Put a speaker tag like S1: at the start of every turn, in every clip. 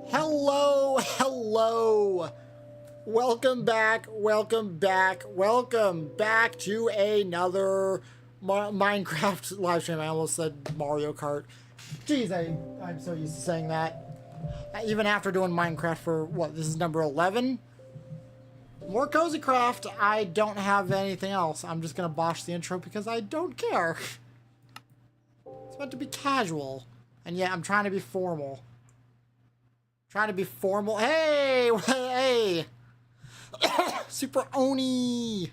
S1: Hello, hello. Welcome back to another Minecraft live stream. I almost said Mario Kart. Jeez, I'm so used to saying that. Even after doing Minecraft for, what, this is number 11? More Cozycraft. I don't have anything else. I'm just gonna bosh the intro because I don't care. It's meant to be casual. And yet I'm trying to be formal. Hey! Hey! Super Oni!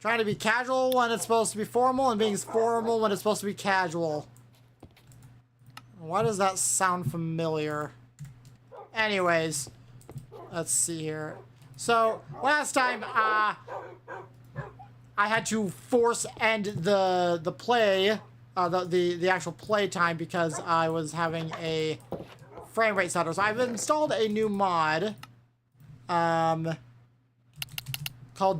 S1: Trying to be casual when it's supposed to be formal, and being formal when it's supposed to be casual. Why does that sound familiar? Anyways, let's see here. So, last time, I had to force end the play, the actual play time because I was having a frame rate stutter. So I've installed a new mod called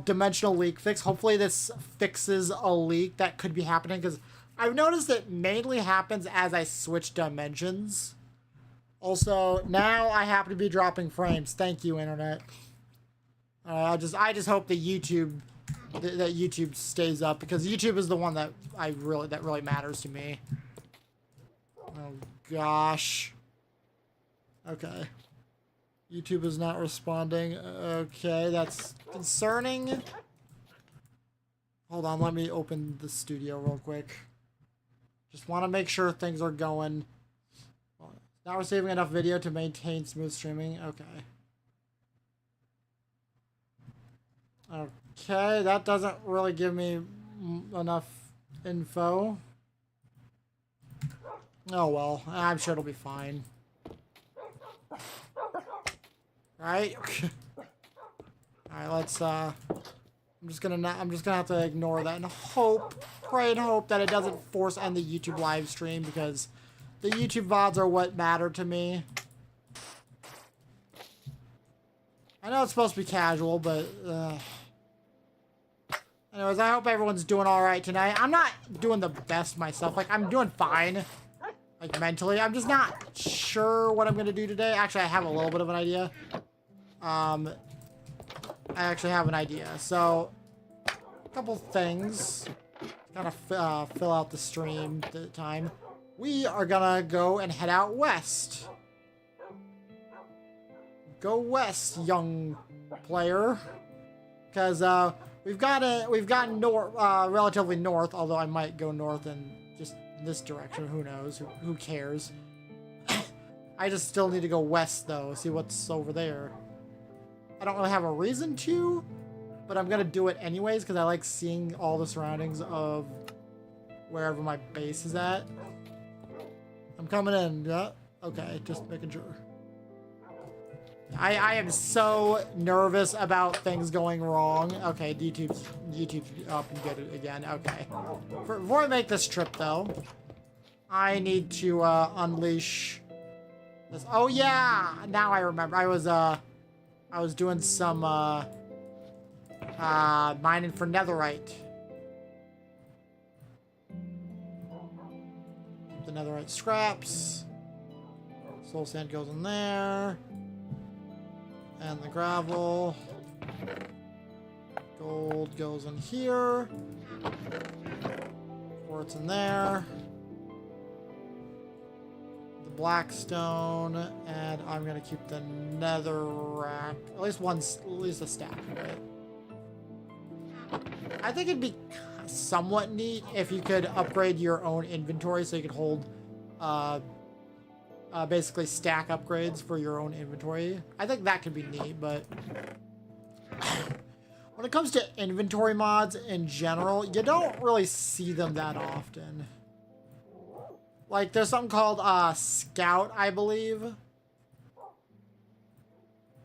S1: Dimensional Leak Fix. Hopefully this fixes a leak that could be happening, because I've noticed it mainly happens as I switch dimensions. Also, now I happen to be dropping frames. Thank you, internet. I just hope that YouTube stays up, because YouTube is the one that really matters to me. Oh gosh. Okay. YouTube is not responding. Okay, that's concerning. Hold on, let me open the studio real quick. Just want to make sure things are going. Not receiving enough video to maintain smooth streaming. Okay. Okay, that doesn't really give me enough info. Oh well, I'm sure it'll be fine. Right? Alright, let's I'm just gonna have to ignore that and pray and hope that it doesn't force end the YouTube live stream, because the YouTube VODs are what matter to me. I know it's supposed to be casual, but anyways, I hope everyone's doing alright tonight. I'm not doing the best myself. Like, I'm doing fine. Like, mentally. I'm just not sure what I'm gonna do today. Actually, I have a little bit of an idea. I actually have an idea. So, a couple things. Gotta fill out the stream time. We are gonna go and head out west. Go west, young player. Because, we've gotten relatively north, although I might go north and just this direction. Who knows? Who cares? I just still need to go west, though. See what's over there. I don't really have a reason to, but I'm gonna do it anyways because I like seeing all the surroundings of wherever my base is at. I'm coming in. Yeah. Okay, just making sure. I am so nervous about things going wrong. Okay, YouTube's up and good again. Okay. Before I make this trip, though, I need to unleash this. Oh yeah, now I remember. I was doing some mining for netherite. The netherite scraps. Soul sand goes in there. And the gravel. Gold goes in here. Quartz in there. The blackstone, and I'm gonna keep the netherrack. At least a stack of it. I think it'd be somewhat neat if you could upgrade your own inventory so you could hold basically stack upgrades for your own inventory. I think that could be neat, but when it comes to inventory mods in general, you don't really see them that often. Like, there's something called Scout, I believe.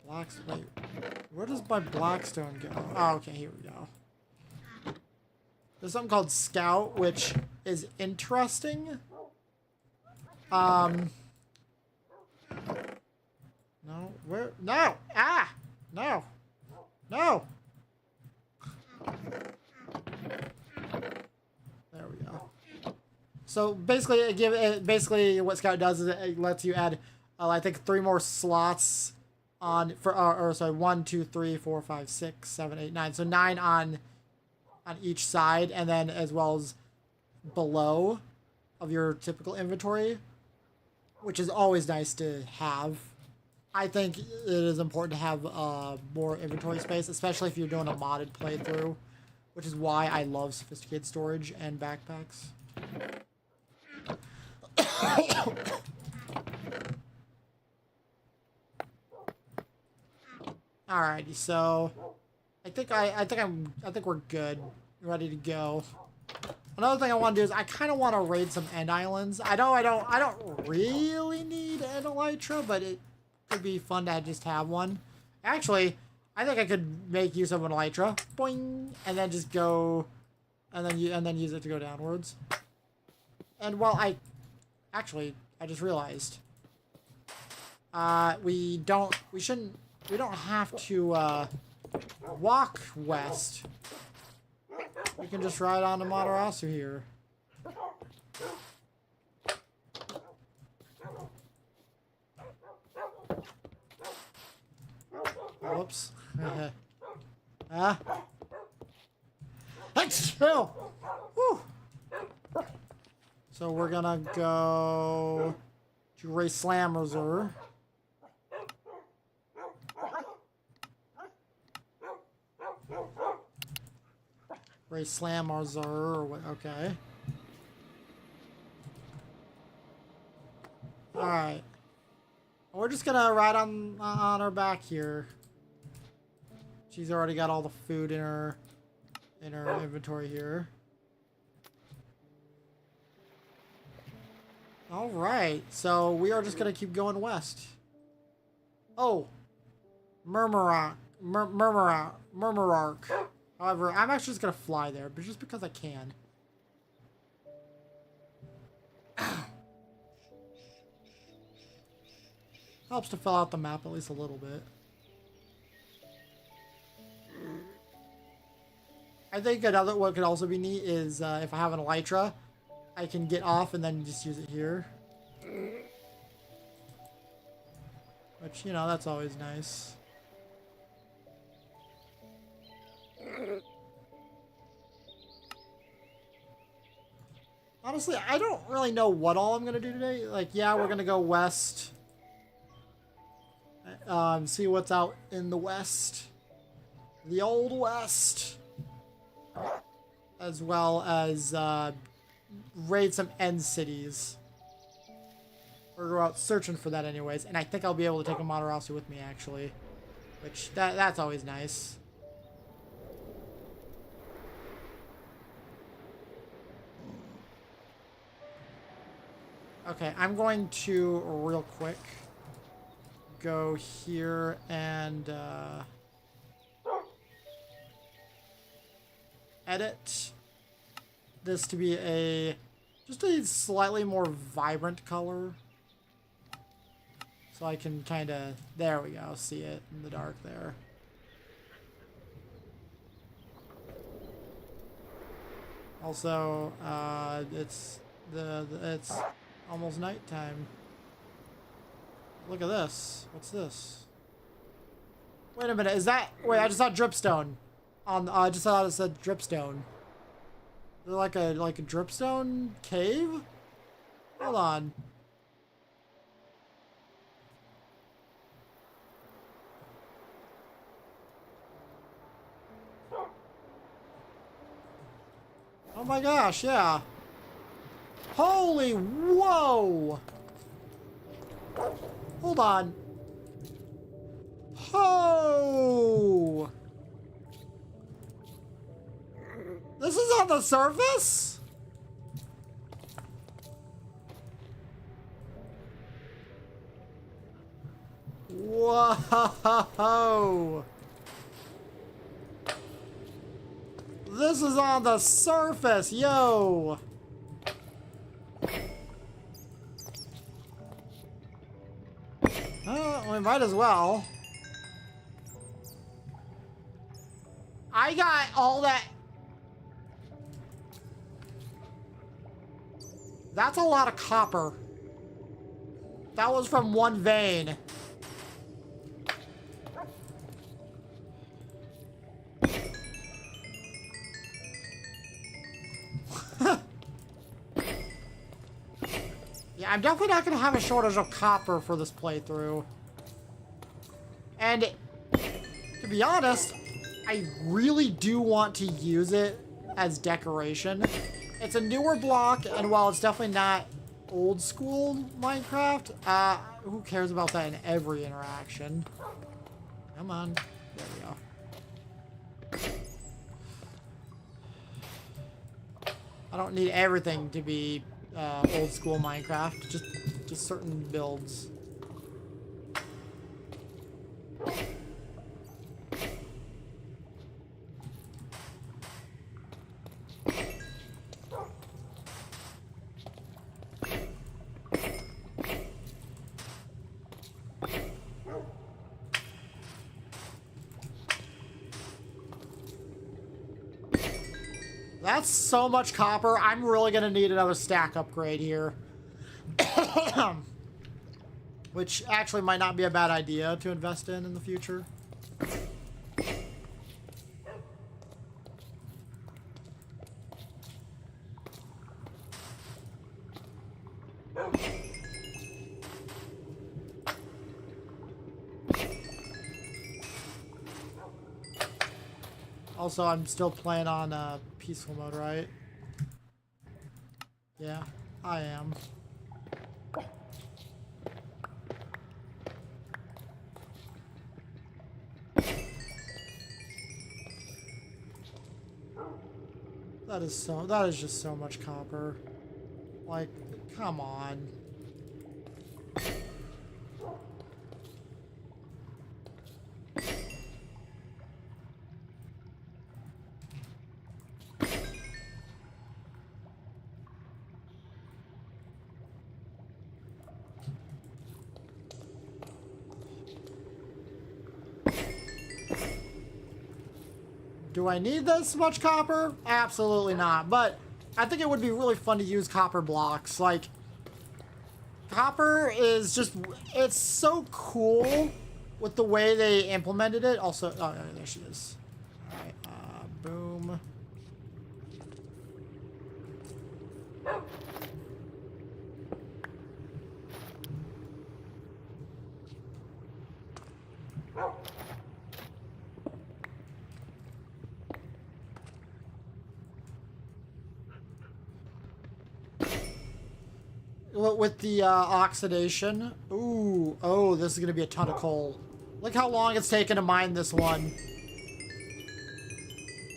S1: Wait, where does my blackstone go? Oh, okay, here we go. There's something called Scout, which is interesting. No, where? No! Ah! No! No! There we go. So basically, basically what Scout does is it lets you add I think 3 more slots on for or sorry, 1, 2, 3, 4, 5, 6, 7, 8, 9. So 9 on each side, and then as well as below of your typical inventory, which is always nice to have. I think it is important to have more inventory space, especially if you're doing a modded playthrough, which is why I love sophisticated storage and backpacks. Alrighty, so I think we're good, ready to go. Another thing I want to do is I kind of want to raid some end islands. I don't really need an elytra, but it could be fun to just have one. Actually, I think I could make use of an elytra, boing, and then just go, and then use it to go downwards. And while I just realized, we don't have to walk west. We can just ride on to Matarasu here. Whoops. Ah. Let's chill. Woo. So we're gonna go to Ray Slam Reserve. Ray Slam Reserve, or what? Okay. Alright. We're just gonna ride on her back here. She's already got all the food in her inventory here. Alright, so we are just gonna keep going west. Oh. Murmurark. However, I'm actually just gonna fly there, but just because I can. Helps to fill out the map at least a little bit. I think another what could also be neat is if I have an elytra, I can get off and then just use it here. Which, you know, that's always nice. Honestly, I don't really know what all I'm gonna do today. Like, yeah, we're gonna go west. See what's out in the west. The old west. As well as raid some end cities. We're go out searching for that anyways. And I think I'll be able to take a Matarasu with me, actually. Which, that's always nice. Okay, I'm going to, real quick, go here and edit this to be just a slightly more vibrant color. So I can kind of, there we go, see it in the dark there. Also, it's almost nighttime. Look at this. What's this? Wait a minute. Is that? Wait, I just saw dripstone. I just thought it said dripstone. Is there like a dripstone cave? Hold on. Oh my gosh! Yeah. Holy whoa! Hold on. Oh! This is on the surface? Whoa! This is on the surface, yo! We might as well. I got all that. That's a lot of copper. That was from one vein. Yeah, I'm definitely not going to have a shortage of copper for this playthrough. And to be honest, I really do want to use it as decoration. It's a newer block, and while it's definitely not old school Minecraft, who cares about that in every interaction? Come on. There we go. I don't need everything to be old school Minecraft, just certain builds. That's so much copper. I'm really gonna need another stack upgrade here. Which actually might not be a bad idea to invest in the future. Also, I'm still playing on peaceful mode, right? Yeah, I am. That is just so much copper. Like, come on. Do I need this much copper? Absolutely not. But I think it would be really fun to use copper blocks. Like, copper is just, it's so cool with the way they implemented it. Also, oh, there she is. All right, boom. With the oxidation. Ooh, oh, this is gonna be a ton of coal. Look how long it's taken to mine this one.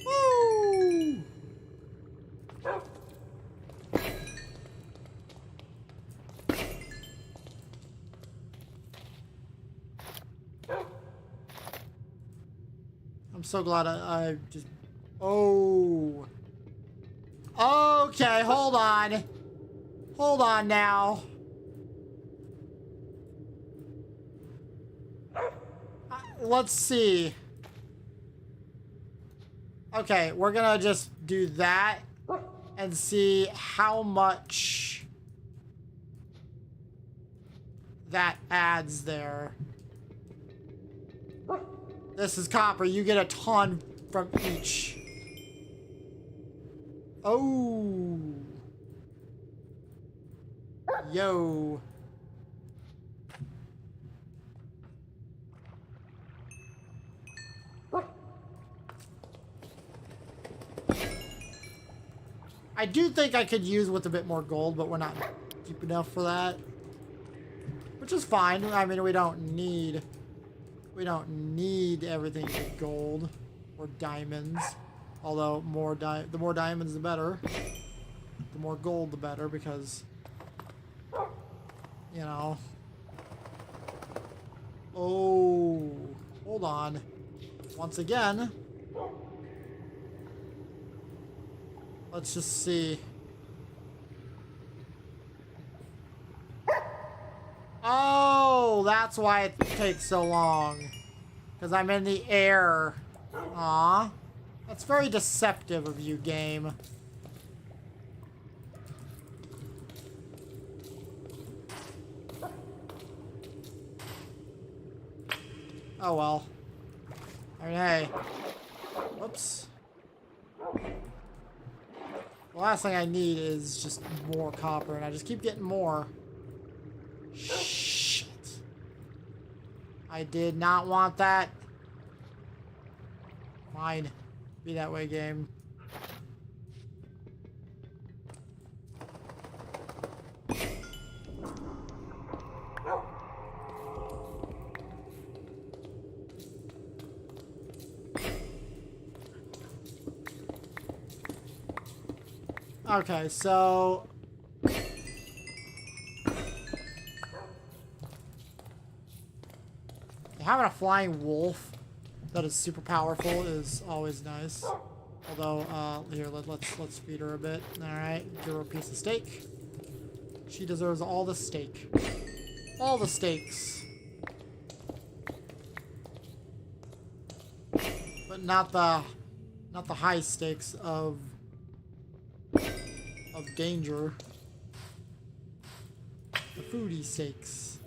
S1: Woo! I'm so glad I just... Oh. Okay, hold on. Hold on now. Let's see. Okay, we're gonna just do that and see how much that adds there. This is copper. You get a ton from each. Oh. Yo. I do think I could use with a bit more gold, but we're not deep enough for that. Which is fine. I mean, we don't need everything to be gold or diamonds. Although the more diamonds the better. The more gold the better, because you know. Oh, hold on. Once again, let's just see. Oh, that's why it takes so long. Because I'm in the air. Aw. That's very deceptive of you, game. Oh well. I mean, hey. Whoops. The last thing I need is just more copper, and I just keep getting more. Shit. I did not want that. Fine. Be that way, game. Okay, so having a flying wolf that is super powerful is always nice. Although, here, let's feed her a bit. All right, give her a piece of steak. She deserves all the steak, all the steaks, but not the high stakes of danger. The foodie steaks.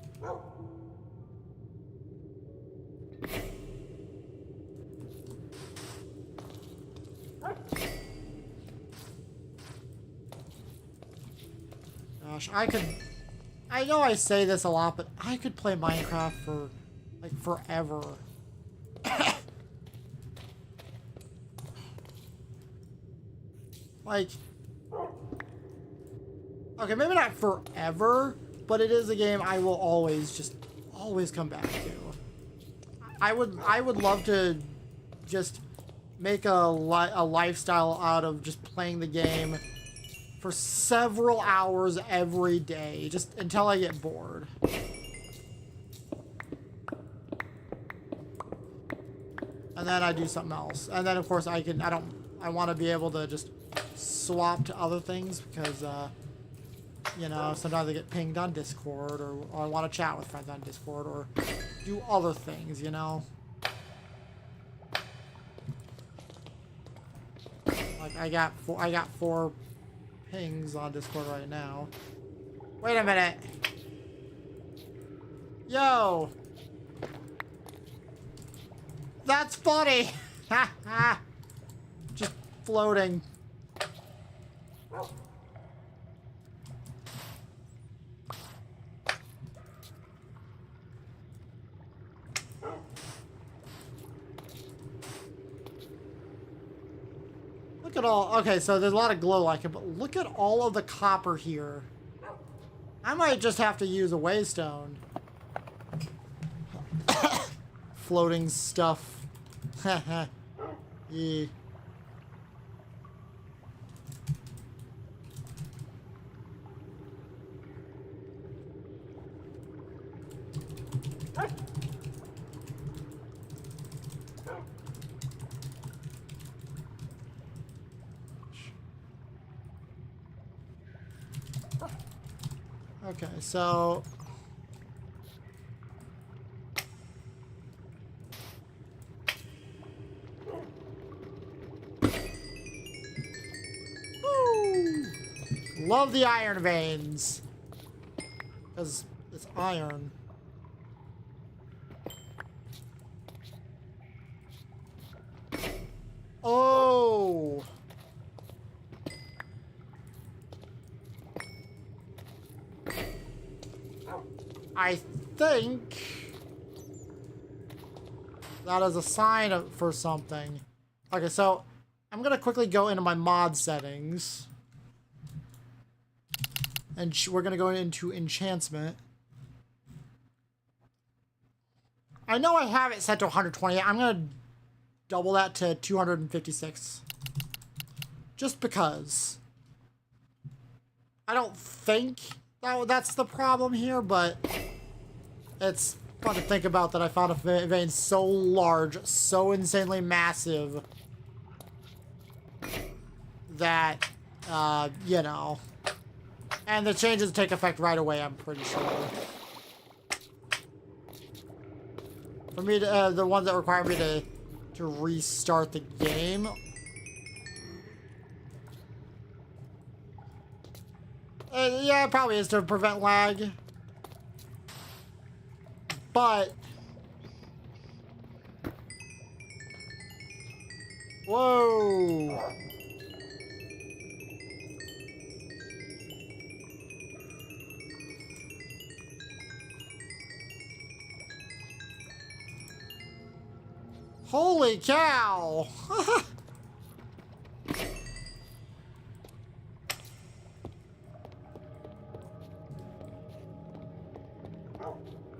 S1: Gosh, I know I say this a lot, but I could play Minecraft for, like, forever. Like, okay, maybe not forever, but it is a game I will always come back to. I would love to just make a lifestyle out of just playing the game for several hours every day, just until I get bored. And then I do something else. And then of course I want to be able to just swap to other things because, you know, sometimes I get pinged on Discord or I want to chat with friends on Discord or do other things, you know. Like I got four pings on Discord right now. Wait a minute. Yo. That's funny. Ha ha. Just floating. Look at all, okay, so there's a lot of glow like it, but look at all of the copper here. I might just have to use a waystone. Floating stuff. Haha. Yeah. Okay, so woo! Love the iron veins because it's iron. Oh. I think that is a sign for something. Okay, so I'm gonna quickly go into my mod settings, and we're gonna go into enchantment. I know I have it set to 120. I'm gonna double that to 256, just because. I don't think that's the problem here, but it's fun to think about that I found a vein so large, so insanely massive, that, you know, and the changes take effect right away, I'm pretty sure. For me, the ones that require me to restart the game. Yeah, it probably is to prevent lag. But Whoa! Holy cow!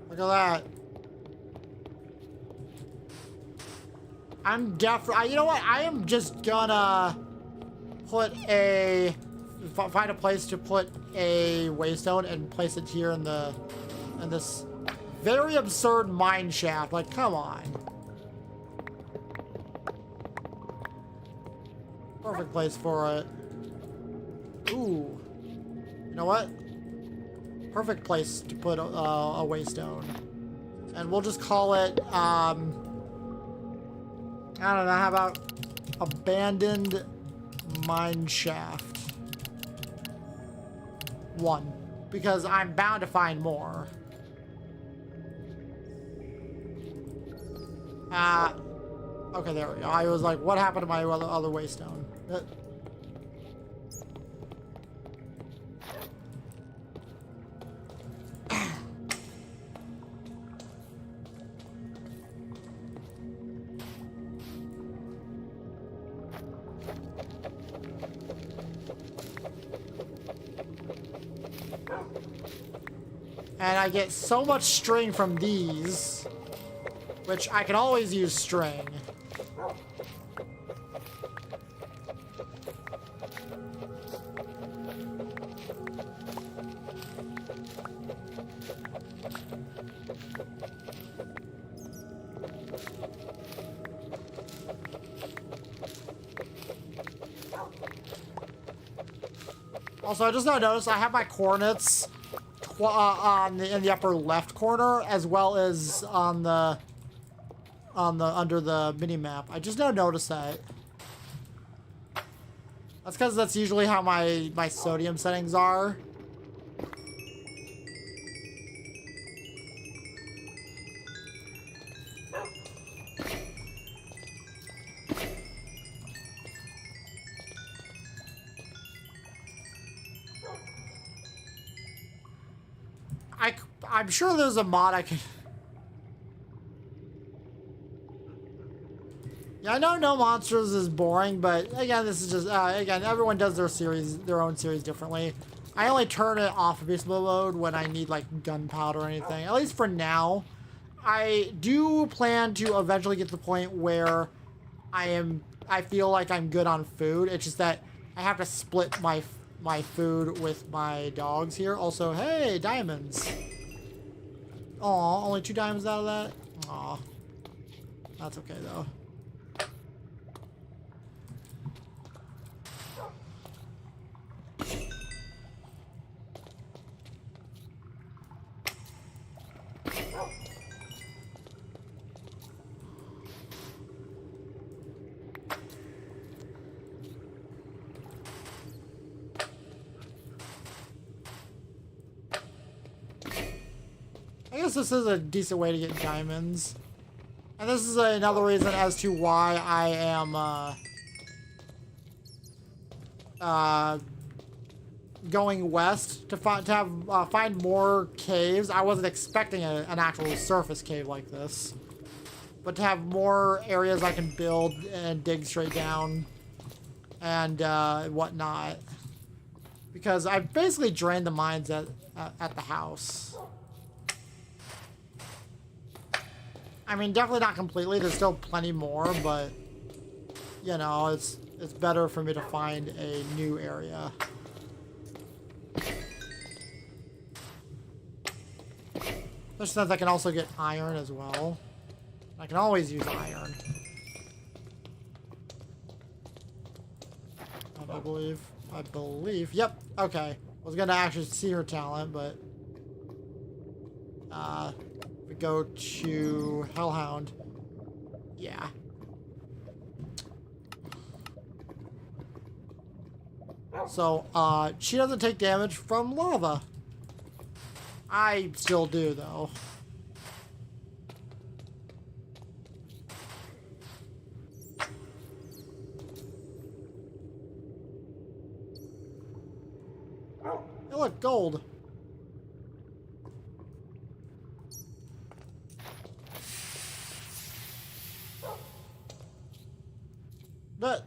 S1: Look at that. I'm definitely, you know what? I am just gonna put find a place to put a waystone and place it here in this very absurd mine shaft. Like, come on. Perfect place for it. Ooh. You know what? Perfect place to put a waystone. And we'll just call it, I don't know, how about abandoned mine shaft 1, because I'm bound to find more. Okay, there we go. I was like, what happened to my other waystone? And I get so much string from these, which I can always use string. Also, I just now noticed I have my coordinates in the upper left corner, as well as on the under the mini map. I just now noticed that. That's because that's usually how my sodium settings are. I'm sure there's a mod I can... Yeah, I know No Monsters is boring, but again, this is just... again, everyone does their own series differently. I only turn it off of beast mode when I need, like, gunpowder or anything. At least for now. I do plan to eventually get to the point where I feel like I'm good on food. It's just that I have to split my food with my dogs here. Also, hey, diamonds. Aw, only 2 diamonds out of that? Aw. That's okay, though. I guess this is a decent way to get diamonds. And this is another reason as to why I am going west to find more caves. I wasn't expecting an actual surface cave like this, but to have more areas I can build and dig straight down and whatnot. Because I basically drained the mines at the house. I mean, definitely not completely. There's still plenty more, but you know, it's better for me to find a new area. Especially since I can also get iron as well. I can always use iron. I believe. Yep. Okay. I was gonna actually see her talent, but we go to Hellhound. Yeah. So, she doesn't take damage from lava. I still do, though. Hey, look, gold. But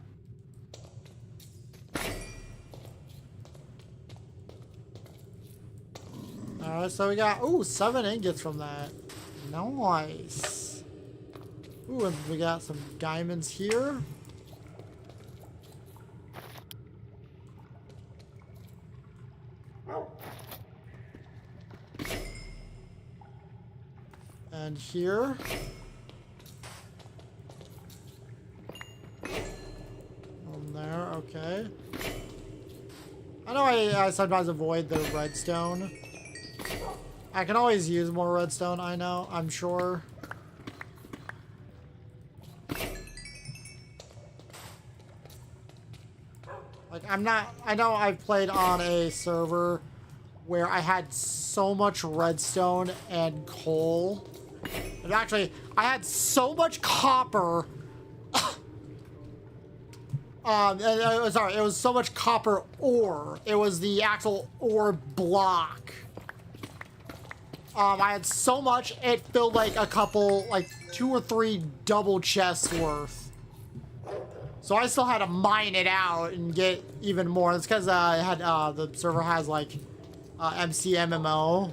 S1: alright, so we got 7 ingots from that. Nice. Ooh, and we got some diamonds here. And here. On there, okay. I know I sometimes avoid the redstone. I can always use more redstone, I know, I'm sure. Like, I know I've played on a server where I had so much redstone and coal. And actually, I had so much copper. Sorry, it was so much copper ore. It was the actual ore block. I had so much, it filled like a couple, like 2 or 3 double chests worth. So I still had to mine it out and get even more. It's because I had the server has like MCMMO.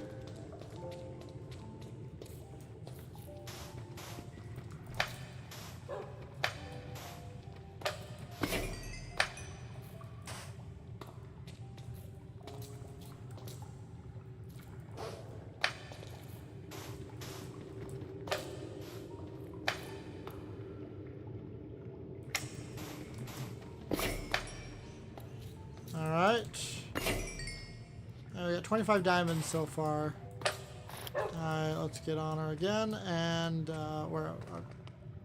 S1: Alright. We got 25 diamonds so far. Alright, let's get on her again. And, where?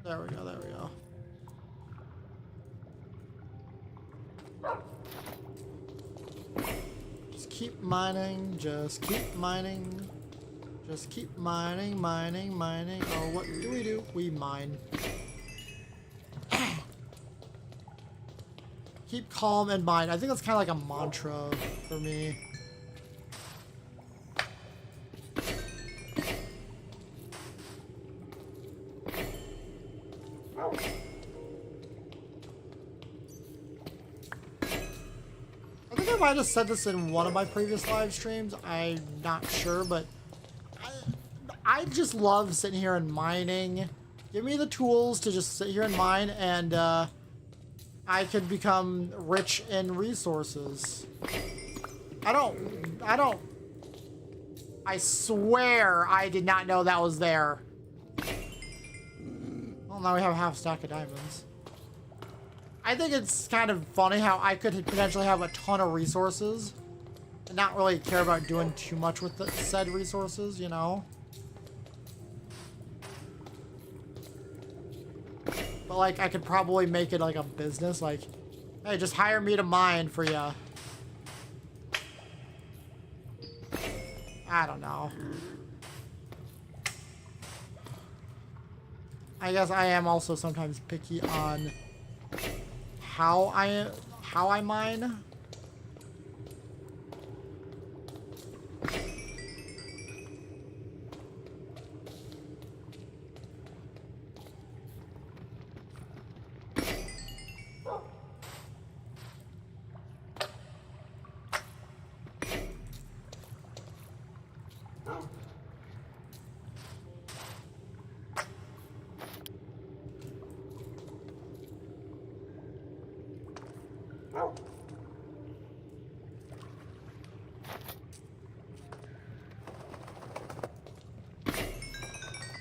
S1: There we go, there we go. Just keep mining, just keep mining. Just keep mining, mining, mining. Oh, what do? We mine. Keep calm and mine. I think that's kind of like a mantra for me. I think I might have said this in one of my previous live streams. I'm not sure, but I just love sitting here and mining. Give me the tools to just sit here and mine, and I could become rich in resources. I swear I did not know that was there. Well, now we have a half stack of diamonds. I think it's kind of funny how I could potentially have a ton of resources and not really care about doing too much with the said resources, you know? But like, I could probably make it like a business, like, hey, just hire me to mine for ya. I don't know. I guess I am also sometimes picky on how I mine.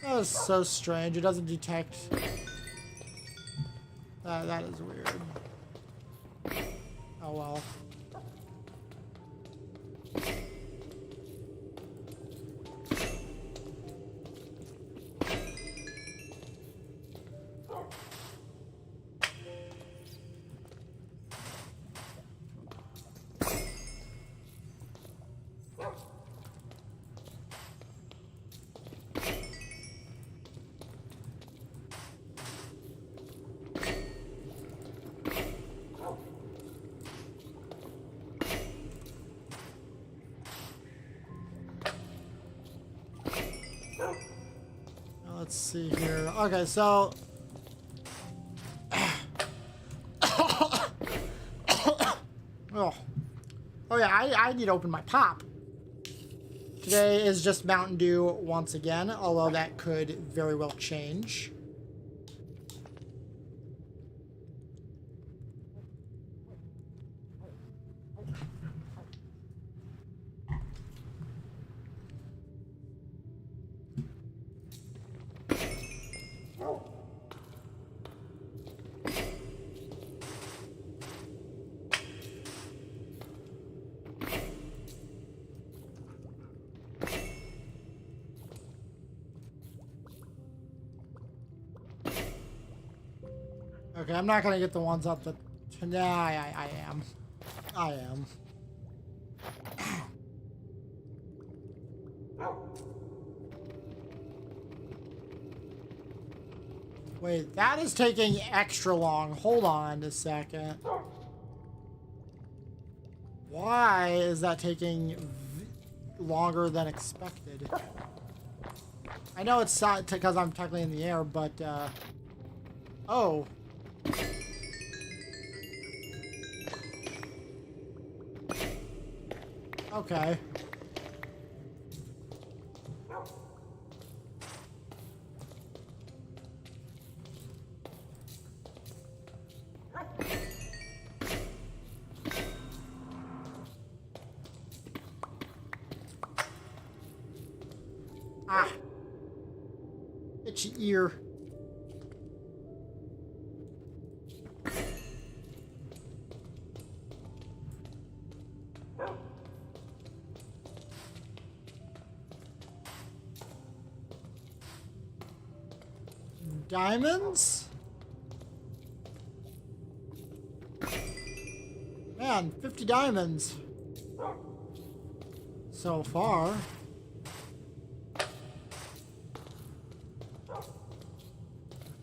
S1: That is so strange. It doesn't detect. That is weird. Oh well. see here. Okay, so oh, yeah, I need to open my pop. Today is just Mountain Dew once again, although that could very well change. Okay, I'm not gonna get the ones up that... Nah, I am. I am. Wait, that is taking extra long. Hold on a second. Why is that taking longer than expected? I know it's because I'm technically in the air, but, oh. Okay. Ah. Itchy ear. Diamonds? Man, 50 diamonds. So far.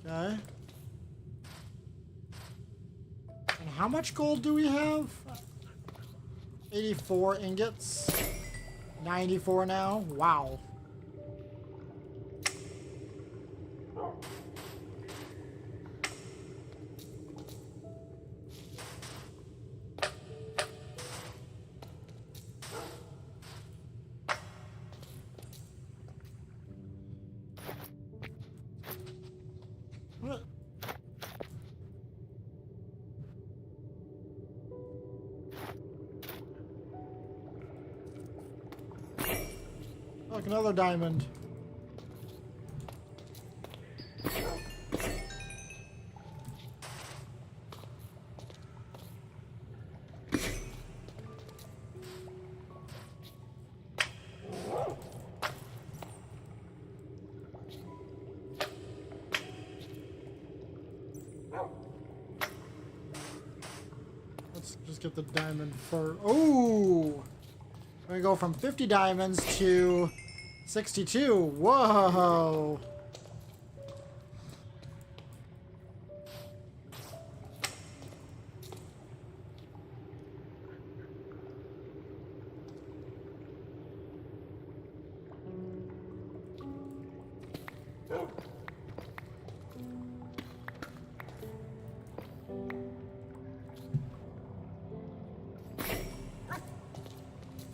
S1: Okay. And how much gold do we have? 84 ingots. 94 now. Wow. What? Look, another diamond. Let's just get the diamond for... Oh! We're gonna go from 50 diamonds to 62. Whoa!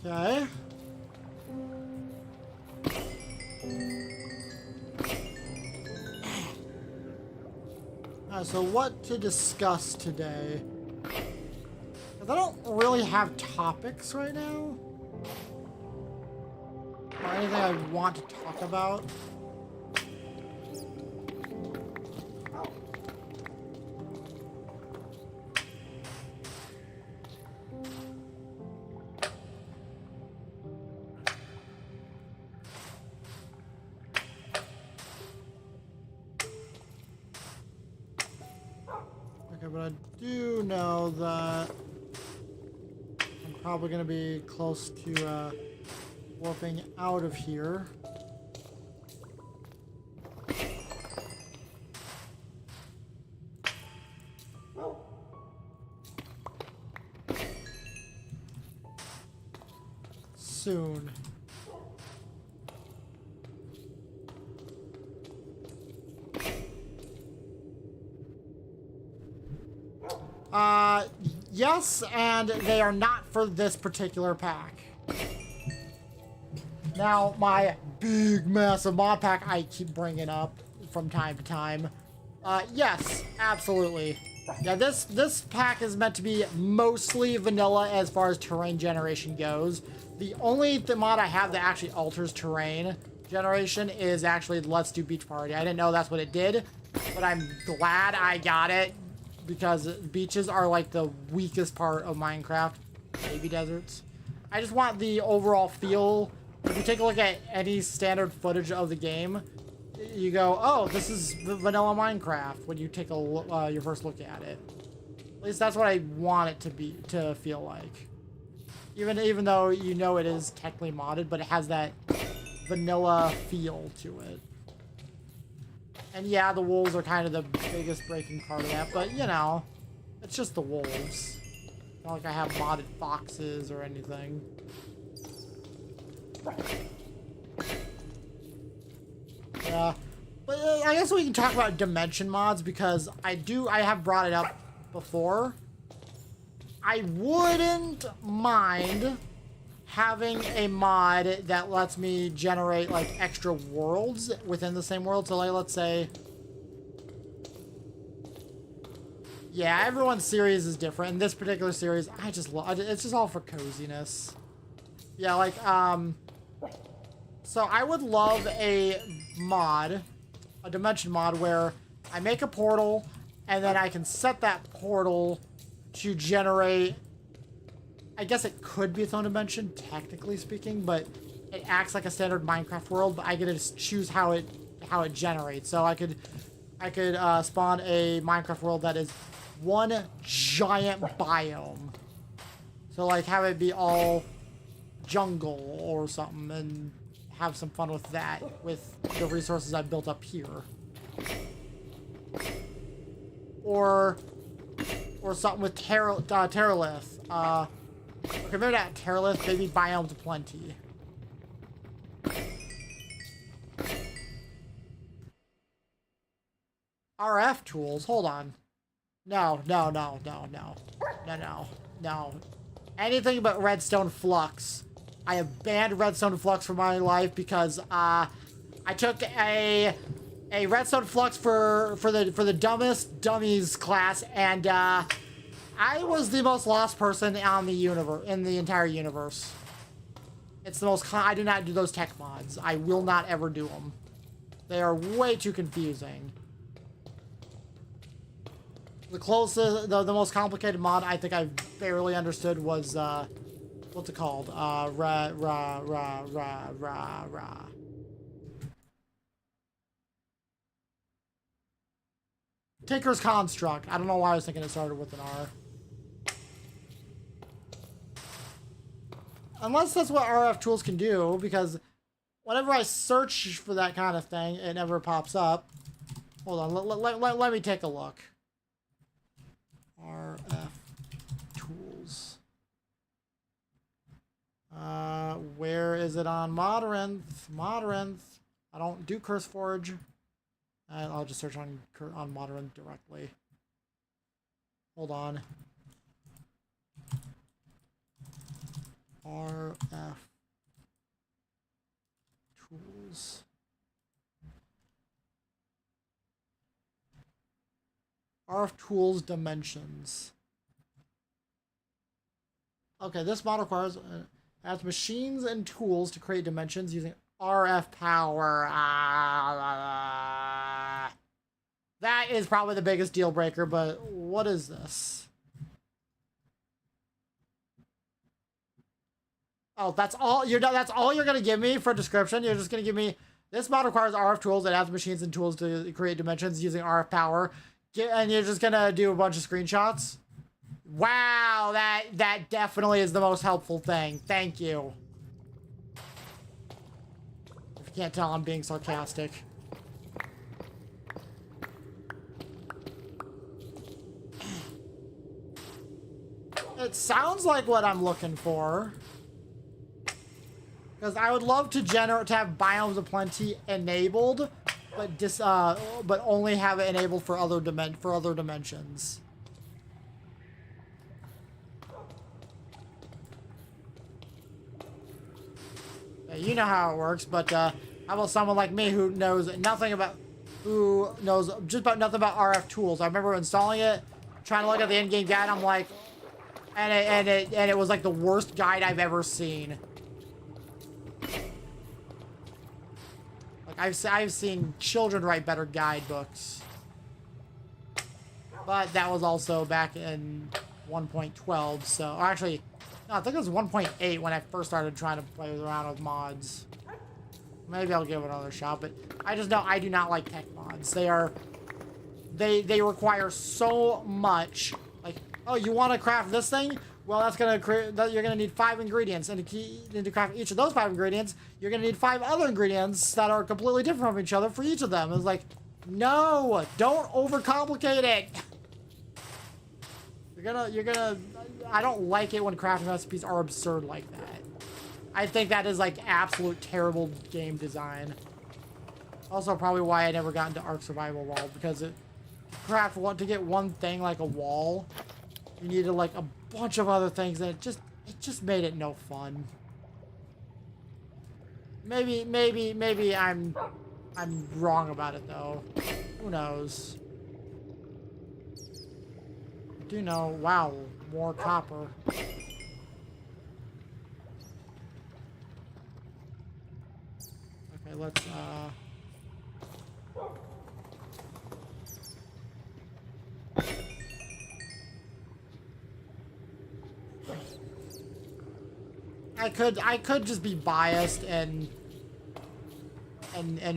S1: Okay. Alright, so what to discuss today? 'Cause I don't really have topics right now. Or anything I want to talk about. Okay, but I do know that I'm probably going to be close to warping out of here. Soon. yes, and they are not for this particular pack. Now, my big, massive mod pack I keep bringing up from time to time. Yes, absolutely. Yeah, this pack is meant to be mostly vanilla as far as terrain generation goes. The only mod I have that actually alters terrain generation is actually Let's Do Beach Party. I didn't know that's what it did, but I'm glad I got it because beaches are like the weakest part of Minecraft. Baby deserts. I just want the overall feel. If you take a look at any standard footage of the game, you go, oh, this is vanilla Minecraft when you take a your first look at it. At least that's what I want it to feel like. Even though you know it is technically modded, but it has that vanilla feel to it. And yeah, the wolves are kind of the biggest breaking part of that, but you know, it's just the wolves. Not like I have modded foxes or anything. Yeah, but I guess we can talk about dimension mods because I have brought it up before. I wouldn't mind having a mod that lets me generate like extra worlds within the same world. So like, let's say, yeah, everyone's series is different. In this particular series, I just love, it's just all for coziness. Yeah, like, so I would love a mod, a dimension mod where I make a portal and then I can set that portal to generate, I guess it could be its own dimension, technically speaking, but it acts like a standard Minecraft world, but I get to just choose how it generates. So I could spawn a Minecraft world that is one giant biome. So like have it be all jungle or something and have some fun with that, with the resources I built up here. Or something with Terralith. Okay, maybe not Terralith, maybe Biomes Aplenty. RF tools, hold on. No. Anything but redstone flux. I have banned redstone flux from my life because I took a redstone flux for the dumbest dummies class, and I was the most lost person on the universe, in the entire universe. It's the most I do not do those tech mods. I will not ever do them. They are way too confusing. The closest, the most complicated mod I think I barely understood was what's it called? Tinker's Construct. I don't know why I was thinking it started with an R. Unless that's what RF tools can do, because whenever I search for that kind of thing, it never pops up. Hold on, let me take a look. RF tools. Where is it on Modrinth? I don't do CurseForge. I'll just search on Modrinth directly. Hold on. RF tools. RF tools dimensions. Okay, this mod requires adds machines and tools to create dimensions using RF power. That is probably the biggest deal breaker, but what is this? Oh, that's all that's all you're gonna give me for description? You're just gonna give me this mod requires RF tools that adds machines and tools to create dimensions using RF power. And you're just gonna do a bunch of screenshots? Wow, that definitely is the most helpful thing. Thank you. If you can't tell, I'm being sarcastic. It sounds like what I'm looking for. Because I would love to have Biomes Aplenty enabled, but only have it enabled for other dimensions. you know how it works, but how about someone like me who knows just about nothing about RF tools? I remember installing it, trying to look at the in-game guide. I'm like, and it was like the worst guide I've ever seen. Like I've seen children write better guidebooks, but that was also back in 1.12. So actually, no, I think it was 1.8 when I first started trying to play around with mods. Maybe I'll give it another shot, but I just know I do not like tech mods. They require so much. Like, oh, you want to craft this thing? Well, that's gonna create. You're gonna need 5 ingredients, and to craft each of those 5 ingredients, you're gonna need 5 other ingredients that are completely different from each other for each of them. It's like, no, don't overcomplicate it. You're gonna. I don't like it when crafting recipes are absurd like that. I think that is like absolute terrible game design. Also, probably why I never got into Ark Survival Wall, because to get one thing like a wall, you needed like a bunch of other things, and it just made it no fun. Maybe I'm wrong about it though. Who knows? I do know. Wow, more copper. Okay, let's I could just be biased and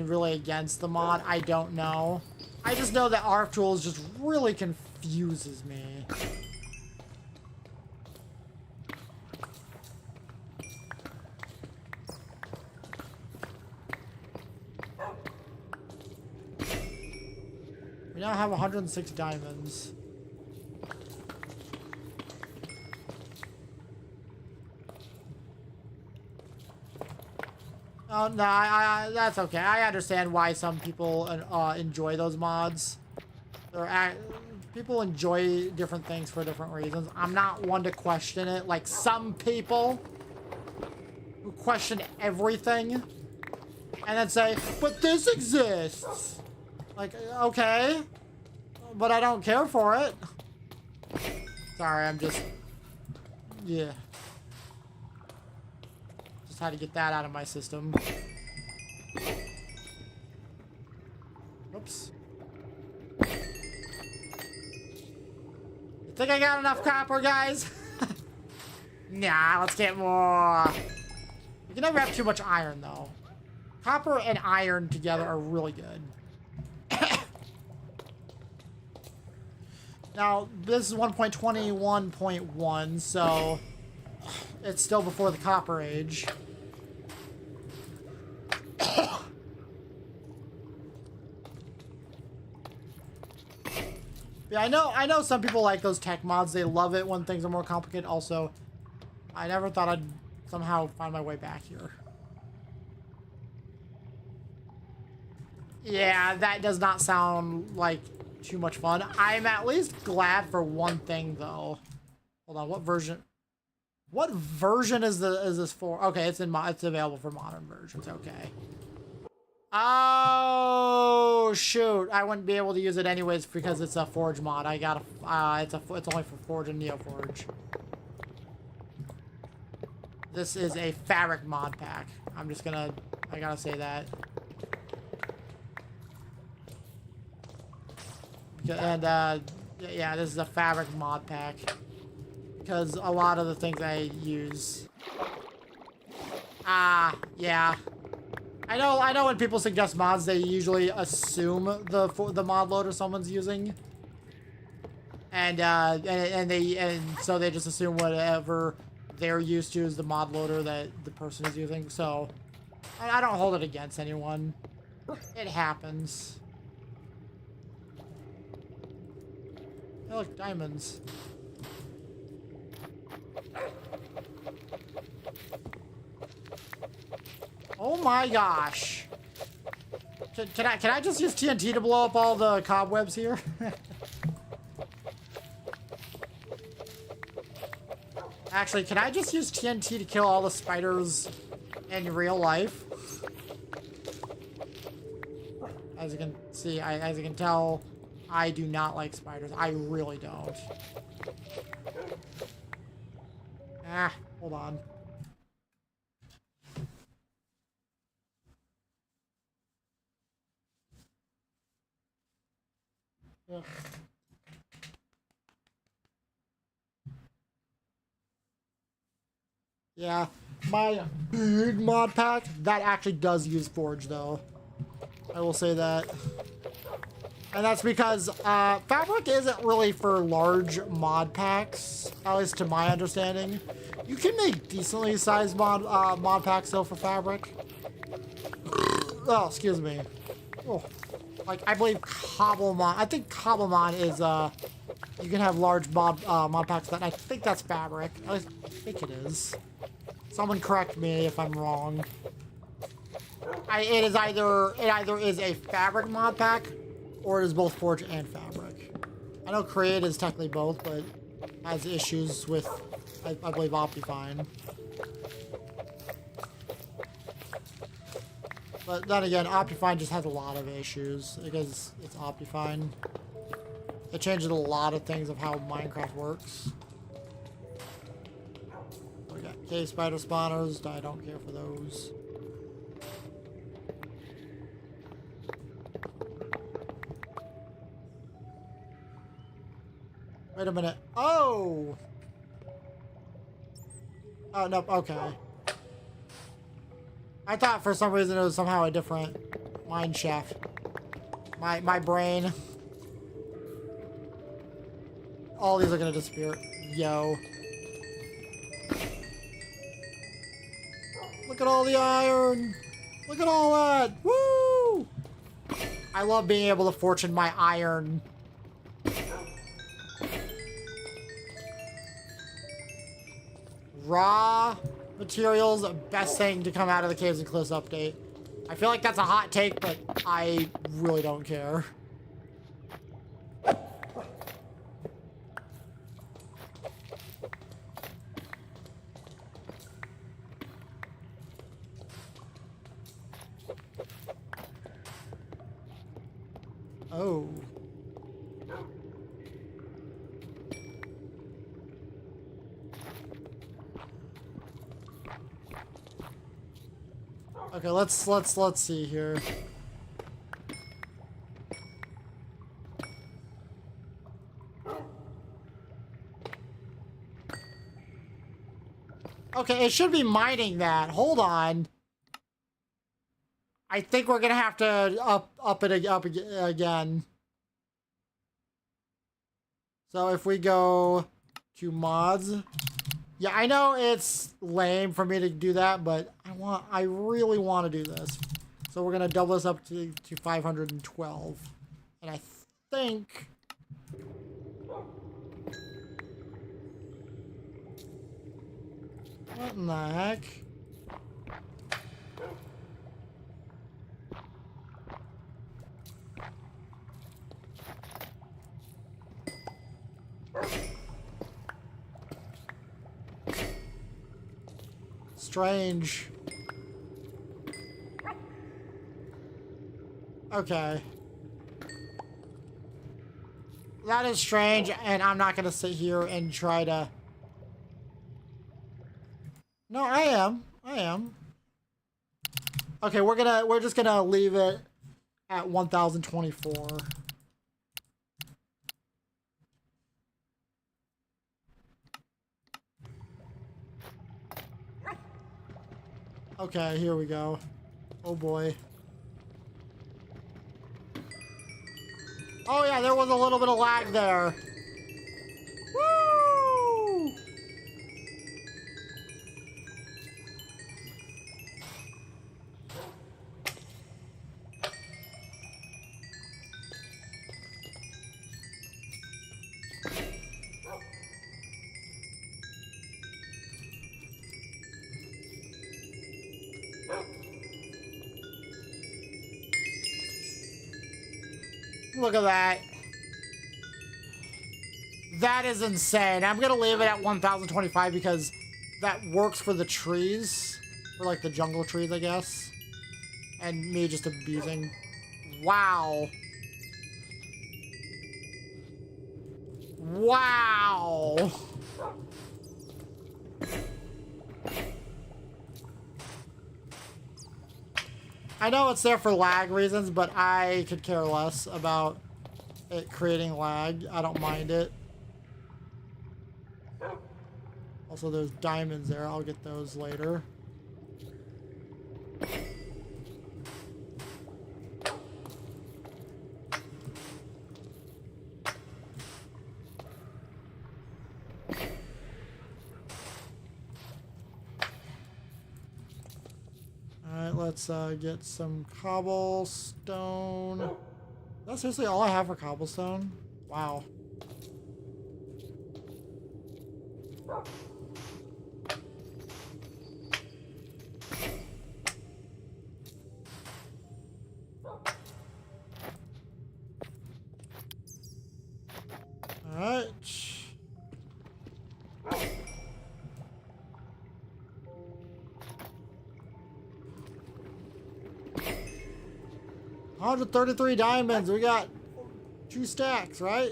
S1: really against the mod. I don't know. I just know that ARF Tools just really confuses me. We now have 106 diamonds. Oh, no, that's okay. I understand why some people enjoy those mods. People enjoy different things for different reasons. I'm not one to question it. Like some people who question everything and then say, but this exists. Like, okay, but I don't care for it. Sorry, I'm just, yeah. Just had to get that out of my system. Oops. You think I got enough copper, guys? Nah, let's get more. You can never have too much iron, though. Copper and iron together are really good. Now, this is 1.21.1, so it's still before the Copper Age. Yeah, I know some people like those tech mods. They love it when things are more complicated. Also, I never thought I'd somehow find my way back here. Yeah, that does not sound like too much fun. I'm at least glad for one thing, though. Hold on, what version? What version is this for? Okay, it's available for modern versions. Okay. Oh shoot! I wouldn't be able to use it anyways because it's a Forge mod. I gotta. It's only for Forge and NeoForge. This is a fabric mod pack. I gotta say that. And yeah, this is a fabric mod pack because a lot of the things I use. Yeah. I know when people suggest mods, they usually assume the mod loader someone's using, and so they just assume whatever they're used to is the mod loader that the person is using. So I don't hold it against anyone. It happens. Oh, look, diamonds. Oh my gosh. Can I just use TNT to blow up all the cobwebs here? Actually, can I just use TNT to kill all the spiders in real life. As you can see, as you can tell, I do not like spiders. I really don't. Ah, hold on. Ugh. Yeah, my big mod pack, that actually does use Forge, though. I will say that. And that's because Fabric isn't really for large mod packs, at least to my understanding. You can make decently sized mod packs, though, for Fabric. Oh, excuse me. Oh. Like, I believe Cobblemon, I think Cobblemon is, you can have large mod packs that, I think that's Fabric. At least I think it is. Someone correct me if I'm wrong. It either is a Fabric mod pack, or it is both Forge and Fabric. I know Create is technically both, but has issues with, I believe, Optifine. But then again, Optifine just has a lot of issues because it's Optifine. It changes a lot of things of how Minecraft works. We got cave spider spawners. I don't care for those. Wait a minute. Oh! Oh, no, okay. I thought for some reason it was somehow a different mine shaft. My brain. All these are gonna disappear. Yo. Look at all the iron! Look at all that! Woo! I love being able to fortune my iron. Raw materials, best thing to come out of the Caves and Cliffs update. I feel like that's a hot take, but I really don't care. Oh. Okay, let's see here. Okay, it should be mining that. Hold on. I think we're gonna have to up it again. So if we go to mods. Yeah, I know it's lame for me to do that, but I really want to do this. So we're gonna double this up to 512. And I think what in the heck? Strange. Okay. That is strange, and I'm not gonna sit here and try to... No, I am. Okay, we're just gonna leave it at 1024. Okay, here we go. Oh boy. Oh yeah, there was a little bit of lag there. Woo! Look at that. That is insane. I'm gonna leave it at 1025 because that works for the trees. For like the jungle trees, I guess. And me just abusing. Wow. Wow. I know it's there for lag reasons, but I could care less about it creating lag. I don't mind it. Also, there's diamonds there. I'll get those later. Alright, let's get some cobblestone. That's seriously all I have for cobblestone? Wow. Alright. 133 diamonds. We got 2 stacks, right?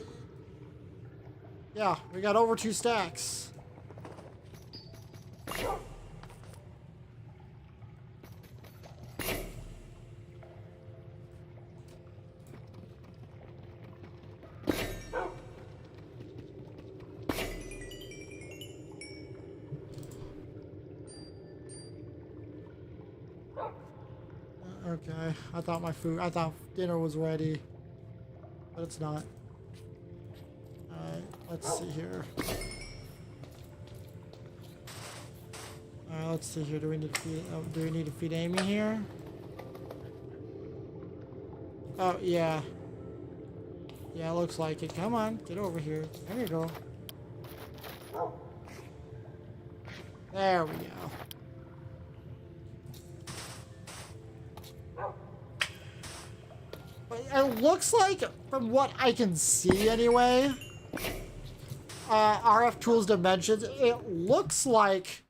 S1: Yeah, we got over 2 stacks. Okay, I thought dinner was ready, but it's not. Alright, let's see here. Alright, let's see here. Do we need to feed Amy here? Oh, yeah. Yeah, looks like it. Come on, get over here. There you go. There we go. It looks like, from what I can see anyway, RF Tools Dimensions, it looks like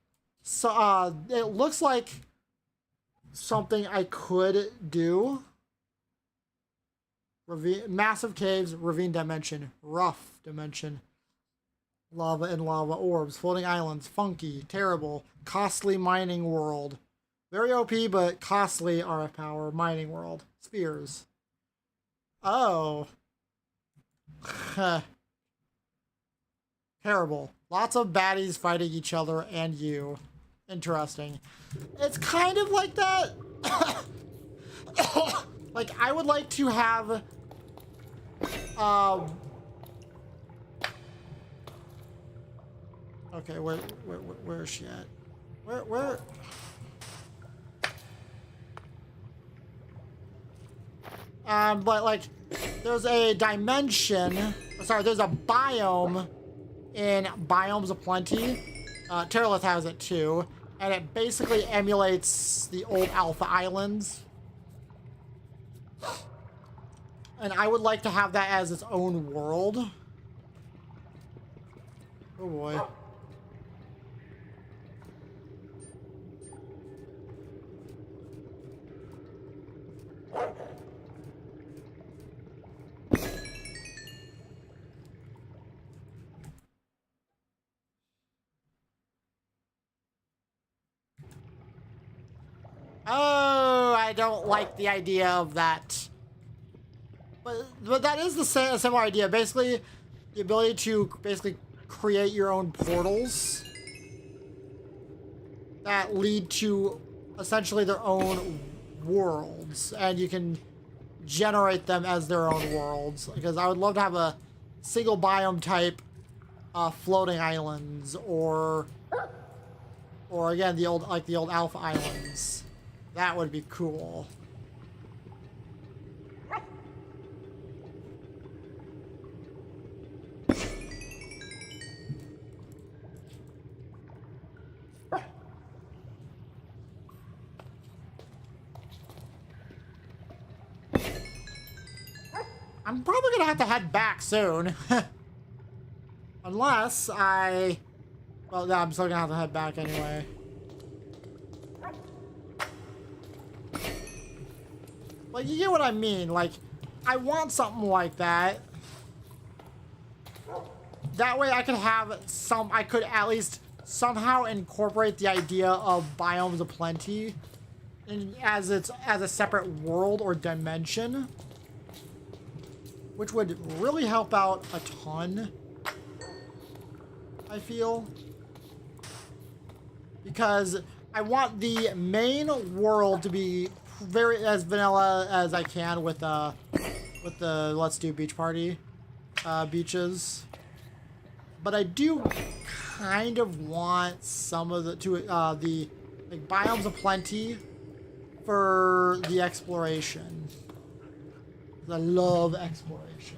S1: something I could do. Massive caves, ravine dimension, rough dimension, lava and lava orbs, floating islands, funky, terrible, costly mining world. Very OP, but costly RF power mining world. Spheres. Oh. Terrible. Lots of baddies fighting each other and you. Interesting. It's kind of like that. Like, I would like to have... Okay, where is she at? Where? But like, there's a dimension, sorry, there's a biome in Biomes of Plenty. Terralith has it too, and it basically emulates the old Alpha Islands. And I would like to have that as its own world. Oh boy. Oh, I don't like the idea of that. But that is the similar idea. Basically, the ability to basically create your own portals that lead to essentially their own worlds, and you can generate them as their own worlds. Because I would love to have a single biome type floating islands, or again the old Alpha Islands. That would be cool. I'm probably gonna have to head back soon. Unless I... Well, no, I'm still gonna have to head back anyway. Like, you get what I mean? Like, I want something like that. That way I could have I could at least somehow incorporate the idea of biomes of plenty as a separate world or dimension, which would really help out a ton, I feel. Because I want the main world to be very as vanilla as I can with the Let's Do Beach Party beaches. But I do kind of want some of the like biomes of plenty for the exploration. I love exploration.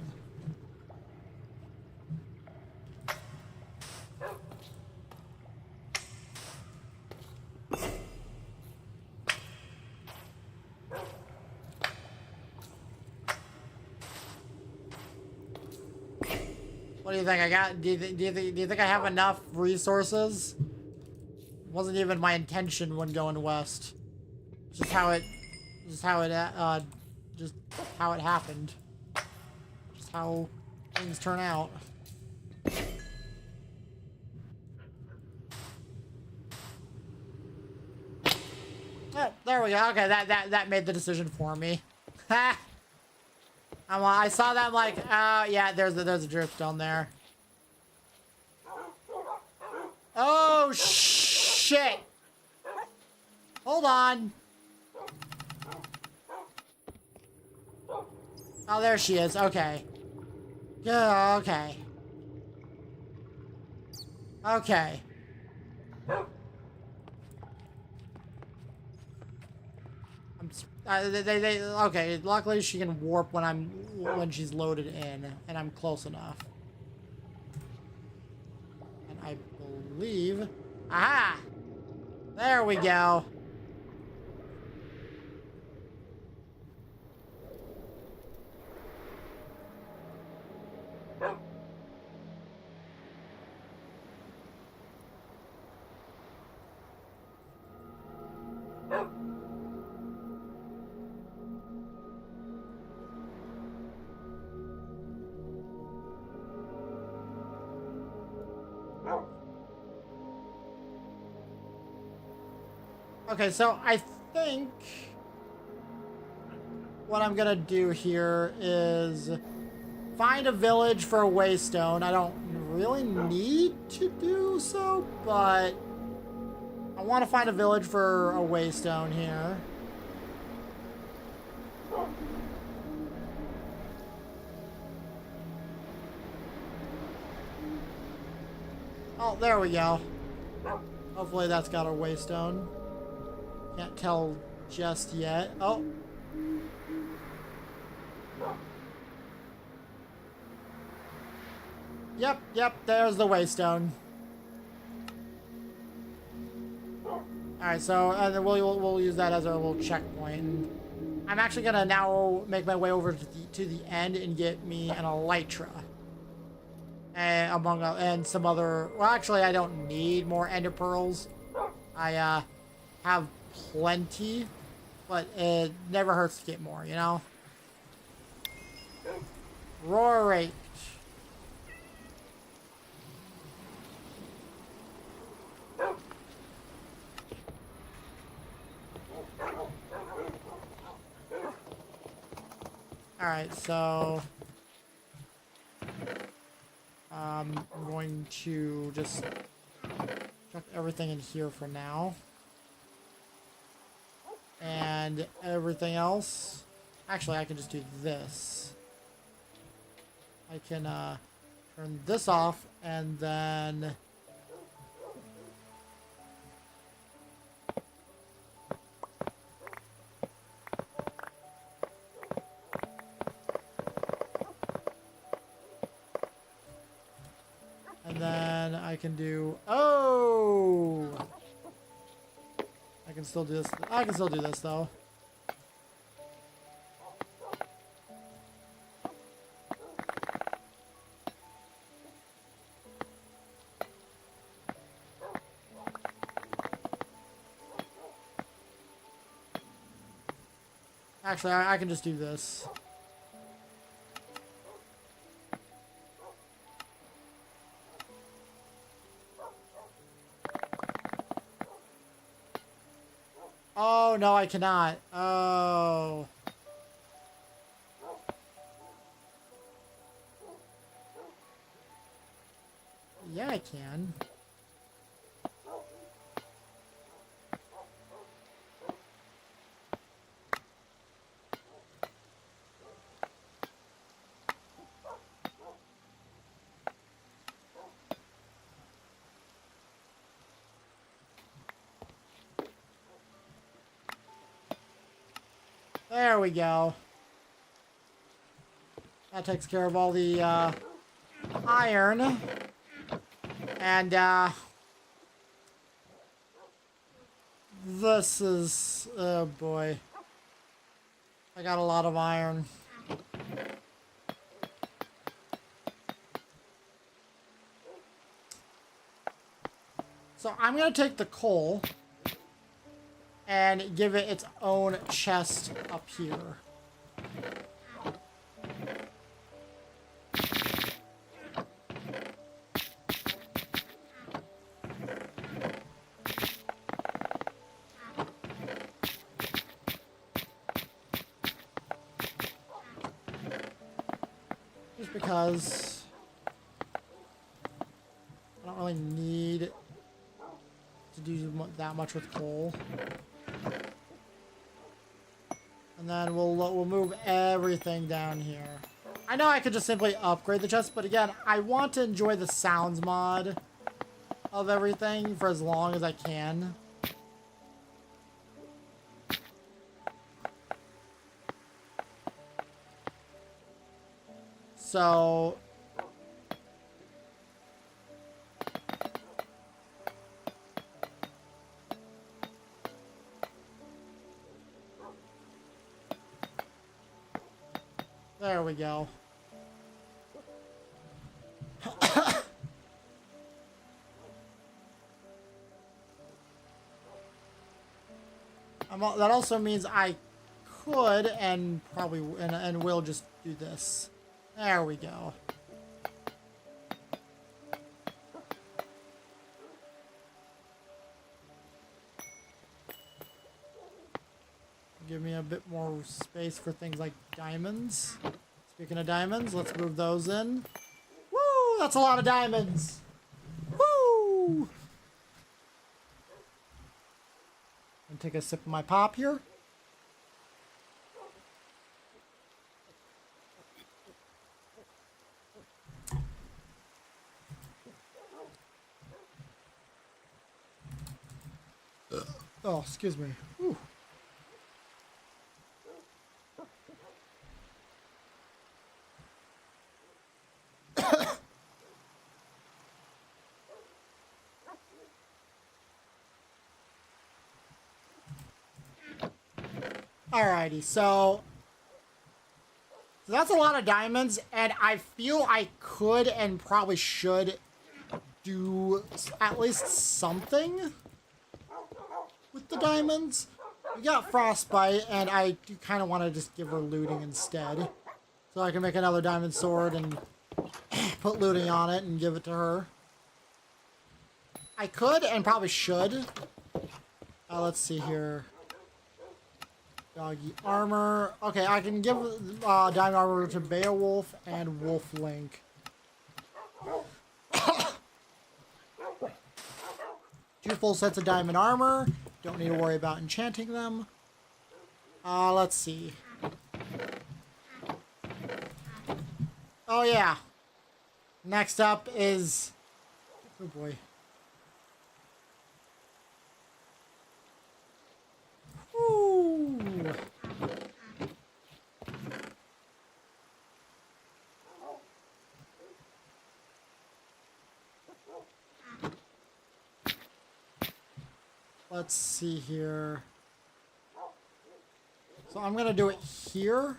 S1: What do you think I got? Do you think I have enough resources? Wasn't even my intention when going west. Just how it happened. Just how things turn out. Oh, there we go. Okay, that made the decision for me. Ha! I saw that. I'm like, oh yeah, there's a dripstone there. Oh shit! Hold on. Oh, there she is. Okay. Yeah. Okay. Okay. Okay. Luckily, she can warp when she's loaded in, and I'm close enough. And I believe, aha! There we go. Okay, so I think what I'm gonna do here is find a village for a waystone. I don't really need to do so, but I want to find a village for a waystone here. Oh, there we go. Hopefully that's got a waystone. Can't tell just yet. Oh. Yep, there's the waystone. Alright, so then we'll use that as our little checkpoint. I'm actually gonna now make my way over to the end and get me an elytra. And some other... Well, actually, I don't need more ender pearls. I have plenty, but it never hurts to get more, you know? Roarate. Alright, so... I'm going to just chuck everything in here for now. And everything else... Actually, I can just do this. I can turn this off and then... And then I can do... Oh! I can still do this. I can still do this, though. Actually, I can just do this. Oh, no, I cannot. Oh. Yeah, I can. There we go. That takes care of all the iron. And this is, oh boy. I got a lot of iron. So I'm going to take the coal and give it its own chest up here. Just because I don't really need to do that much with coal. And then we'll move everything down here. I know I could just simply upgrade the chest, but again, I want to enjoy the sounds mod of everything for as long as I can. So there we go. That also means I could and probably and will just do this. There we go. Give me a bit more space for things like diamonds. Speaking of diamonds, let's move those in. Woo! That's a lot of diamonds! Woo! And take a sip of my pop here. Oh, excuse me. Whew. Alrighty, so that's a lot of diamonds, and I feel I could and probably should do at least something with the diamonds. We got frostbite, and I do kind of want to just give her looting instead. So I can make another diamond sword and put looting on it and give it to her. I could and probably should. Let's see here. Doggy armor. Okay, I can give diamond armor to Beowulf and Wolf Link. 2 full sets of diamond armor. Don't need to worry about enchanting them. Let's see. Oh yeah. Next up is... oh boy. Ooh. Let's see here. So I'm gonna do it here.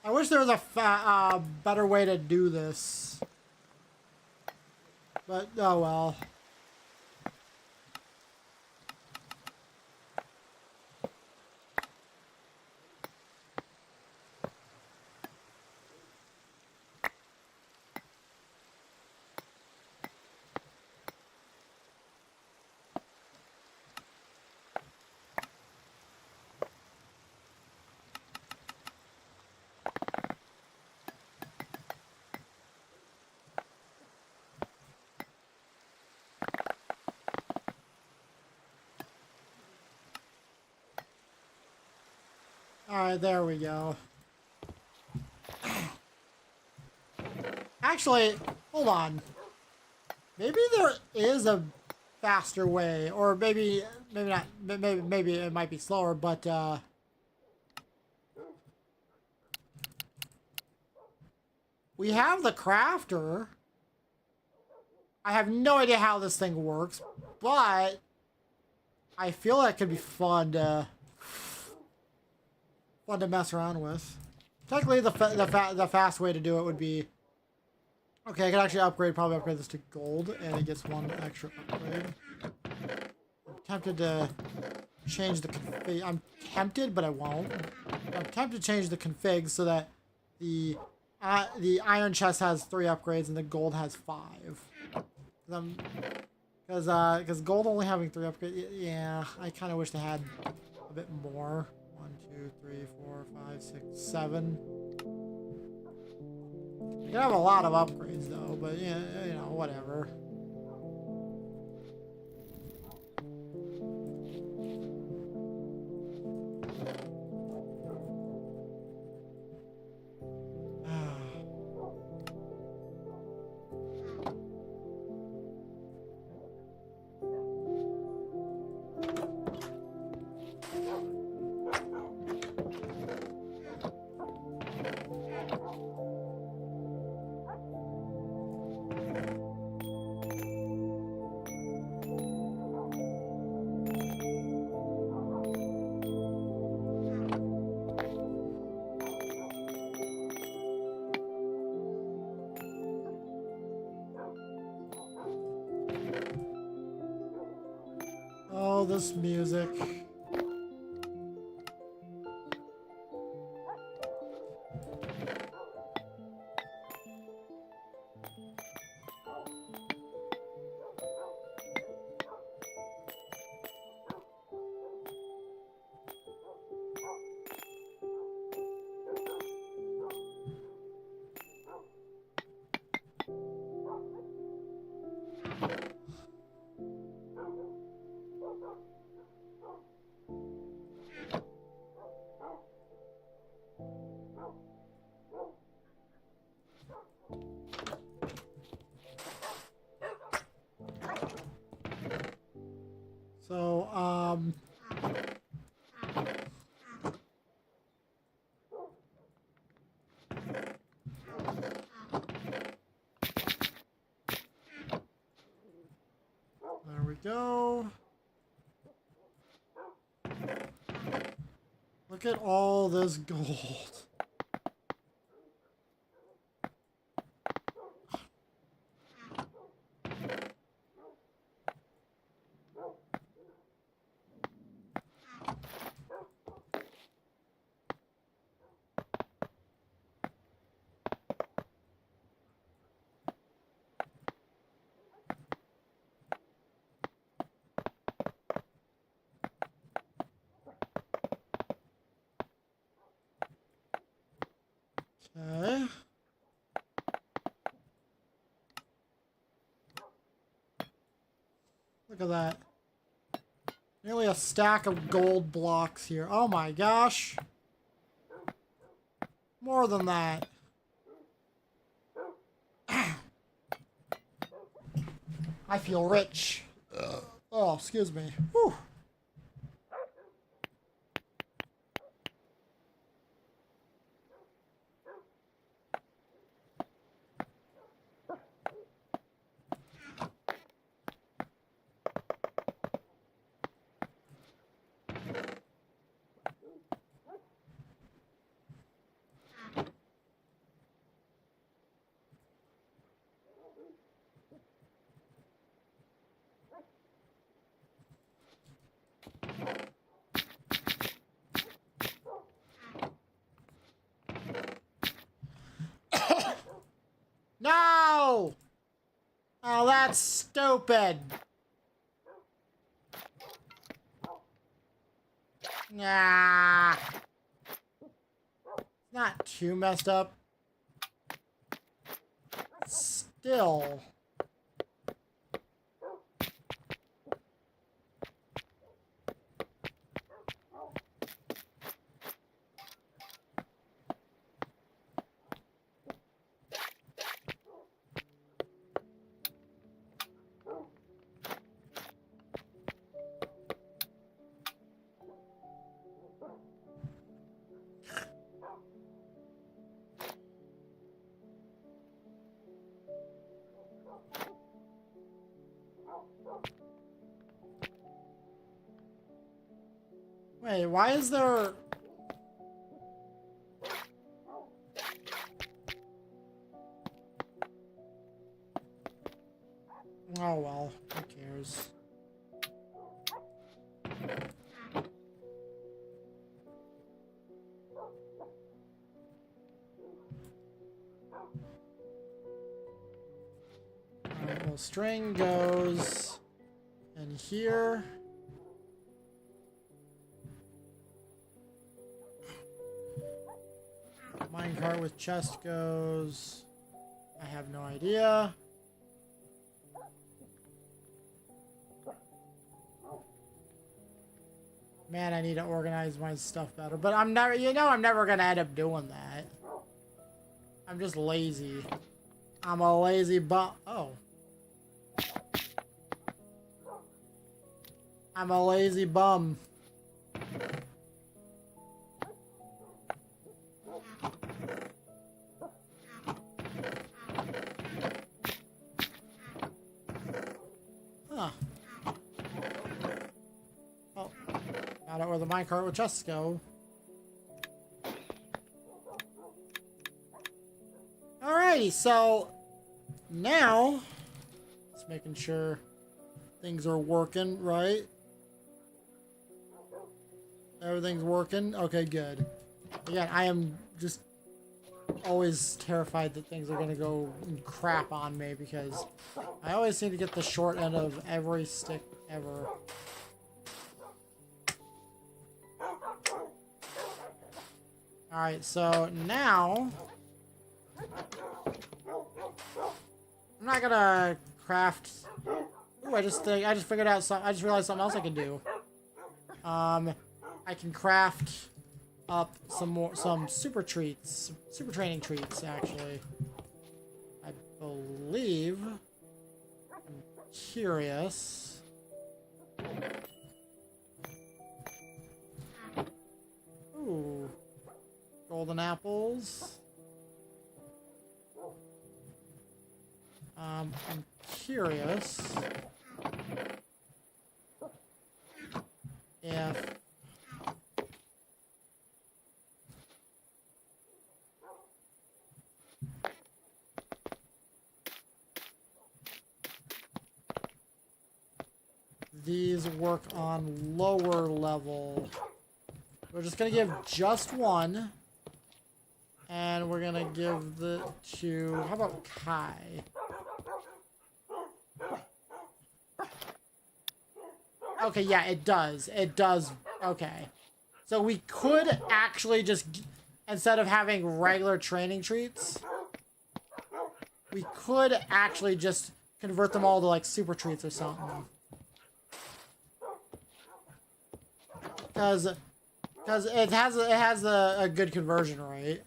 S1: I wish there was a better way to do this. But, oh well. Alright, there we go. Actually, hold on. Maybe there is a faster way, or maybe not. Maybe it might be slower, but we have the crafter. I have no idea how this thing works, but I feel that could be fun to mess around with. Technically, the fast way to do it would be, okay, I can actually probably upgrade this to gold, and it gets one extra upgrade. I'm tempted to change the config. I'm tempted, but I won't. I'm tempted to change the config so that the iron chest has 3 upgrades and the gold has 5. Because gold only having 3 upgrades, yeah, I kind of wish they had a bit more. 1, 2, 3, 4, 5, 6, 7. You can have a lot of upgrades though, but yeah, you know, whatever. Oh, this music. So, there we go. Look at all this gold. Okay. Look at that. Nearly a stack of gold blocks here. Oh my gosh. More than that. I feel rich. Oh, excuse me. Whew. No! Oh, that's stupid. Nah. Not too messed up. Still. Wait, why is there... Oh well, who cares? Alright, well, string goes in here. Minecart with chest goes... I have no idea. Man, I need to organize my stuff better. But I'm never, I'm never gonna end up doing that. I'm just lazy. I'm a lazy bum. Oh. I'm a lazy bum. Huh. Oh. Found out where the minecart with chests go. Alrighty, so now just making sure things are working right. Everything's working. Okay, good. Again, I am just always terrified that things are gonna go crap on me because I always seem to get the short end of every stick ever. Alright, so now I'm not gonna craft. Ooh, I just figured out I just realized something else I can do. I can craft up some super training treats actually. I believe. I'm curious. Ooh, golden apples. I'm curious if these work on lower level. We're just gonna give just one, and we're gonna give the to, how about Kai? Okay, yeah, it does. It does. Okay. So we could actually just, instead of having regular training treats, we could actually just convert them all to like super treats or something. Because it has a good conversion rate.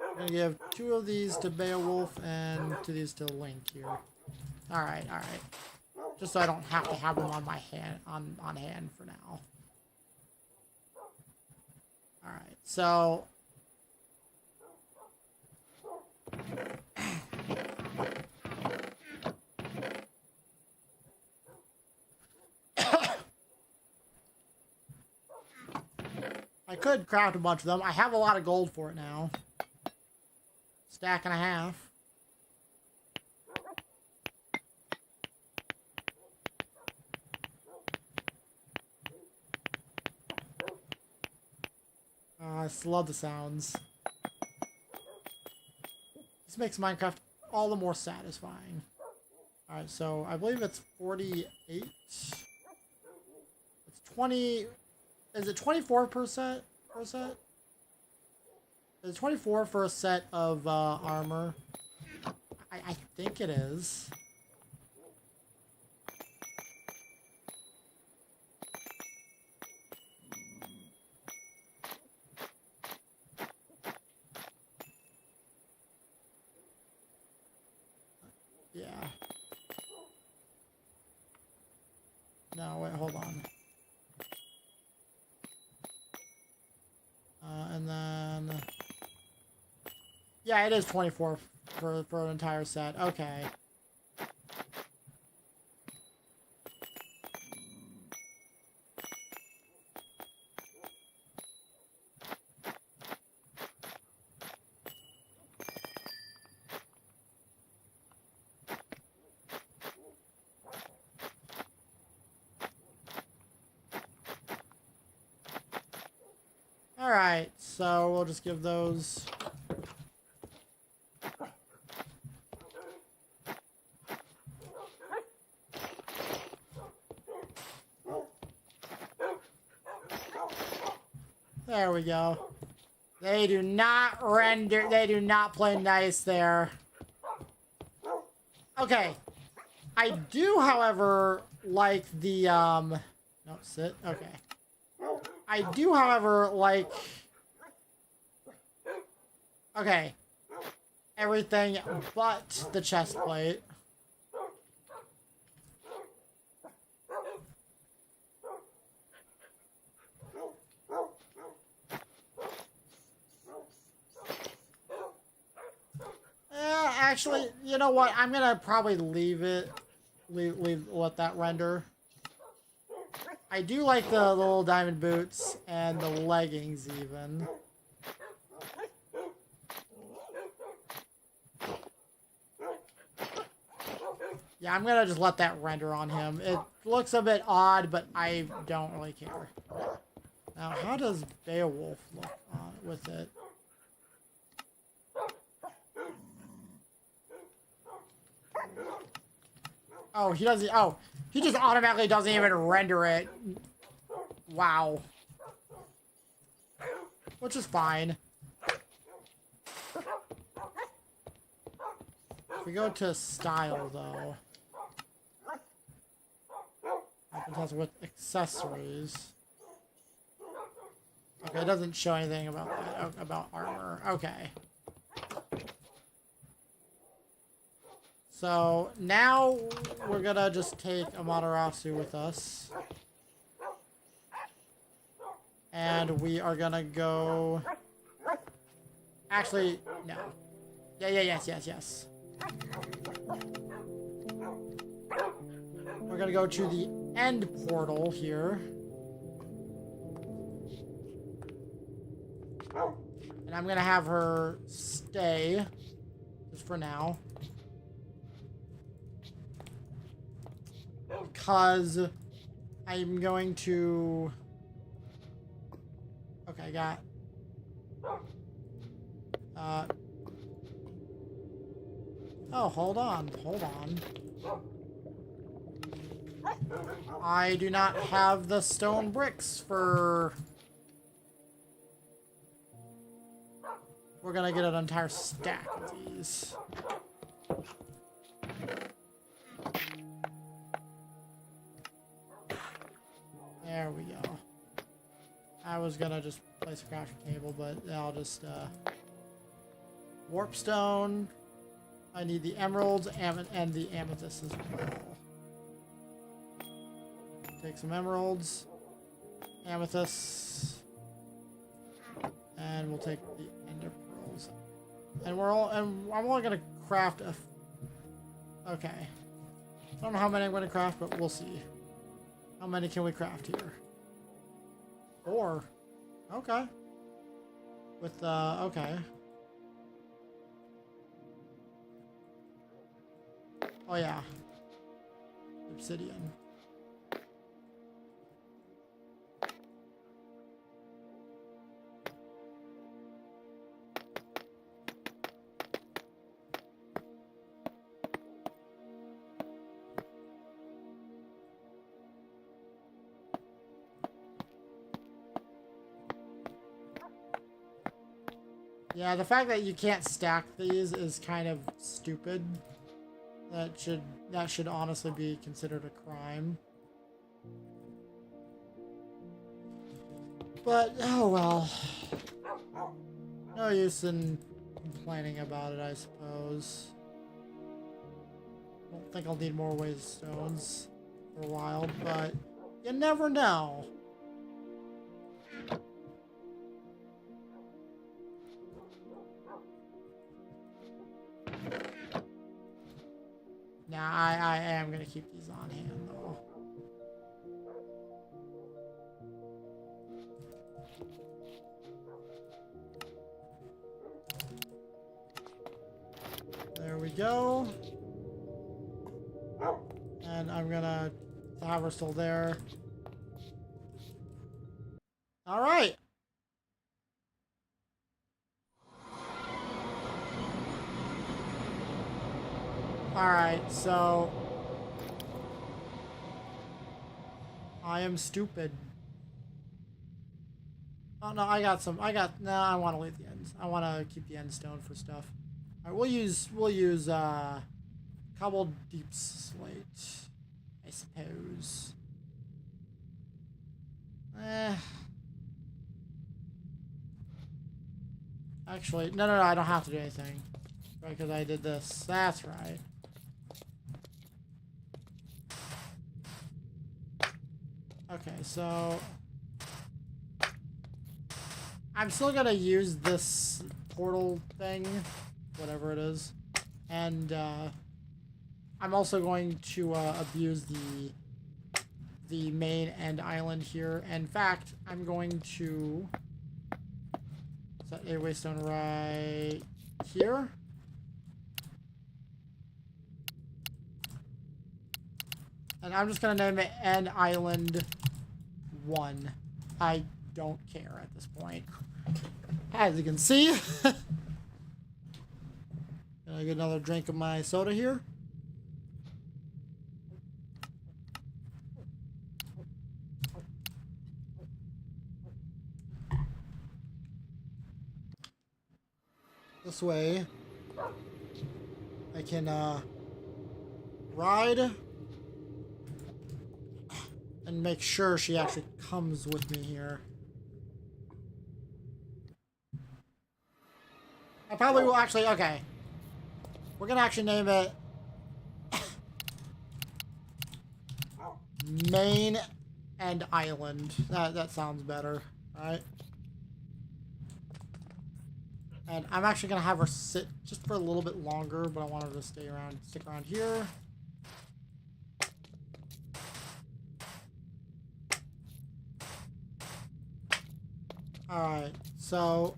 S1: I'm gonna give 2 of these to Beowulf and 2 of these to Link here. Alright. Just so I don't have to have them on my hand on hand for now. Alright, so I could craft a bunch of them. I have a lot of gold for it now. Stack and a half. Yes, love the sounds. This makes Minecraft all the more satisfying. Alright, so I believe it's 48. It's 20. Is it 24%? Is it 24 for a set of armor? I think it is. Yeah. No, wait, hold on. And then... Yeah, it is 24 for an entire set. Okay. Alright, so we'll just give those... There we go. They do not render, they do not play nice there. Okay. I do, however, like the, no, sit, okay. I do, however, like... Okay. Everything but the chest plate. Actually, you know what? I'm gonna probably leave it. Let that render. I do like the little diamond boots and the leggings even. Yeah, I'm gonna just let that render on him. It looks a bit odd, but I don't really care. Now, how does Beowulf look with it? Oh, he doesn't. Oh, he just automatically doesn't even render it. Wow. Which is fine. If we go to style, though. Happens with accessories. Okay, it doesn't show anything about that, about armor. Okay. So now we're gonna just take Amaterasu with us. And we are gonna go... Actually, no. Yes. We're gonna go to the end portal here. And I'm gonna have her stay, just for now. Because I'm going to... Okay, I got... Oh, hold on. I do not have the stone bricks for... We're gonna get an entire stack of these. There we go. I was gonna just place a crafting table, but I'll just, warpstone. I need the emeralds and the amethyst as well. Take some emeralds, amethysts, and we'll take the ender pearls. And I'm only gonna craft a... Okay. I don't know how many I'm gonna craft, but we'll see. How many can we craft here? 4. Okay. With, okay. Oh, yeah. Obsidian. Yeah, the fact that you can't stack these is kind of stupid. That should honestly be considered a crime. But oh well. No use in complaining about it, I suppose. I don't think I'll need more waystones for a while, but you never know. Nah, I am gonna keep these on hand though. There we go. And I'm gonna have her still there. All right. All right, so I am stupid. Oh no, I want to leave the ends. I want to keep the end stone for stuff. All right, we'll use cobbled deep slate, I suppose. Actually, no, I don't have to do anything. Right, because I did this. That's right. Okay, so I'm still gonna use this portal thing, whatever it is, and I'm also going to abuse the main end island here. In fact, I'm going to set a waystone right here. And I'm just gonna name it End Island 1. I don't care at this point. As you can see. Gonna get another drink of my soda here. This way I can ride and make sure she actually comes with me here. I probably will actually, okay. We're gonna actually name it Main and Island. That sounds better, alright? And I'm actually gonna have her sit just for a little bit longer, but I want her to stick around here. Alright, so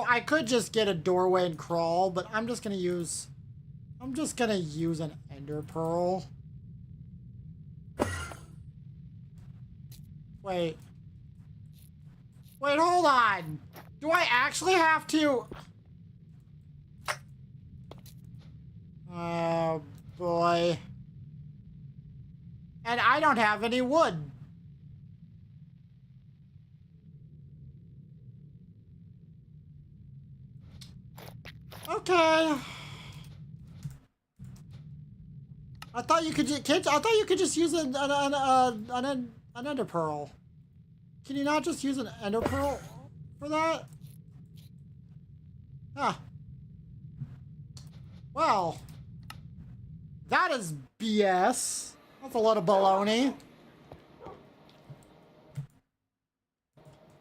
S1: I could just get a doorway and crawl, but I'm just gonna use an ender pearl. Wait, hold on. Do I actually have to? Oh boy. And I don't have any wood. Okay. I thought you could just use an ender pearl. Can you not just use an ender pearl for that? Huh. Well, that is BS. That's a lot of baloney.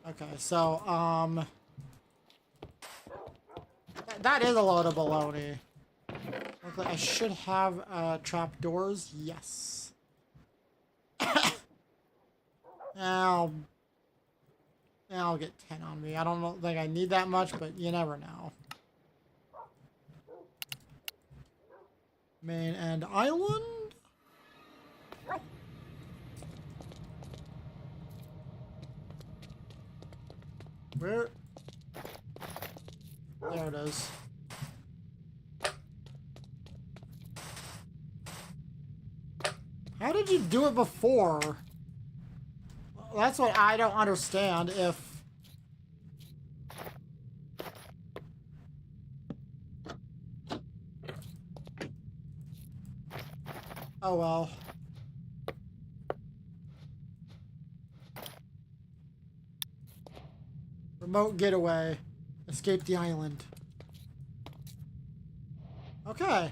S1: Okay, so that is a load of baloney. Okay, I should have trapdoors. Yes. I'll get 10 on me. I don't think I need that much, but you never know. Main and Island. Where? There it is. How did you do it before? That's what I don't understand. If... Oh well. Remote getaway. Escape the island. Okay.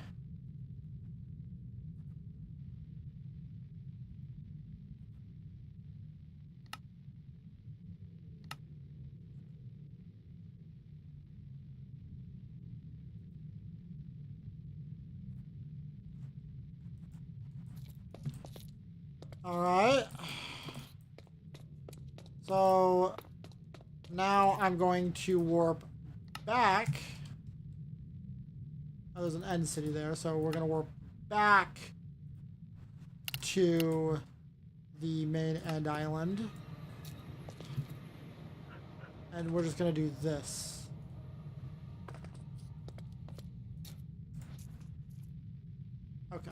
S1: Alright. So now I'm going to warp back. Oh, there's an end city there, so we're gonna warp back to the main end island. And we're just gonna do this. Okay.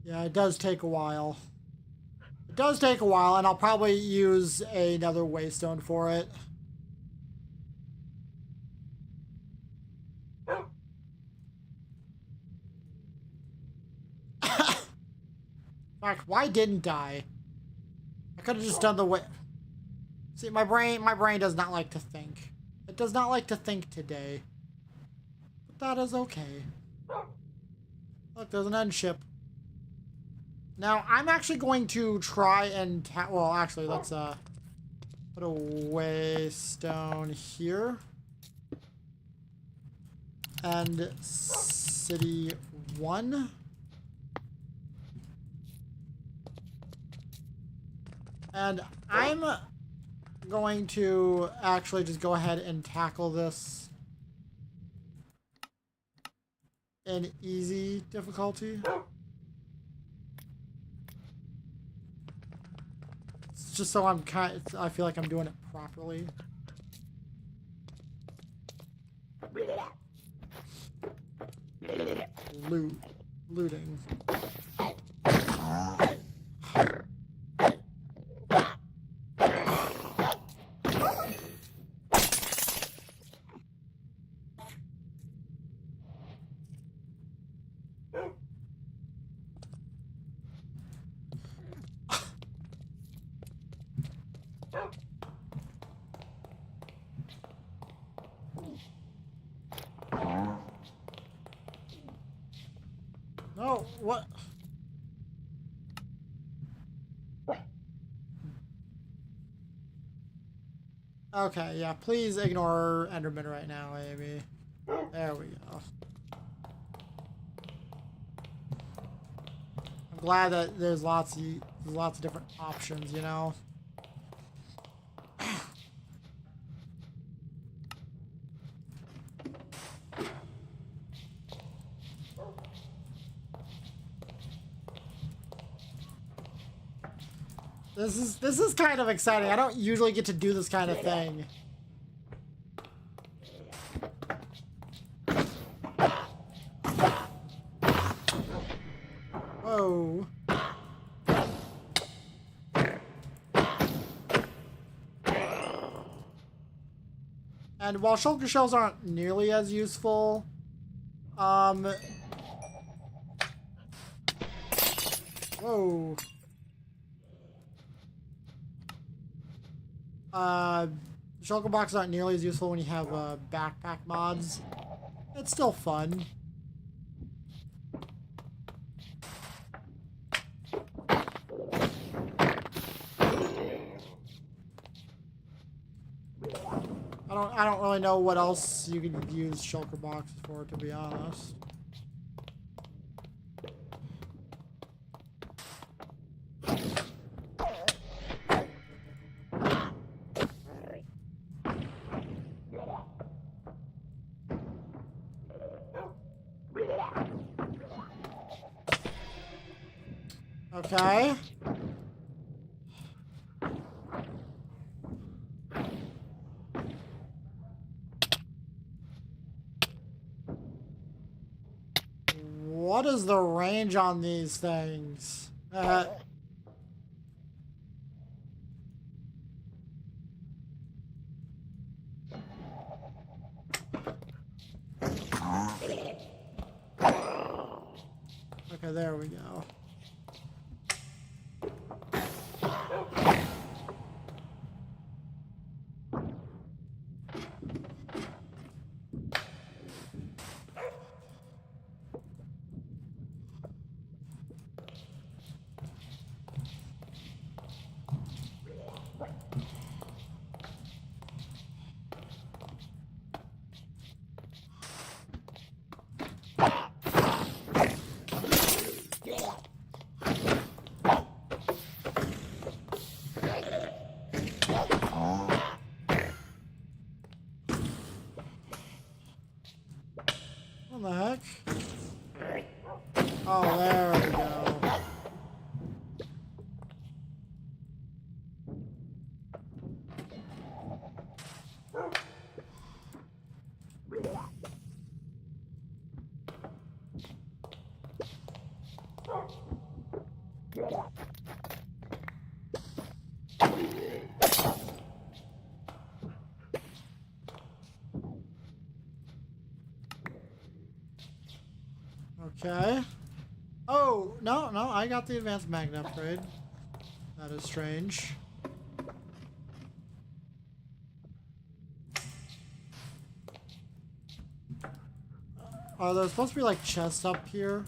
S1: Yeah, it does take a while. It does take a while, and I'll probably use another waystone for it. Fuck, why didn't I? I could have just done the way... See, my brain does not like to think. It does not like to think today. But that is okay. Look, there's an end ship. Now, I'm actually going to try and... well, actually, let's put a waystone here. And City 1. And I'm going to actually just go ahead and tackle this in easy difficulty. It's just so I feel like I'm doing it properly. Looting. No, what? Okay, yeah, please ignore Enderman right now, Amy. There we go. I'm glad that there's lots of different options, you know? This is kind of exciting. I don't usually get to do this kind of thing. Whoa. And while shulker shells aren't nearly as useful, whoa. Shulker boxes aren't nearly as useful when you have backpack mods. It's still fun. I don't really know what else you could use shulker boxes for, to be honest. Okay. What is the range on these things? Okay, there we go. What the heck? Oh, there we go. Okay. Oh, no, I got the advanced magnet upgrade. That is strange. Are there supposed to be like chests up here?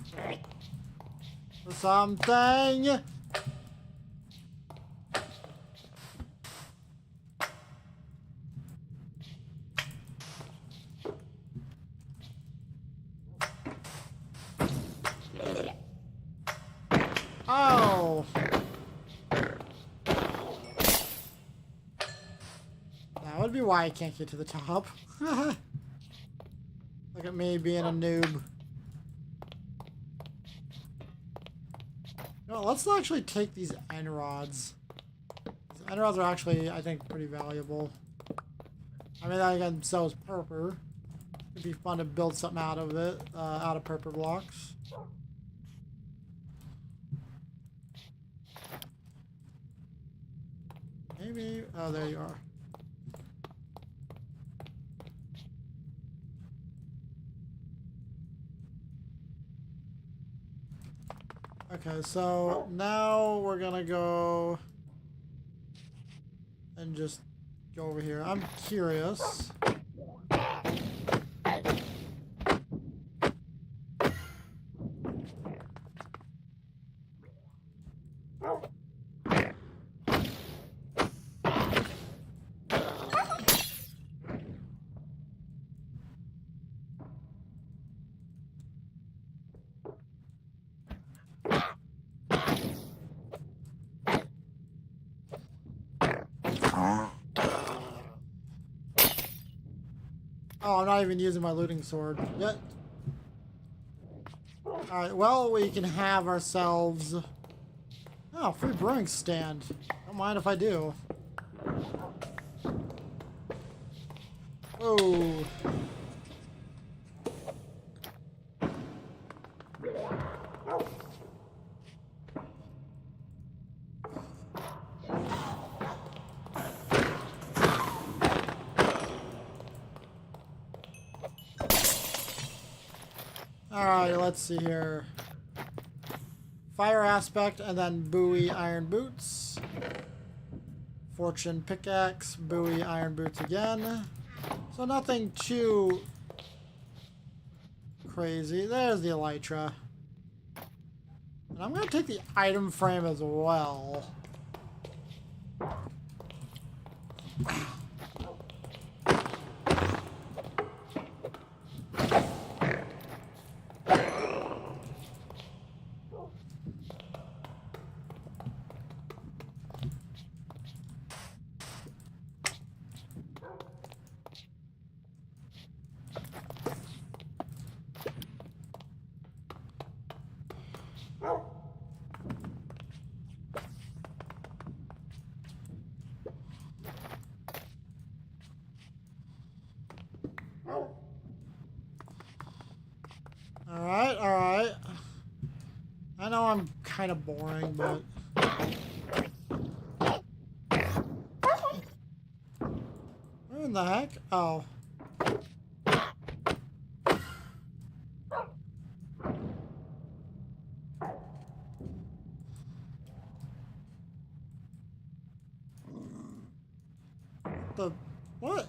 S1: Or something? Oh! That would be why I can't get to the top. Look at me being a noob. No, let's actually take these end rods. These end rods are actually, I think, pretty valuable. I mean, I can sell as purple. It'd be fun to build something out of it, out of purple blocks. Maybe, oh, there you are. Okay, so now we're gonna go and just go over here. I'm curious. Oh, I'm not even using my looting sword yet. Alright, well, we can have ourselves... Oh, free brewing stand. Don't mind if I do. Oh. Alright, let's see here. Fire aspect, and then buoy iron boots. Fortune pickaxe, buoy iron boots again. So nothing too crazy. There's the elytra. And I'm going to take the item frame as well. Alright, alright. I know I'm kind of boring, but... Where in the heck? Oh. The... What?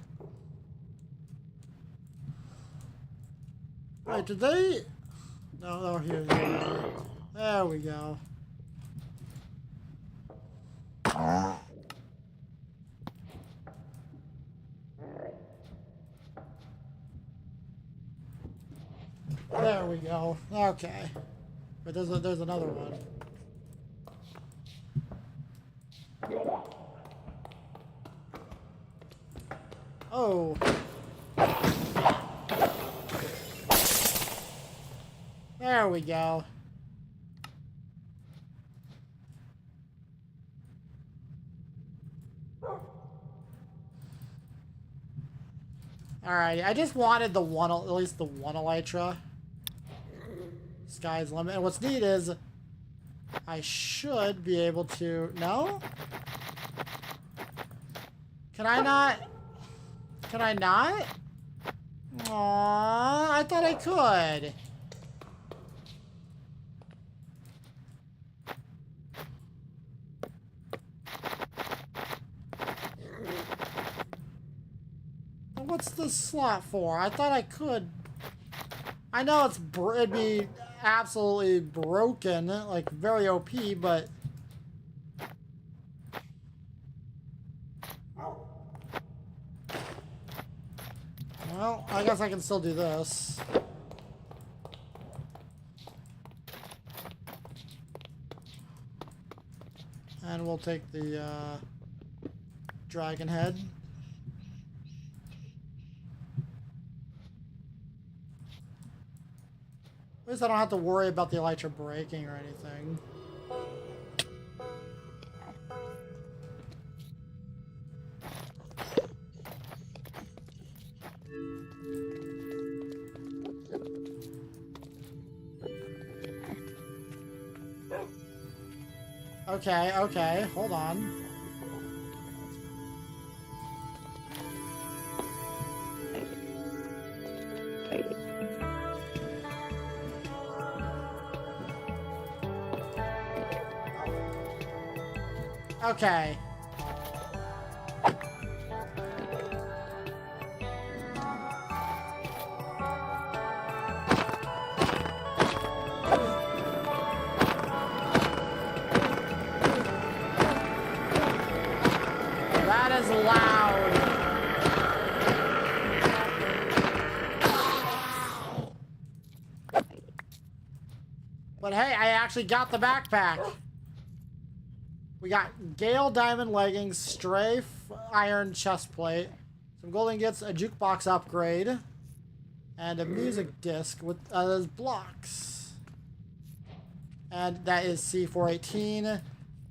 S1: Wait, did they... No, no, here. There we go. There we go. Okay. But there's another one. Oh. There we go. Alright, I just wanted the one, at least the one elytra. Sky's limit. And what's neat is I should be able to... No? Can I not? Can I not? Aww, I thought I could. What's the slot for? I thought I could. I know it'd be absolutely broken, like very OP, but well, I guess I can still do this. And we'll take the dragon head. At least I don't have to worry about the elytra breaking or anything. Okay, okay, hold on. Okay. That is loud. But hey, I actually got the backpack. We got Gale Diamond leggings, Strafe iron chest plate, some gold ingots, a jukebox upgrade, and a music disc with blocks. And that is C418,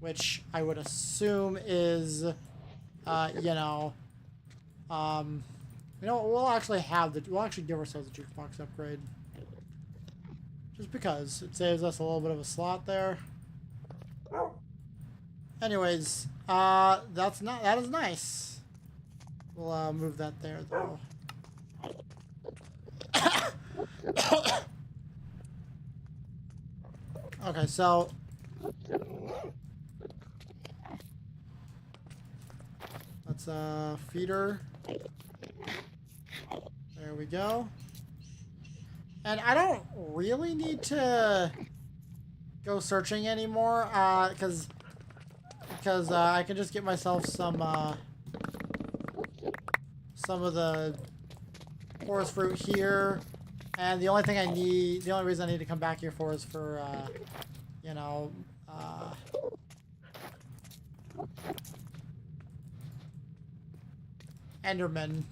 S1: which I would assume is, we'll actually give ourselves a jukebox upgrade. Just because it saves us a little bit of a slot there. Anyways, that is nice. We'll move that there though. Okay, so let's feed her. There we go. And I don't really need to go searching anymore, because I can just get myself some of the forest fruit here, and the only reason I need to come back here for is for, Enderman.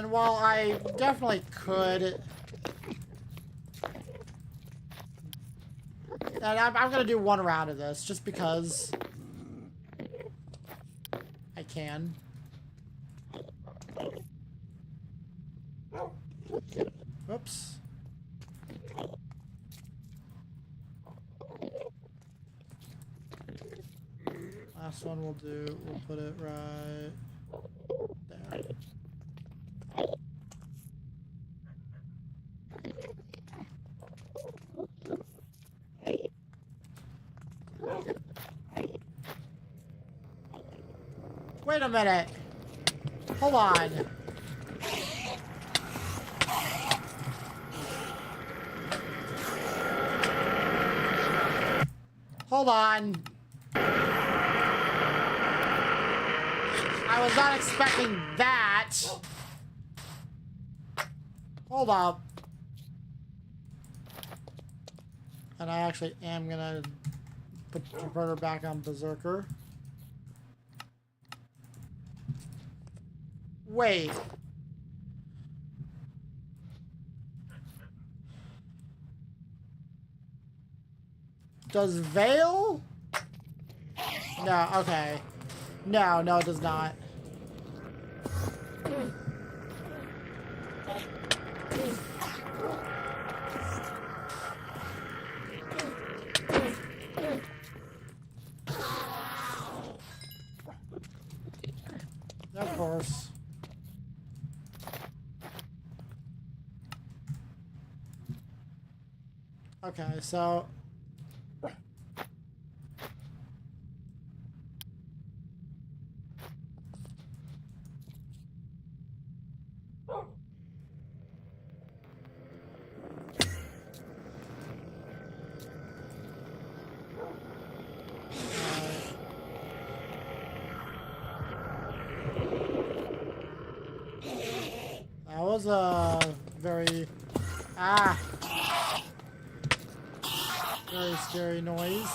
S1: And while I definitely could... And I'm gonna do one round of this, just because... I can. Whoops. Last one we'll do, we'll put it right there. Wait a minute. Hold on. Hold on. I was not expecting that. Hold up. And I actually am gonna put the converter back on Berserker. Wait. Does Veil? No, okay. No, it does not. Of course. Okay, so... That was a very... very scary noise.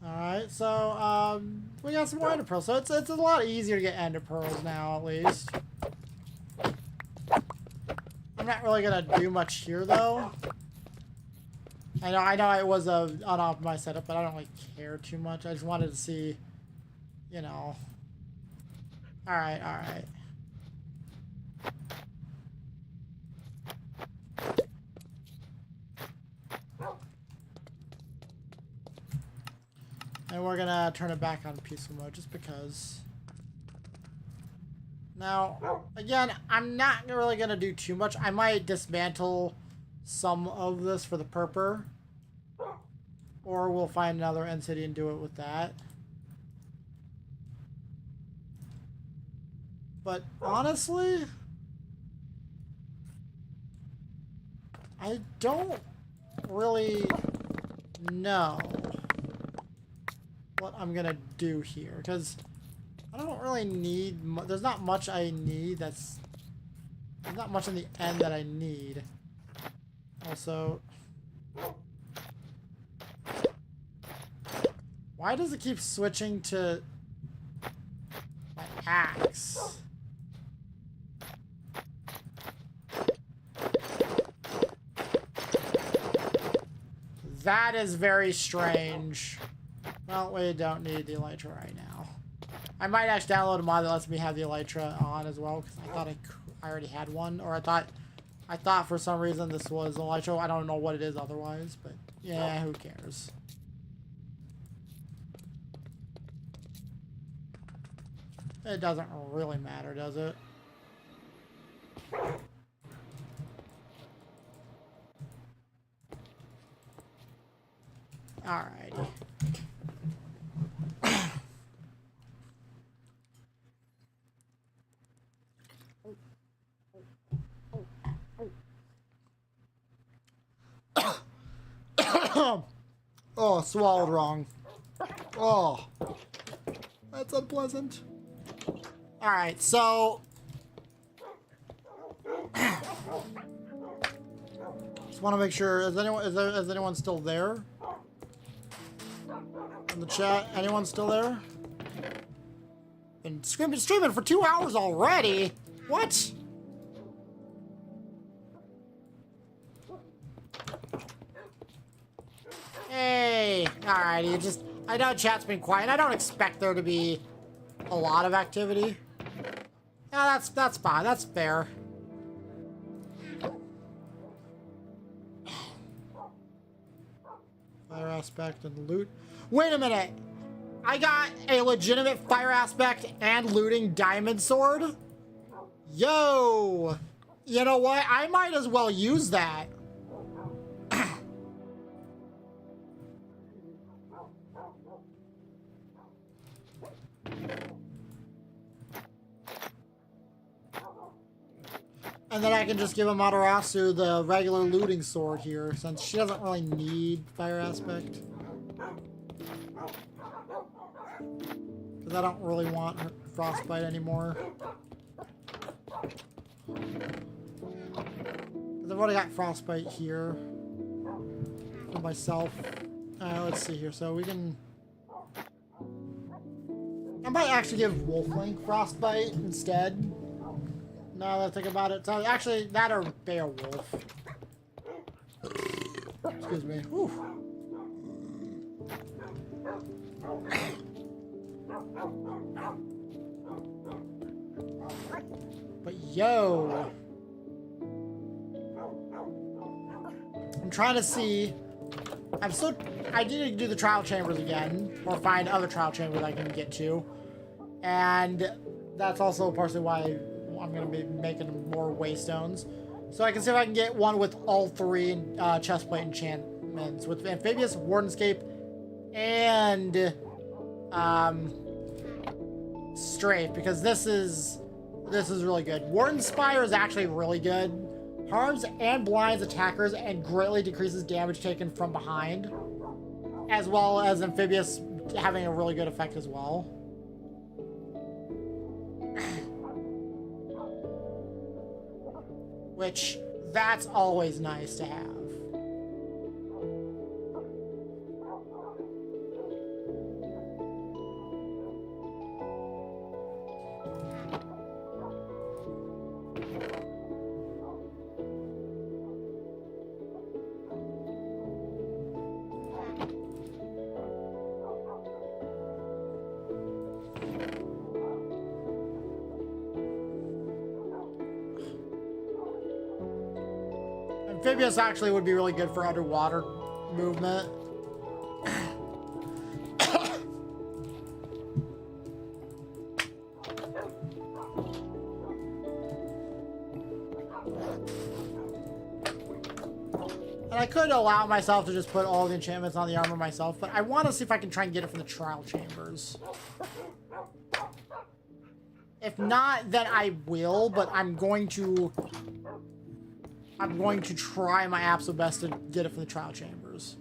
S1: Alright, so, we got some more ender pearls, so it's a lot easier to get ender pearls now, at least. I'm not really gonna do much here, though. I know it was a unoptimized setup, but I don't really care too much. I just wanted to see, you know. Alright. And we're gonna turn it back on peaceful mode just because. Now, again, I'm not really gonna do too much. I might dismantle some of this for the purpur. Or we'll find another end city and do it with that. But honestly, I don't really know what I'm gonna do here, because I don't really need there's not much I need. There's not much in the end that I need. Also, why does it keep switching to my axe? That is very strange. Well, we don't need the elytra right now. I might actually download a mod that lets me have the elytra on as well, because I thought I already had one, or I thought for some reason this was elytra. I don't know what it is otherwise, but yeah, who cares? It doesn't really matter, does it? Alrighty. Oh, swallowed wrong. Oh. That's unpleasant. Alright, so... Just want to make sure, is anyone still there? In the chat, anyone still there? Been streaming for 2 hours already? What? Hey, alright, you just... I know chat's been quiet. I don't expect there to be a lot of activity. Yeah, that's fine. That's fair. Fire aspect and loot. Wait a minute. I got a legitimate fire aspect and looting diamond sword? Yo! You know what? I might as well use that. And then I can just give Amaterasu the regular looting sword here, since she doesn't really need fire aspect. Because I don't really want her frostbite anymore. Because I've already got frostbite here for myself. Let's see here. So we can... I might actually give Wolflink frostbite instead. Now that I think about it, so actually, that or Beowulf. Excuse me. Whew. But yo, I'm trying to see. I need to do the trial chambers again, or find other trial chambers I can get to, and that's also partially why I'm going to be making more waystones. So I can see if I can get one with all 3 chestplate enchantments. With Amphibious, Wardenscape, and Strafe. Because this is really good. Warden Spire is actually really good. Harms and blinds attackers and greatly decreases damage taken from behind. As well as Amphibious having a really good effect as well. Which, that's always nice to have. Amphibious actually would be really good for underwater movement. And I could allow myself to just put all the enchantments on the armor myself, but I want to see if I can try and get it from the trial chambers. If not, then I will, but I'm going to try my absolute best to get it from the trial chambers.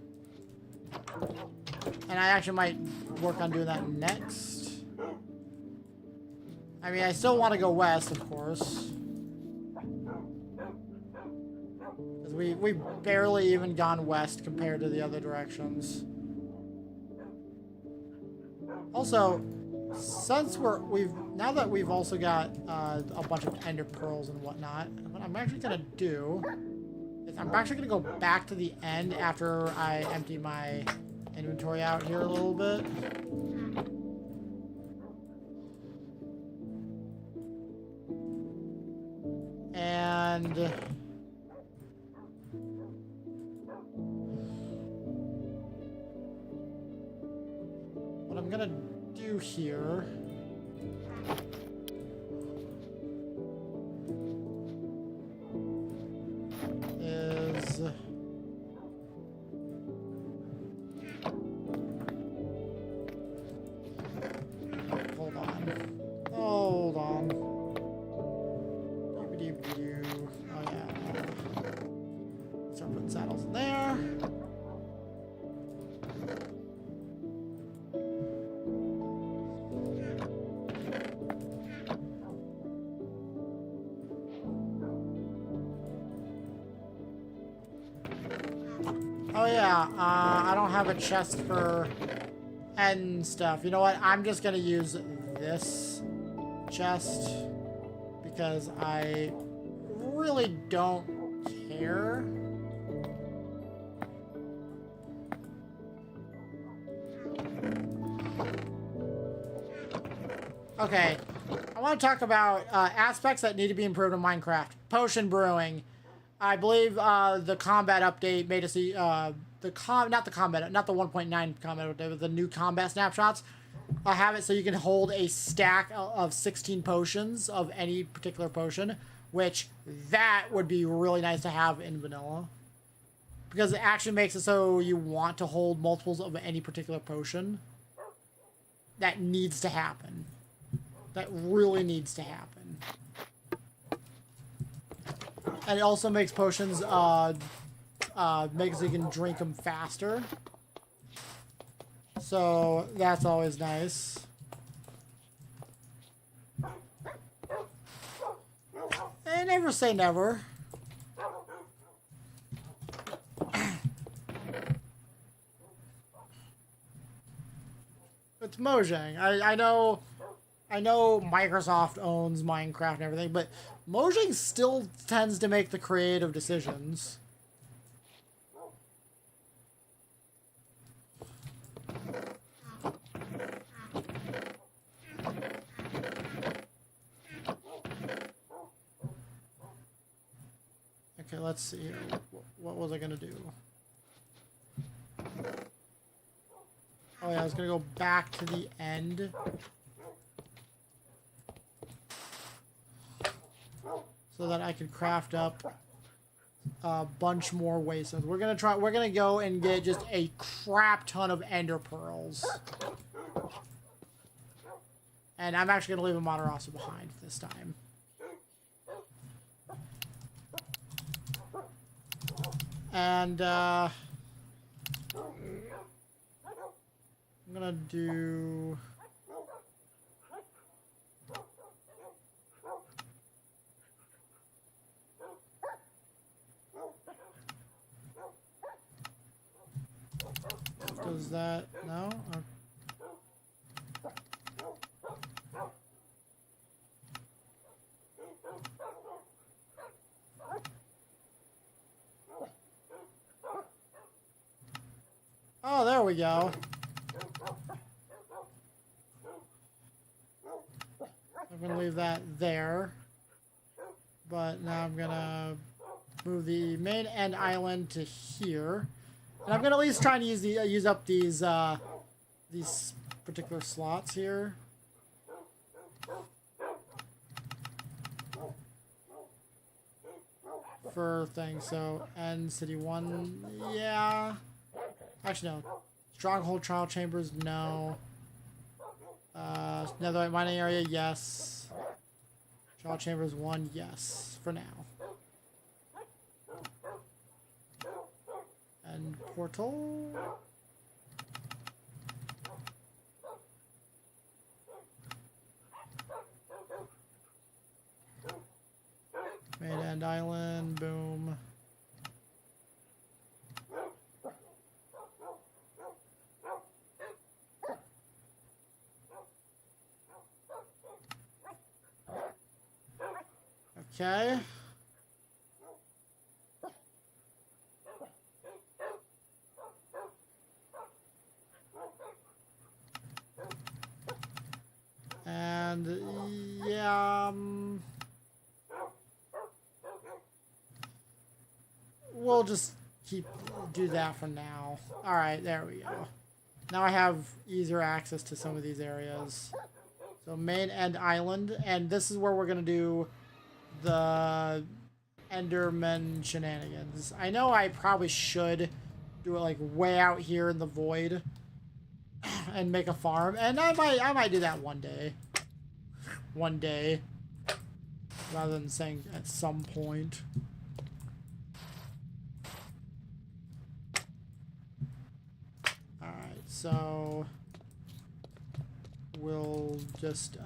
S1: And I actually might work on doing that next. I mean, I still want to go west, of course. Because we've barely even gone west compared to the other directions. Also, since now that we've also got a bunch of ender pearls and whatnot, what I'm actually gonna do is I'm actually gonna go back to the end after I empty my inventory out here a little bit. And what I'm gonna do here is hold on. Oh yeah. Start putting saddles in there. Oh yeah, I don't have a chest for end stuff. You know what? I'm just gonna use this chest because I really don't care. Okay, I want to talk about aspects that need to be improved in Minecraft. Potion brewing. I believe the combat update made us see not the 1.9 combat update, but the new combat snapshots. I have it so you can hold a stack of 16 potions of any particular potion, which that would be really nice to have in vanilla. Because it actually makes it so you want to hold multiples of any particular potion. That needs to happen. That really needs to happen. And it also makes potions, makes so you can drink them faster. So, that's always nice. And never say never. It's Mojang. I know Microsoft owns Minecraft and everything, but Mojang still tends to make the creative decisions. Okay, let's see here. What was I gonna do? Oh yeah, I was gonna go back to the end. So that I could craft up a bunch more waystones. We're gonna go and get just a crap ton of ender pearls. And I'm actually gonna leave a Monterosso behind this time. And I'm gonna do does that no? Oh, there we go. I'm gonna leave that there, but now I'm gonna move the main end island to here, and I'm gonna at least try and use up these particular slots here. For things. So end city 1, yeah. Actually, no. Stronghold trial chambers, no. Netherite mining area, yes. Trial chambers 1, yes. For now. And portal. Main end island, boom. Okay. And yeah, we'll just do that for now. All right, there we go. Now I have easier access to some of these areas. So main end island, and this is where we're gonna do the Enderman shenanigans. I know I probably should do it like way out here in the void and make a farm, and I might do that one day, rather than saying at some point. All right, so we'll just do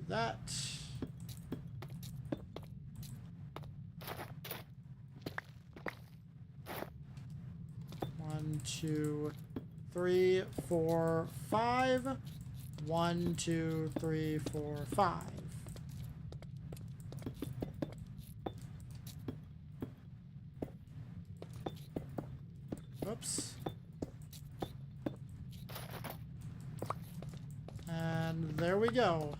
S1: that. 2, 3, 4, 5. 1, 2, 3, 4, 5. Oops. And there we go.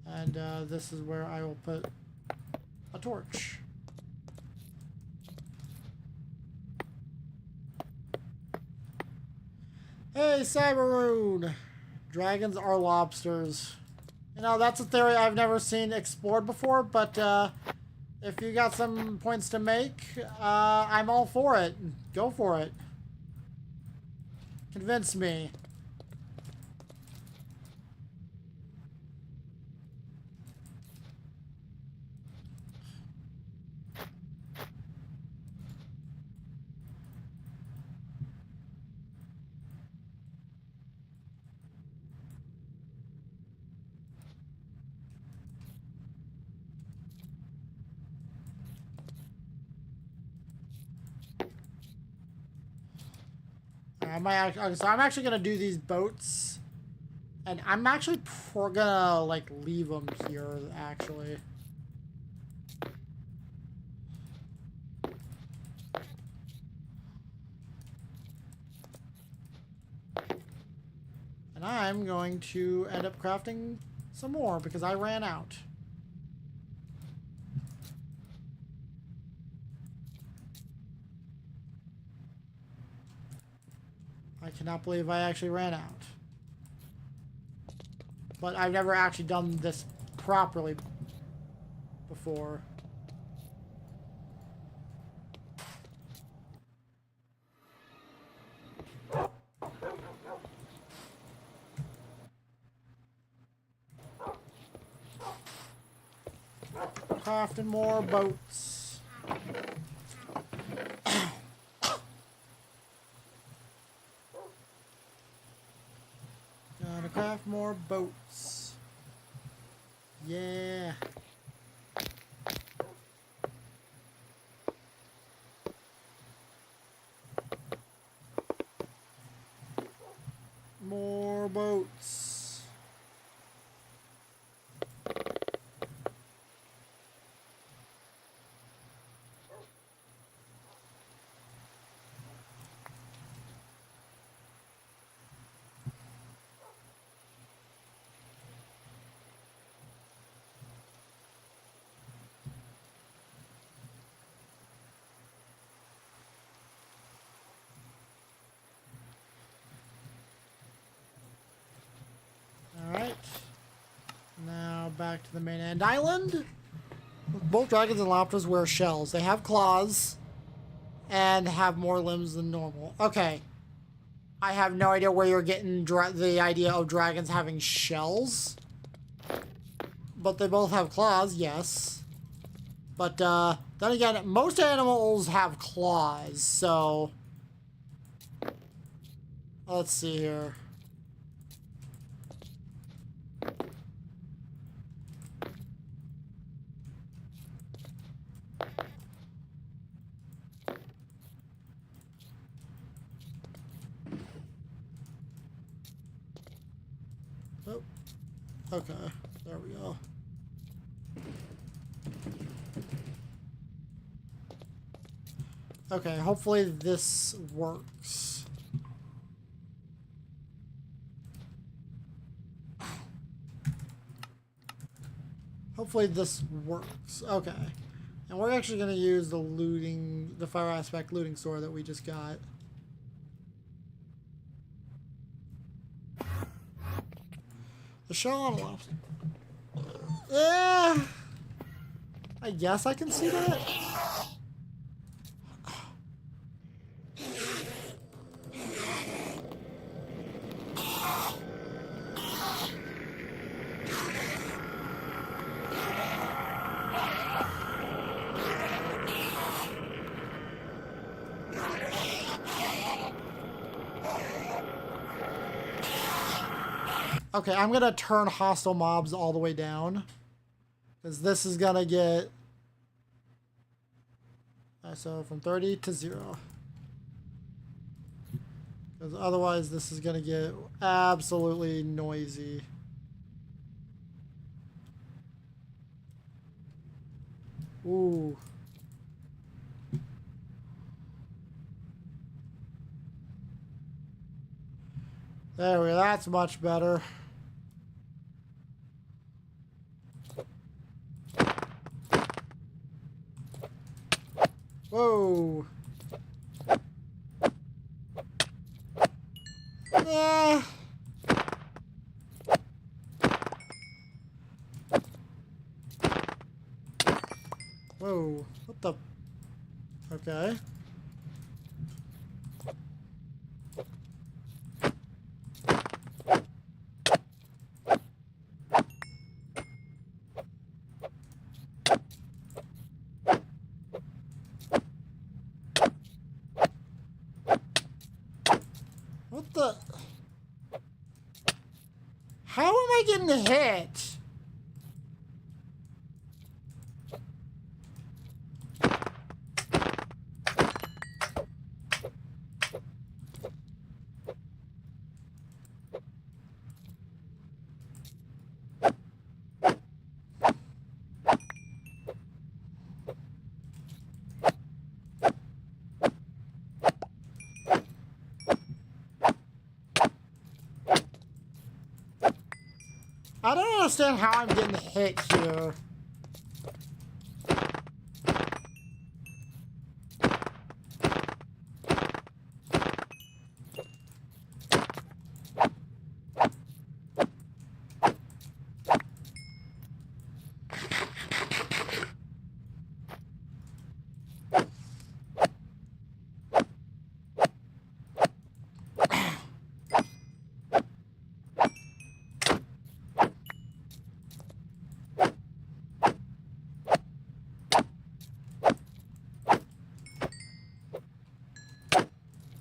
S1: And this is where I will put a torch. Hey, Cyberoon! Dragons are lobsters. You know, that's a theory I've never seen explored before, but if you got some points to make, I'm all for it. Go for it. Convince me. So I'm actually gonna do these boats, and I'm actually gonna like leave them here. Actually, and I'm going to end up crafting some more because I ran out. I cannot believe I actually ran out. But I've never actually done this properly before. Crafting more boats. Gonna craft more boats. Yeah. More boats. Alright. Now back to the mainland island. Both dragons and lobsters wear shells. They have claws and have more limbs than normal. Okay. I have no idea where you're getting the idea of dragons having shells. But they both have claws, yes. But then again, most animals have claws, so... Let's see here. Oh, okay, there we go. Okay, hopefully this works. Hopefully this works. Okay. And we're actually going to use the fire aspect looting sword that we just got. The shell on left. Yeah. I guess I can see that. Okay, I'm gonna turn hostile mobs all the way down, because this is gonna get so from 30 to 0. Because otherwise this is going to get absolutely noisy. Ooh. There we go, that's much better. Whoa. Yeah. Whoa. What the? Okay. What the? How am I getting hit? I don't understand how I'm getting hit here.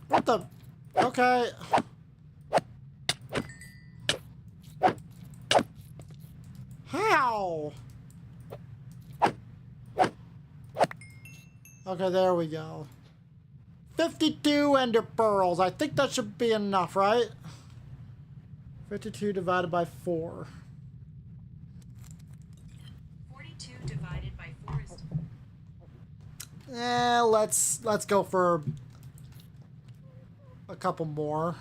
S1: What the? Okay. How? Okay, there we go. 52 ender pearls. I think that should be enough, right? 52 divided by 4.
S2: 42 divided by 4 is...
S1: Let's go for a couple more.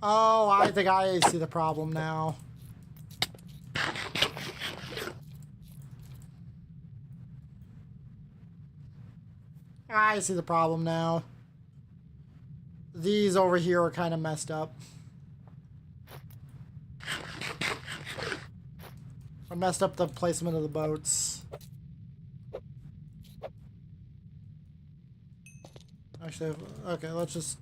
S1: Oh, I think I see the problem now. I see the problem now. These over here are kind of messed up. I messed up the placement of the boats. Actually, okay, let's just...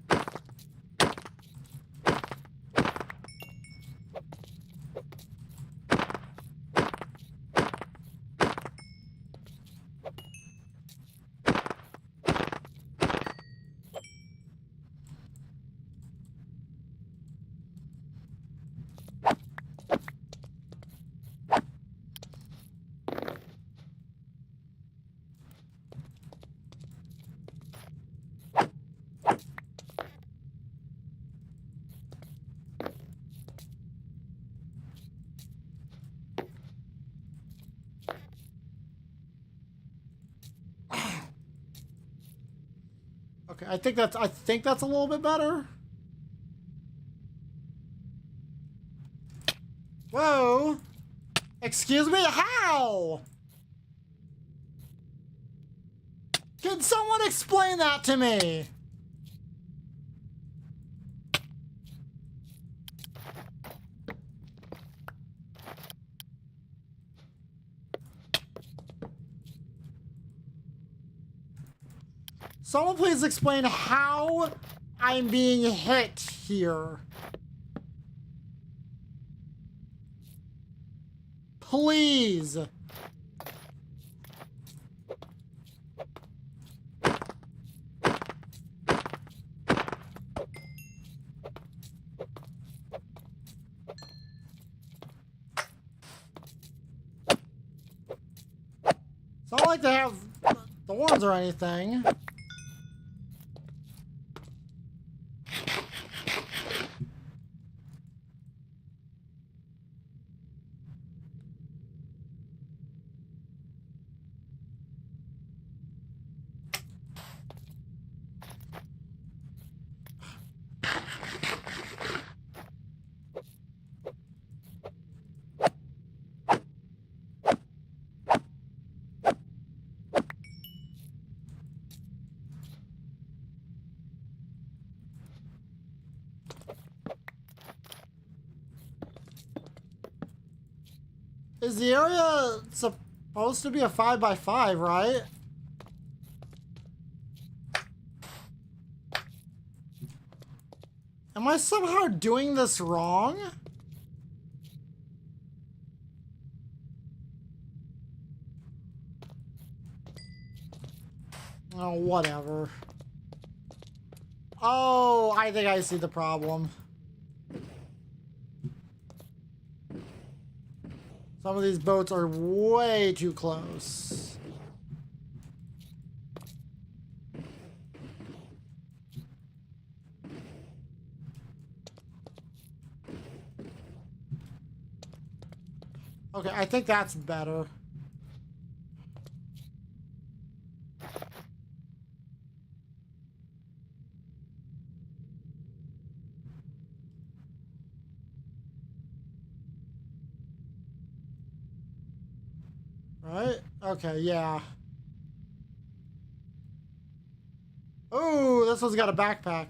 S1: Okay, I think that's a little bit better. Whoa! Excuse me, how? Can someone explain that to me? Someone please explain how I'm being hit here. Please. not like they have thorns or anything. Is the area supposed to be a 5x5, right? Am I somehow doing this wrong? Oh, whatever. Oh, I think I see the problem. Some of these boats are way too close. Okay, I think that's better. Right? Okay, yeah. Oh, this one's got a backpack.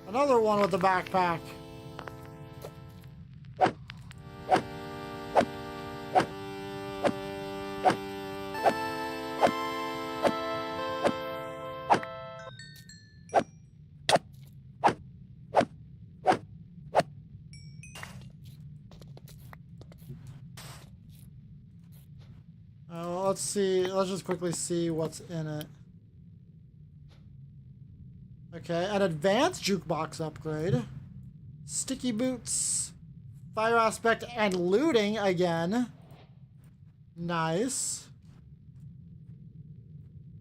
S1: Another one with a backpack. Let's see. Let's just quickly see what's in it. Okay, an advanced jukebox upgrade. Sticky boots. Fire aspect and looting again. Nice.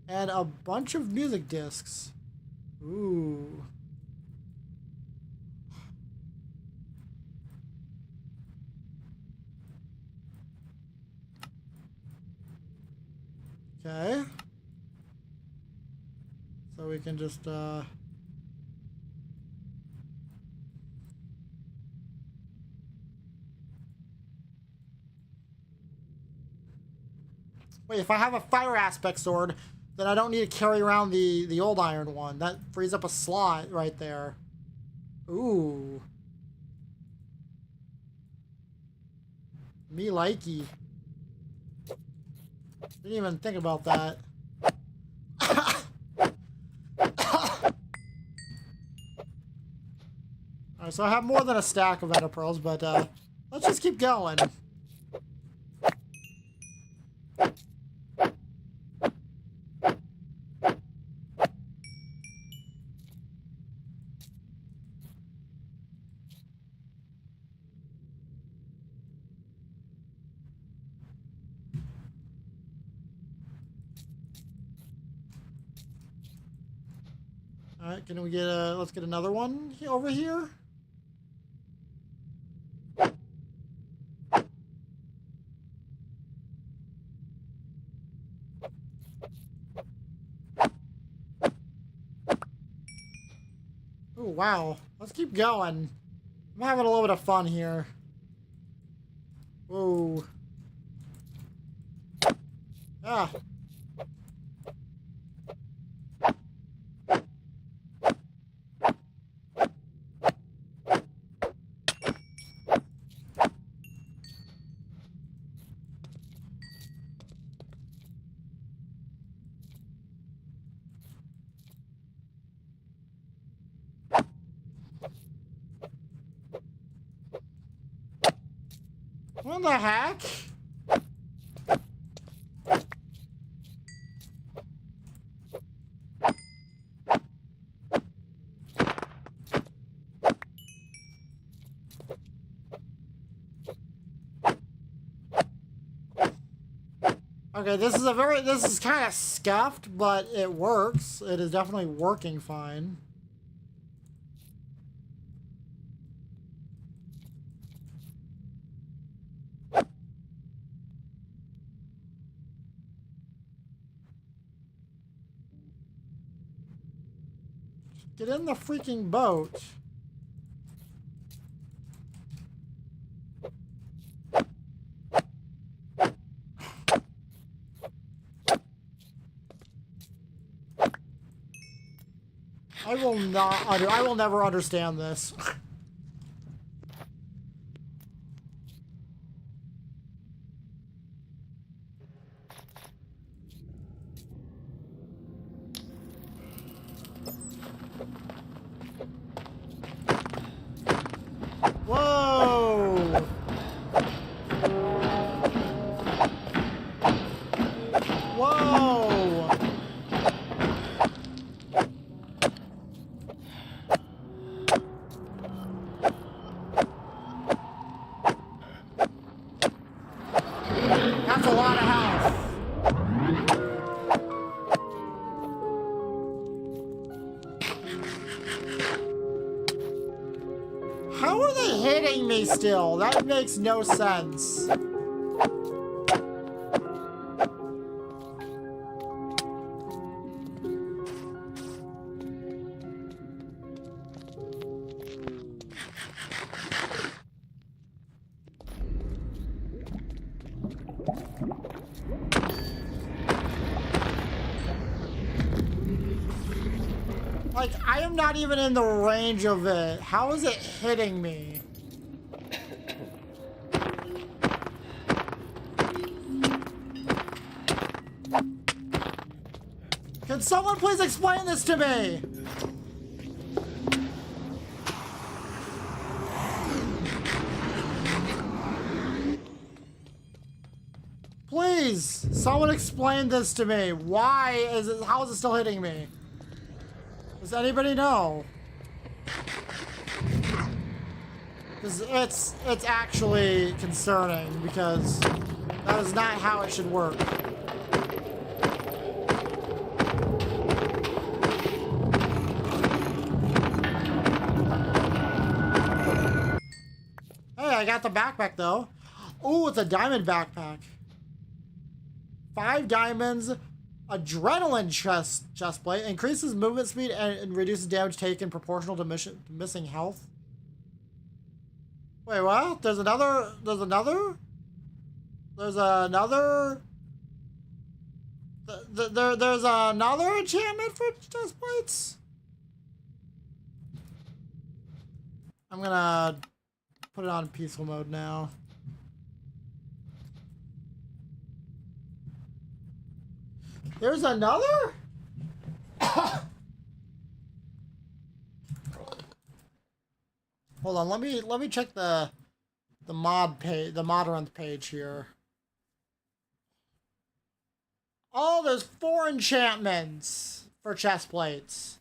S1: And a bunch of music discs. Ooh. Okay. So we can just, wait, if I have a fire aspect sword, then I don't need to carry around the old iron one. That frees up a slot right there. Ooh. Me likey. Didn't even think about that. Alright, so I have more than a stack of ender pearls, but let's just keep going. Alright, can we get let's get another one over here? Oh, wow. Let's keep going. I'm having a little bit of fun here. Whoa. Ah. What the heck? Okay, this is kind of scuffed, but it works. It is definitely working fine. Get in the freaking boat. I will never understand this. Whoa! Whoa! That's a lot of health. How are they hitting me still? That makes no sense. Like, I am not even in the range of it. How is it hitting me? Can someone please explain this to me? Please, someone explain this to me. Why is it, how is it still hitting me? Does anybody know? It's actually concerning because that is not how it should work. Hey, I got the backpack though. Oh, it's a diamond backpack. 5 diamonds. Adrenaline chest plate increases movement speed and reduces damage taken proportional to missing health. Wait, what? There's another enchantment for chest plates? I'm gonna put it on peaceful mode now. There's another? Hold on, let me check the mod page, the Modrunth page here. Oh, there's 4 enchantments for chest plates.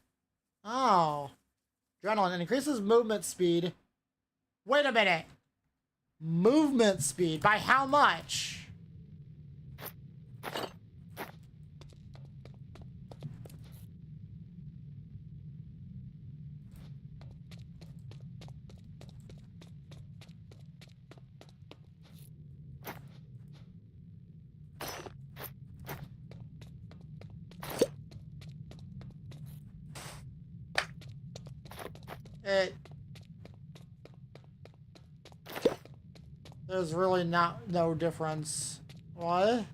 S1: Oh. Adrenaline. It increases movement speed. Wait a minute. Movement speed. By how much? There's really no difference. What?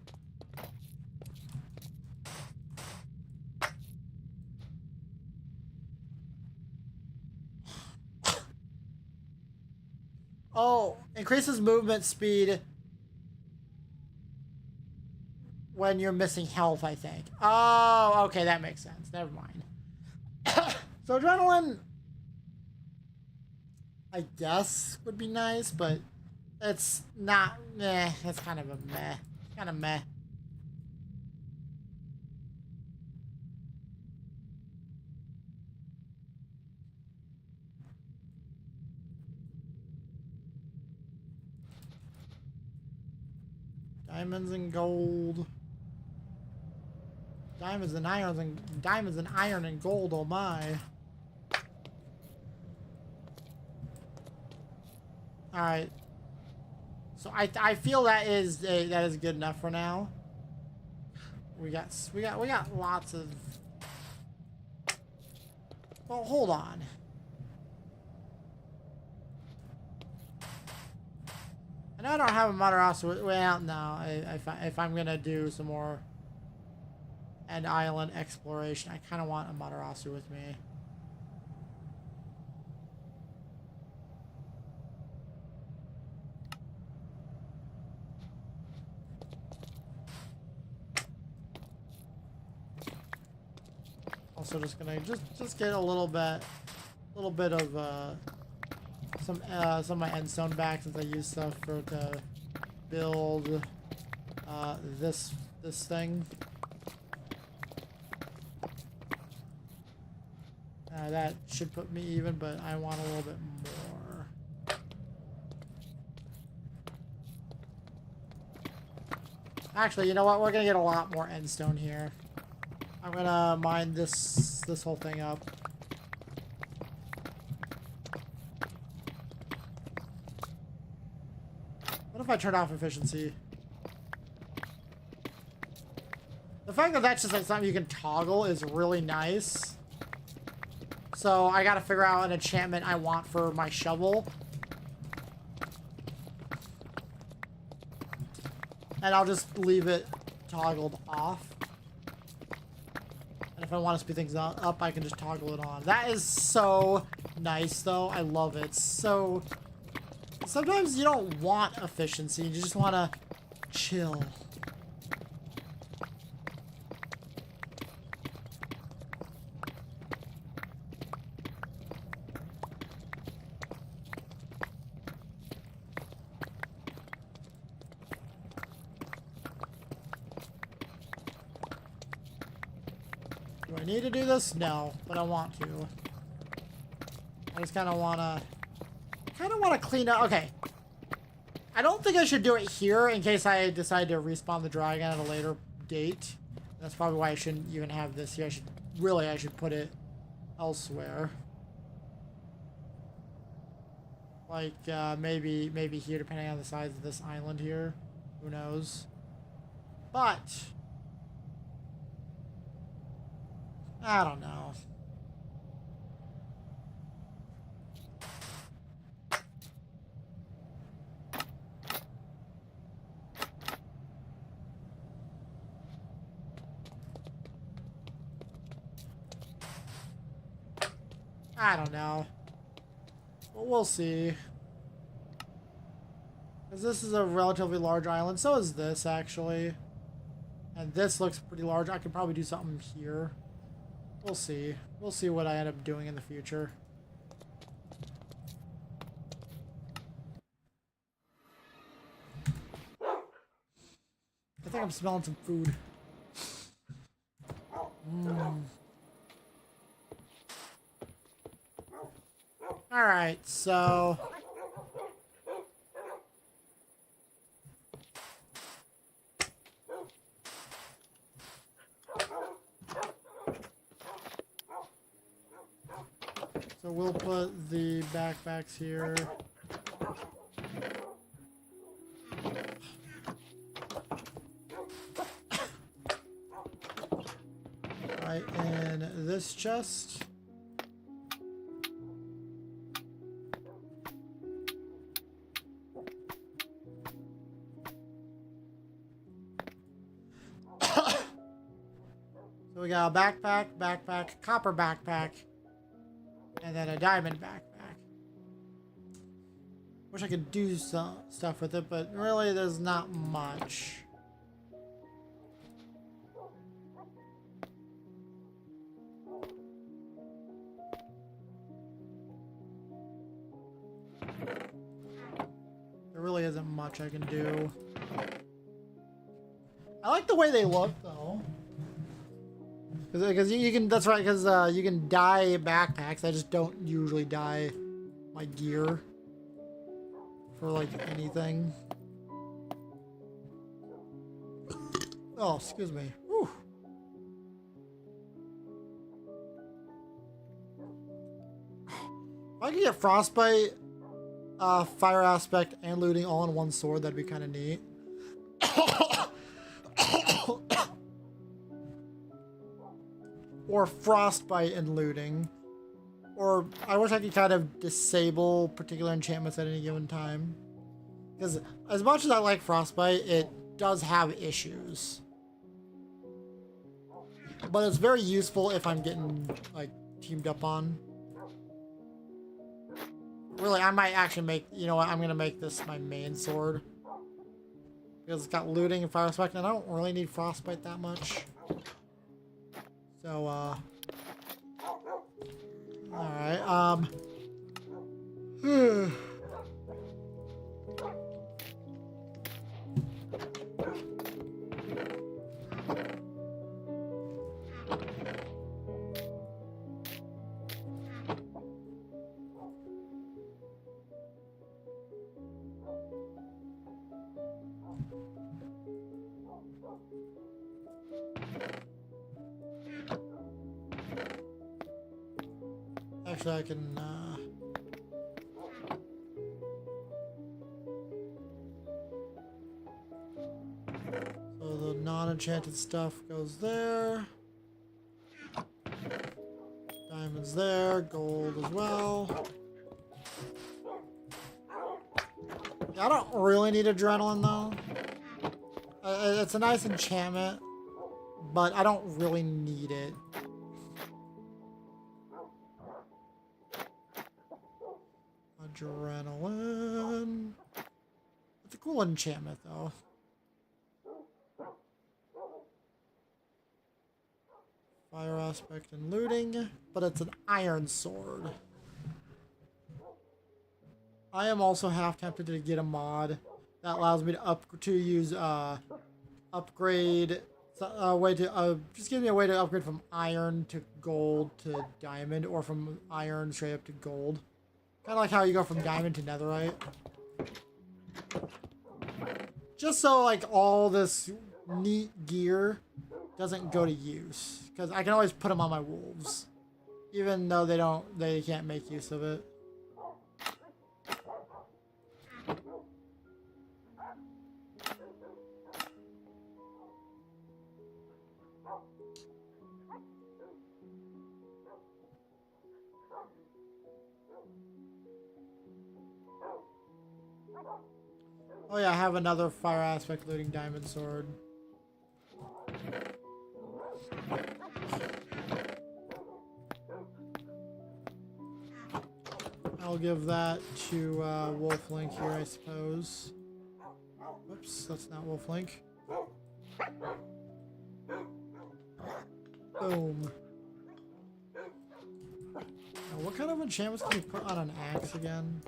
S1: Oh, increases movement speed when you're missing health, I think. Oh, okay, that makes sense. Never mind. So adrenaline, I guess, would be nice, but It's not meh. It's kind of a meh. Kind of meh. Diamonds and gold. Diamonds and iron and gold. Oh my. All right. So I feel that is good enough for now. We got lots of. Well, hold on. I know I don't have a Matarazzo. Well, no. If I'm gonna do some more end island exploration, I kind of want a Matarazzo with me. Also, just gonna just get a little bit of some of my endstone back since I used stuff to build this thing. That should put me even, but I want a little bit more. Actually, you know what? We're gonna get a lot more endstone here. I'm gonna mine this whole thing up. What if I turn off efficiency? The fact that that's just like something you can toggle is really nice. So I gotta figure out an enchantment I want for my shovel. And I'll just leave it toggled off. And if I want to speed things up, I can just toggle it on. That is so nice, though. I love it. So sometimes you don't want efficiency. You just want to chill. Do I need to do this? No, but I want to. I just kind of want to clean up. Okay. I don't think I should do it here in case I decide to respawn the dragon at a later date. That's probably why I shouldn't even have this here. I should put it elsewhere. Like, maybe here, depending on the size of this island here. Who knows? But I don't know. I don't know. But we'll see. Because this is a relatively large island. So is this, actually. And this looks pretty large. I could probably do something here. We'll see. We'll see what I end up doing in the future. I think I'm smelling some food. Alright, so we'll put the backpacks here. Right in this chest. So we got a backpack, copper backpack, and then a diamond backpack. Wish I could do some stuff with it, but really there's not much. There really isn't much I can do. I like the way they look, though. Because you can, that's right, because you can dye backpacks. I just don't usually dye my gear for, like, anything. Oh, excuse me. Whew. If I could get frostbite, fire aspect, and looting all in one sword, that'd be kind of neat. Or frostbite and looting. Or I wish I could kind of disable particular enchantments at any given time. Because as much as I like frostbite, it does have issues. But it's very useful if I'm getting, like, teamed up on. Really, I might actually make, you know what, I'm going to make this my main sword. Because it's got looting and fire aspect, and I don't really need frostbite that much. So, alright, actually I can, so the non-enchanted stuff goes there. Diamonds there, gold as well. Yeah, I don't really need adrenaline though. It's a nice enchantment, but I don't really need it. Adrenaline. It's a cool enchantment though. Fire aspect and looting, but it's an iron sword. I am also half tempted to get a mod that allows me to use upgrade, just give me a way to upgrade from iron to gold to diamond, or from iron straight up to gold. Kind of like how you go from diamond to netherite. Just so like all this neat gear doesn't go to use, because I can always put them on my wolves, even though they can't make use of it. Oh yeah, I have another fire aspect looting diamond sword. I'll give that to Wolflink here, I suppose. Whoops, that's not Wolflink. Boom. Now, what kind of enchantments can we put on an axe again?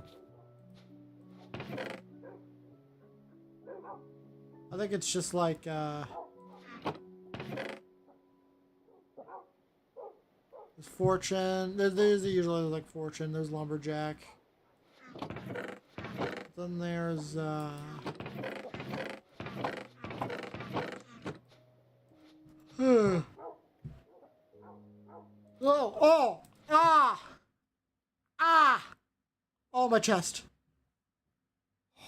S1: I think it's just like, there's fortune. There's usually like fortune. There's lumberjack. Then there's, oh! Ah! Ah! Oh, my chest.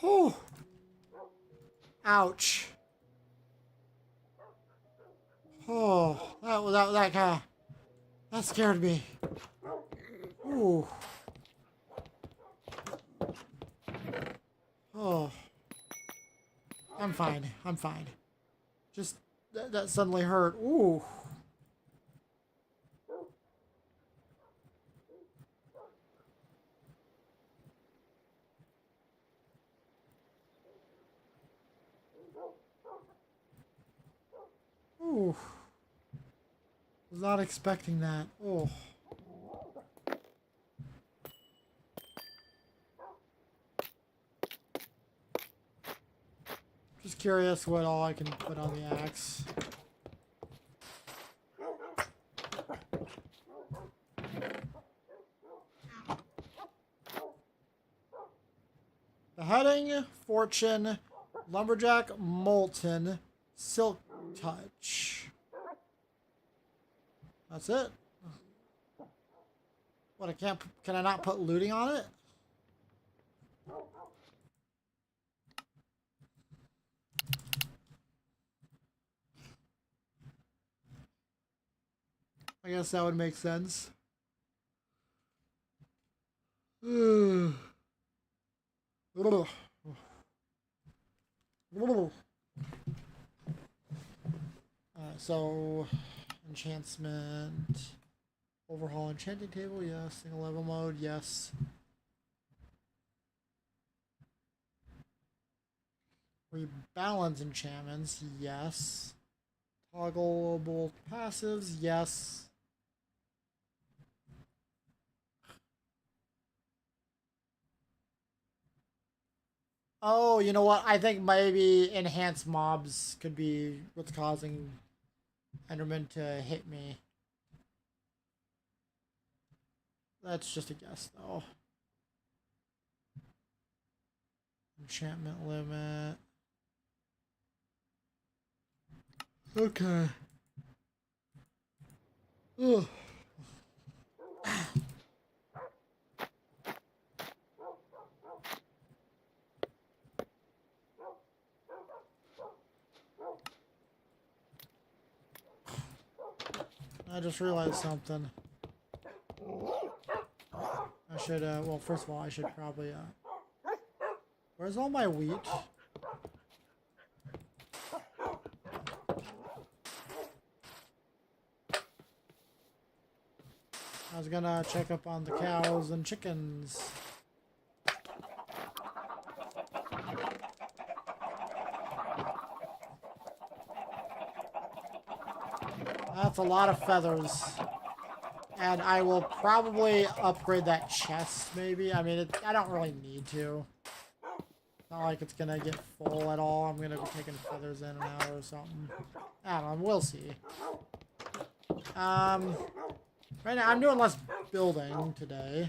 S1: Oh! Ouch. Oh, that kind of, that scared me. Ooh. Oh. I'm fine. I'm fine. Just, that suddenly hurt. Ooh. Ooh. Was not expecting that. Oh. curious what all I can put on the axe. Beheading, Fortune, Lumberjack, Molten, Silk Touch. That's it. What, I can't, can I not put looting on it? I guess that would make sense. So, enchantment, overhaul enchanting table, yes. Single level mode, yes. Rebalance enchantments, yes. Toggleable passives, yes. Oh, you know what? I think maybe enhanced mobs could be what's causing Enderman to hit me. That's just a guess, though. Enchantment limit. Okay. Ugh. I just realized something. I should, well, first of all, I should probably, where's all my wheat? I was gonna check up on the cows and chickens. That's a lot of feathers. And I will probably upgrade that chest, maybe. I mean, I don't really need to. It's not like it's gonna get full at all. I'm gonna be taking feathers in and out or something. I don't know, we'll see. Right now, I'm doing less building today.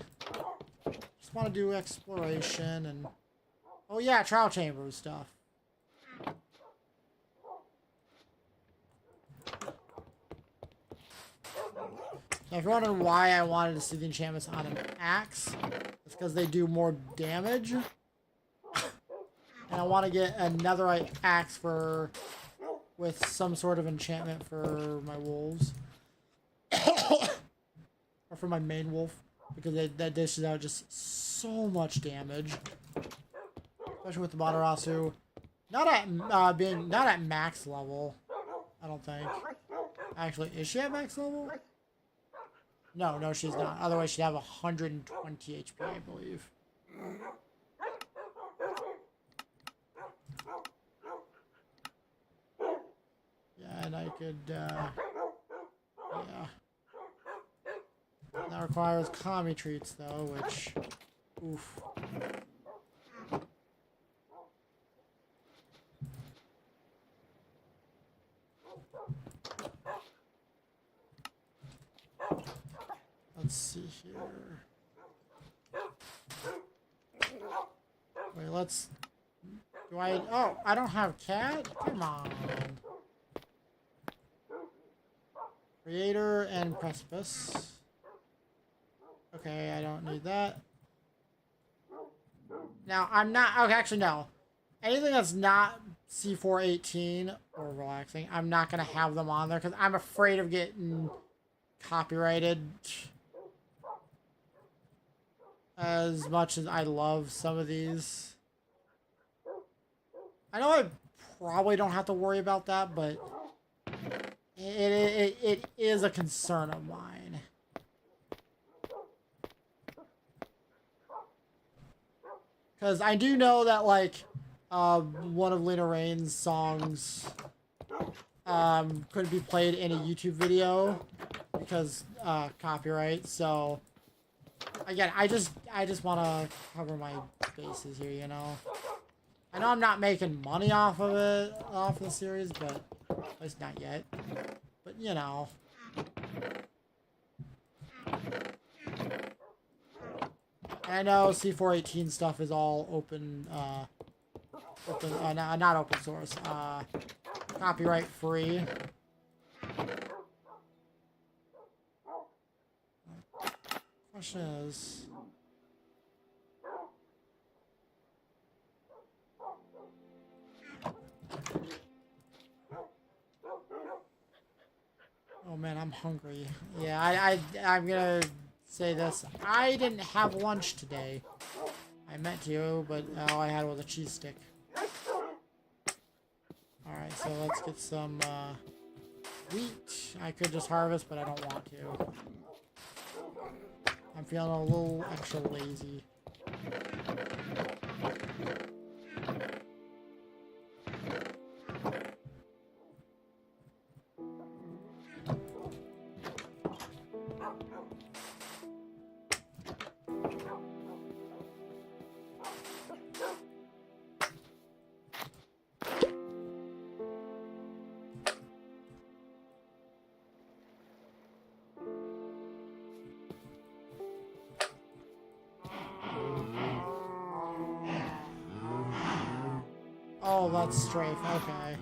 S1: Just want to do exploration and... Oh yeah, trial chamber stuff. Now, if you're wondering why I wanted to see the enchantments on an axe, it's because they do more damage. And I want to get a netherite axe with some sort of enchantment for my wolves. Or for my main wolf, because that dishes out just so much damage. Especially with the Matarasu. Not at max level, I don't think. Actually, is she at max level? No, she's not. Otherwise, she'd have 120 HP, I believe. Yeah, and I could, yeah. That requires kami treats, though, which, oof. Let's see here. Wait, let's... Do I... Oh, I don't have cat? Come on. Creator and precipice. Okay, I don't need that. Now, I'm not... Okay, actually, no. Anything that's not C418 or relaxing, I'm not going to have them on there because I'm afraid of getting copyrighted. As much as I love some of these. I know I probably don't have to worry about that, but it is a concern of mine. Because I do know that, like, one of Lena Raine's songs couldn't be played in a YouTube video because copyright, so... Again, I just want to cover my bases here, you know? I know I'm not making money off of it, off the series, but at least not yet. But you know. I know C418 stuff is all open, not open source, copyright free. Question is... Oh man, I'm hungry. Yeah, I'm gonna say this. I didn't have lunch today. I meant to, but all I had was a cheese stick. Alright, so let's get some wheat. I could just harvest, but I don't want to. I'm feeling a little extra lazy. Oh, that's strafe. Okay.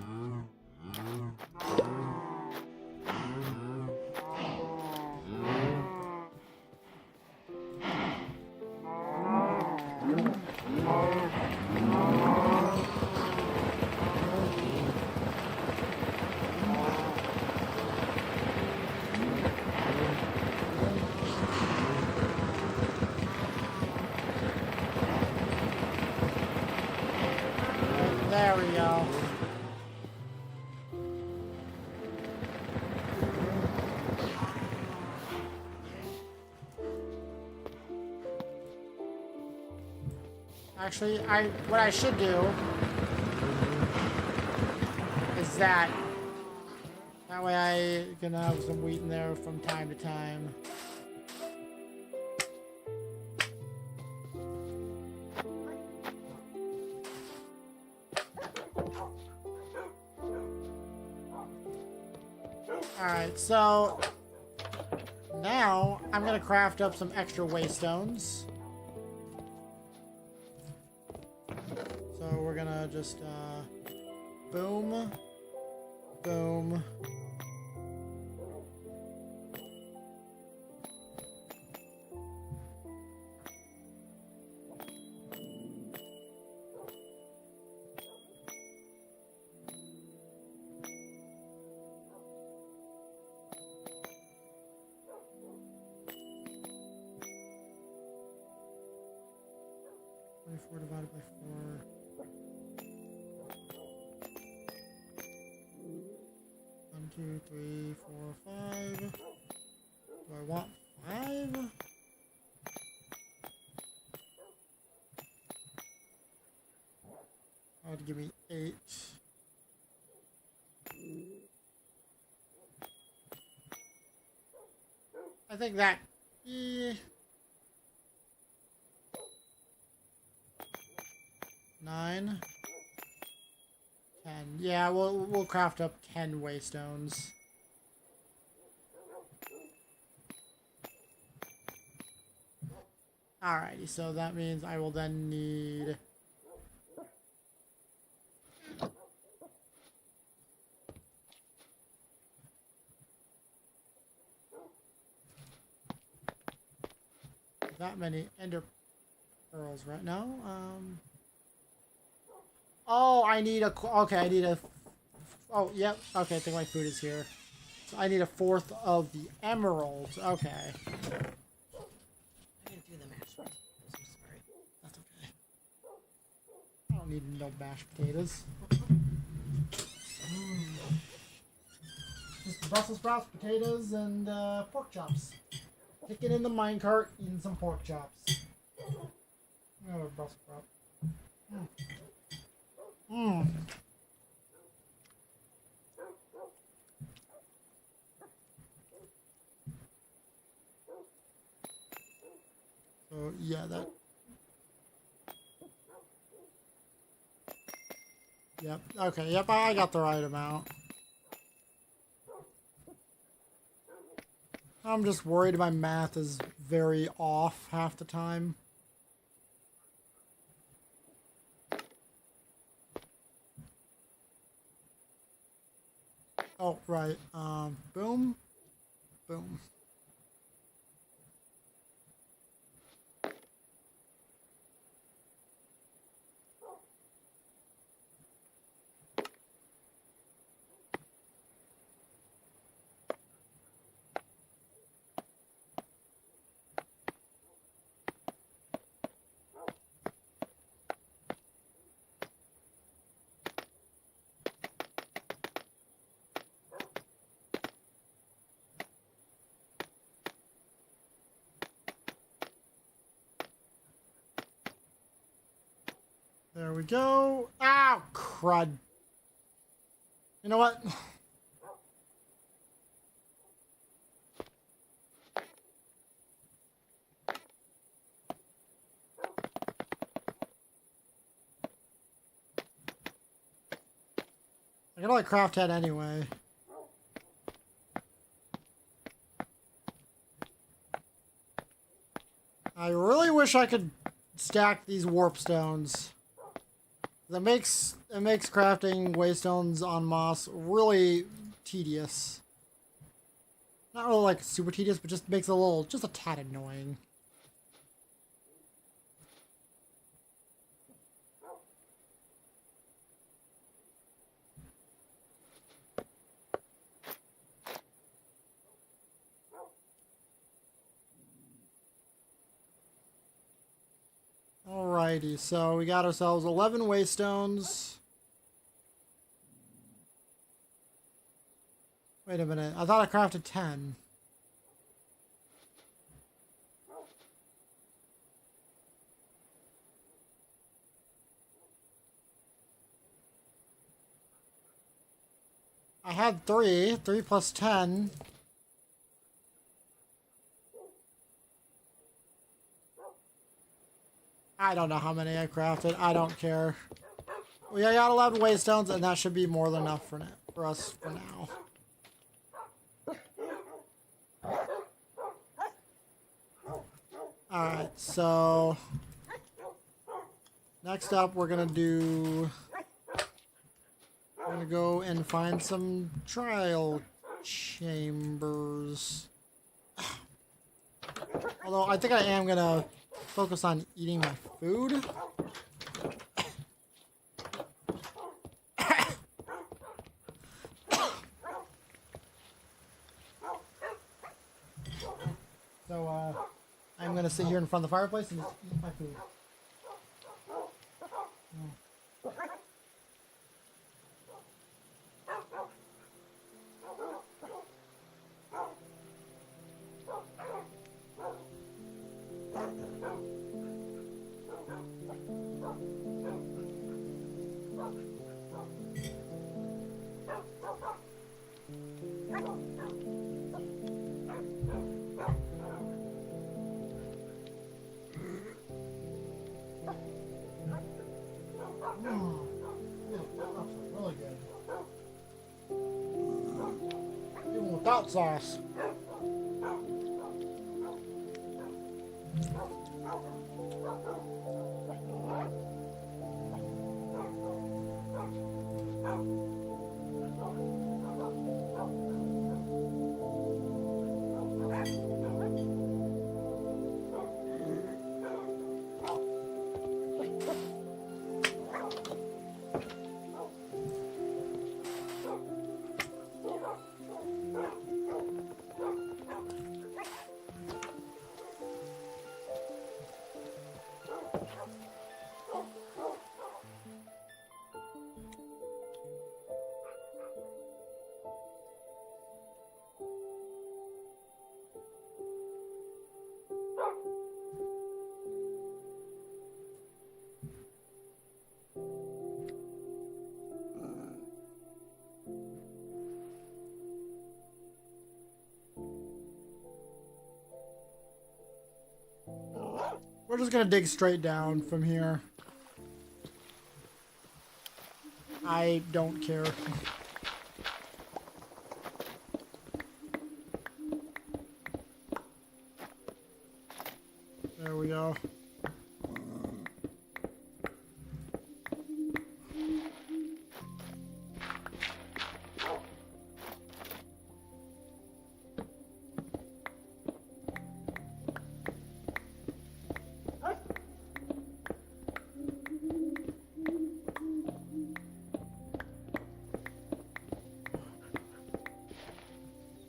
S1: There we go. Actually, what I should do is that way I can have some wheat in there from time to time. Alright, so now I'm gonna craft up some extra waystones. So we're gonna just boom, boom. Divided by 4. 1, 2, 3, 4, 5. Do I want 5? That would give me 8. I think that. 9, 10. Yeah, we'll craft up 10 waystones. Alrighty, so that means I will then need that many ender pearls right now. Oh, I need a... Okay, I need a... Oh, yep. Okay, I think my food is here. So I need a 4th of the emeralds. Okay.
S3: I didn't do the mashed potatoes. I'm sorry.
S1: That's okay. I don't need no mashed potatoes. Just Brussels sprouts, potatoes, and pork chops. Kicking in the minecart, eating some pork chops. Oh, Brussels sprout. Mmm. So yeah, that. Yep. Okay. Yep. I got the right amount. I'm just worried my math is very off half the time. Oh, right. Boom. Boom. There we go. Ow, crud. You know what? I gotta like craft head anyway. I really wish I could stack these warp stones. It makes crafting waystones on moss really tedious. Not really like super tedious, but just makes it just a tad annoying. Alrighty, so we got ourselves 11 waystones. Wait a minute, I thought I crafted 10. I had 3 plus 10. I don't know how many I crafted. I don't care. We got 11 waystones, and that should be more than enough for us for now. Alright, so next up we're gonna go and find some trial chambers. Although I think I am gonna focus on eating my food. So I'm gonna sit here in front of the fireplace and just eat my food. Really good. Even without sauce. We're just gonna dig straight down from here. I don't care. There we go.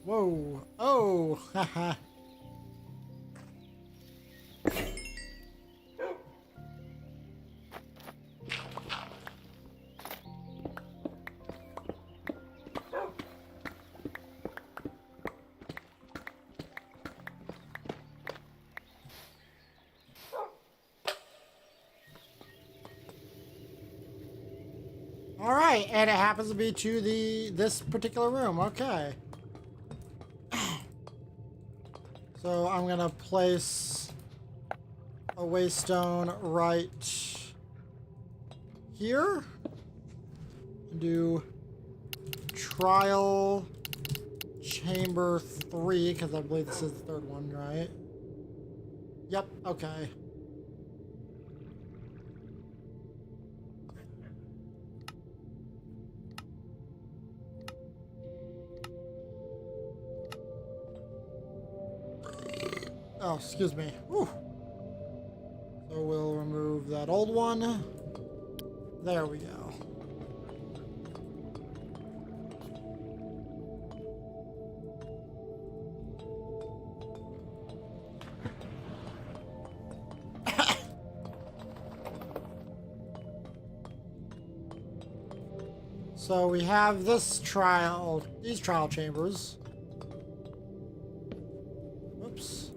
S1: Whoa. Oh, haha. All right, and it happens to be to this particular room. Okay. So I'm gonna place a waystone right here and do trial chamber 3 because I believe this is the third one, right? Yep. Okay. Oh, excuse me. Whew. So we'll remove that old one. There we go. So we have these trial chambers. Oops.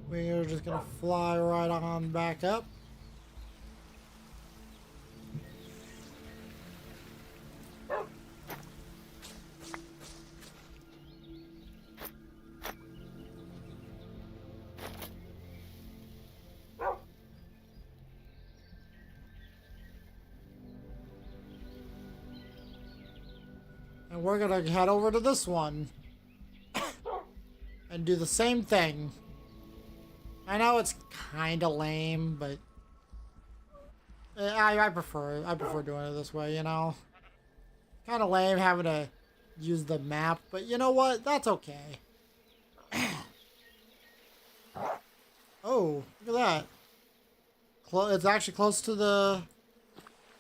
S1: We're just gonna fly right on back up. And we're gonna head over to this one and do the same thing. I know it's kind of lame, but I prefer doing it this way, you know? Kind of lame having to use the map, but you know what? That's okay. Oh, look at that. It's actually close to the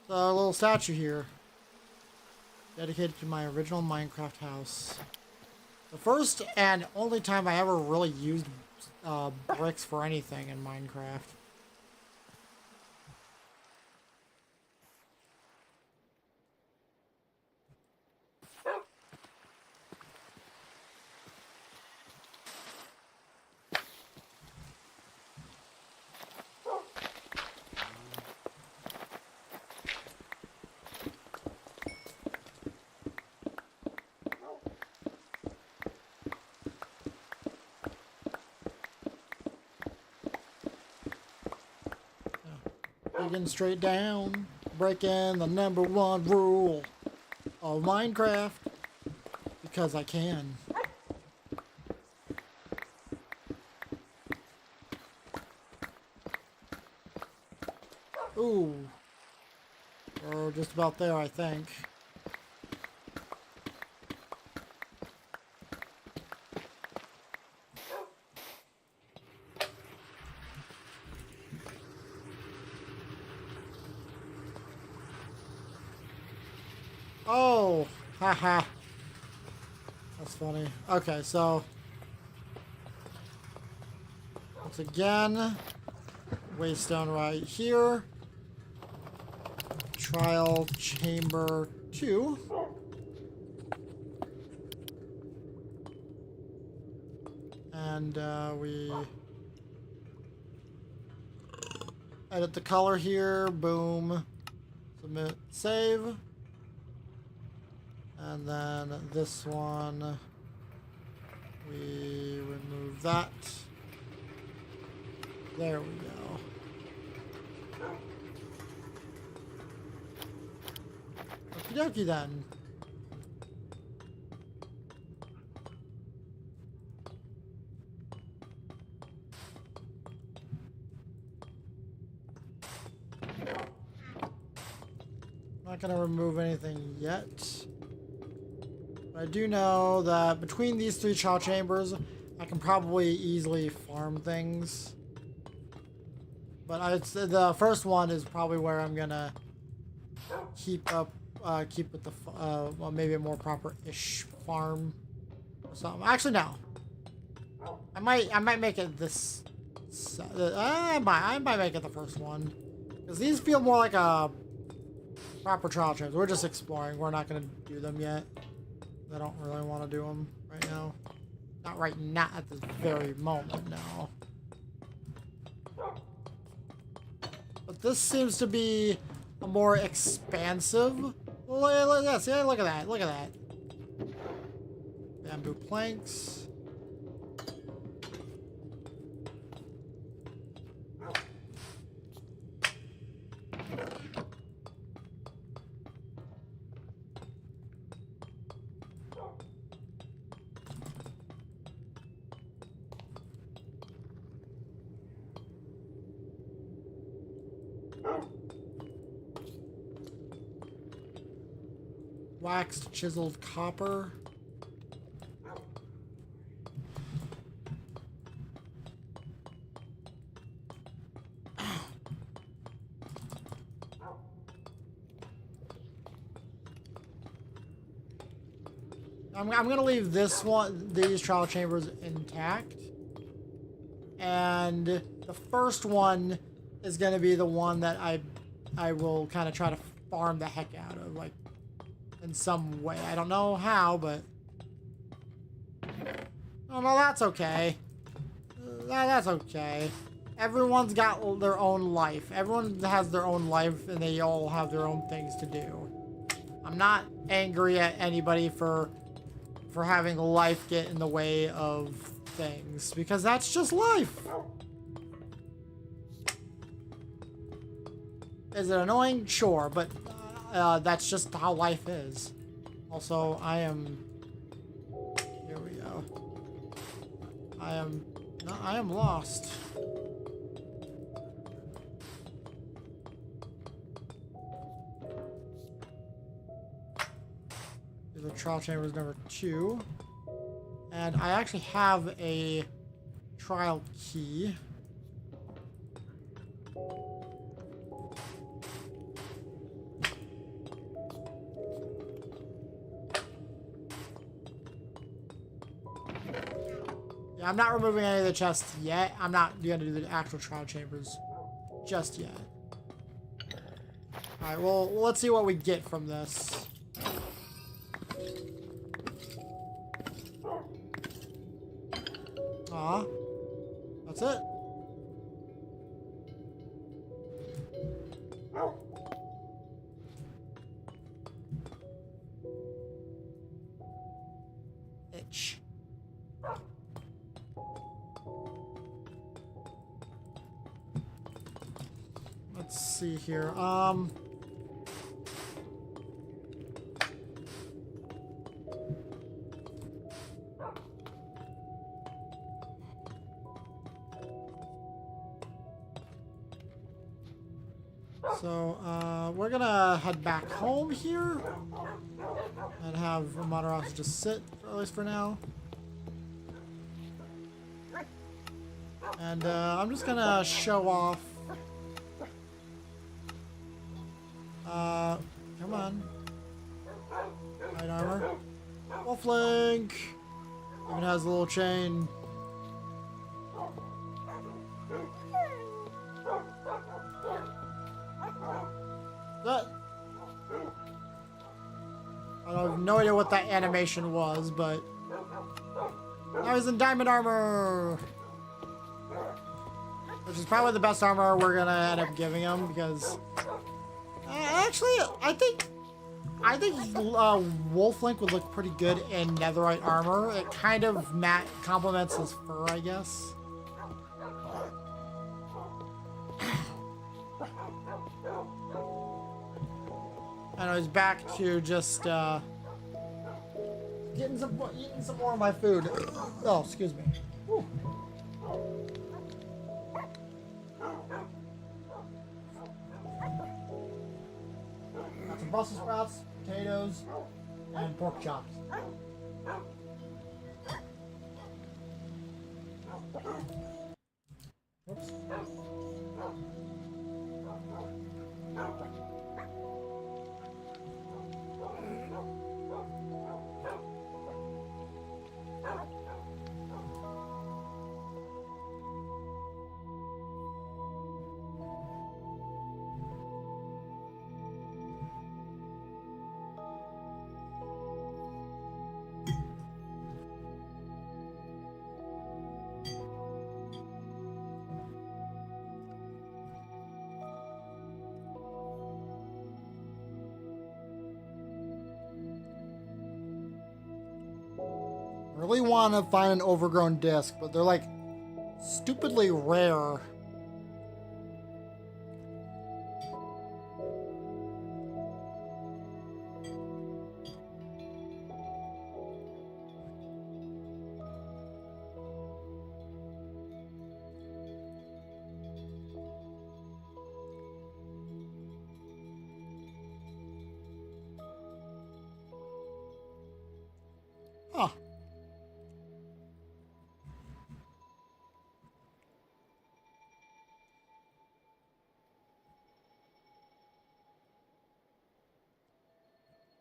S1: little statue here. Dedicated to my original Minecraft house. The first and only time I ever really used bricks for anything in Minecraft. Digging straight down, breaking the #1 rule of Minecraft because I can. Ooh, we're just about there, I think. Oh, haha. That's funny. Okay, so once again, waystone right here. Trial chamber 2. And we edit the color here. Boom. Submit, save. And then this one, we remove remove that. There we go. Okie dokie then. Not gonna remove anything yet. But I do know that between these 3 trial chambers, I can probably easily farm things. But the first one is probably where I'm gonna keep with the well, maybe a more proper-ish farm or something. Actually, no. I might make it this. I might make it the first one, because these feel more like a proper trial chambers. We're just exploring. We're not gonna do them yet. I don't really want to do them right now. Not right now at this very moment. No. But this seems to be a more expansive. Yeah, see, look at that. Look at that. Bamboo planks. Waxed chiseled copper. I'm gonna leave these trial chambers intact, and the first one is gonna be the one that I will kind of try to farm the heck out of, like, in some way. I don't know how, but oh no, that's okay. That's okay. Everyone's got their own life. Everyone has their own life, and they all have their own things to do. I'm not angry at anybody for having life get in the way of things, because that's just life. Is it annoying? Sure, but that's just how life is. Also, here we go. I am lost. These are trial chambers number 2. And I actually have a trial key. Yeah, I'm not removing any of the chests yet. I'm not going to do the actual trial chambers just yet. Alright, well, let's see what we get from this. Aw. That's it. Itch. Let's see here. So, we're gonna head back home here and have Monteros just sit, at least for now. And, I'm just gonna show off. Come on. Light armor. Wolf Link! Even has a little chain. I have no idea what that animation was, but now he's in diamond armor, which is probably the best armor we're gonna end up giving him, because actually, I think I think Wolflink would look pretty good in netherite armor. It kind of complements his fur, I guess. And I was back to just eating some more of my food. Oh, excuse me. Whew. Got some Brussels sprouts, potatoes, and pork chops. Oops. I really want to find an overgrown disc, but they're like stupidly rare. Huh.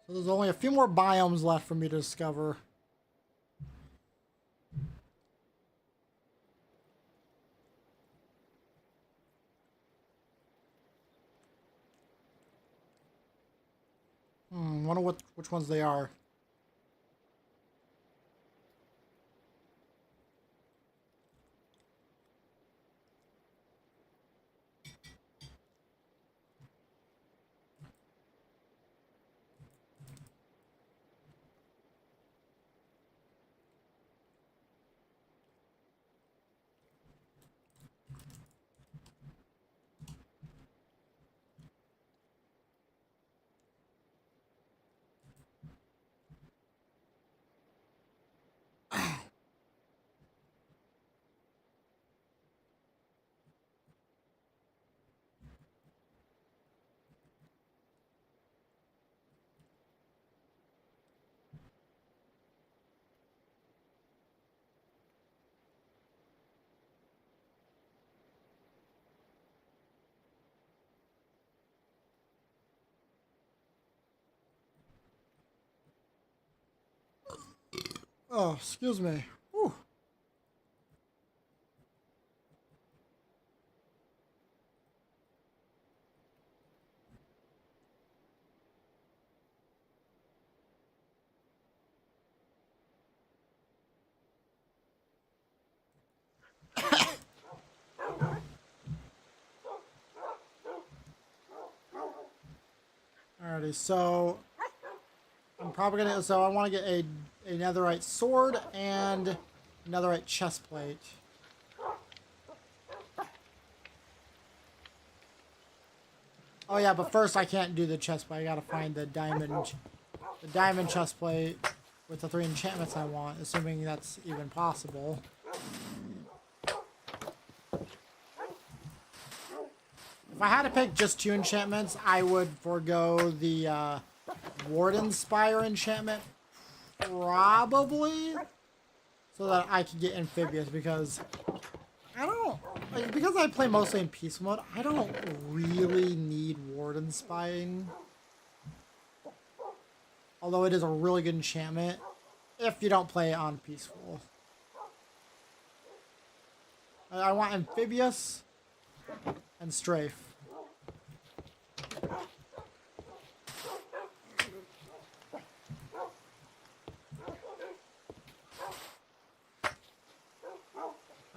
S1: So there's only a few more biomes left for me to discover. Wonder which ones they are. Oh, excuse me. Whew. Alrighty, so I'm probably gonna. So I want to get a netherite sword and netherite chest plate. Oh yeah, but first I can't do the chest plate. I gotta find the diamond chest plate with the 3 enchantments I want, assuming that's even possible. If I had to pick just 2 enchantments, I would forego the Warden Spire enchantment, probably, so that I could get amphibious, because I don't, like, because I play mostly in peaceful mode, I don't really need Warden Spying. Although it is a really good enchantment if you don't play it on peaceful. I want amphibious and strafe.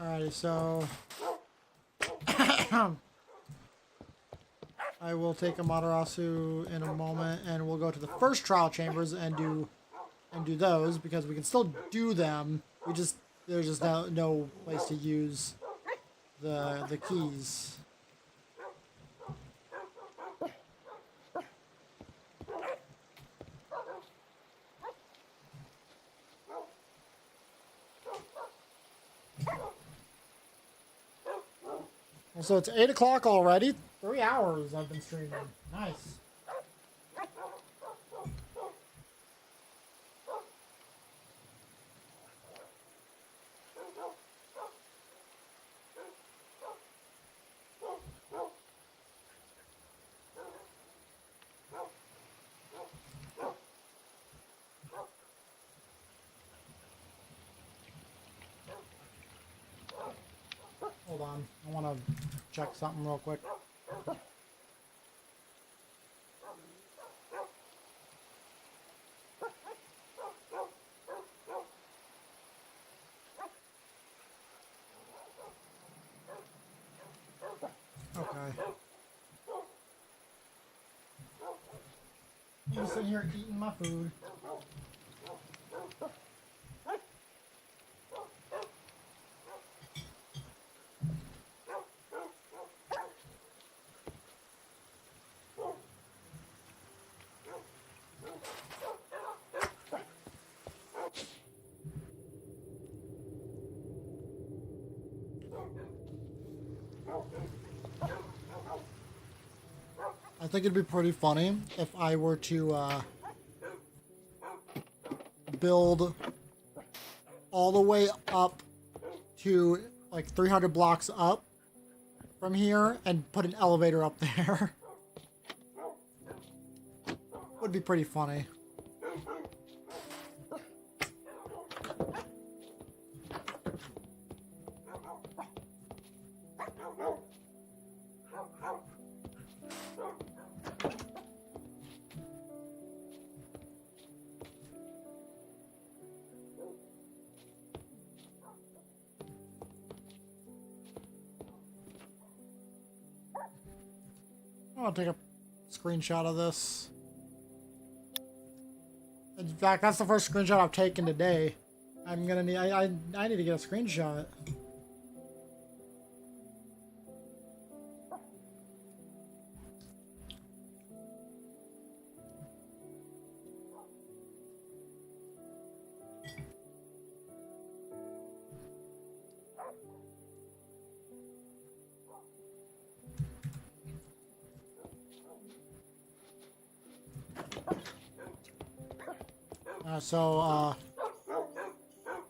S1: Alrighty, so I will take Amaterasu in a moment, and we'll go to the first trial chambers and do those because we can still do them. We just there's just no place to use the keys. So it's 8 o'clock already. 3 hours I've been streaming. Nice. Hold on. I want to check something real quick. Okay. I'm just sitting here eating my food. I think it'd be pretty funny if I were to build all the way up to like 300 blocks up from here and put an elevator up there. Would be pretty funny. I'll take a screenshot of this. In fact, that's the first screenshot I've taken today. I'm gonna need. I need to get a screenshot.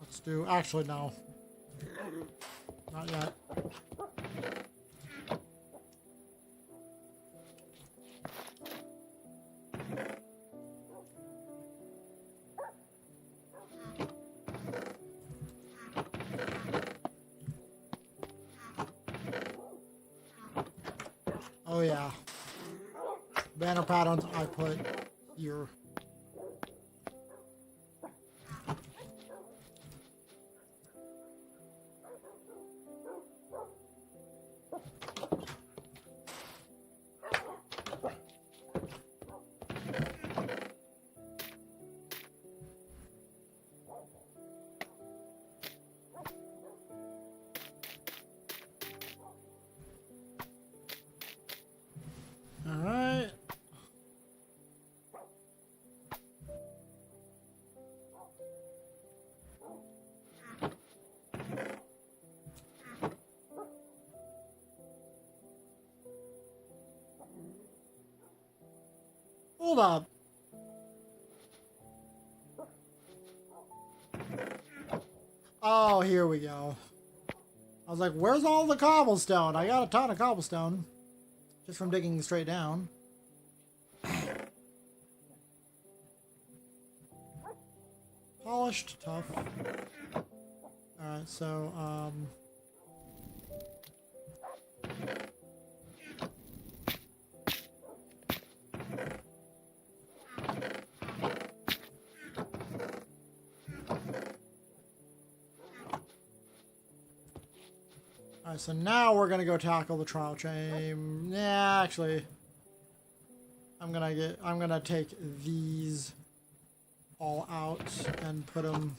S1: Let's do, actually, no. Not yet. Oh yeah. Banner patterns I put here. Alright. Hold up. Oh, here we go. I was like, where's all the cobblestone? I got a ton of cobblestone. Just from digging straight down. Polished, tough. Alright, so, Alright, so now we're gonna go tackle the trial chain. Yeah, actually, I'm gonna take these all out and put them.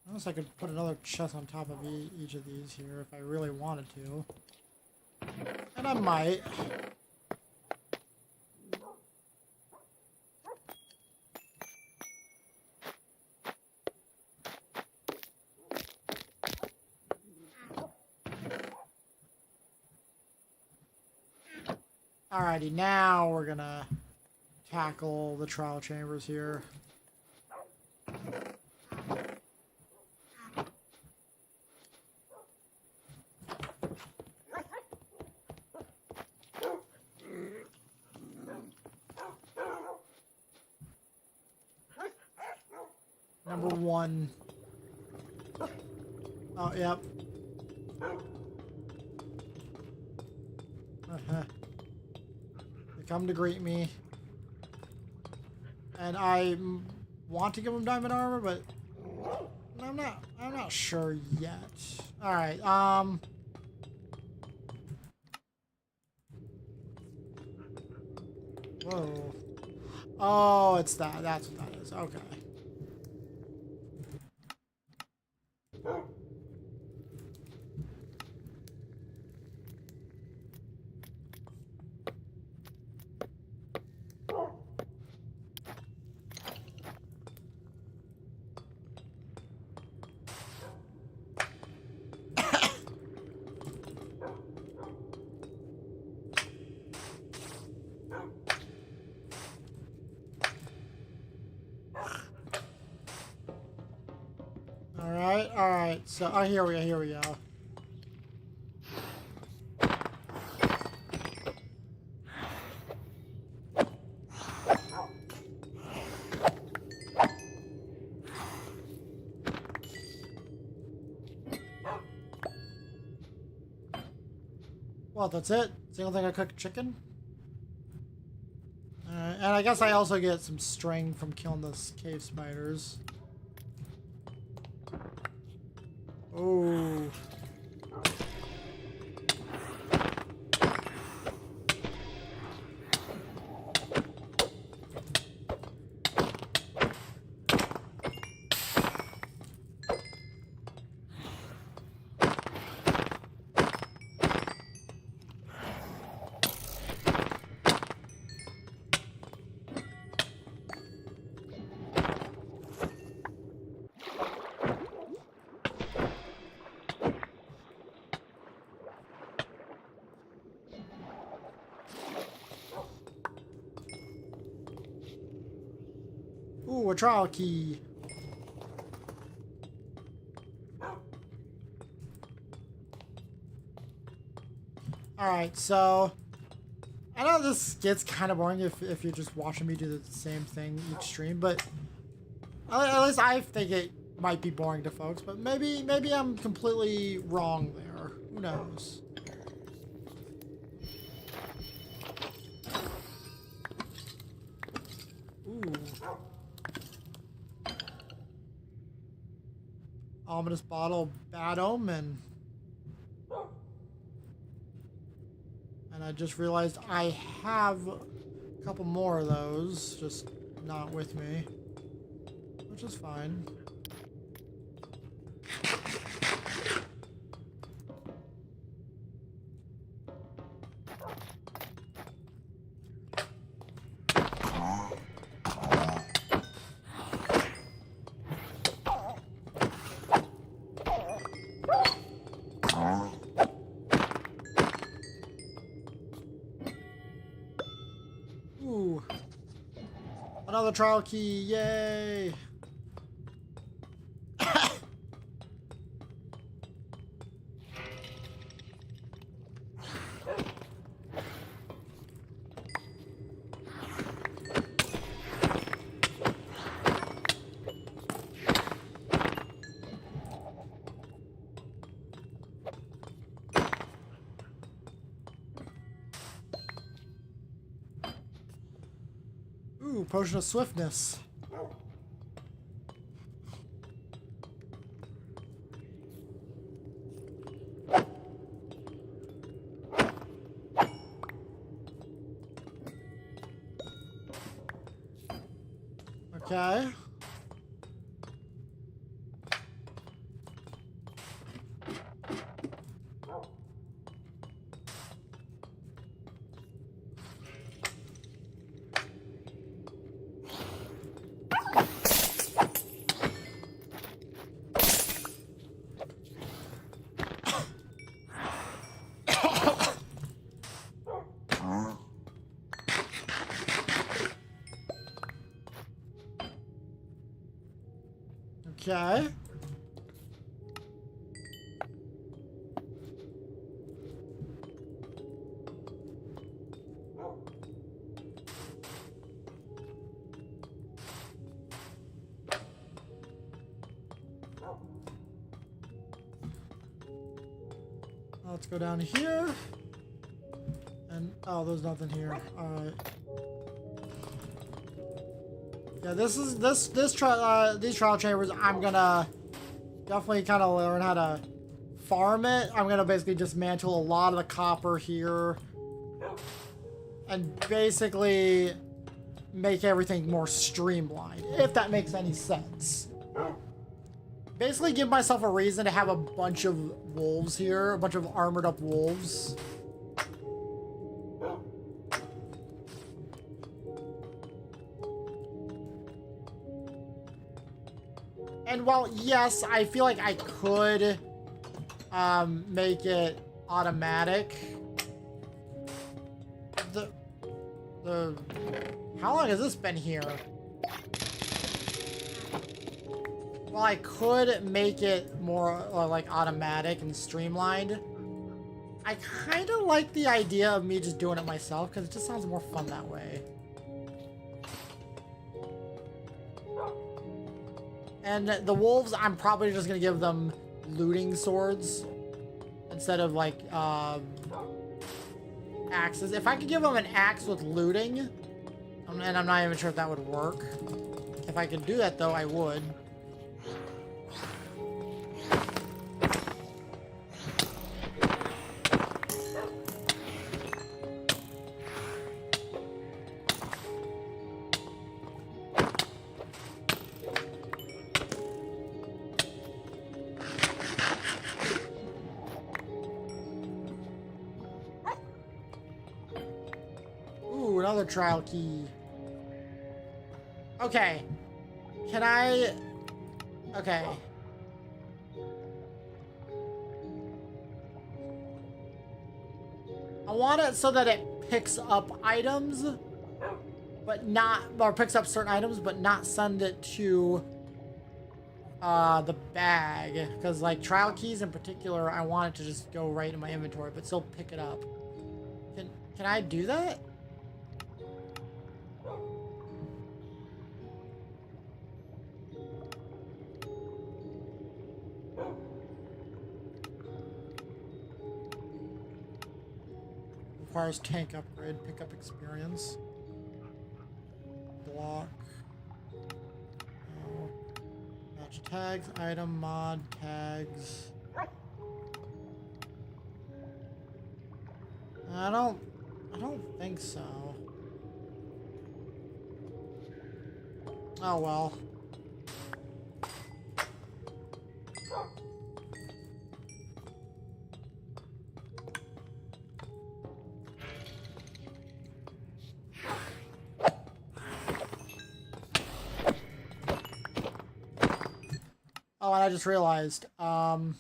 S1: Unless I could put another chest on top of each of these here if I really wanted to. And I might. Alrighty, now we're gonna tackle the trial chambers here. Number one. Oh, yep. They come to greet me. And I want to give them diamond armor, but I'm not sure yet. Alright, whoa. Oh, it's that. That's what that is. Okay. Alright, so, oh, here we go. Well, that's it. Single thing I cook chicken. And I guess I also get some string from killing those cave spiders. Oh. Ooh, a trial key. Alright, so I know this gets kind of boring if you're just watching me do the same thing each stream, but at least I think it might be boring to folks, but maybe I'm completely wrong there. Who knows? Ooh. Ominous bottle, bad omen. And I just realized I have a couple more of those, just not with me, which is fine. Ooh. Another trial key, yay! Ooh, potion of swiftness. Okay. Okay. Let's go down here. And oh, there's nothing here. All right. Yeah, these trial chambers. I'm gonna definitely kind of learn how to farm it. I'm gonna basically dismantle a lot of the copper here, and basically make everything more streamlined, if that makes any sense. Basically give myself a reason to have a bunch of wolves here, a bunch of armored up wolves. And while, yes, I feel like I could make it automatic, how long has this been here? Well, I could make it more like automatic and streamlined. I kind of like the idea of me just doing it myself because it just sounds more fun that way. And the wolves, I'm probably just gonna give them looting swords instead of like axes. If I could give them an axe with looting, and I'm not even sure if that would work. If I could do that though, I would. Ooh, another trial key. Okay. Can I... Okay. I want it so that it picks up items, but not... Or picks up certain items, but not send it to... the bag. Because, like, trial keys in particular, I want it to just go right in my inventory, but still pick it up. Can I do that? Requires tank upgrade, pickup experience. Block. Oh. Match tags, item, mod, tags. I don't think so. Oh well. Oh, and I just realized, hostile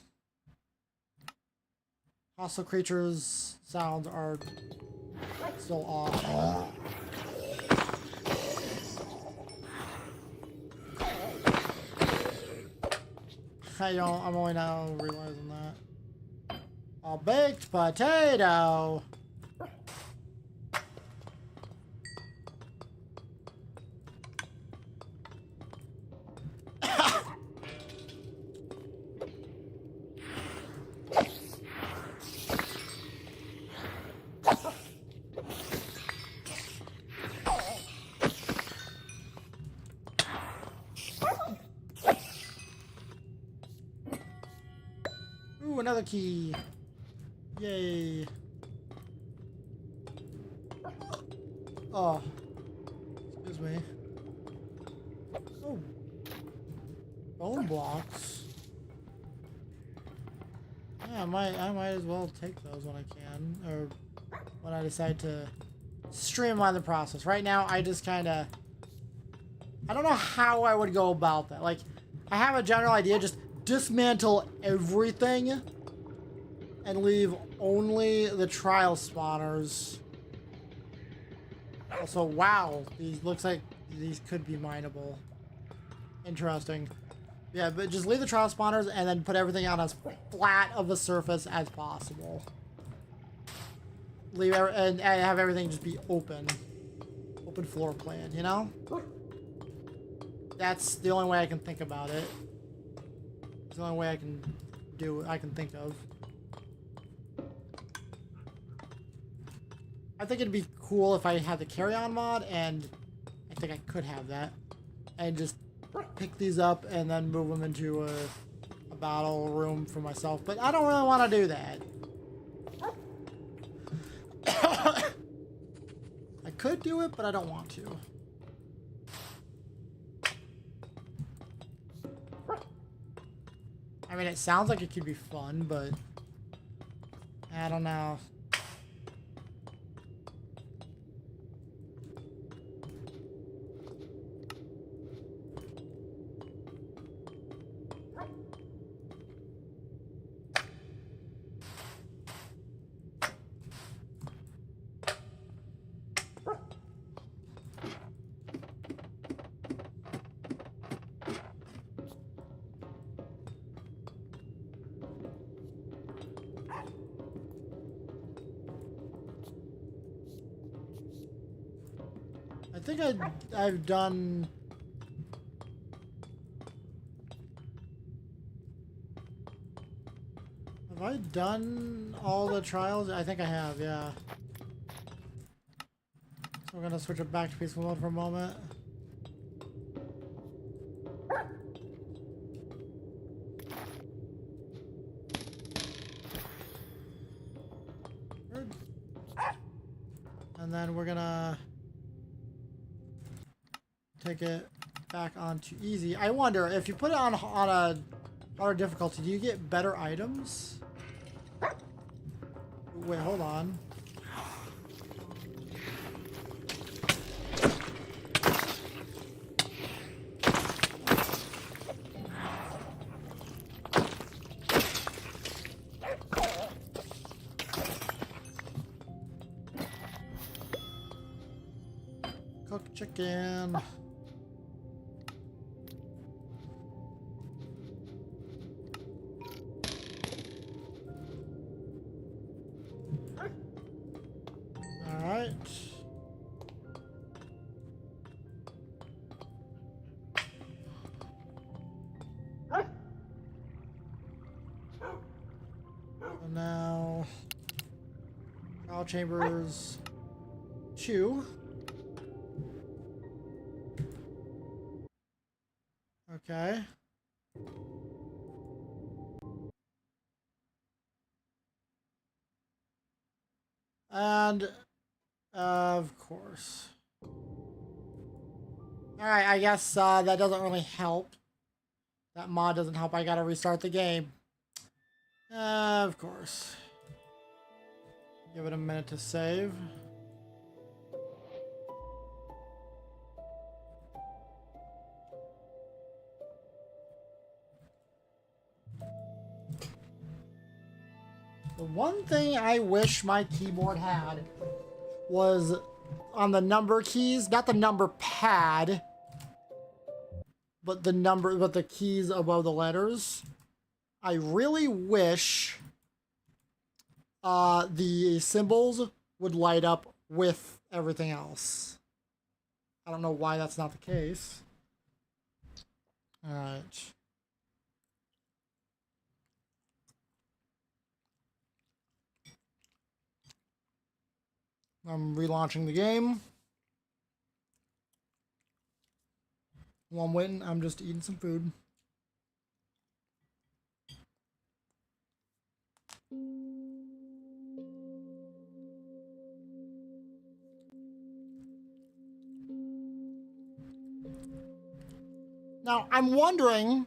S1: creatures sounds are still off. I'm only now realizing that. A baked potato! Ooh, another key. Yay. Oh. Excuse me. Oh. Bone blocks. Yeah, I might as well take those when I can, or when I decide to streamline the process. Right now, I just kind of, I don't know how I would go about that. Like, I have a general idea, just dismantle everything and leave only the trial spawners. Also, wow, these looks like these could be mineable. Interesting. Yeah, but just leave the trial spawners and then put everything on as flat of a surface as possible. Leave and have everything just be open floor plan. You know, that's the only way I can think about it. It's the only way I can think of. I think it'd be cool if I had the carry-on mod, and I think I could have that, and just pick these up and then move them into a battle room for myself. But I don't really want to do that. I could do it, but I don't want to. I mean, it sounds like it could be fun, but I don't know. I think I've done. Have I done all the trials? I think I have, yeah. So we're gonna switch it back to peaceful mode for a moment. And then we're gonna take it back onto easy. I wonder if you put it on a harder difficulty, do you get better items? Wait, hold on. Cook chicken. Alright. So now, trial chambers 2. Okay. And of course. Alright, I guess that doesn't really help. That mod doesn't help. I gotta restart the game. Of course. Give it a minute to save. The one thing I wish my keyboard had was on the number keys, not the number pad, but the keys above the letters. I really wish the symbols would light up with everything else. I don't know why that's not the case. All right. I'm relaunching the game. While I'm waiting, I'm just eating some food. Now, I'm wondering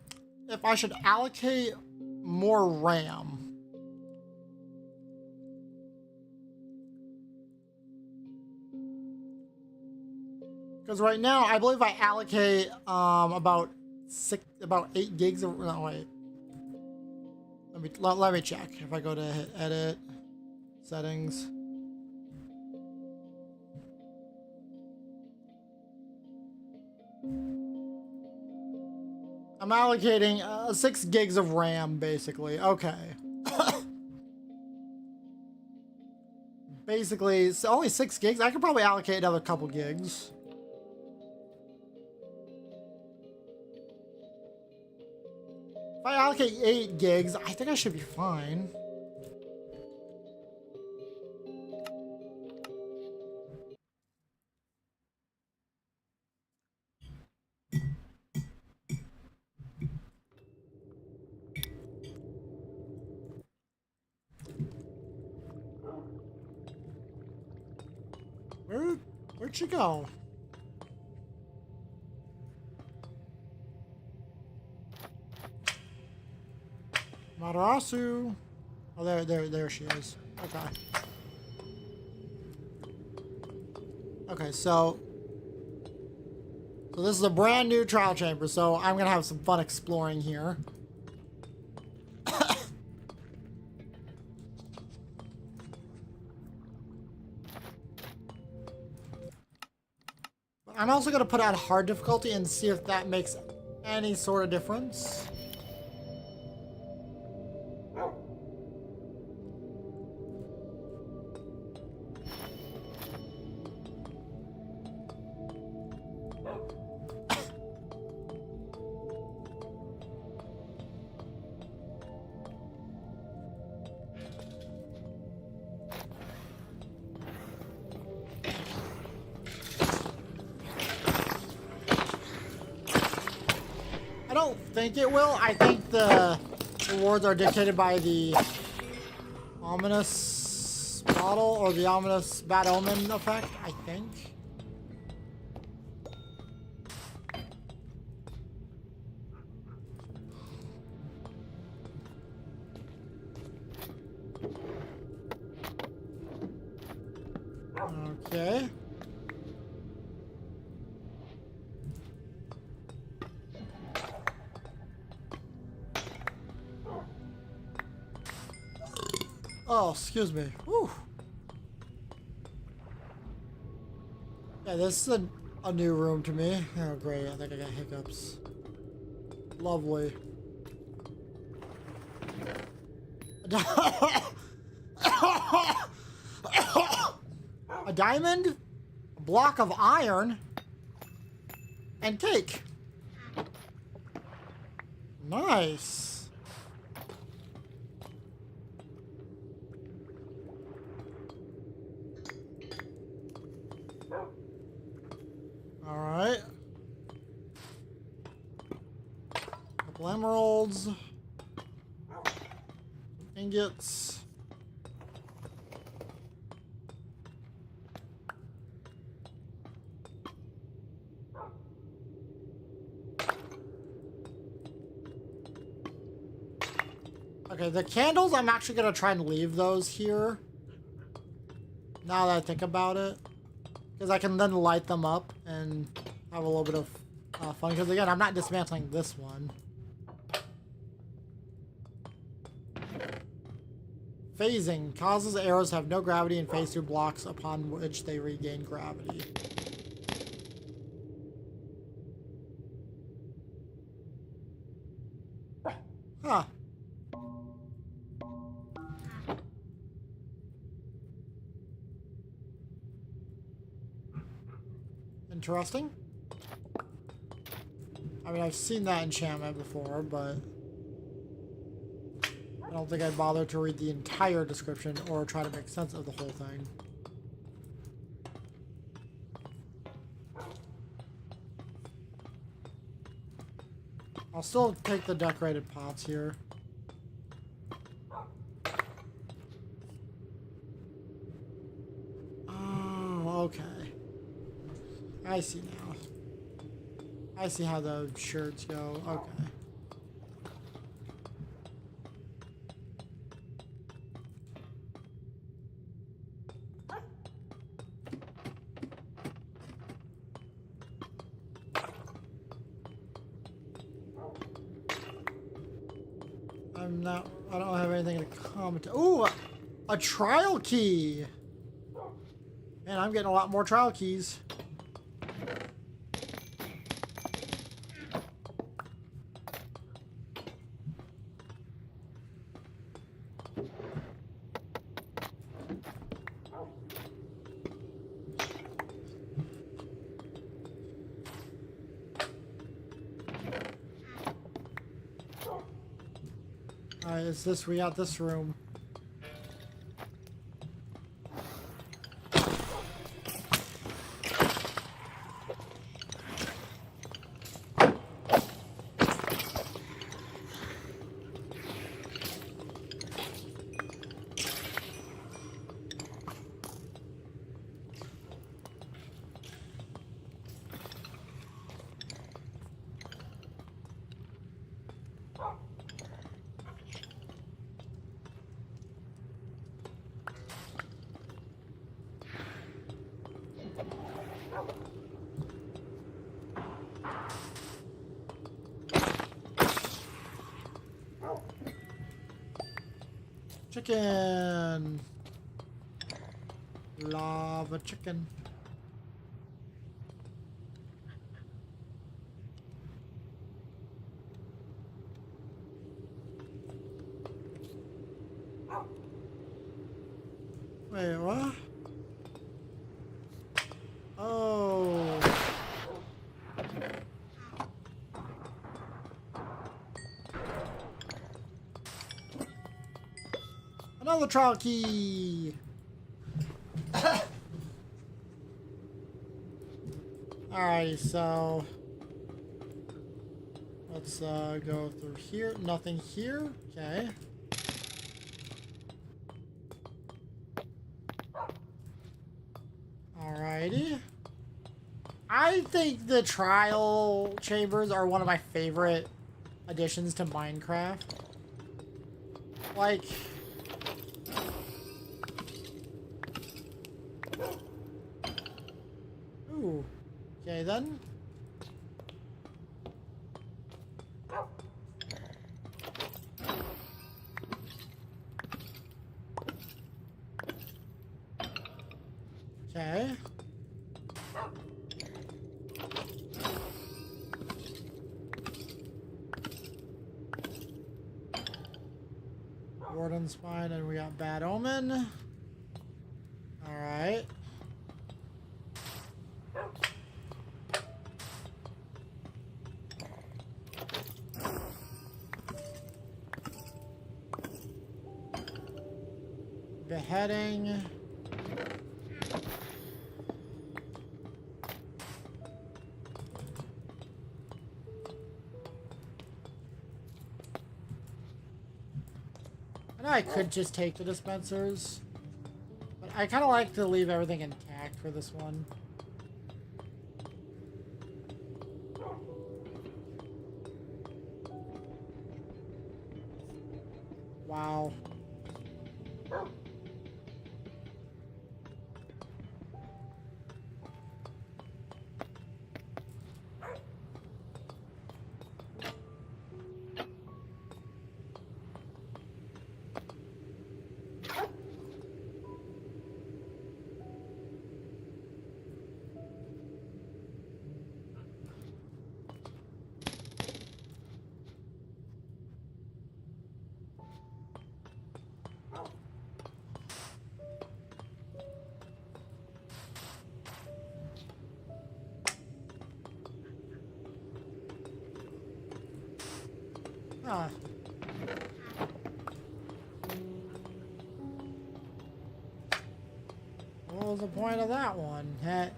S1: if I should allocate more RAM. Because right now, I believe I allocate about 8 gigs of, no wait. Let me check. If I go to hit edit, settings. I'm allocating 6 gigs of RAM, basically. Okay. Basically, it's only 6 gigs. I could probably allocate another couple gigs. If I allocate 8 gigs, I think I should be fine. Where'd she go? Matarasu. Oh, there she is. Okay. Okay, so this is a brand new trial chamber, so I'm gonna have some fun exploring here. I'm also gonna put out hard difficulty and see if that makes any sort of difference. I don't think it will. I think the rewards are dictated by the ominous bottle or the ominous bad omen effect, I think. Okay. Oh, excuse me. Whew. Yeah, this is a new room to me. Oh, great. I think I got hiccups. Lovely. A diamond, a block of iron, and cake. Nice. All right. Couple emeralds, ingots. Okay, the candles, I'm actually gonna try and leave those here. Now that I think about it. Because I can then light them up and have a little bit of fun. Because again, I'm not dismantling this one. Phasing. Causes arrows have no gravity and phase through blocks upon which they regain gravity. Huh. Interesting. I mean, I've seen that enchantment before, but I don't think I'd bother to read the entire description or try to make sense of the whole thing. I'll still take the decorated pots here. Oh, okay. I see now. I see how the shirts go. Okay. I don't have anything to comment. Ooh, a trial key. Man, I'm getting a lot more trial keys. Alright, it's this, we got this room. Chicken. Lava chicken. Wait, what? Oh. Another trial key. Alrighty, so let's go through here. Nothing here. Okay. Alrighty. I think the trial chambers are one of my favorite additions to Minecraft. Like, ooh. Okay then. Okay. Warden's fine, and we got Bad Omen. Alright. Beheading. I know I could just take the dispensers, but I kind of like to leave everything intact for this one. Wow. Huh. What was the point of that one? Heh.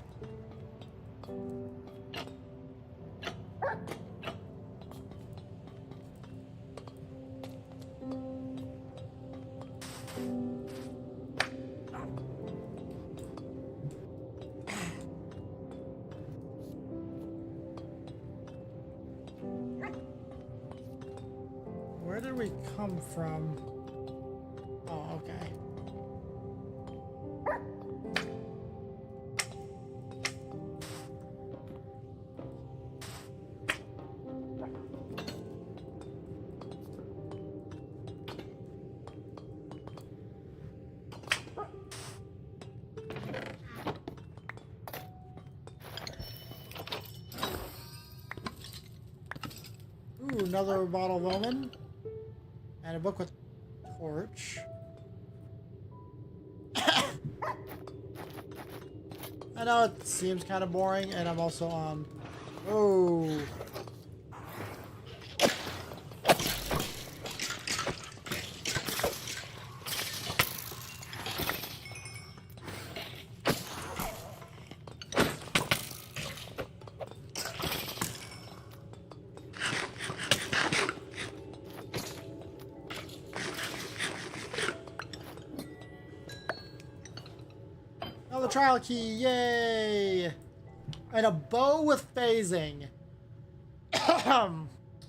S1: did we come from? Oh, okay. Ooh, another bottle of omen. And a book with torch. I know it seems kind of boring, and I'm also on... Oh. Another trial key, yay! And a bow with phasing.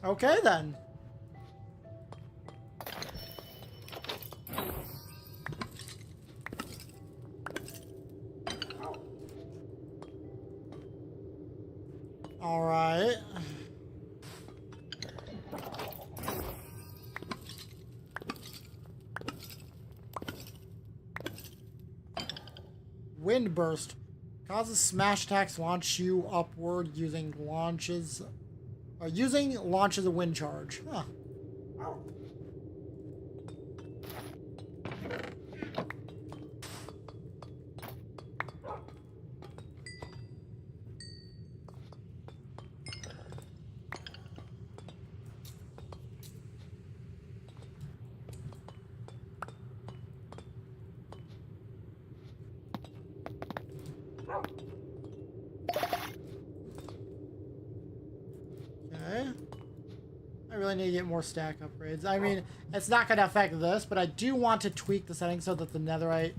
S1: Okay then. Alright. Wind burst. Causes smash attacks launch you upward using launches of wind charge. Huh. Okay. I really need to get more stack upgrades. I mean, it's not going to affect this, but I do want to tweak the settings so that the netherite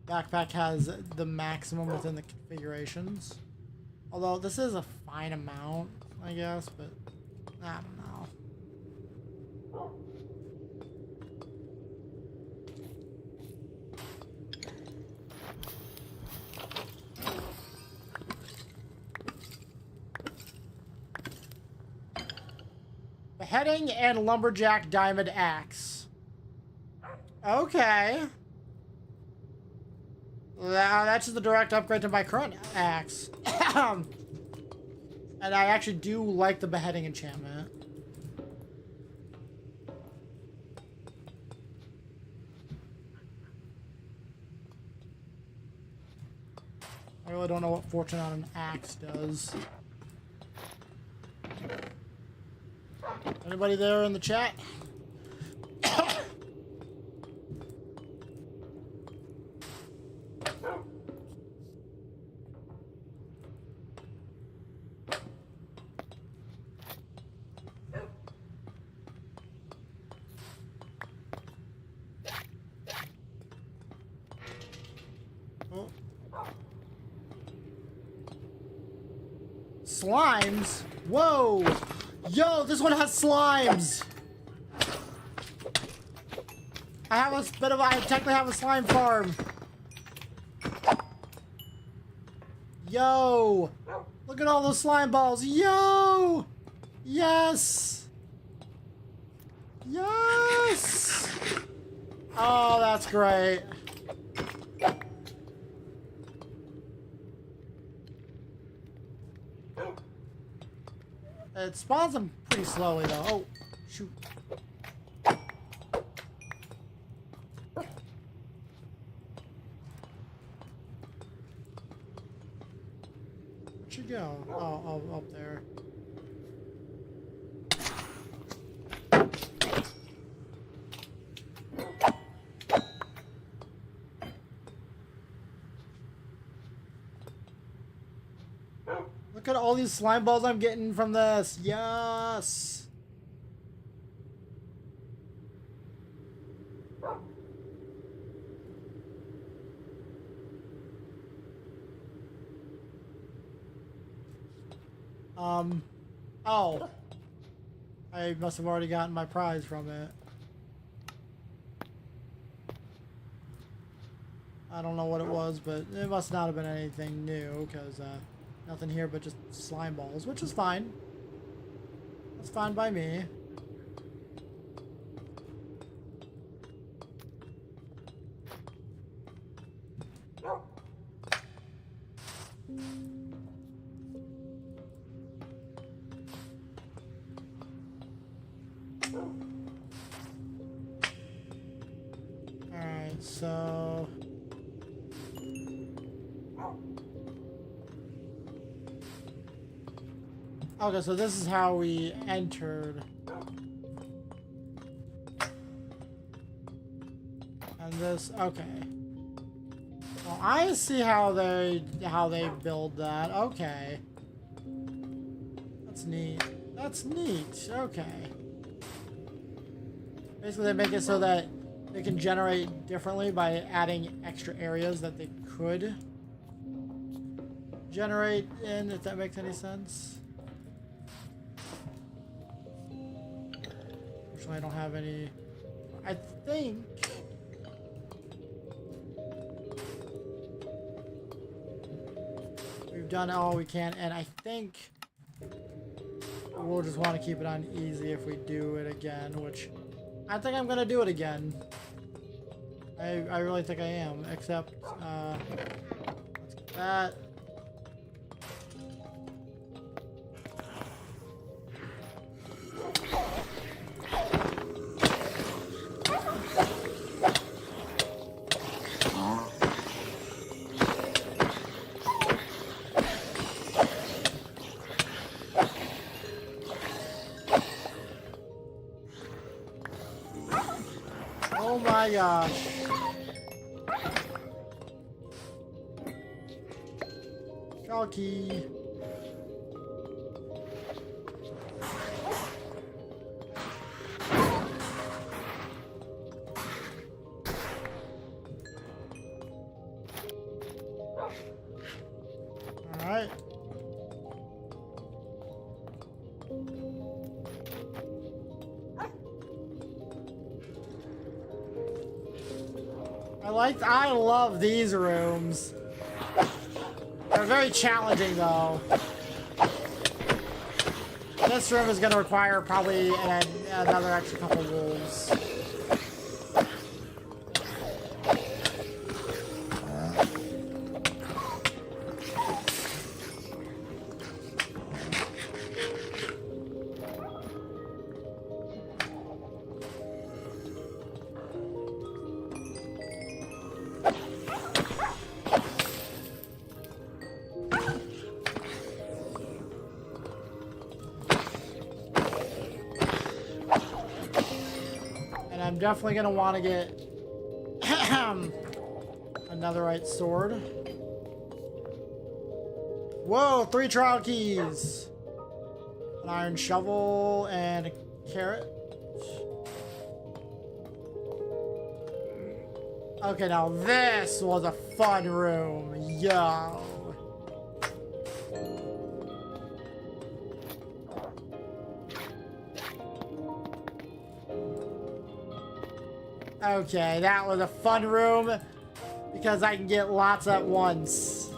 S1: backpack has the maximum within the configurations. Although this is a fine amount, I guess, but I don't know. Beheading and lumberjack diamond axe. Okay. That's just the direct upgrade to my current axe. And I actually do like the beheading enchantment. I really don't know what fortune on an axe does. Anybody there in the chat? Oh. Slimes? Whoa! Yo, this one has slimes! I technically have a slime farm. Yo! Look at all those slime balls. Yo! Yes! Yes! Oh, that's great. It spawns them pretty slowly, though. Oh, shoot. Where'd you go? Oh, up there. Look at all these slime balls I'm getting from this. Yes. Oh. I must have already gotten my prize from it. I don't know what it was, but it must not have been anything new, because nothing here but just slime balls, which is fine. That's fine by me. Alright, so... Okay, so this is how we entered. And this, okay. Well, I see how they build that. Okay. That's neat. That's neat. Okay. Basically, they make it so that they can generate differently by adding extra areas that they could generate in, if that makes any sense. Unfortunately, I don't have any. I think. We've done all we can, and I think we'll just want to keep it on easy if we do it again, which I think I'm gonna do it again. I really think I am, except let's get that. Oh my gosh. Chalky. All right. I love these rooms. They're very challenging though. This room is going to require probably another extra couple wolves. I'm definitely going to want to get another right sword. Whoa, 3 trial keys. An iron shovel and a carrot. Okay, now this was a fun room. Yo. Okay, that was a fun room because I can get lots at once.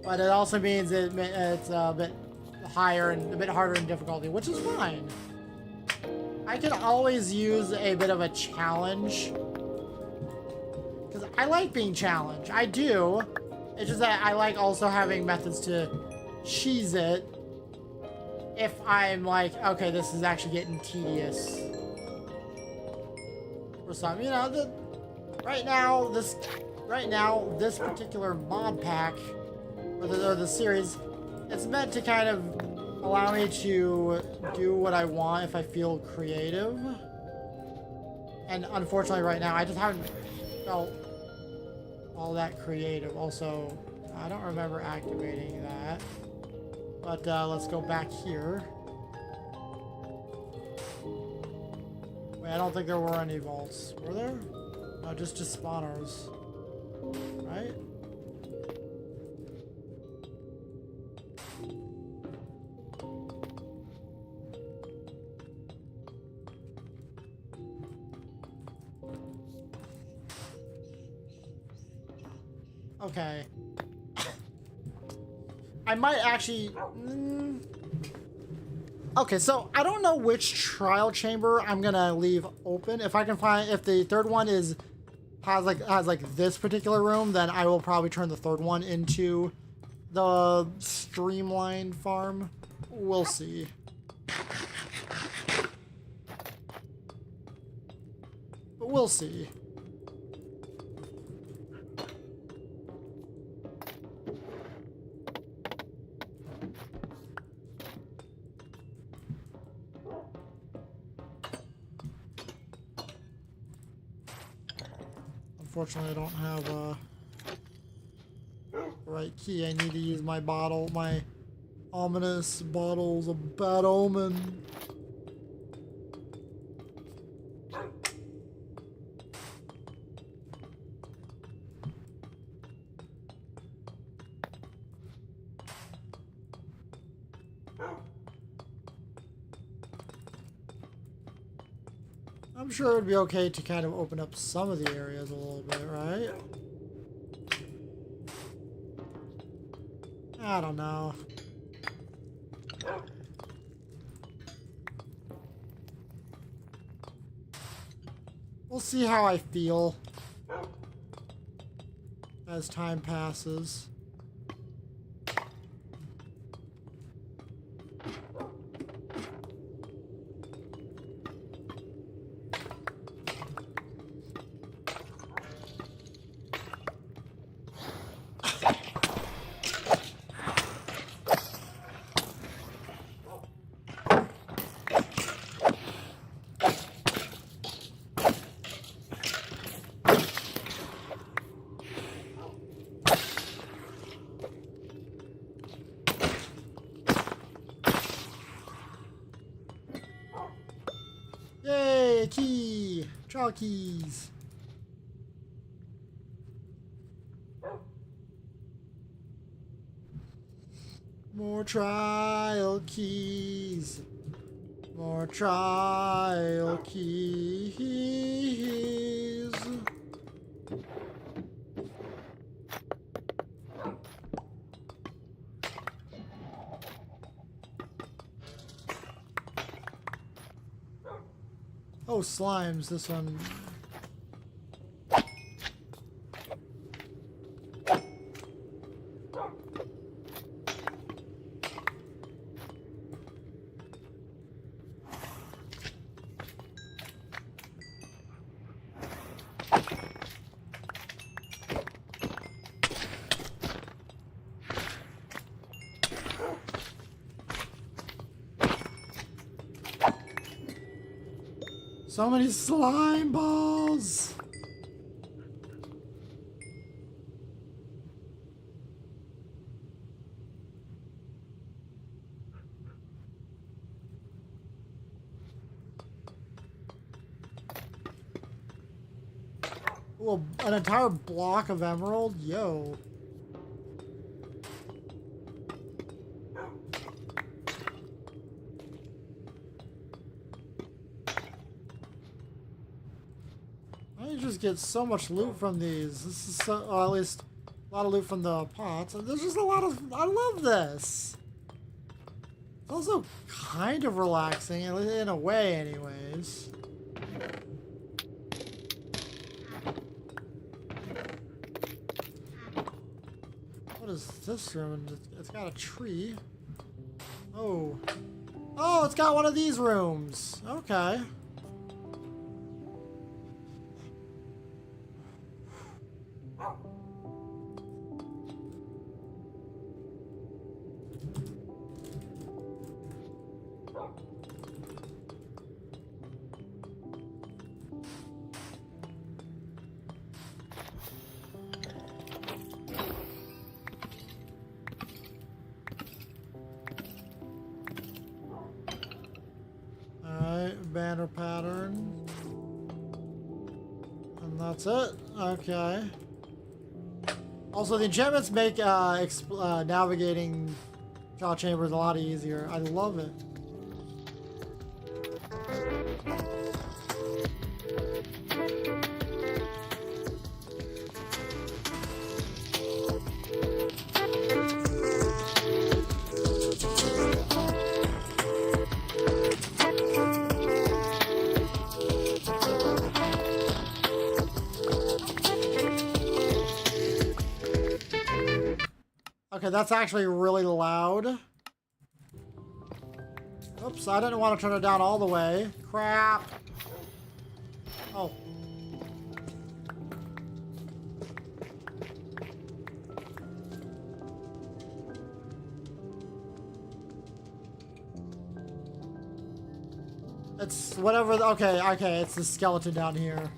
S1: But it also means it's a bit higher and a bit harder in difficulty, which is fine. I could always use a bit of a challenge. Because I like being challenged. I do. It's just that I like also having methods to cheese it if I'm like, okay, this is actually getting tedious. Or something, you know, right now this particular mod pack or the series, it's meant to kind of allow me to do what I want if I feel creative. And unfortunately right now I just haven't felt all that creative. Also, I don't remember activating that. But let's go back here. Wait, I don't think there were any vaults. Were there? No, just spawners. Right? Okay. I might actually... Okay, so I don't know which trial chamber I'm gonna leave open. If I can find... If the third one has like this particular room, then I will probably turn the third one into the streamlined farm. We'll see. But we'll see. Unfortunately, I don't have a right key. I need to use my bottle, my ominous bottles of bad omen. I'm sure it'd be okay to kind of open up some of the areas a little bit, right? I don't know. We'll see how I feel as time passes. Yay, key! Trial keys. More trial keys. More trial keys. Oh, slimes, this one. So many slime balls! Ooh, an entire block of emerald? Yo. I just get so much loot from these. This is so, or at least a lot of loot from the pots. There's just a lot of, I love this. It's also kind of relaxing, in a way anyways. What is this room? It's got a tree. Oh. Oh, it's got one of these rooms. Okay. Banner pattern. And that's it. Okay. Also, the enchantments make navigating trial chambers a lot easier. I love it. Okay, that's actually really loud. Oops, I didn't want to turn it down all the way. Crap. Oh. It's whatever. Okay, okay, it's the skeleton down here.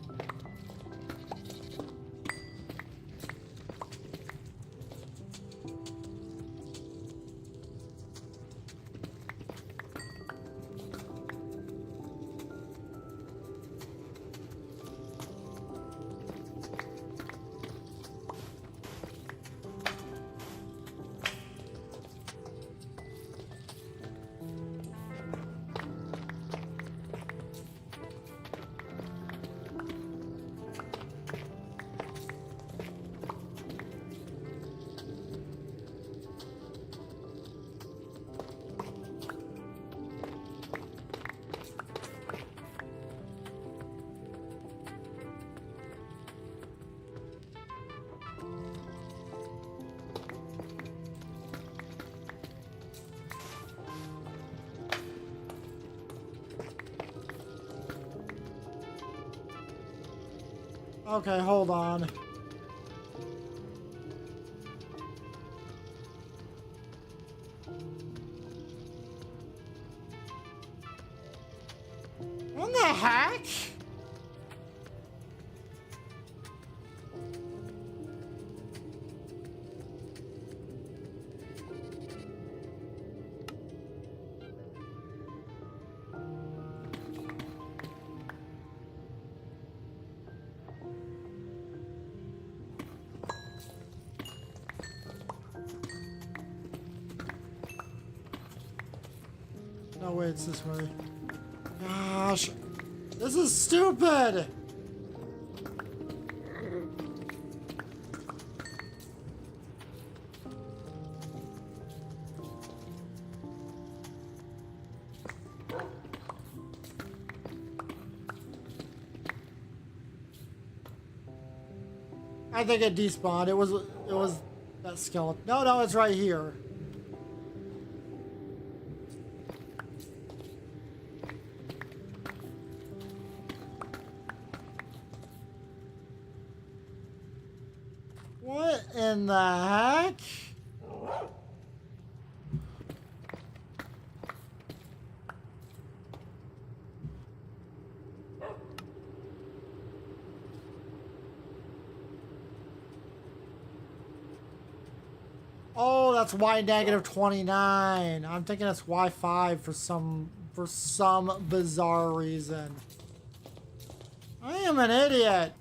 S1: Okay, hold on. What the heck? No, wait, it's this way. Gosh, this is stupid! I think it despawned. It was that skeleton. No, no, it's right here. What in the heck? Oh, that's Y negative 29. I'm thinking it's Y5 for some bizarre reason. I am an idiot.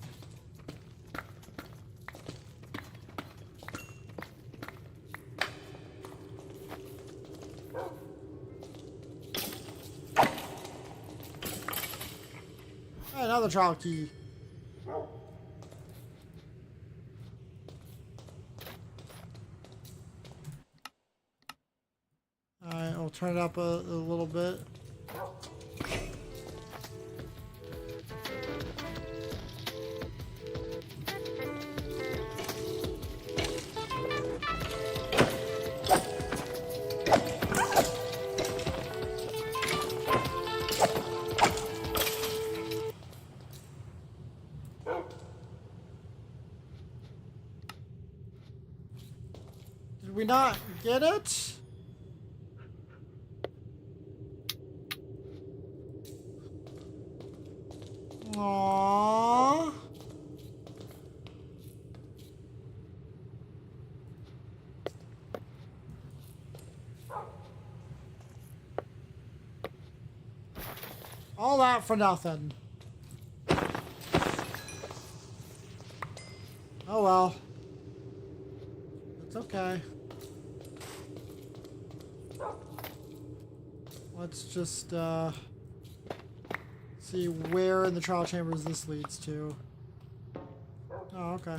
S1: Hey, another trial key. Alright, I'll turn it up a little bit. Did we not get it? Aww. All that for nothing. Oh well. It's okay. Let's just see where in the trial chambers this leads to. Oh, okay.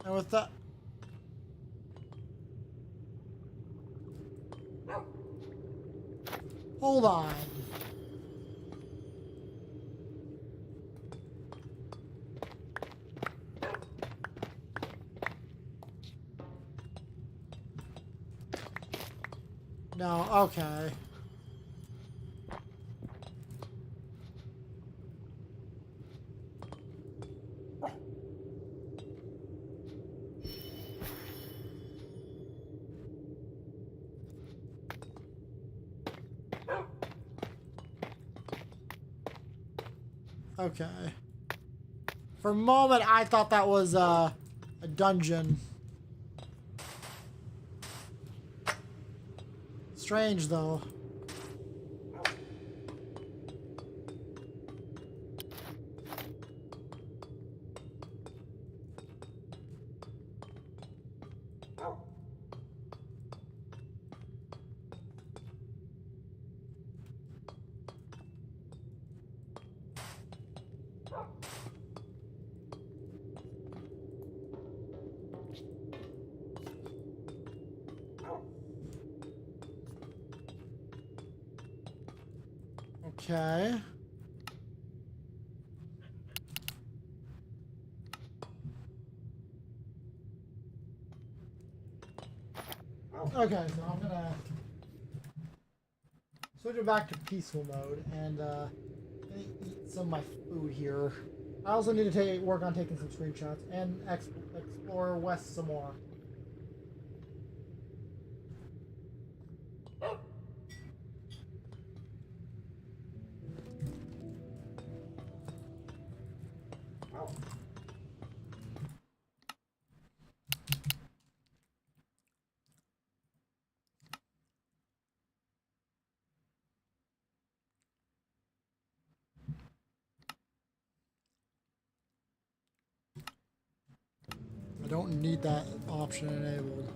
S1: And with that... Hold on. No, okay. Okay. For a moment, I thought that was a dungeon. Strange, though. Okay. Okay, so I'm gonna switch it back to peaceful mode and eat some of my food here. I also need to work on taking some screenshots and explore west some more. I don't need that option enabled.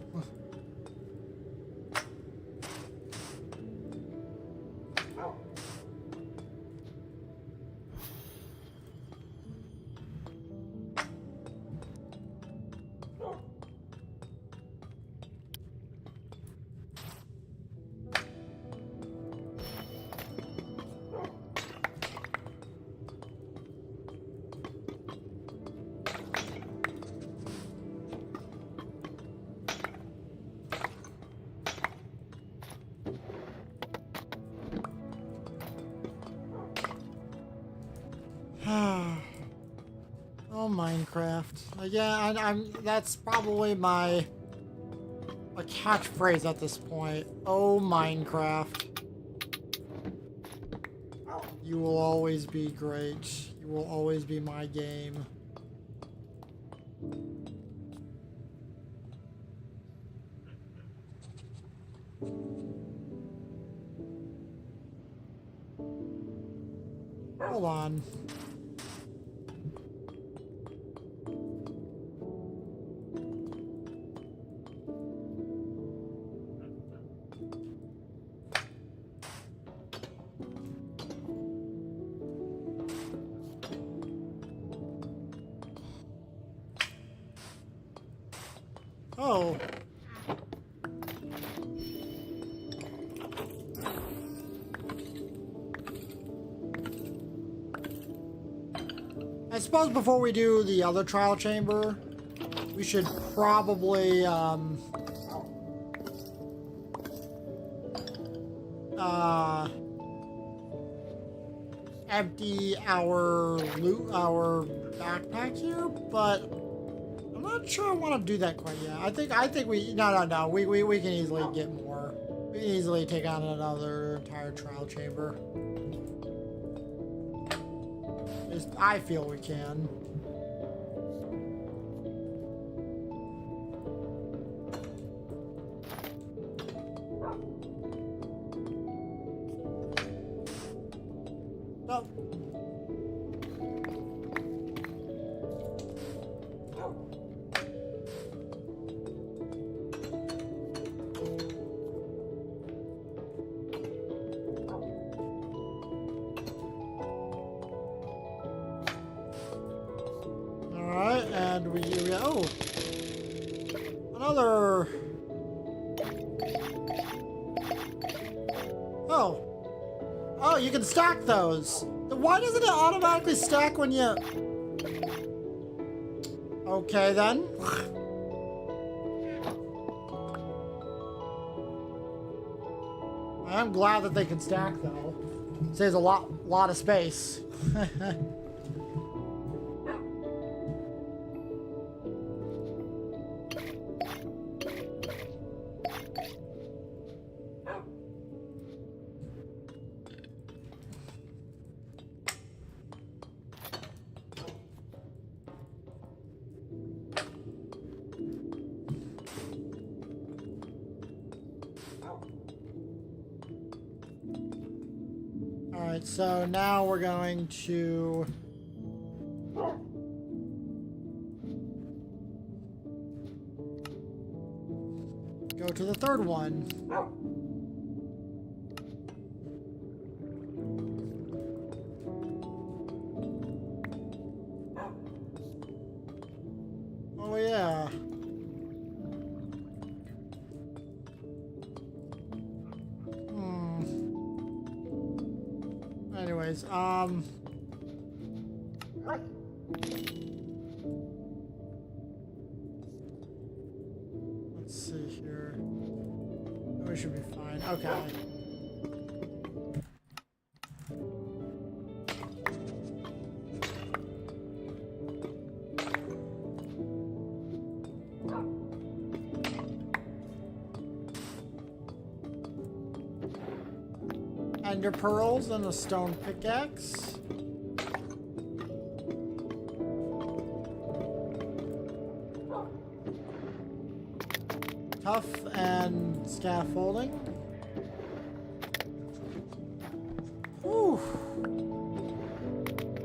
S1: Oh, Minecraft. Yeah, I'm. That's probably my a catchphrase at this point. Oh, Minecraft. You will always be great. You will always be my game. Hold on. Oh. I suppose before we do the other trial chamber, we should probably, empty our our backpack here, but I'm not sure I want to do that quite yet. I think we, no. We can easily get more. We can easily take on another entire trial chamber. I feel we can. Oh. And we oh, another. Oh. Oh, you can stack those. Why doesn't it automatically stack when you... Okay, then. I'm glad that they can stack, though. Saves a lot of space. Alright, so now we're going to... go to the third one. Oh yeah. Anyways, let's see here. We should be fine. Okay. Ender pearls and a stone pickaxe. Tough and scaffolding. Whew.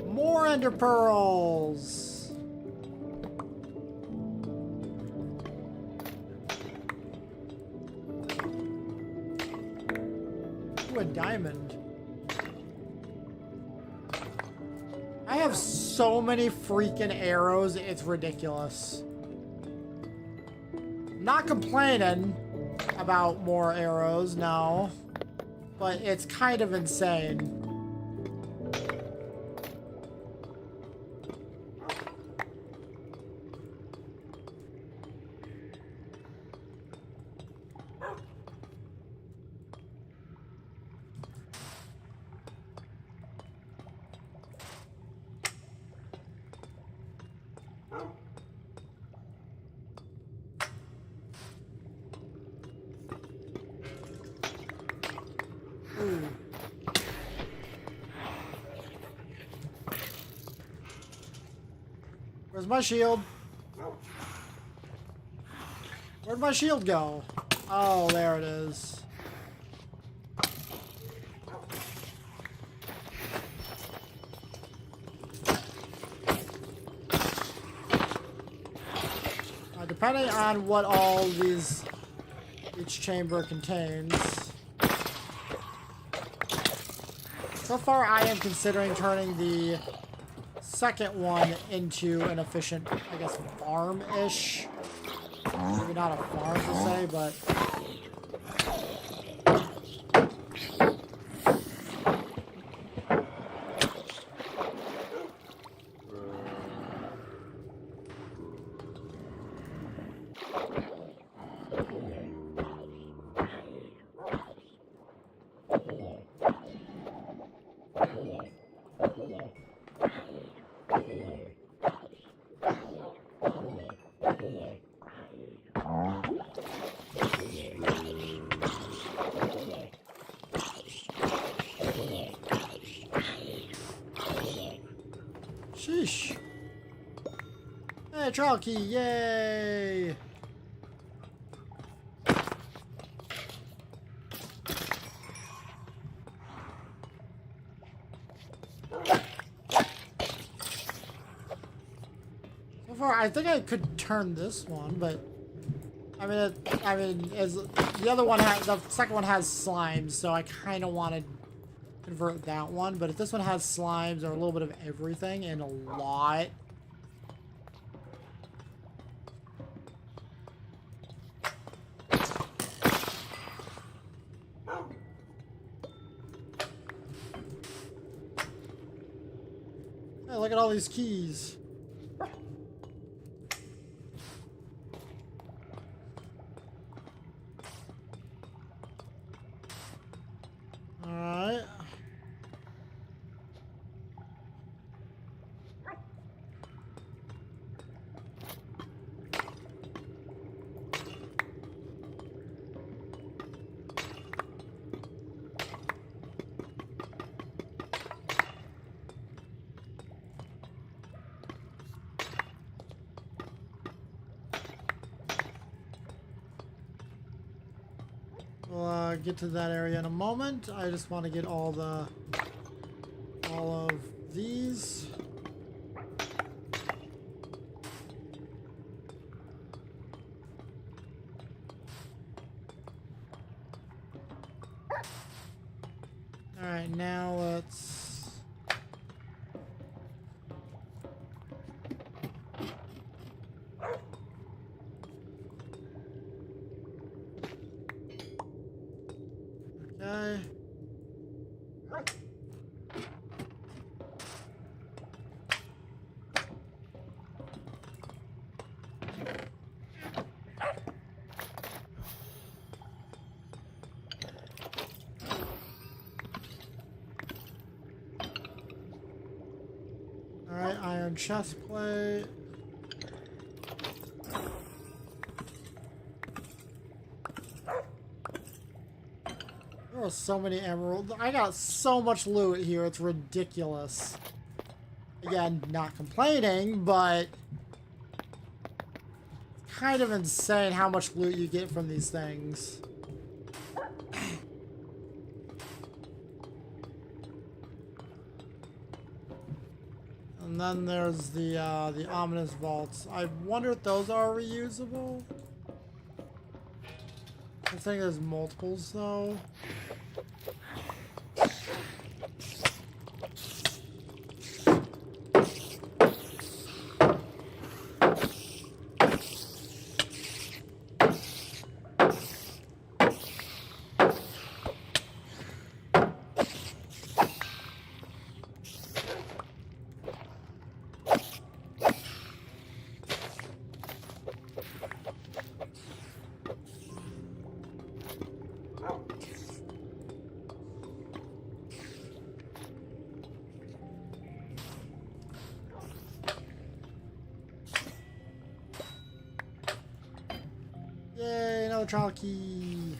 S1: More ender pearls. Ooh, a diamond. I have so many freaking arrows, it's ridiculous. Not complaining about more arrows, no. But it's kind of insane. Ooh. Where's my shield? Where'd my shield go? Oh, there it is. Depending on what all these each chamber contains. So far, I am considering turning the second one into an efficient, I guess, farm-ish. Maybe not a farm per se, but... Sheesh. Hey, trial key, yay! So far, I think I could turn this one, but I mean, as the other one has, the second one has slimes, so I kind of want to convert that one. But if this one has slimes or a little bit of everything and a lot, Hey, look at all these keys. Alright. We'll get to that area in a moment. I just want to get all of these. All right, now let's. Okay. All right, iron chest plate. There are so many emeralds. I got so much loot here, it's ridiculous. Again, not complaining, but kind of insane how much loot you get from these things. And then there's the ominous vaults. I wonder if those are reusable. I think there's multiples though. Yay, another trial key.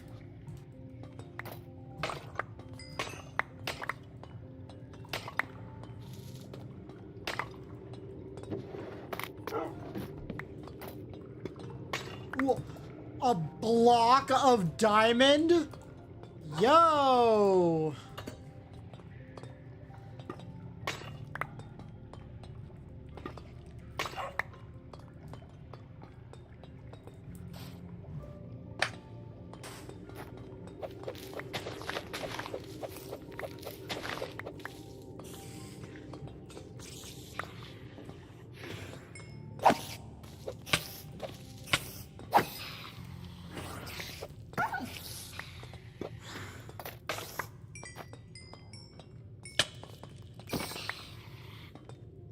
S1: Ooh, a block of diamond? Yo!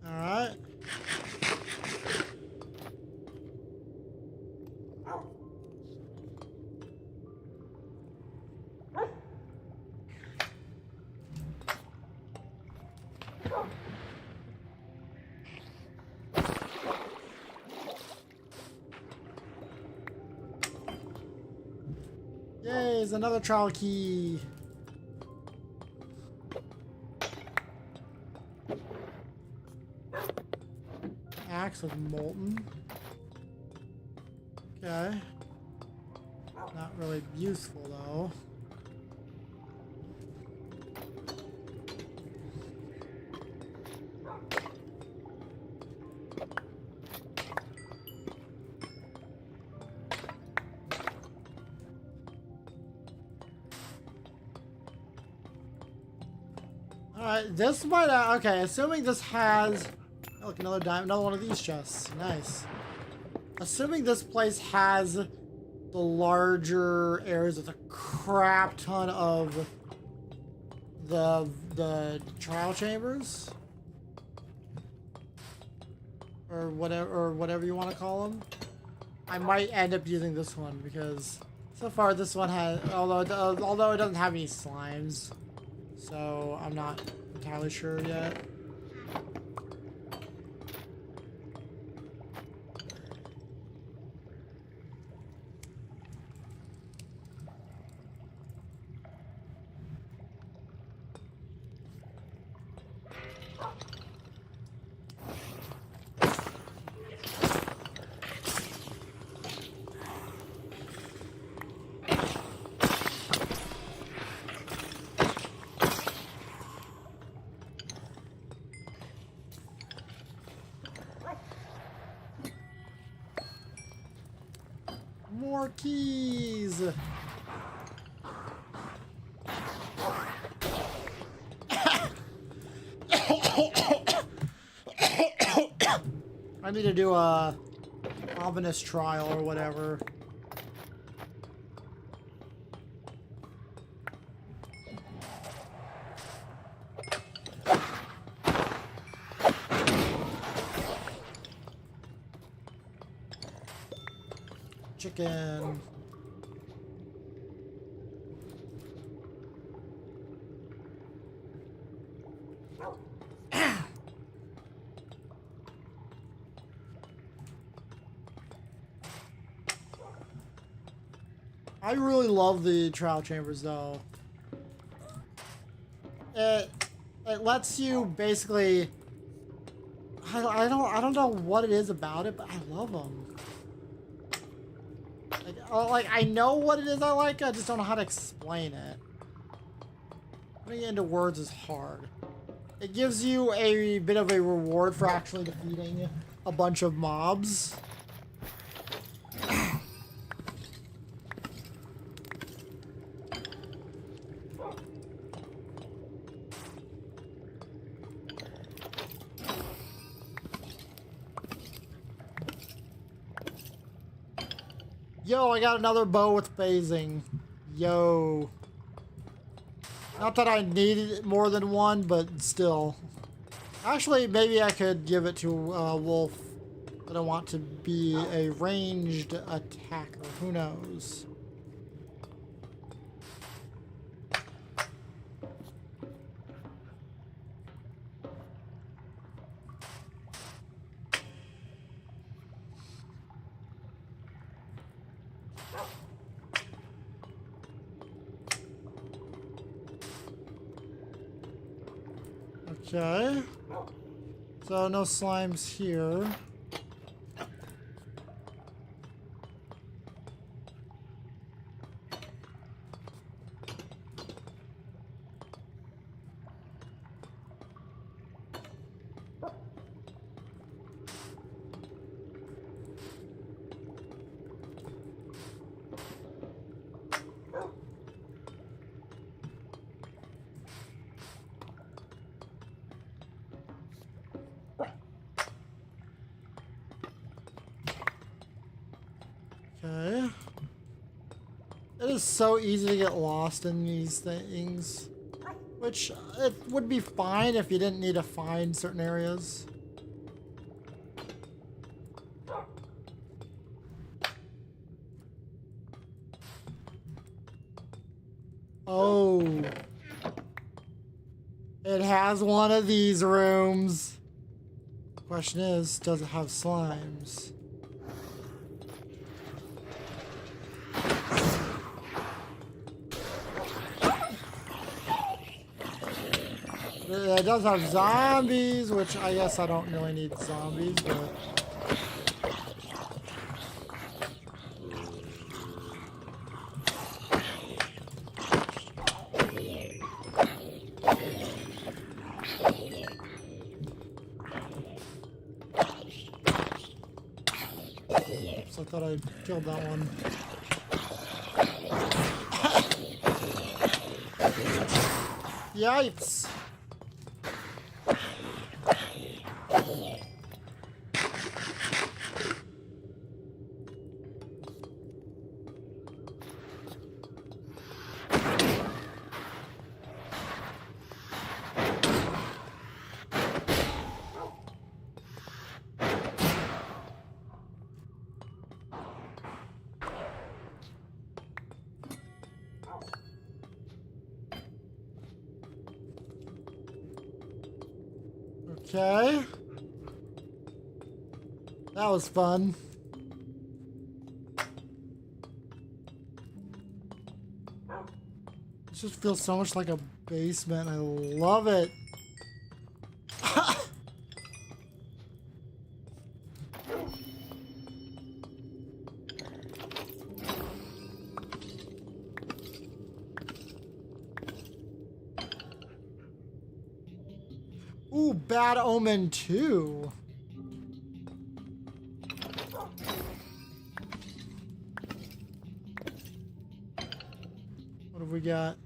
S1: Alright. Yay, there's another trial key. Axe with molten. Okay. Not really useful though. Alright, this might, okay, assuming this has, oh, look, another diamond, another one of these chests, nice. Assuming this place has the larger areas with a crap ton of the trial chambers. or whatever you want to call them. I might end up using this one because so far this one has, although it doesn't have any slimes, so I'm not entirely sure yet. More keys. I need to do a ominous trial or whatever. Chicken. I really love the trial chambers though. It lets you basically I don't know what it is about it, but I love them. Like I know what it is I like, I just don't know how to explain it. Putting it into words is hard. It gives you a bit of a reward for actually defeating a bunch of mobs. Yo, I got another bow with phasing. Yo. Not that I needed more than one, but still. Actually, maybe I could give it to Wolf, but I want to be a ranged attacker. Who knows? Okay. So no slimes here. Okay. It is so easy to get lost in these things. Which, it would be fine if you didn't need to find certain areas. Oh. It has one of these rooms. Question is, does it have slimes? It does have zombies, which I guess I don't really need zombies, but... Oops, I thought I killed that one. Yikes! Okay. That was fun. This just feels so much like a basement. I love it. Ooh, Bad Omen 2. What have we got?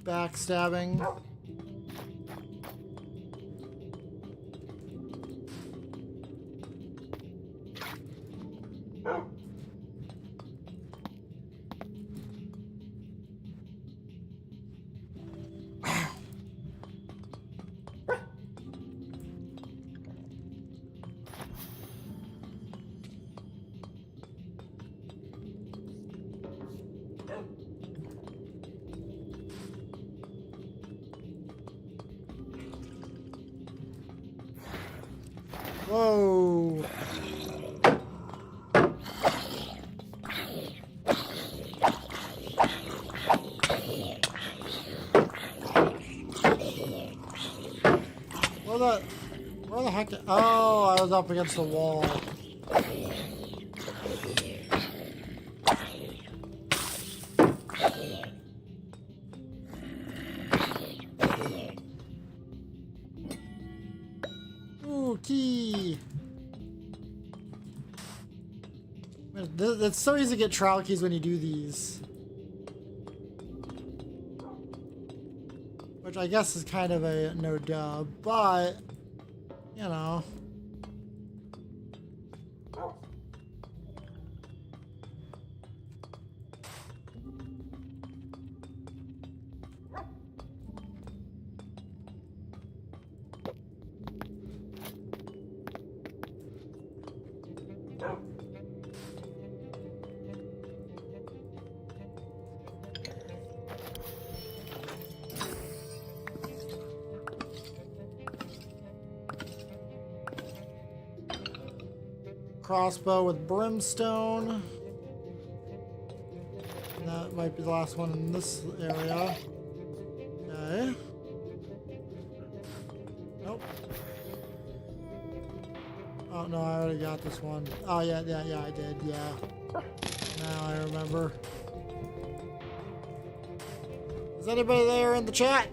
S1: Backstabbing. Whoa. Where the heck? Oh, I was up against the wall. Ooh, key. It's so easy to get trial keys when you do these. Which I guess is kind of a no-duh, but, you know. Crossbow with brimstone. And that might be the last one in this area. Okay. Nope. Oh no, I already got this one. Oh yeah, I did, yeah. Now I remember. Is anybody there in the chat?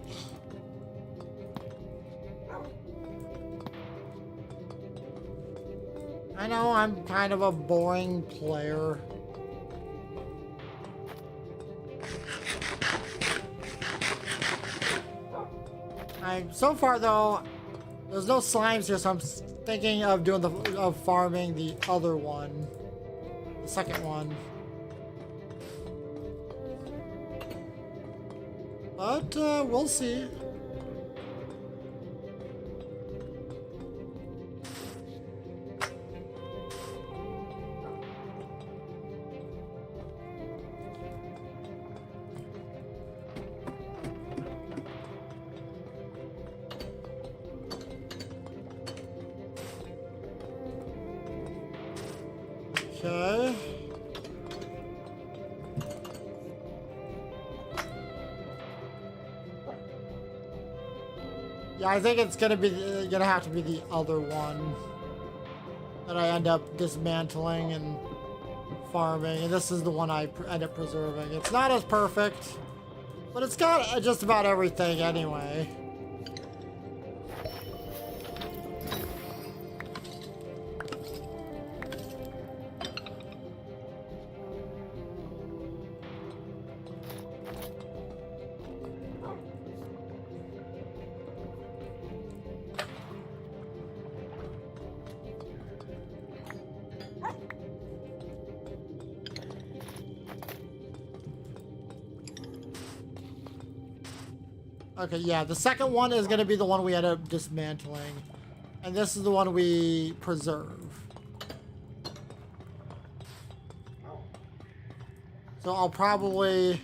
S1: I know I'm kind of a boring player. So far though, there's no slimes here, so I'm thinking of doing farming the other one, the second one. But we'll see. Okay. Yeah, I think it's gonna have to be the other one that I end up dismantling and farming, and this is the one I end up preserving. It's not as perfect, but it's got just about everything anyway. Okay, yeah, the second one is going to be the one we end up dismantling. And this is the one we preserve. So I'll probably...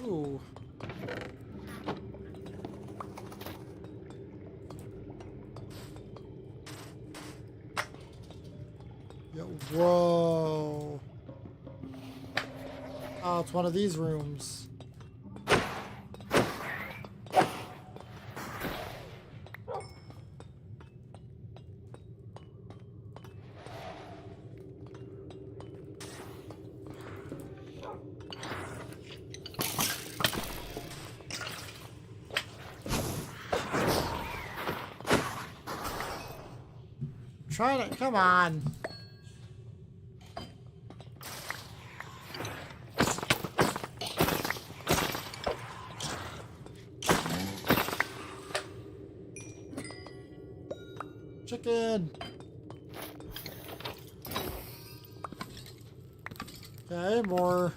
S1: Ooh. Yo, whoa. Oh, it's one of these rooms. Trying to, come on. Chicken. Okay, more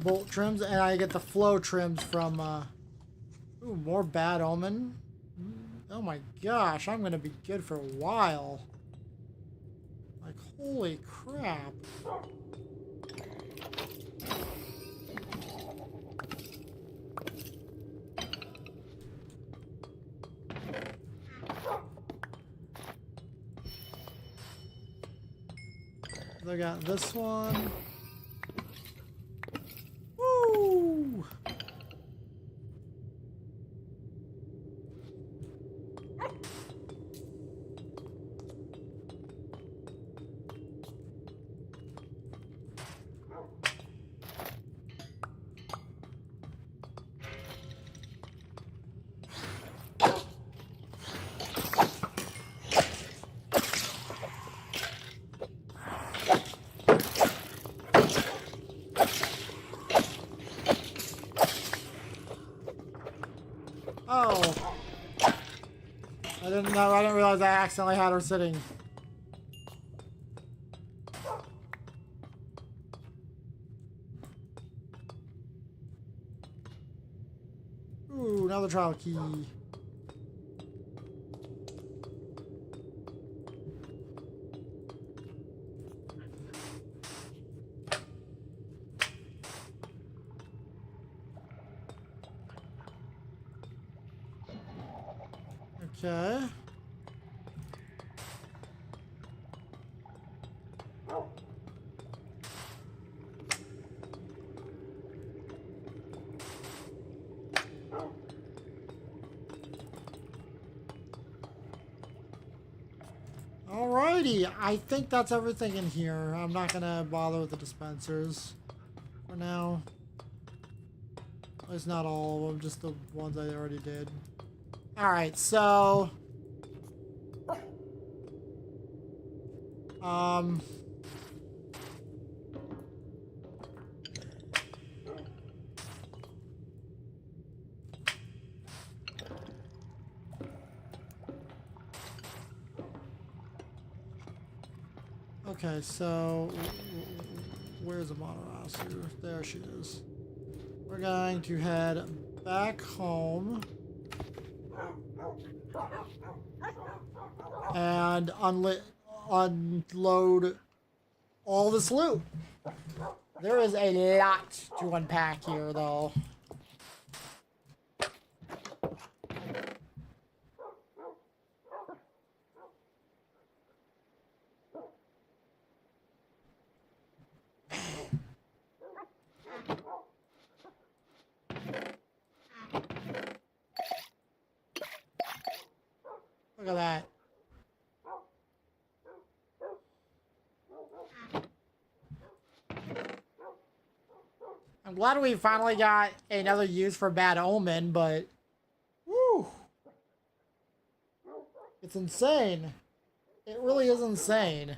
S1: bolt trims, and I get the flow trims from, ooh, more bad omen. Oh my gosh, I'm gonna be good for a while. Like, holy crap. I got this one. Woo! Oh. I didn't know, I didn't realize I accidentally had her sitting. Ooh, another trial key. Okay. Alrighty, I think that's everything in here. I'm not gonna bother with the dispensers for now. At least not all of them, just the ones I already did. Alright, so... Okay, so... Where's Amaterasu? There she is. We're going to head back home. And unload all this loot. There is a lot to unpack here, though. Look at that. I'm glad we finally got another use for Bad Omen, but... Woo! It's insane. It really is insane.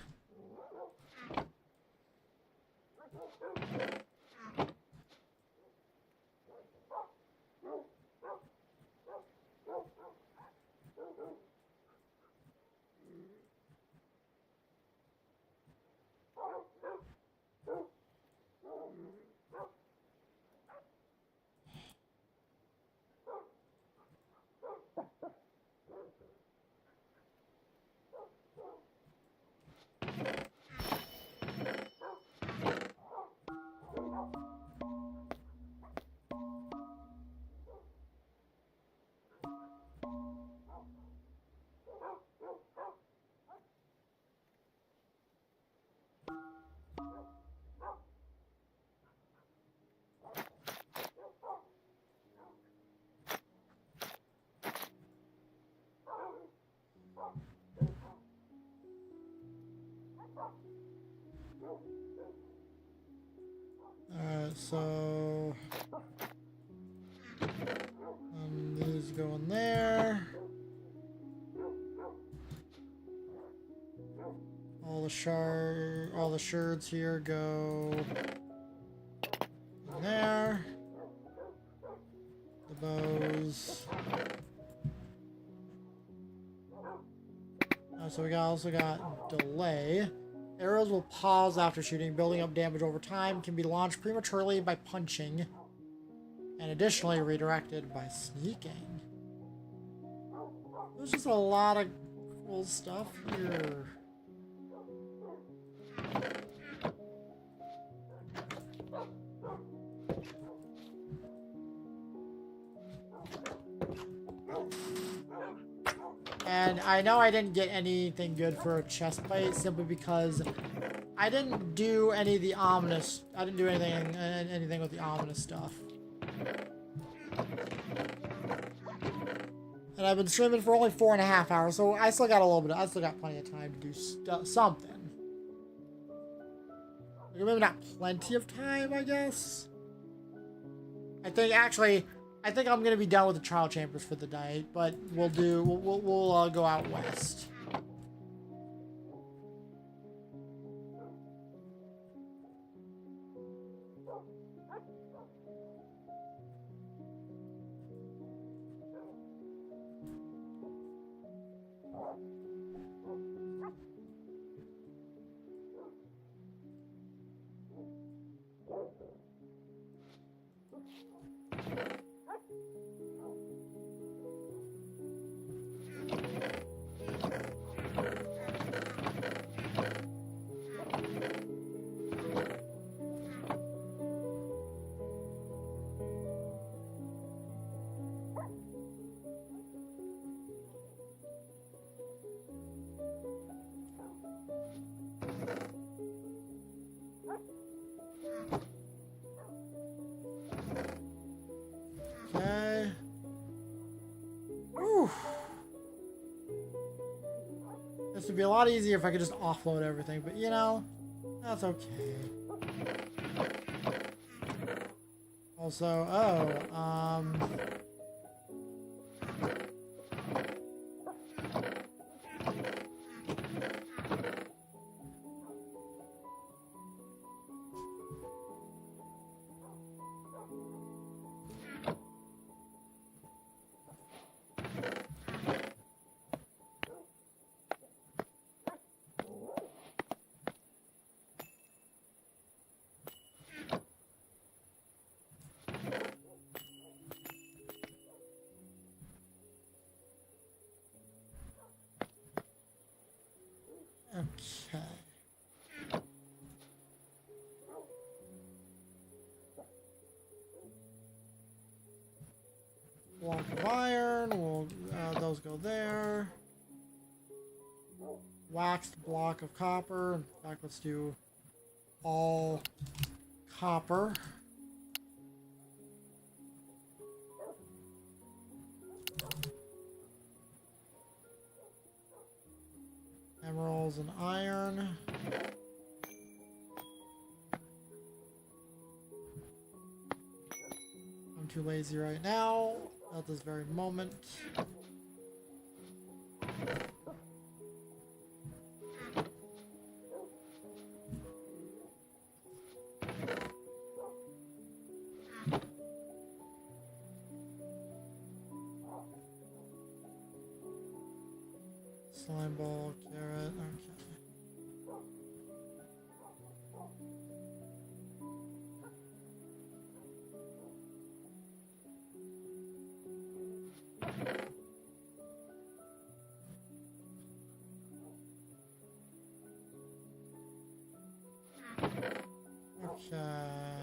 S1: Alright, so these go in there. All the shards here go in there. The bows. So we also got delay. Arrows will pause after shooting, building up damage over time, can be launched prematurely by punching, and additionally redirected by sneaking. There's just a lot of cool stuff here. And I know I didn't get anything good for a chest plate simply because I didn't do any of the ominous. I didn't do anything with the ominous stuff. And I've been streaming for only 4.5 hours, so I still got a little bit. I still got plenty of time to do something. Maybe not plenty of time, I guess. I think I'm gonna be done with the trial chambers for the night, but we'll go out west. Okay. Whew. This would be a lot easier if I could just offload everything, but you know, that's okay. Also, okay. Block of iron, those go there. Waxed block of copper. In fact, let's do all copper. Emeralds and iron. I'm too lazy right now at this very moment. Slime ball, carrot, okay. Okay.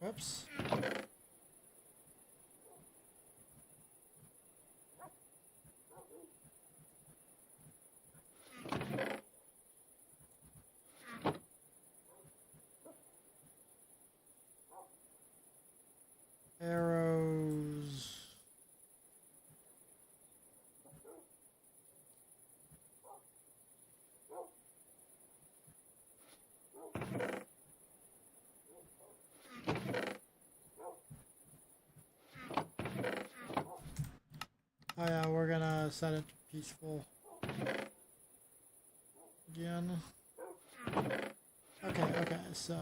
S1: Whoops. Arrows. Oh yeah, we're gonna set it to peaceful again. Okay, so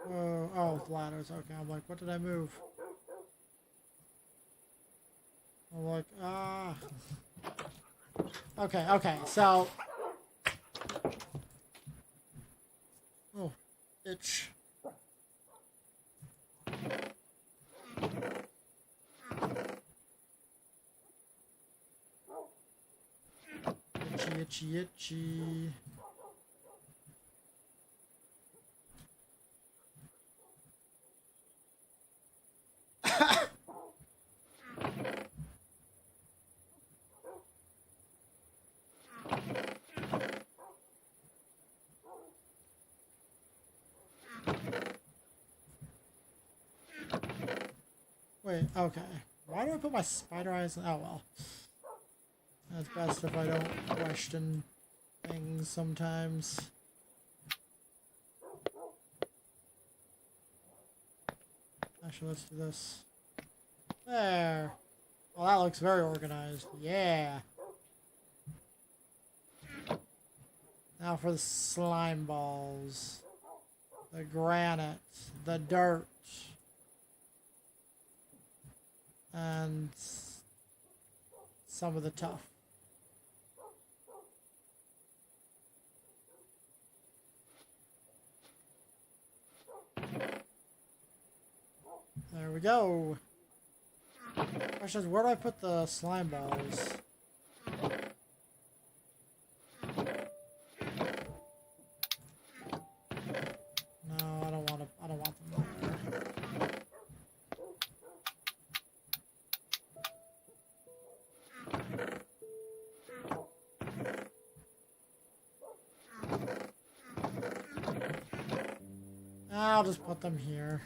S1: whoa, oh, ladders. Okay, I'm like, what did I move? I'm like, ah. Okay, so. Oh, itch. Itchy. Wait, okay. Why do I put my spider eyes? Oh well. That's best if I don't question things sometimes. Actually, let's do this. There. Well, that looks very organized. Yeah. Now for the slime balls. The granite. The dirt. And some of the tough. There we go. Question is, where do I put the slime balls? No, I don't want to. I don't want them there. I'll just put them here.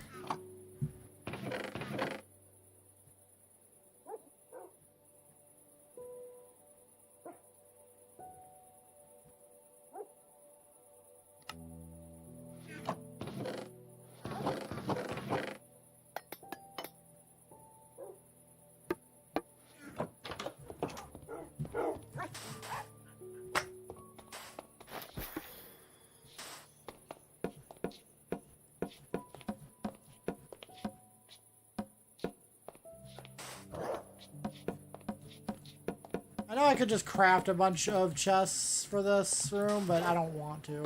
S1: I know I could just craft a bunch of chests for this room, but I don't want to.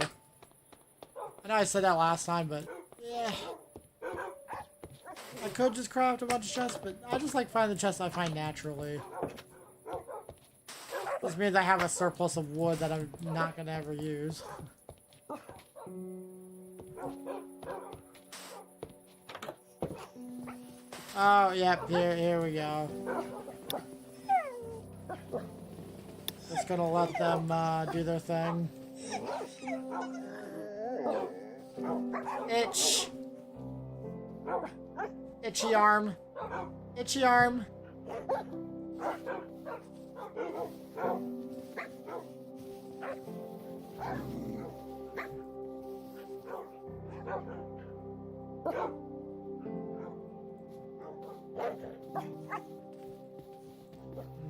S1: I know I said that last time, but yeah. I could just craft a bunch of chests, but I just like finding the chests I find naturally. This means I have a surplus of wood that I'm not going to ever use. Oh, yep, here we go. Just gonna let them do their thing. Itch. Itchy arm. Itchy arm.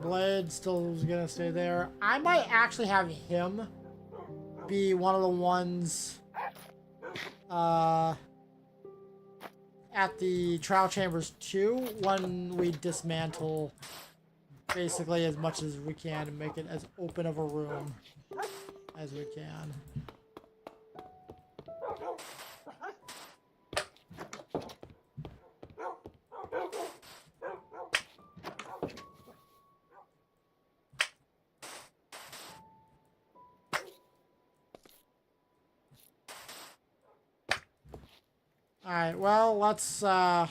S1: Blade still gonna stay there. I might actually have him be one of the ones at the trial chambers too when we dismantle basically as much as we can and make it as open of a room as we can. Alright, well, let's, now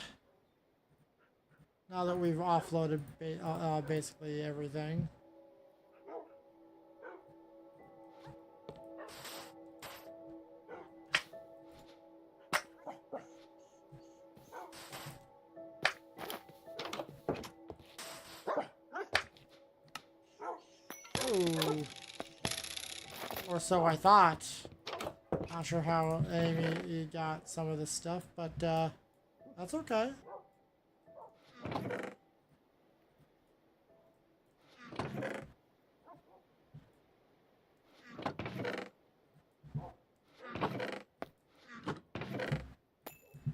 S1: that we've offloaded basically everything. Ooh. Or so I thought. Not sure how Amy got some of this stuff, but that's okay.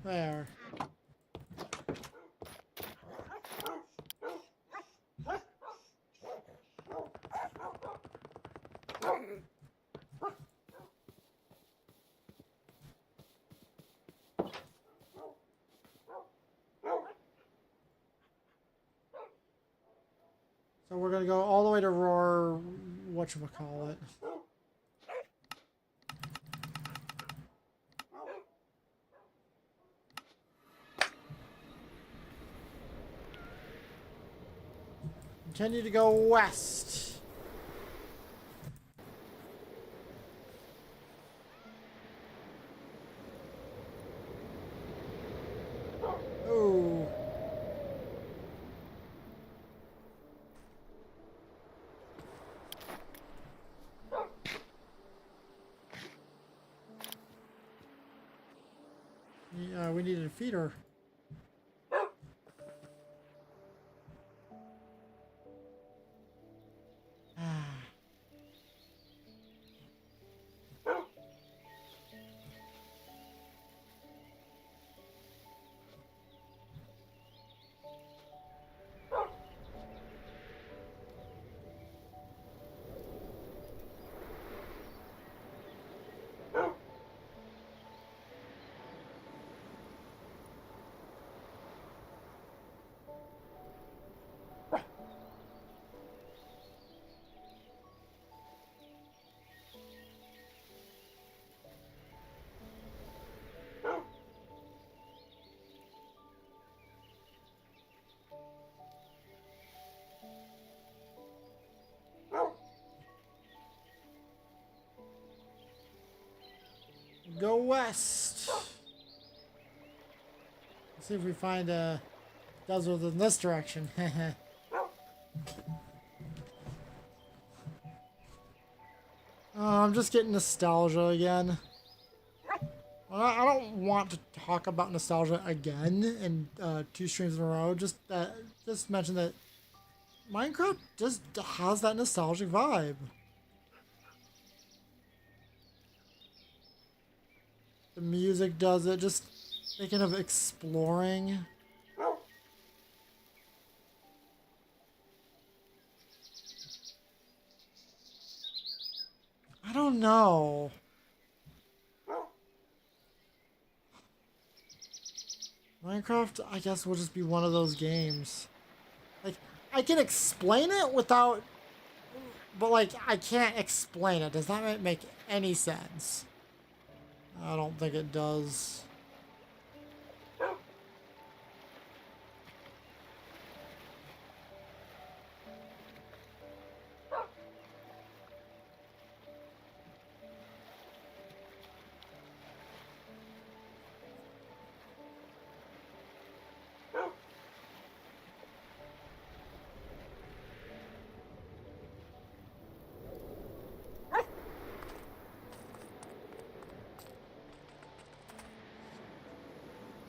S1: There. So we're gonna go all the way to Roar, whatchamacallit. Continue to go west. Ooh. Yeah, we needed a feeder. Go west. Let's see if we find a desert in this direction. I'm just getting nostalgia again. I don't want to talk about nostalgia again in 2 streams in a row. Just mention that Minecraft just has that nostalgic vibe. The music does it. Just thinking of exploring. I don't know. Minecraft, I guess, will just be one of those games. Like, I can explain it without... But, like, I can't explain it. Does that make any sense? I don't think it does.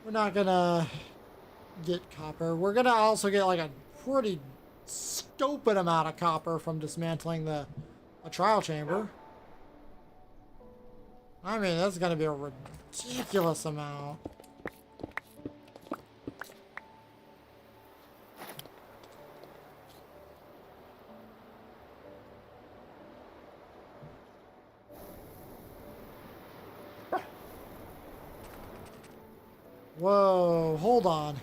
S1: We're not gonna get copper. We're gonna also get like a pretty stupid amount of copper from dismantling a trial chamber. I mean, that's gonna be a ridiculous amount. Whoa, hold on.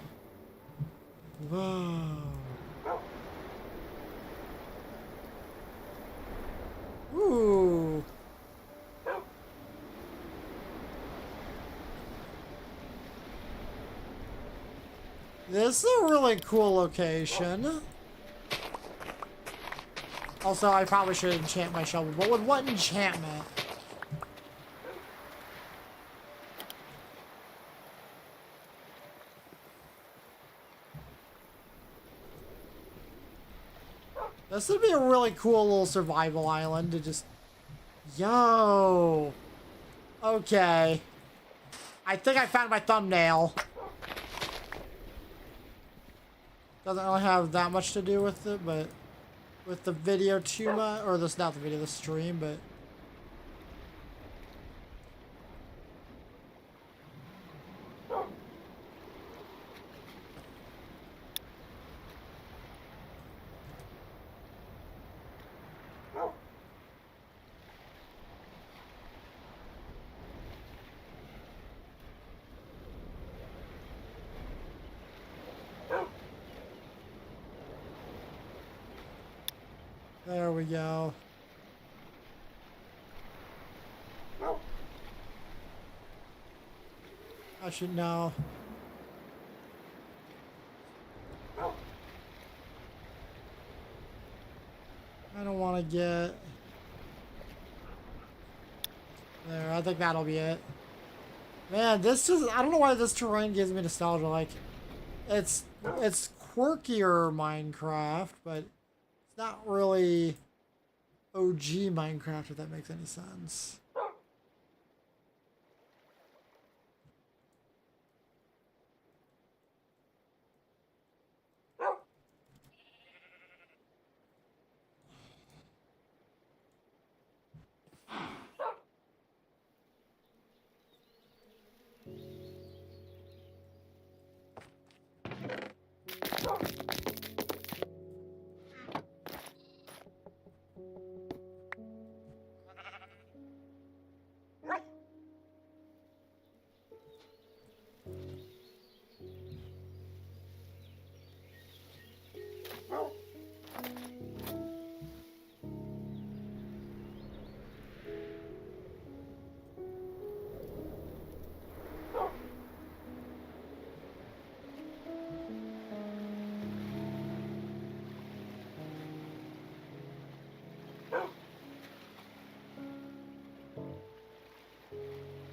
S1: Whoa. Ooh. This is a really cool location. Also, I probably should enchant my shovel, but with what enchantment? This would be a really cool little survival island to just... Yo! Okay. I think I found my thumbnail. Doesn't really have that much to do with it, but... With the video too much... Or this, not the video, the stream, but... There we go. I should know. I don't want to get... There, I think that'll be it. Man, this is... I don't know why this terrain gives me nostalgia. Like, it's quirkier Minecraft, but it's not really OG Minecraft, if that makes any sense.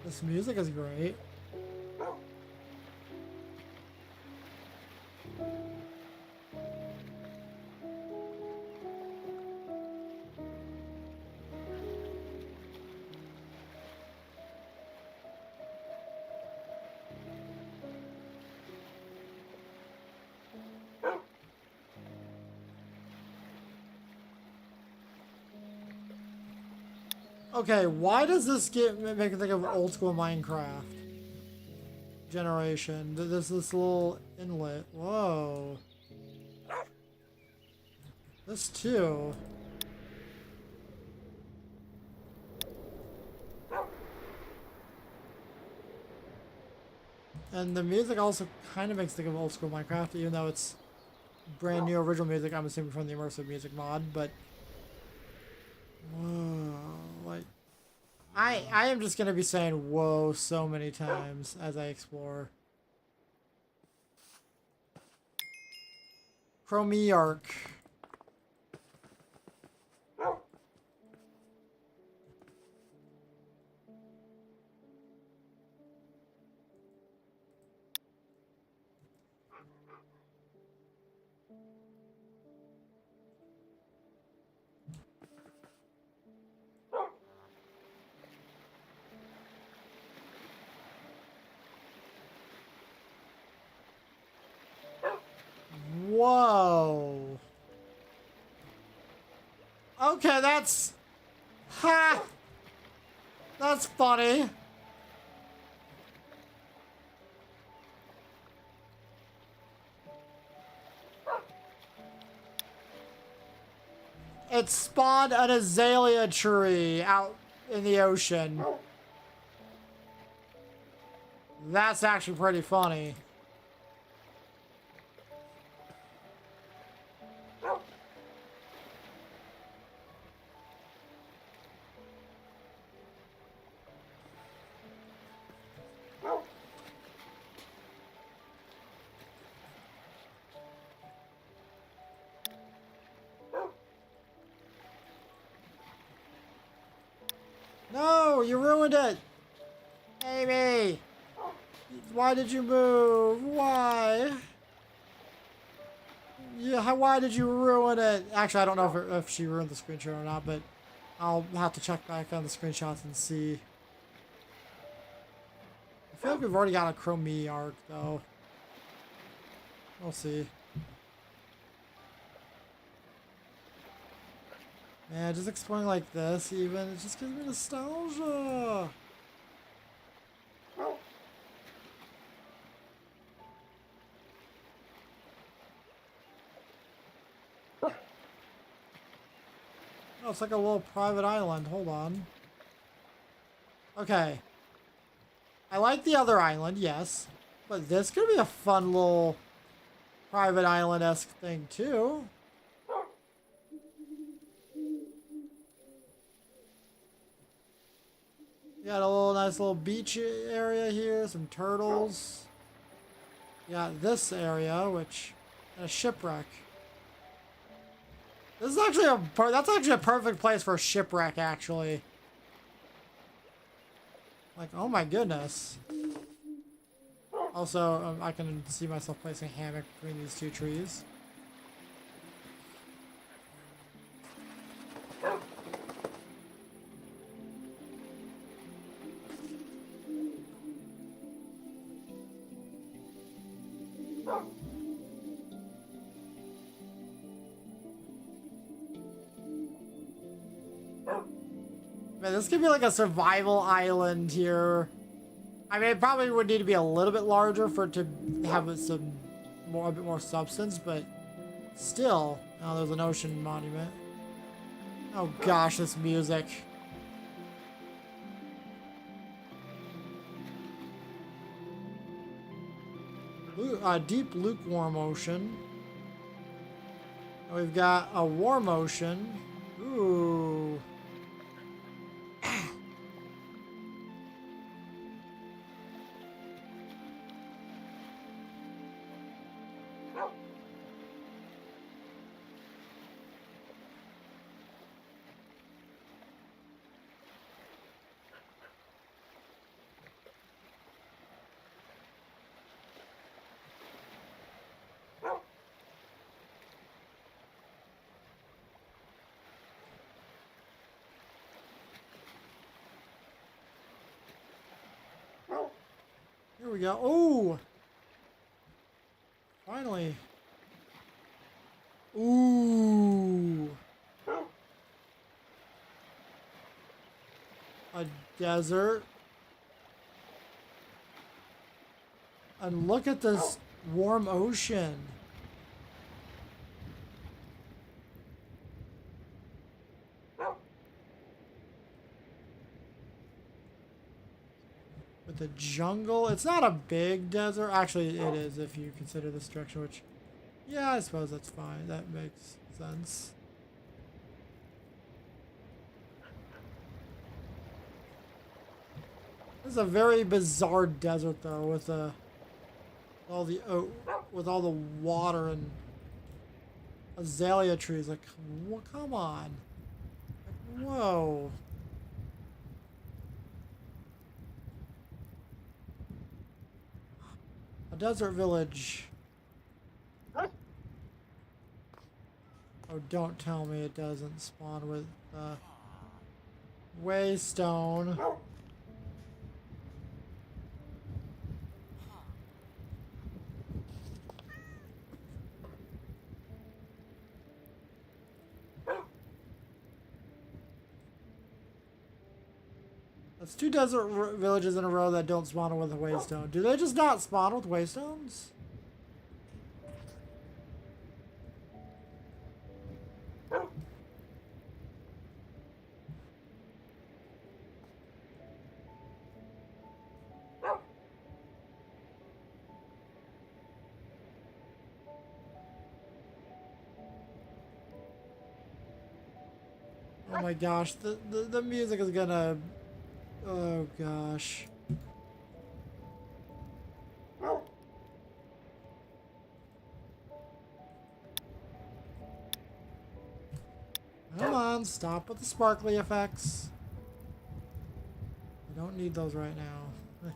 S1: This music is great. Okay, why does this make me think of old school Minecraft generation? There's this little inlet. Whoa. This too. And the music also kind of makes me think of old school Minecraft, even though it's brand new original music, I'm assuming from the immersive music mod, but whoa, like I am just gonna be saying whoa so many times as I explore. Chromiarch. Okay, that's... Ha! That's funny. It spawned an azalea tree out in the ocean. That's actually pretty funny. No, you ruined it! Amy! Why did you move? Why? Yeah, why did you ruin it? Actually, I don't know if she ruined the screenshot or not, but I'll have to check back on the screenshots and see. I feel like we've already got a Chromie arc, though. We'll see. Man, just exploring like this, even, it just gives me nostalgia. Oh, it's like a little private island. Hold on. Okay. I like the other island, yes. But this could be a fun little private island-esque thing, too. You got a little nice little beach area here, some turtles. You got this area, which... a shipwreck. This is actually that's actually a perfect place for a shipwreck, actually. Like, oh my goodness. Also, I can see myself placing a hammock between these two trees. Man, this could be like a survival island here. I mean, it probably would need to be a little bit larger for it to have a bit more substance, but still. Oh, there's an ocean monument. Oh gosh, this music. Deep lukewarm ocean. And we've got a warm ocean. Ooh. Here we go. Oh! Finally. Ooh. A desert. And look at this warm ocean. With the jungle. It's not a big desert. Actually, it is if you consider this direction, which... yeah, I suppose that's fine. That makes sense. This is a very bizarre desert, though, with all the water and azalea trees. Like, come on. Like, whoa. A desert village. Oh, don't tell me it doesn't spawn with waystone. That's two desert villages in a row that don't spawn with a waystone. Do they just not spawn with waystones? Oh my gosh, the music is gonna... Oh gosh. Come on, stop with the sparkly effects. I don't need those right now.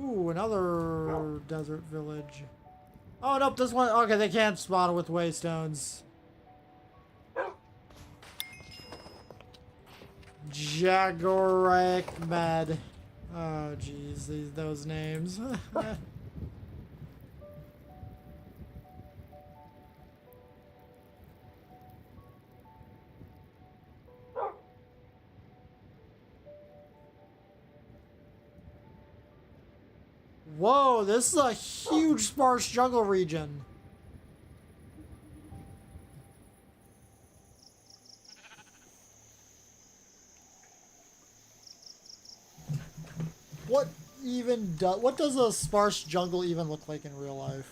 S1: Ooh, another desert village. Oh, nope, this one... Okay, they can't spawn with waystones. Jagoraic Med. Oh, jeez, those names. Whoa, this is a huge sparse jungle region. What does a sparse jungle even look like in real life?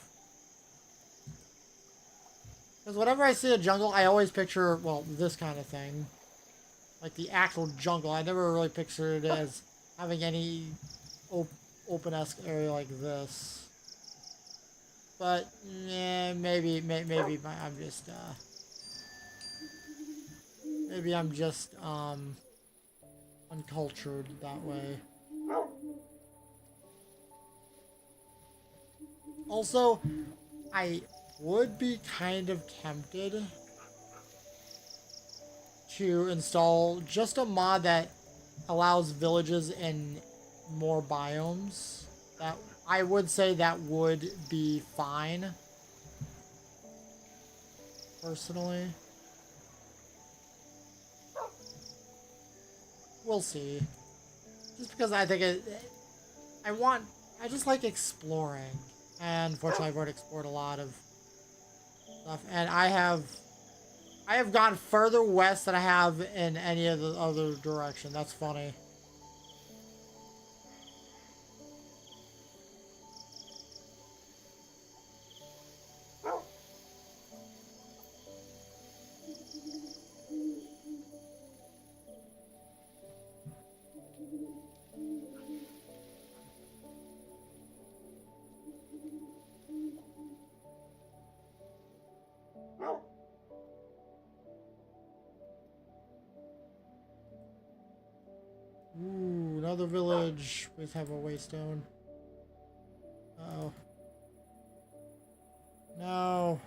S1: Because whenever I see a jungle, I always picture, well, this kind of thing. Like the actual jungle. I never really pictured it as having any open-esque area like this. But, yeah, maybe I'm just uncultured that way. Also, I would be kind of tempted to install just a mod that allows villages in more biomes. That I would say that would be fine. Personally. We'll see. Just because I think I just like exploring. And unfortunately I've already explored a lot of stuff. And I have gone further west than I have in any of the other direction. That's funny. Ooh, another village. Please have a waystone. Uh-oh. No.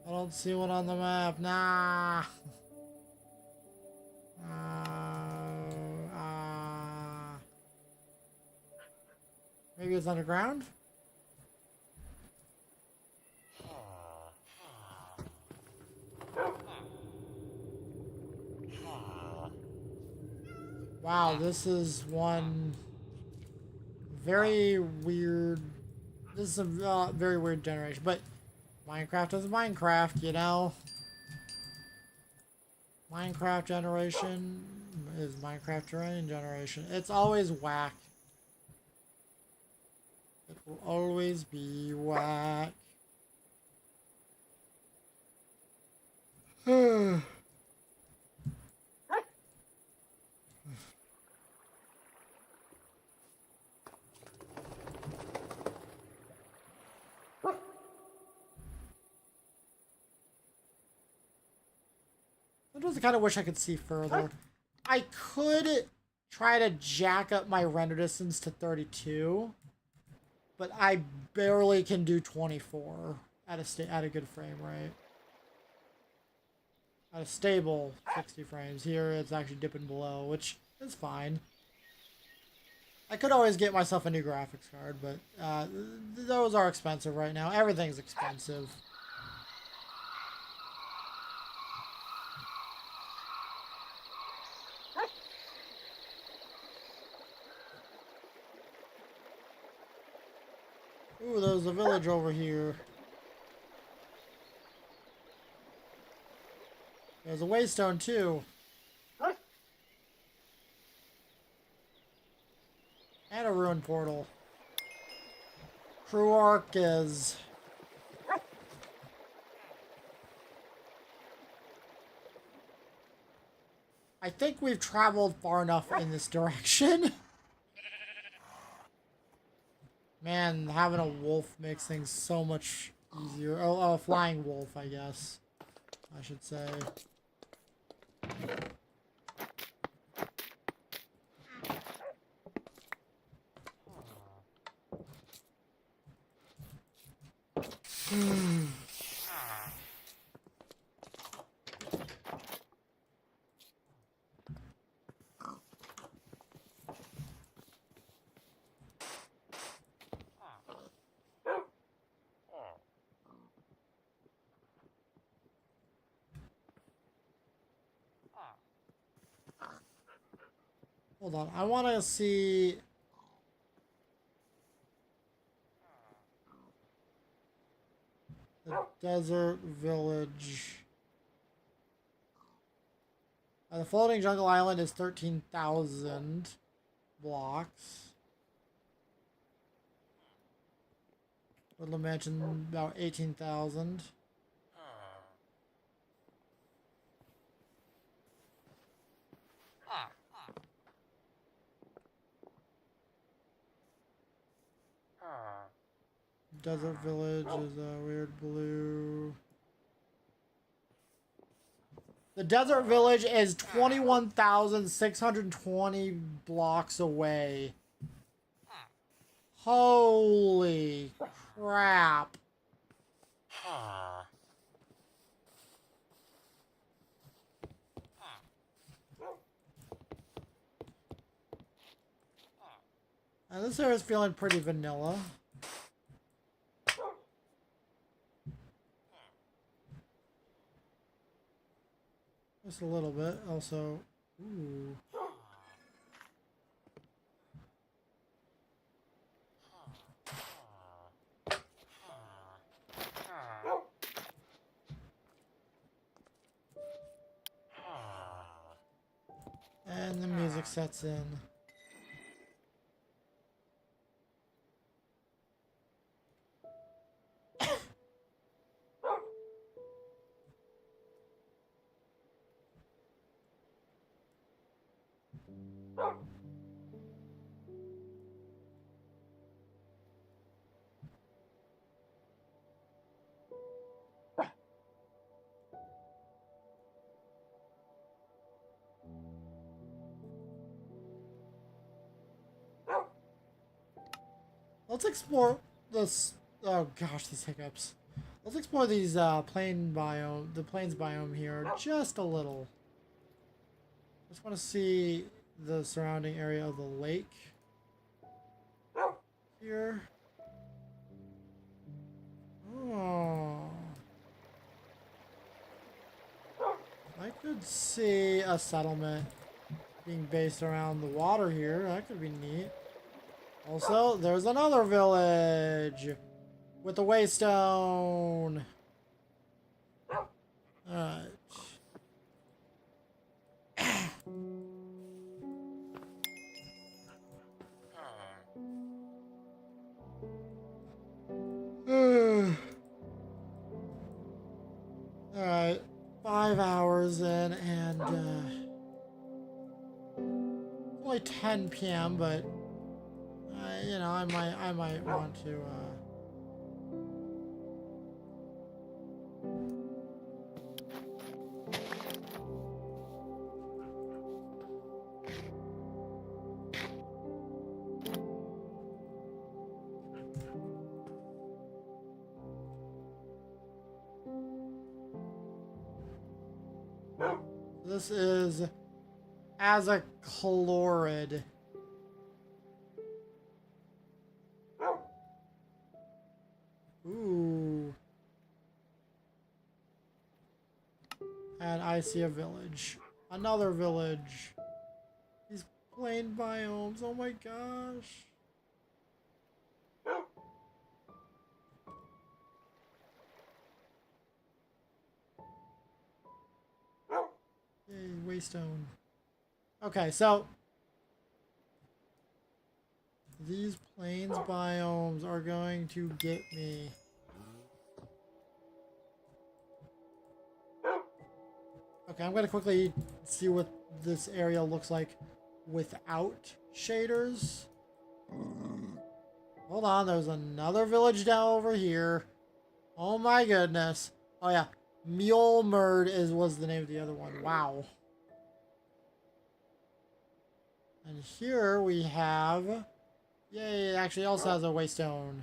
S1: I don't see one on the map. Nah. Maybe it's underground? Wow, this is one very weird... This is a very weird generation, but Minecraft is Minecraft, you know? Minecraft generation is Minecraft terrain generation. It's always whack. It will always be whack. Sometimes I kind of wish I could see further. I could try to jack up my render distance to 32, but I barely can do 24 at a good frame rate. At a stable 60 frames. Here it's actually dipping below, which is fine. I could always get myself a new graphics card, but those are expensive right now. Everything's expensive. Ooh, there's a village over here. There's a waystone too. And a ruin portal. Crew arc is... I think we've traveled far enough in this direction. Man, having a wolf makes things so much easier. Oh, a flying wolf, I guess. I should say. Hold on, I want to see... the desert village. The floating jungle island is 13,000 blocks. Woodland mansion about 18,000. Desert village is a weird blue. The desert village is 21,620 blocks away. Holy crap. And this area is feeling pretty vanilla. Just a little bit. Also, ooh. And the music sets in. Let's explore this. Oh gosh, these hiccups. Let's explore these plains biome here just a little. Just want to see the surrounding area of the lake here. Oh, I could see a settlement being based around the water here. That could be neat. Also, there's another village with a waystone. Alright. Alright. 5 hours in, and only 10 p.m., but you know, I might want to this is as a chlorid. Ooh. And I see a village. Another village. These plain biomes. Oh my gosh. Yay, waystone. Okay, so these plains biomes are going to get me. Okay, I'm gonna quickly see what this area looks like without shaders. Hold on, there's another village down over here. Oh my goodness. Oh yeah, Mule was the name of the other one. Wow. And here we have, yay, it actually also has a waystone.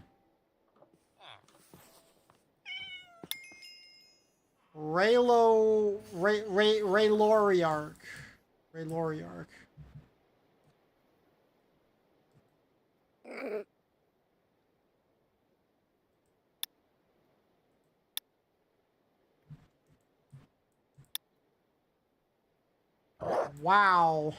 S1: Rayloriarch. Rayloriarch. Wow.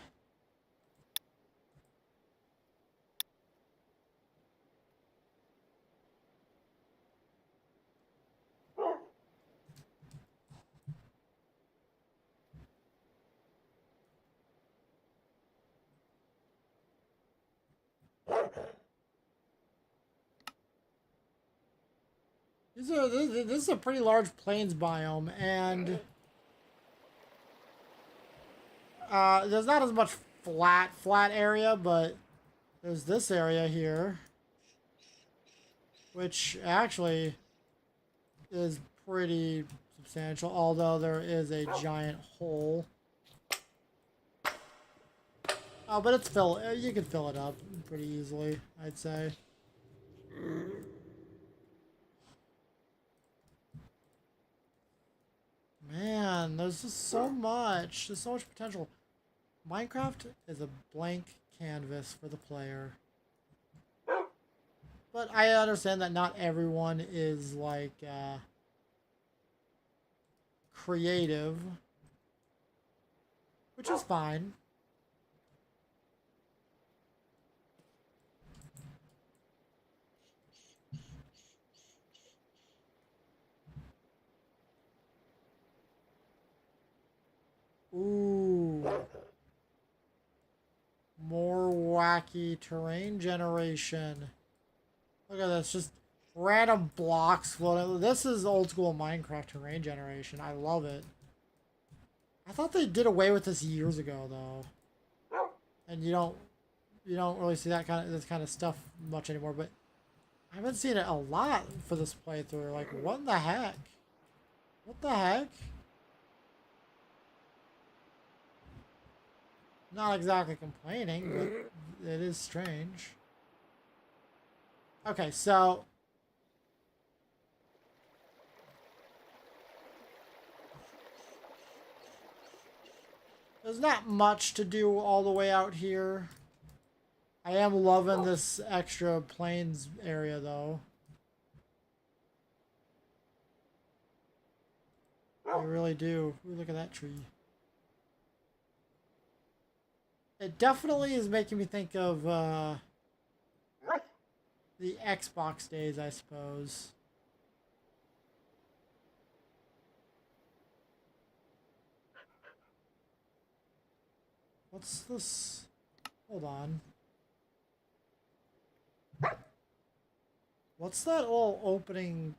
S1: This is a pretty large plains biome, and there's not as much flat area, but there's this area here, which actually is pretty substantial, although there is a giant hole. Oh, but you can fill it up pretty easily, I'd say. Man, there's just so much. There's so much potential. Minecraft is a blank canvas for the player. But I understand that not everyone is like creative, which is fine. Ooh. More wacky terrain generation. Look at this, just random blocks floating. This is old school Minecraft terrain generation. I love it. I thought they did away with this years ago though. And you don't really see this kind of stuff much anymore, but I haven't seen it a lot for this playthrough. Like, what the heck? What the heck? Not exactly complaining, but it is strange. Okay, so there's not much to do all the way out here. I am loving this extra plains area though. I really do. Ooh, look at that tree. It definitely is making me think of the Xbox days, I suppose. What's this? Hold on. What's that little opening,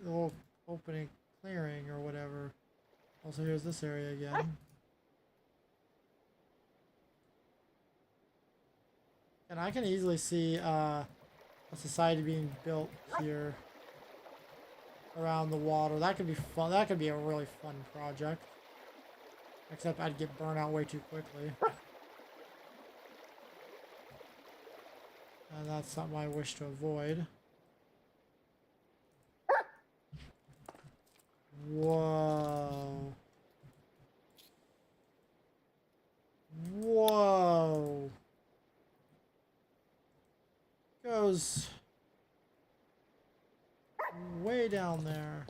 S1: little opening clearing or whatever? Also, here's this area again. And I can easily see a society being built here around the water. That could be fun. That could be a really fun project. Except I'd get burnt out way too quickly. And that's something I wish to avoid. Whoa. Whoa. Goes way down there.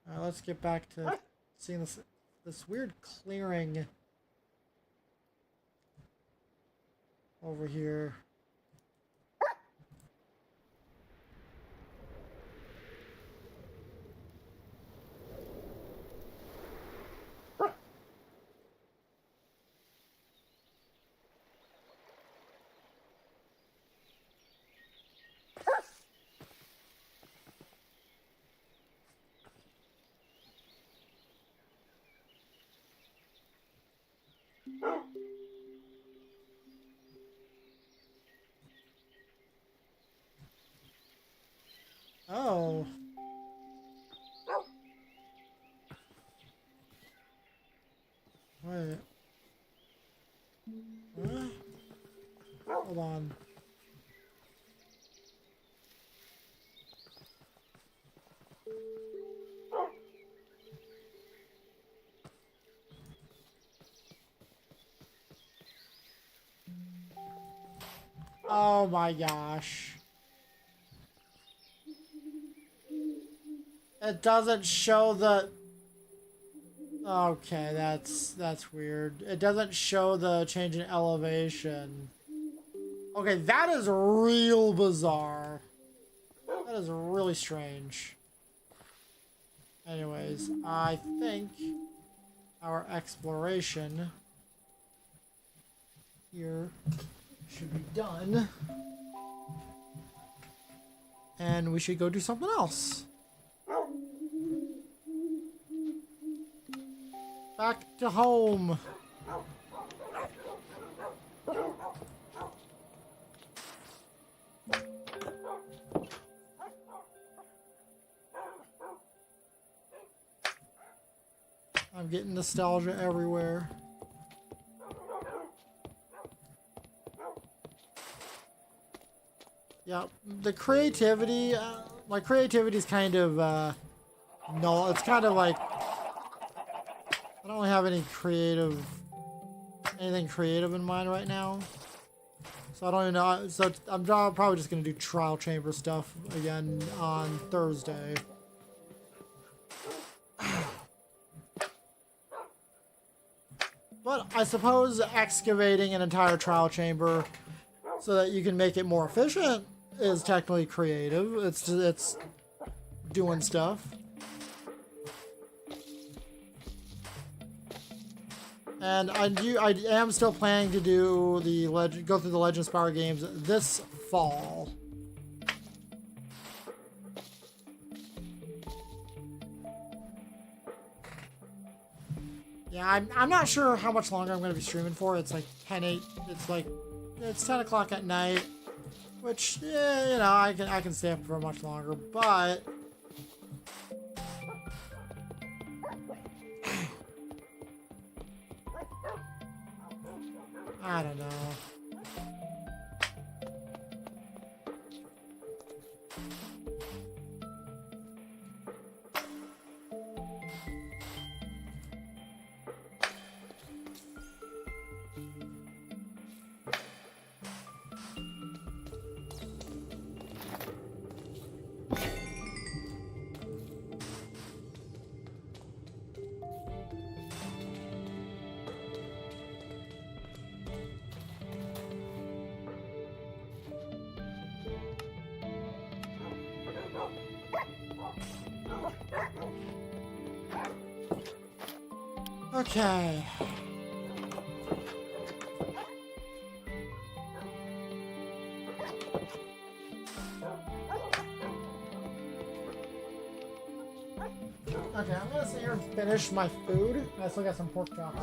S1: Alright, let's get back to seeing this weird clearing over here. Oh. Wait. Huh? Hold on. Oh my gosh. It doesn't show the... Okay, that's weird. It doesn't show the change in elevation. Okay, that is real bizarre. That is really strange. Anyways, I think our exploration here should be done. And we should go do something else. Back to home. I'm getting nostalgia everywhere. Yeah, the creativity, my creativity is kind of, no, it's kind of like, I don't really have anything creative in mind right now. So I don't even know, so I'm probably just going to do trial chamber stuff again on Thursday. But I suppose excavating an entire trial chamber so that you can make it more efficient is technically creative. It's doing stuff. And I am still planning to do go through the Legend Spire games this fall. Yeah, I'm not sure how much longer I'm going to be streaming for. It's like 10 o'clock at night, which, yeah, you know, I can stay up for much longer, but I don't know. Okay. Okay, I'm gonna sit here and finish my food. I still got some pork chops.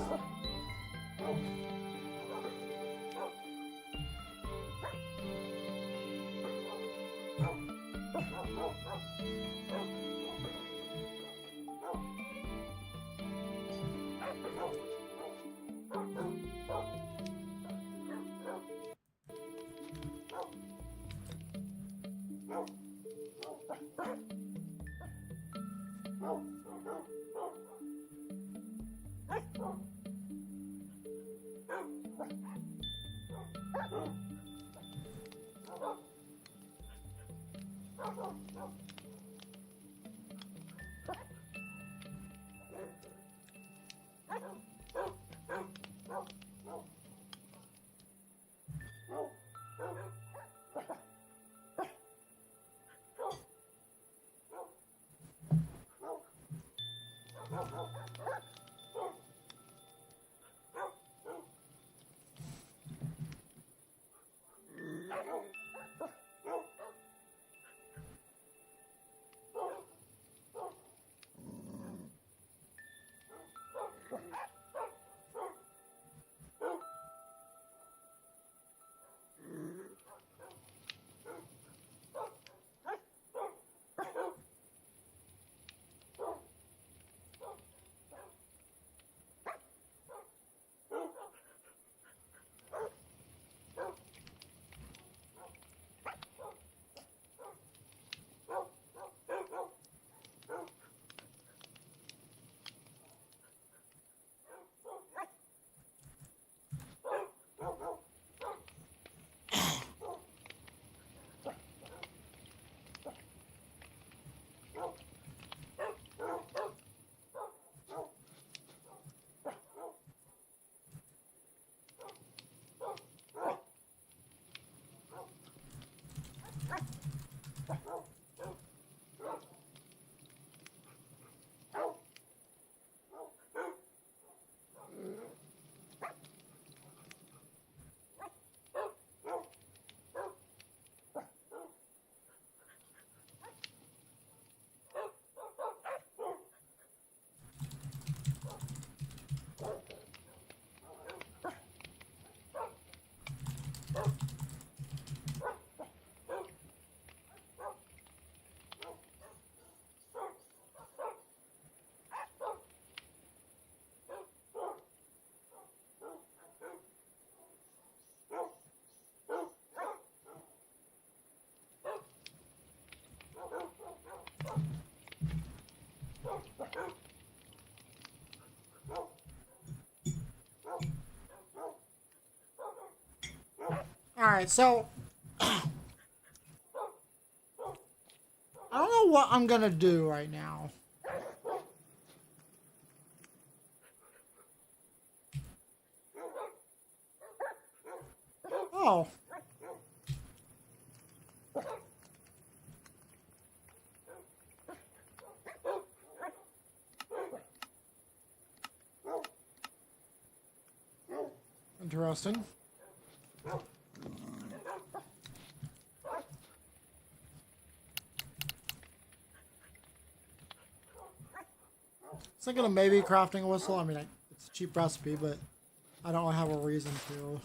S1: Alright, so I don't know what I'm gonna do right now. Oh. Interesting. Thinking of maybe crafting a whistle. I mean, it's a cheap recipe, but I don't have a reason to.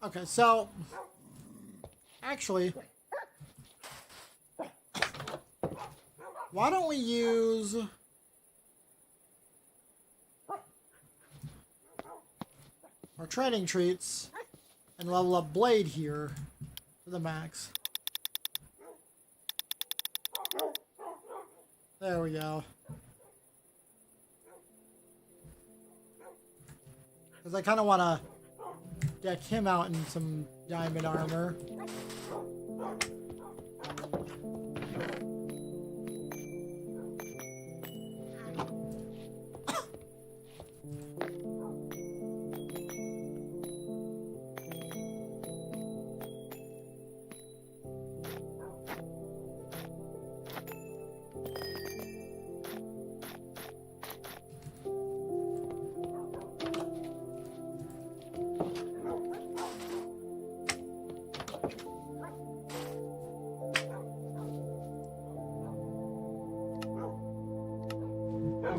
S1: Okay, so actually, why don't we use our training treats and level up Blade here to the max. There we go. Because I kind of want to deck him out in some diamond armor.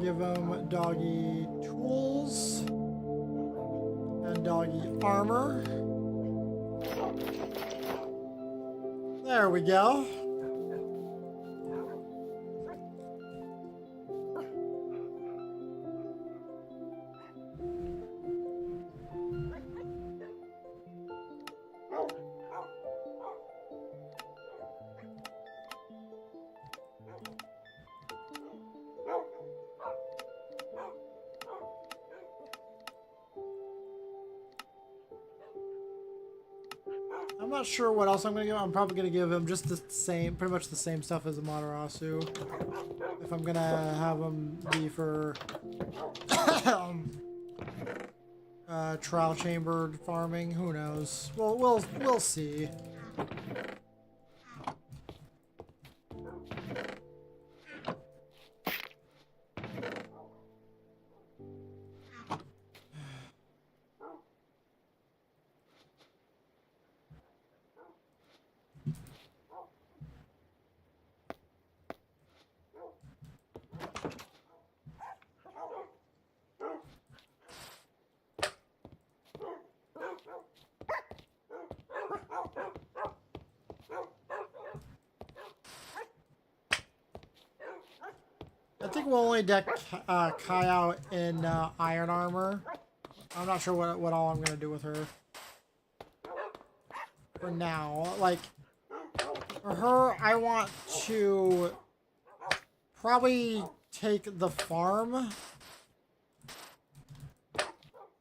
S1: Give him doggy tools and doggy armor. There we go. I'm not sure what else I'm gonna give him. I'm probably gonna give him just the same, pretty much the same stuff as Amaterasu. If I'm gonna have him be for trial chambered farming, who knows? We'll see. I think we'll only deck Kai out in iron armor. I'm not sure what all I'm gonna do with her for now. Like for her, I want to probably take the farm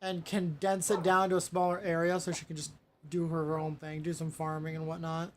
S1: and condense it down to a smaller area so she can just do her own thing, do some farming and whatnot.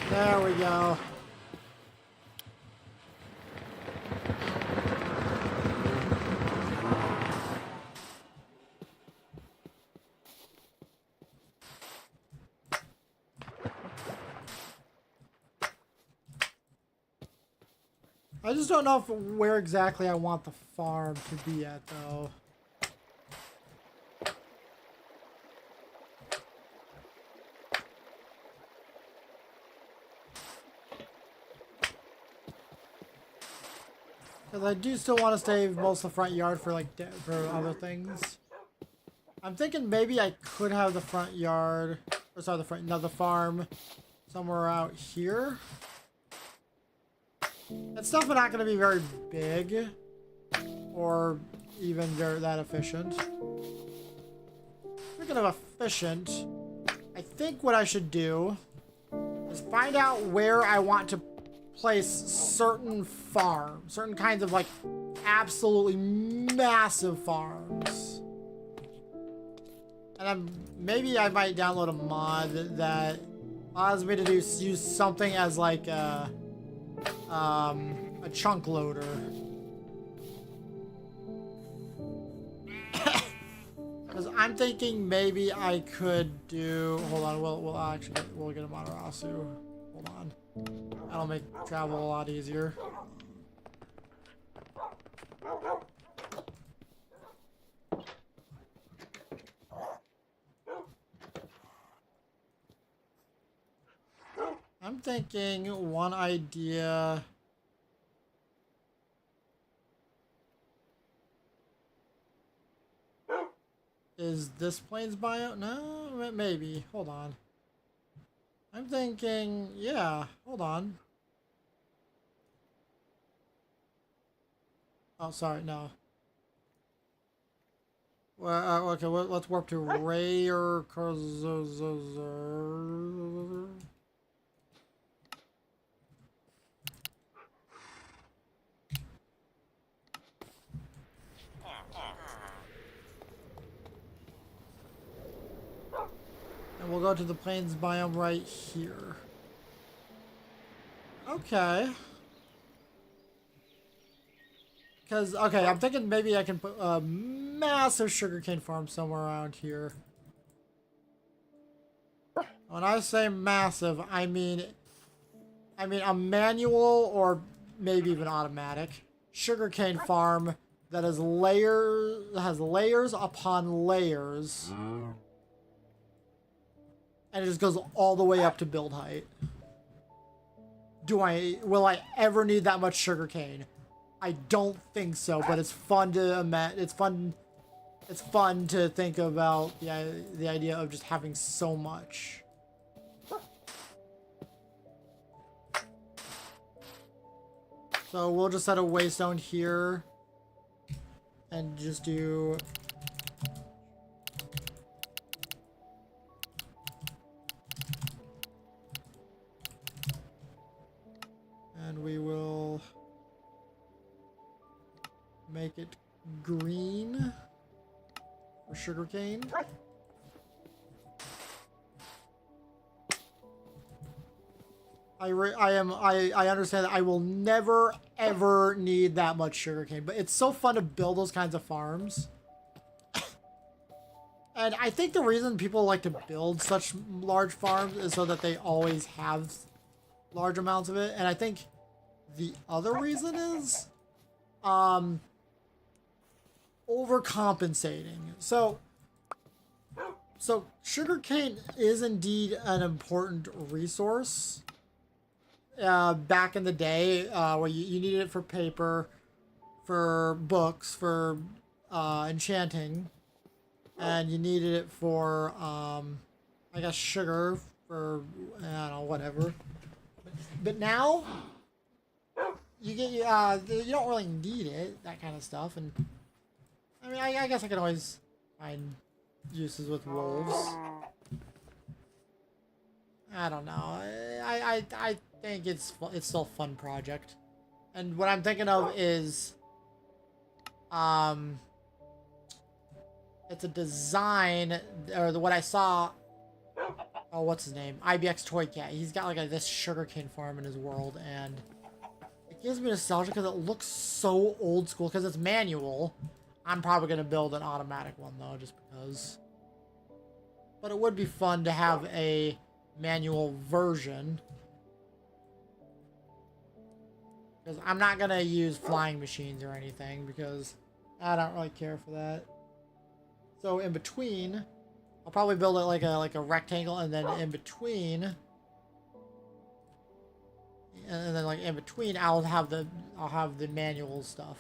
S1: There we go. I just don't know where exactly I want the farm to be at, though. Because I do still want to save most of the front yard for, like, for other things. I'm thinking maybe I could have the front yard, or sorry, the farm somewhere out here. It's definitely not going to be very big, or even that efficient. Speaking of efficient, I think what I should do is find out where I want to place certain farms, certain kinds of like absolutely massive farms. And maybe I might download a mod that allows me to use something as like a chunk loader. Because I'm thinking maybe I could do. Hold on, we'll get a Matarasu. Hold on, that'll make travel a lot easier. I'm thinking one idea. Is this plains biome? No, maybe. Hold on. I'm thinking, yeah, hold on. Oh, sorry, no. Well, okay, let's warp to Rayer Cozycraft. And we'll go to the plains biome right here. Okay. Because, okay, I'm thinking maybe I can put a massive sugarcane farm somewhere around here. When I say massive, I mean a manual or maybe even automatic sugarcane farm that has layers upon layers. And it just goes all the way up to build height. Will I ever need that much sugarcane? I don't think so, but it's fun to imagine. It's fun to think about the idea of just having so much. So we'll just set a waystone here and just do. And we will make it green for sugarcane. I understand that I will never ever need that much sugarcane, but it's so fun to build those kinds of farms. And I think the reason people like to build such large farms is so that they always have large amounts of it. And I think the other reason is overcompensating. So sugarcane is indeed an important resource. Back in the day, where you needed it for paper, for books, for enchanting, and you needed it for I guess sugar for I don't know, whatever. But now you don't really need it, that kind of stuff. And I mean, I guess I can always find uses with wolves. I don't know. I think it's still a fun project. And what I'm thinking of is it's a design, or what I saw. Oh, what's his name? IBX Toy Cat. He's got like this sugarcane farm in his world, and it gives me nostalgia because it looks so old school. Because it's manual. I'm probably gonna build an automatic one though, just because. But it would be fun to have a manual version. Because I'm not gonna use flying machines or anything because I don't really care for that. So in between, I'll probably build it like a rectangle, and then in between, like in between, I'll have the manual stuff.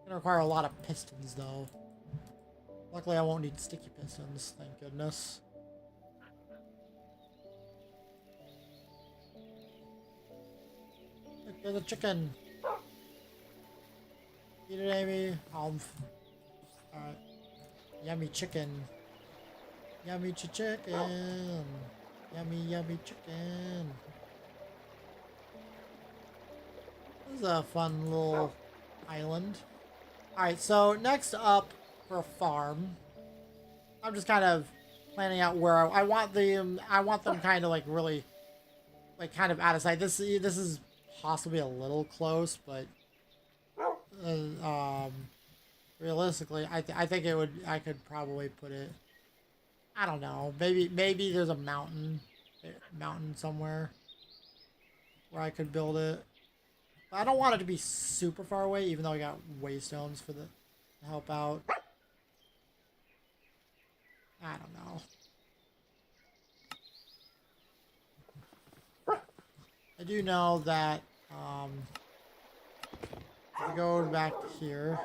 S1: Gonna require a lot of pistons though. Luckily, I won't need sticky pistons. Thank goodness. Look, there's a chicken. Eat it, Amy. Alright. Yummy chicken. Yummy chicken. Yummy, yummy chicken. This is a fun little island. Alright, so next up for a farm. I'm just kind of planning out where I want them. I want them kind of like really, like kind of out of sight. This is possibly a little close, but realistically, I think it would. I could probably put it. I don't know. Maybe there's a mountain somewhere where I could build it. But I don't want it to be super far away, even though I got waystones for to help out. I don't know. I do know that if we go back here.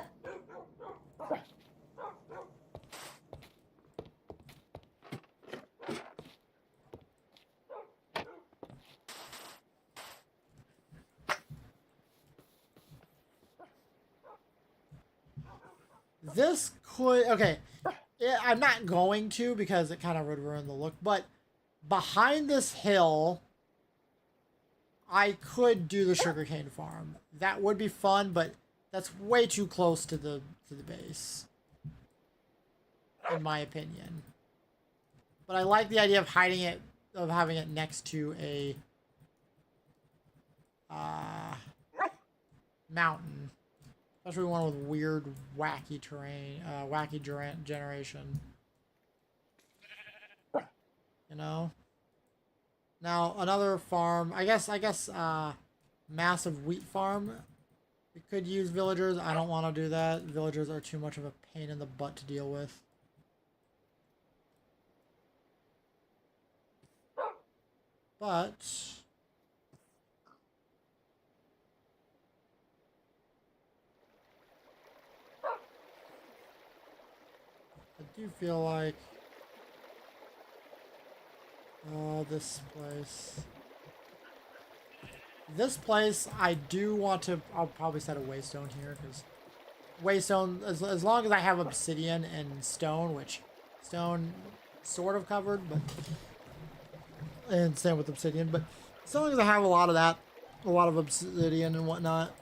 S1: This could, okay, I'm not going to because it kind of would ruin the look, but behind this hill, I could do the sugarcane farm. That would be fun, but that's way too close to the base, in my opinion. But I like the idea of hiding it, of having it next to a mountain. Especially one with weird, wacky terrain, generation. You know? Now, another farm, I guess, massive wheat farm. We could use villagers. I don't want to do that. Villagers are too much of a pain in the butt to deal with. But I do feel like this place. This place, I do want to. I'll probably set a waystone here because waystone, as long as I have obsidian and stone, which stone sort of covered, but and same with obsidian, but as long as I have a lot of that, a lot of obsidian and whatnot,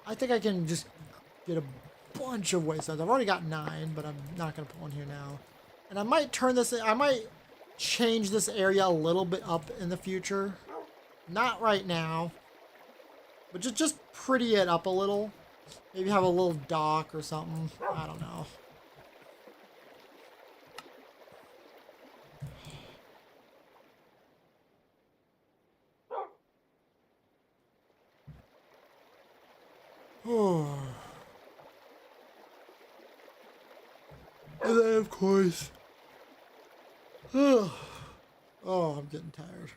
S1: I think I can just get a bunch of waystones. I've already got 9, but I'm not gonna put one here now. And I might turn this. I might change this area a little bit up in the future. Not right now, but just pretty it up a little. Maybe have a little dock or something. I don't know. Oh. And then, of course. Oh, I'm getting tired.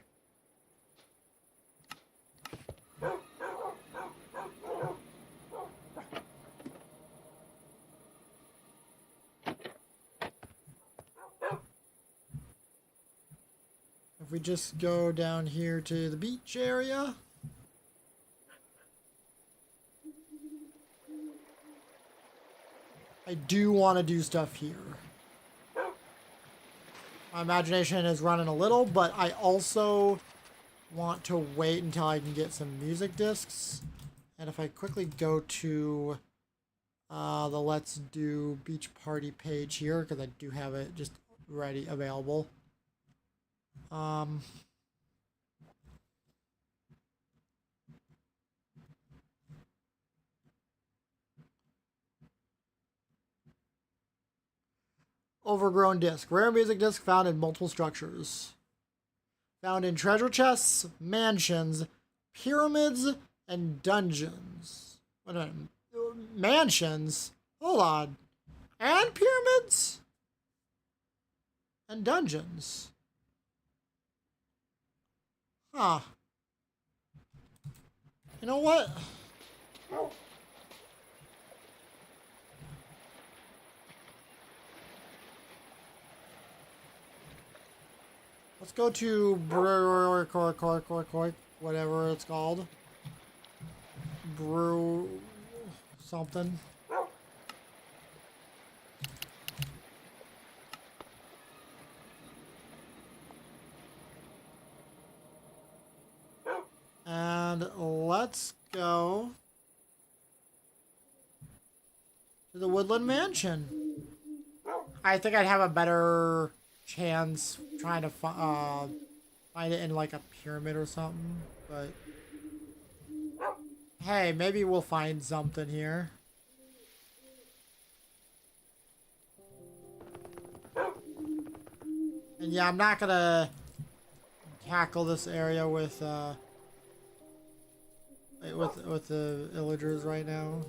S1: If we just go down here to the beach area. I do want to do stuff here. My imagination is running a little, but I also want to wait until I can get some music discs. And if I quickly go to the Let's Do Beach Party page here, because I do have it just ready, available. Overgrown disc. Rare music disc found in multiple structures. Found in treasure chests, mansions, pyramids, and dungeons. Wait a minute. Mansions? Hold on. And pyramids? And dungeons. Huh. You know what? Let's go to whatever it's called. Brew something. And let's go to the Woodland Mansion. I think I'd have a better chance trying to find it in like a pyramid or something, but hey, maybe we'll find something here. And yeah, I'm not gonna tackle this area with the villagers right now.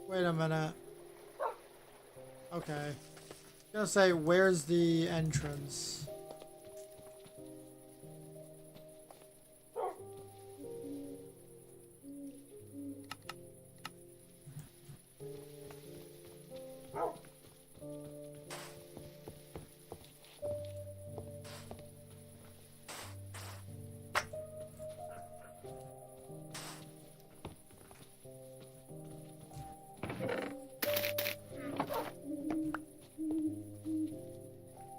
S1: Wait a minute. Okay. I was gonna say, where's the entrance?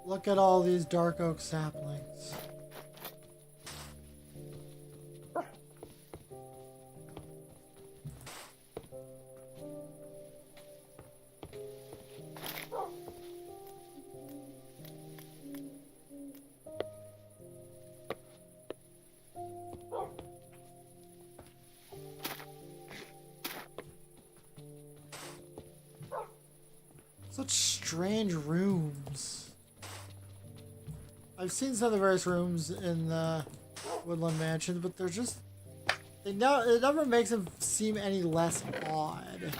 S1: Look at all these dark oak saplings. Such strange rooms. I've seen some of the various rooms in the Woodland Mansion, but they're just... it never makes them seem any less odd.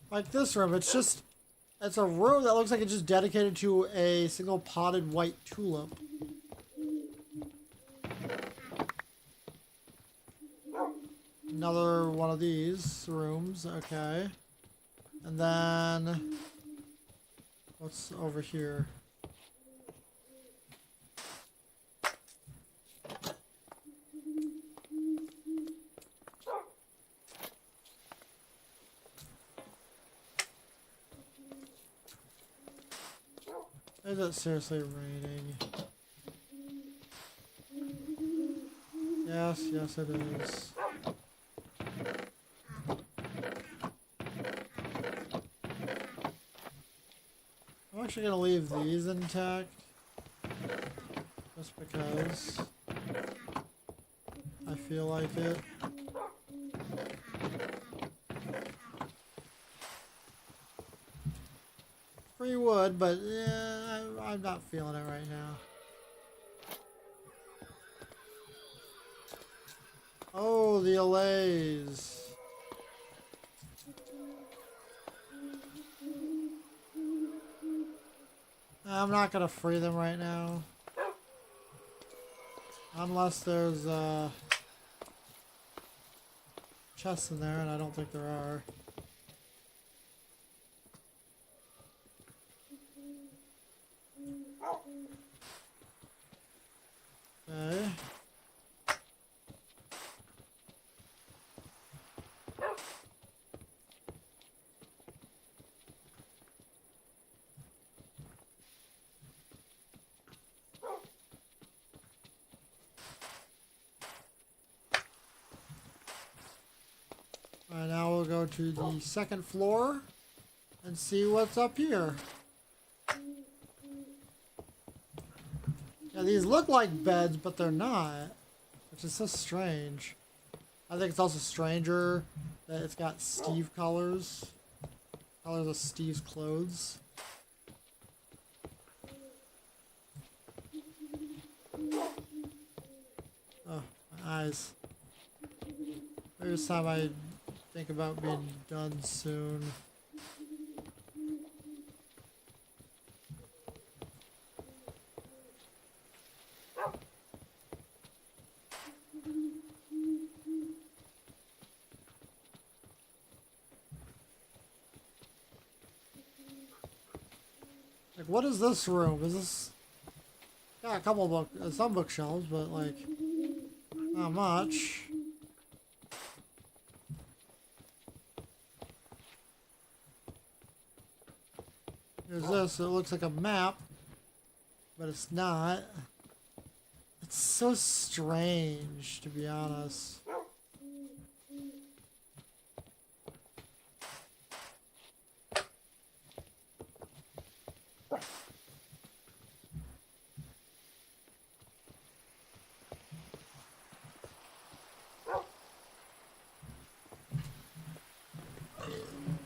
S1: Like this room, it's a room that looks like it's just dedicated to a single potted white tulip. Another one of these rooms, okay. And then, what's over here? Is it seriously raining? Yes, yes it is. I'm actually gonna leave these intact. Just because I feel like it. Free wood, but yeah, I'm not feeling it right now. Oh, the allays. I'm not gonna free them right now. Unless there's chests in there, and I don't think there are. Okay. Alright, now we'll go to the second floor and see what's up here. Yeah, these look like beds, but they're not, which is so strange. I think it's also stranger that it's got Steve colors. Colors of Steve's clothes. Oh, my eyes. Every time I think about being done soon. Like, what is this room? Is this... Got a couple some bookshelves, but like, not much. Here's this. It looks like a map, but it's not. It's so strange, to be honest.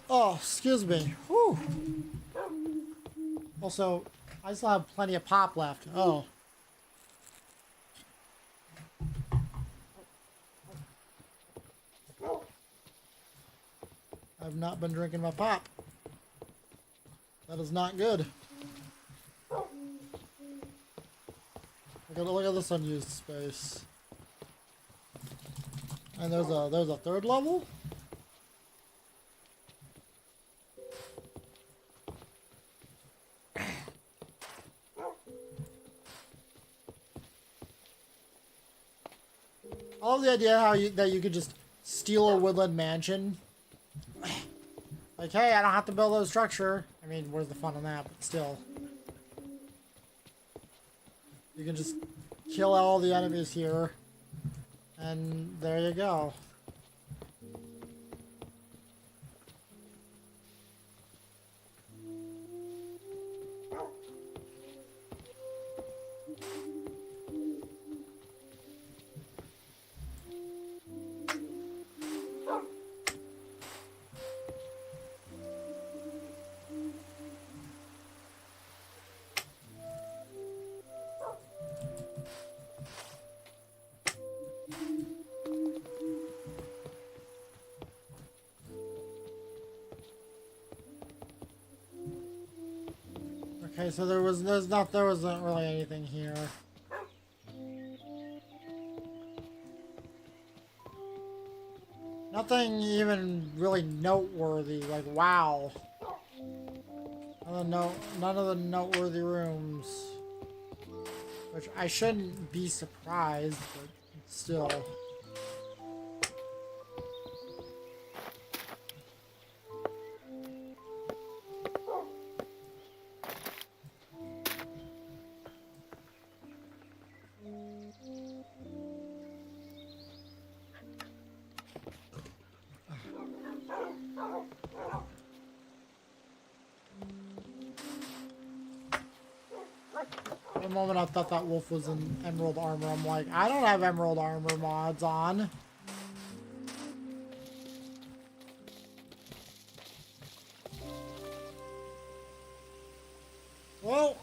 S1: Oh, excuse me. Whew. Also, I still have plenty of pop left. Oh. I've not been drinking my pop. That is not good. Look at this unused space. And there's a third level? I love the idea that you could just steal a woodland mansion. Like, hey, I don't have to build a structure. I mean, where's the fun in that? But still. You can just kill all the enemies here. And there you go. Okay, so there wasn't really anything here. Nothing even really noteworthy, like wow. None of the noteworthy rooms. Which I shouldn't be surprised, but still. For a moment I thought that wolf was in emerald armor. I'm like, I don't have emerald armor mods on. Well.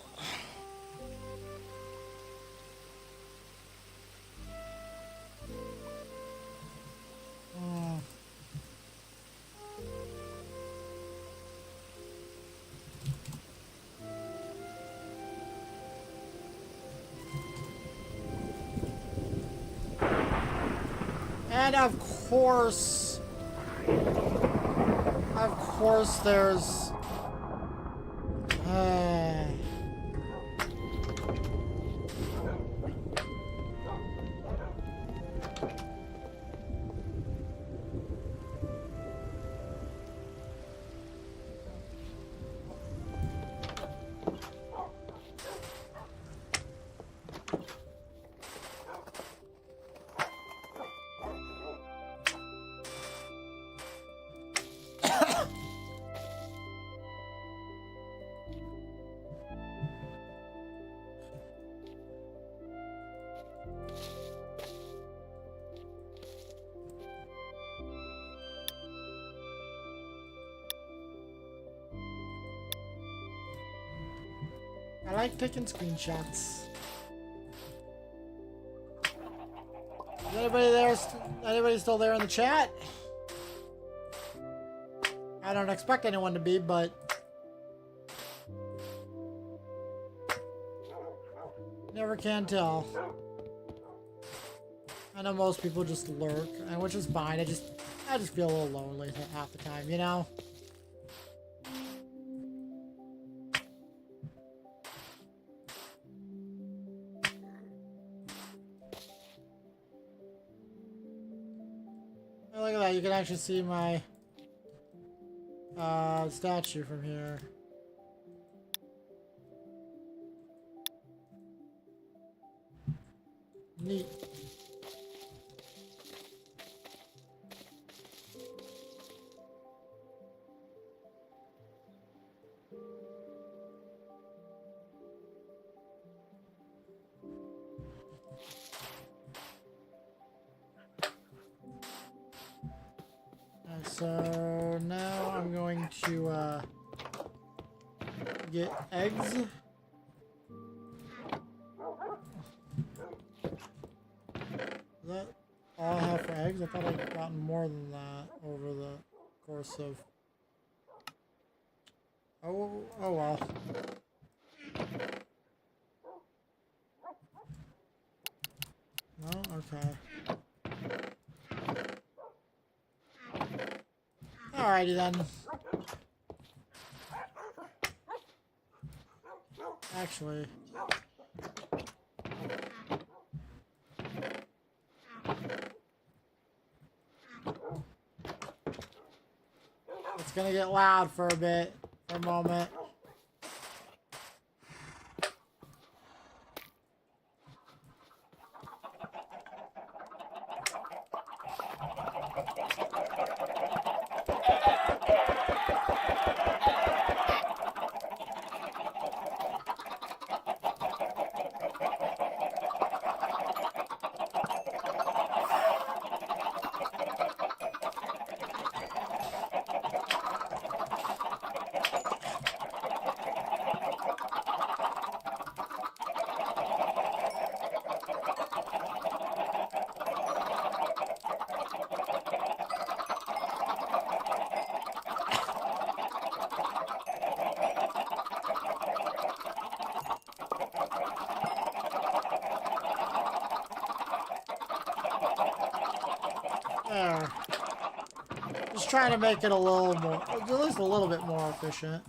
S1: And of course there's I like taking screenshots. Is anybody there? Anybody still there in the chat? I don't expect anyone to be, but never can tell. I know most people just lurk, and which is fine. I just feel a little lonely half the time, you know? Oh, look at that, you can actually see my statue from here. Neat. So now I'm going to get eggs. Is that all I have for eggs? I thought I'd gotten more than that over the course of... Oh well. No? Okay. Alrighty then. Actually... It's gonna get loud for a bit, for a moment. There. Just trying to make it a little more, at least a little bit more efficient.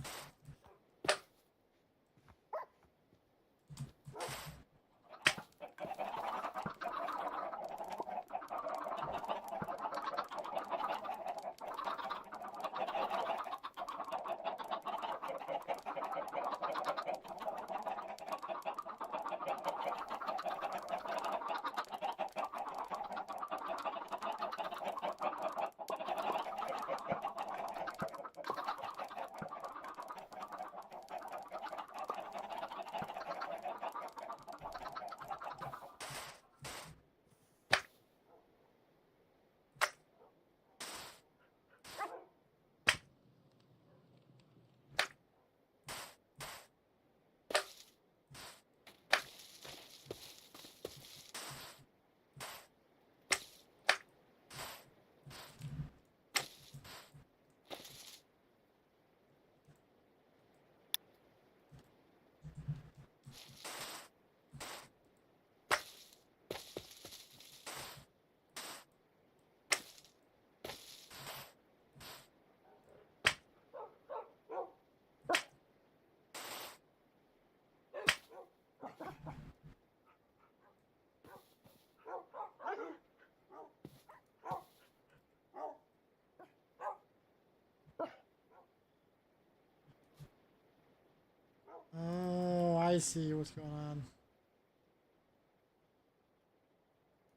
S1: Oh, I see what's going on.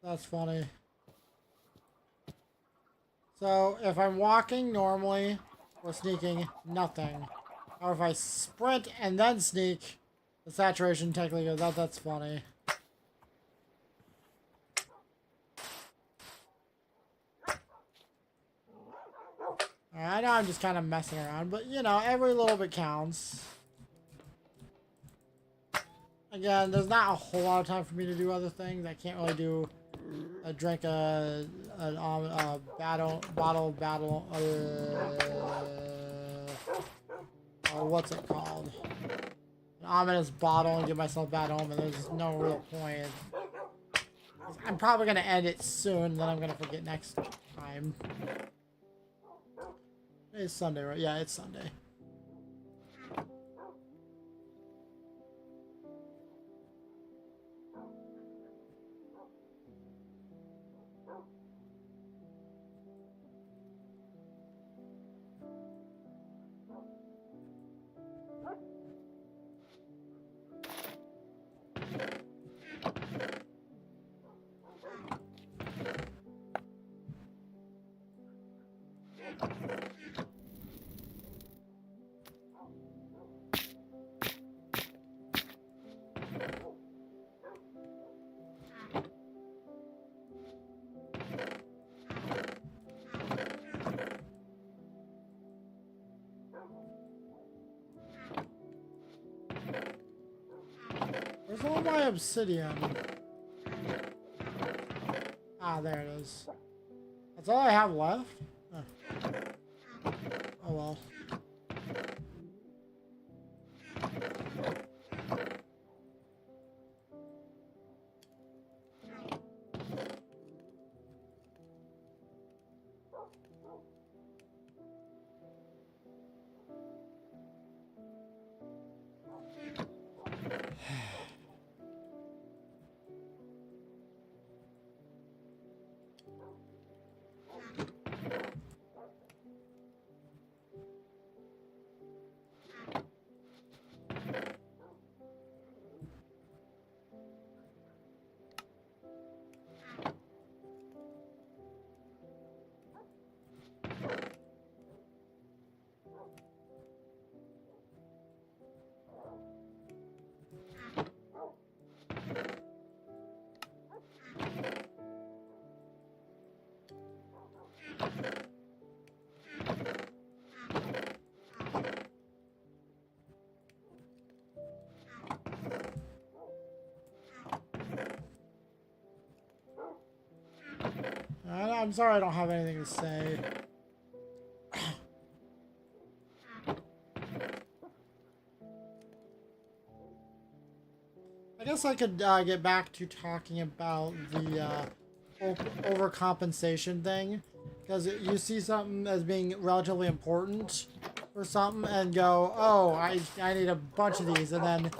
S1: That's funny. So, if I'm walking normally, or sneaking, nothing. Or if I sprint and then sneak, the saturation technically goes, that's funny. I know I'm just kind of messing around, but you know, every little bit counts. Again, there's not a whole lot of time for me to do other things. I can't really do drink bottle. What's it called? An ominous bottle and give myself bad omen. There's no real point. I'm probably gonna end it soon. Then I'm gonna forget next time. It's Sunday, right? Yeah, it's Sunday. Where's all my obsidian? Ah, there it is. That's all I have left? Oh, oh well. I'm sorry I don't have anything to say. I guess I could get back to talking about the overcompensation thing. Because you see something as being relatively important for something and go, oh, I need a bunch of these. And then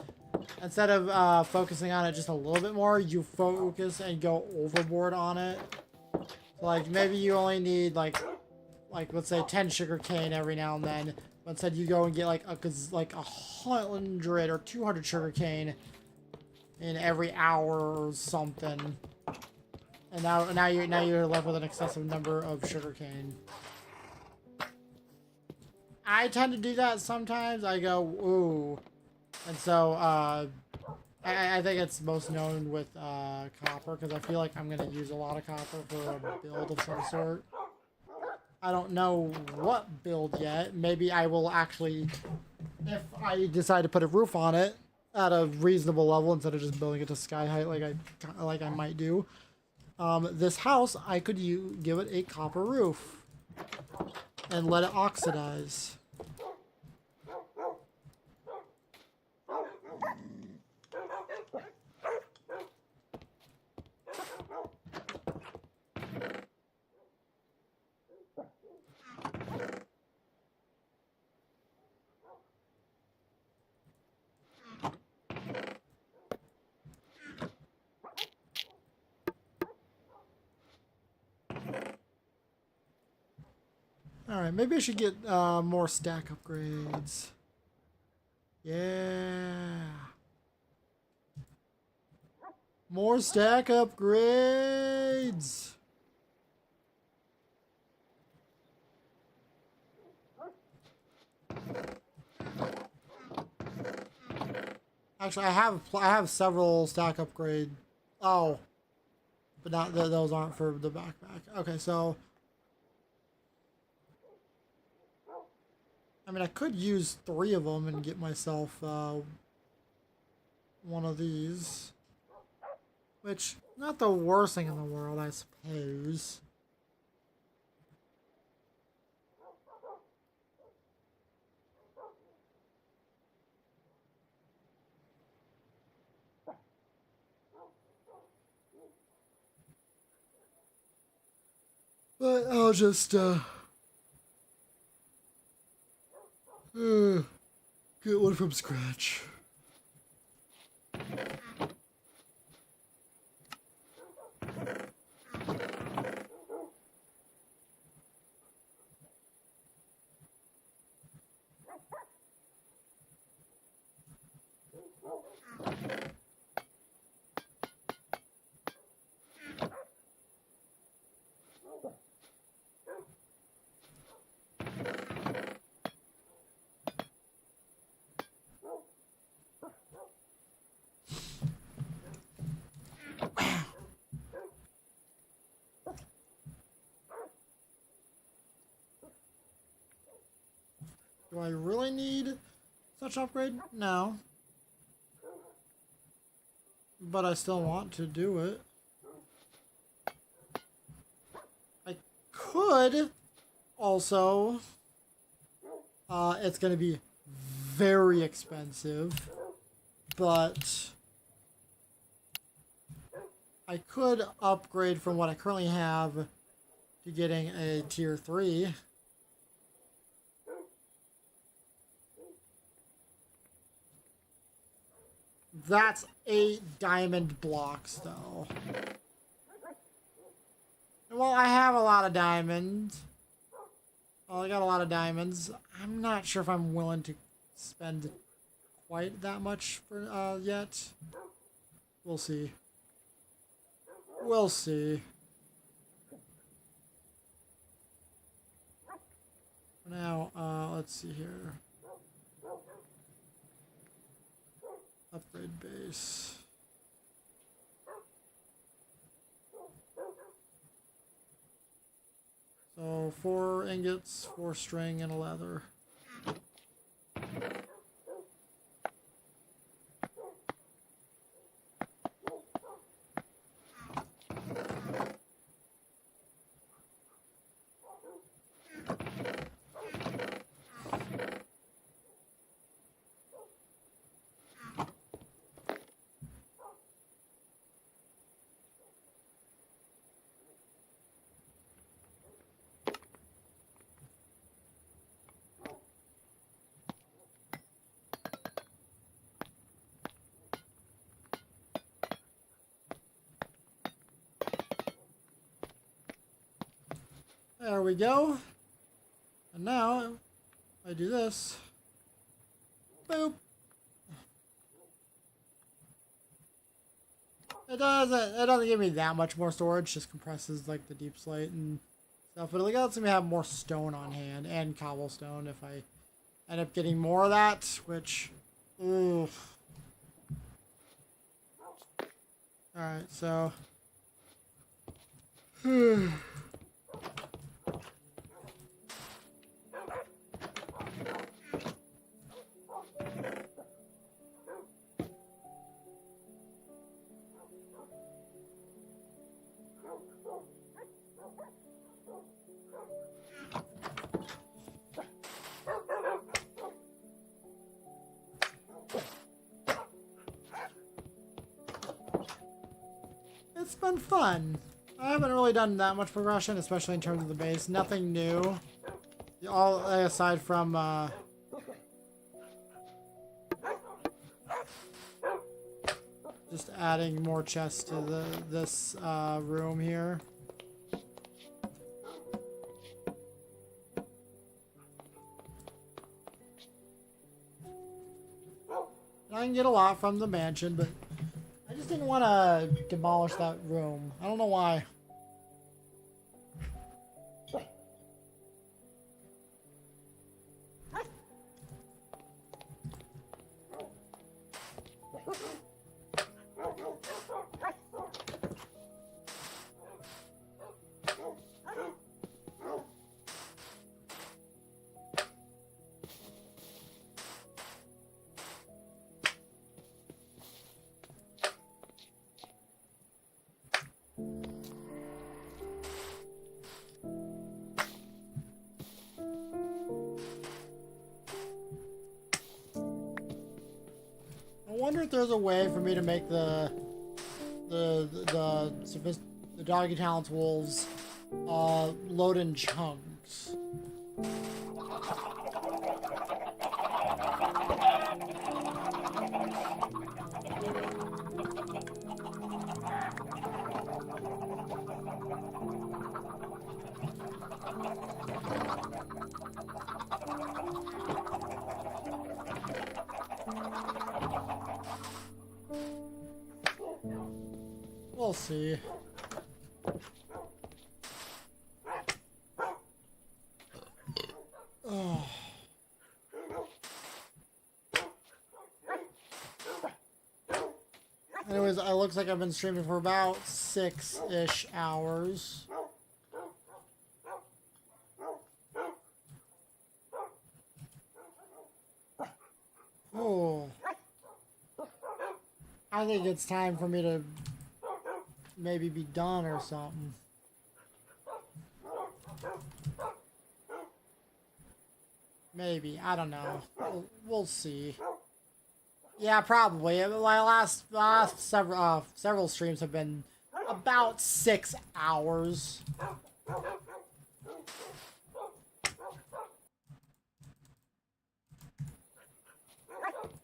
S1: instead of focusing on it just a little bit more, you focus and go overboard on it. Like, maybe you only need, like let's say 10 sugarcane every now and then. But instead you go and get, like 100 or 200 sugarcane in every hour or something. And now you're left with an excessive number of sugarcane. I tend to do that sometimes. I go, ooh. And so, I think it's most known with copper, because I feel like I'm going to use a lot of copper for a build of some sort. I don't know what build yet. Maybe I will actually, if I decide to put a roof on it at a reasonable level instead of just building it to sky height like I might do. This house, I could give it a copper roof and let it oxidize. Alright, maybe I should get more stack upgrades. Yeah. More stack upgrades! Actually, I have several stack upgrade. Oh. But not those aren't for the backpack. Okay, so I mean, I could use 3 of them and get myself one of these. Which, not the worst thing in the world, I suppose. But I'll just, get one from scratch. Do I really need such upgrade? No. But I still want to do it. I could also. It's going to be very expensive. But I could upgrade from what I currently have to getting a tier 3. That's 8 diamond blocks, though. Well, I have a lot of diamonds. Well, I got a lot of diamonds. I'm not sure if I'm willing to spend quite that much for yet. We'll see. We'll see. For now, let's see here. Upgrade base. So 4 ingots, 4 string, and a leather. There we go. And now I do this. Boop. It doesn't give me that much more storage, just compresses like the deep slate and stuff, but it lets me have more stone on hand and cobblestone if I end up getting more of that, which oof. Alright, so it's been fun. I haven't really done that much progression, especially in terms of the base. Nothing new. All aside from just adding more chests to this room here. I can get a lot from the mansion, but I just didn't want to demolish that room. I don't know why. wonder if there's a way for me to make the doggy talents wolves load in chunks. We'll see. Oh. Anyways, it looks like I've been streaming for about 6-ish hours. Oh. I think it's time for me to maybe be done or something. Maybe. I don't know. We'll see. Yeah, probably. My last several streams have been about 6 hours.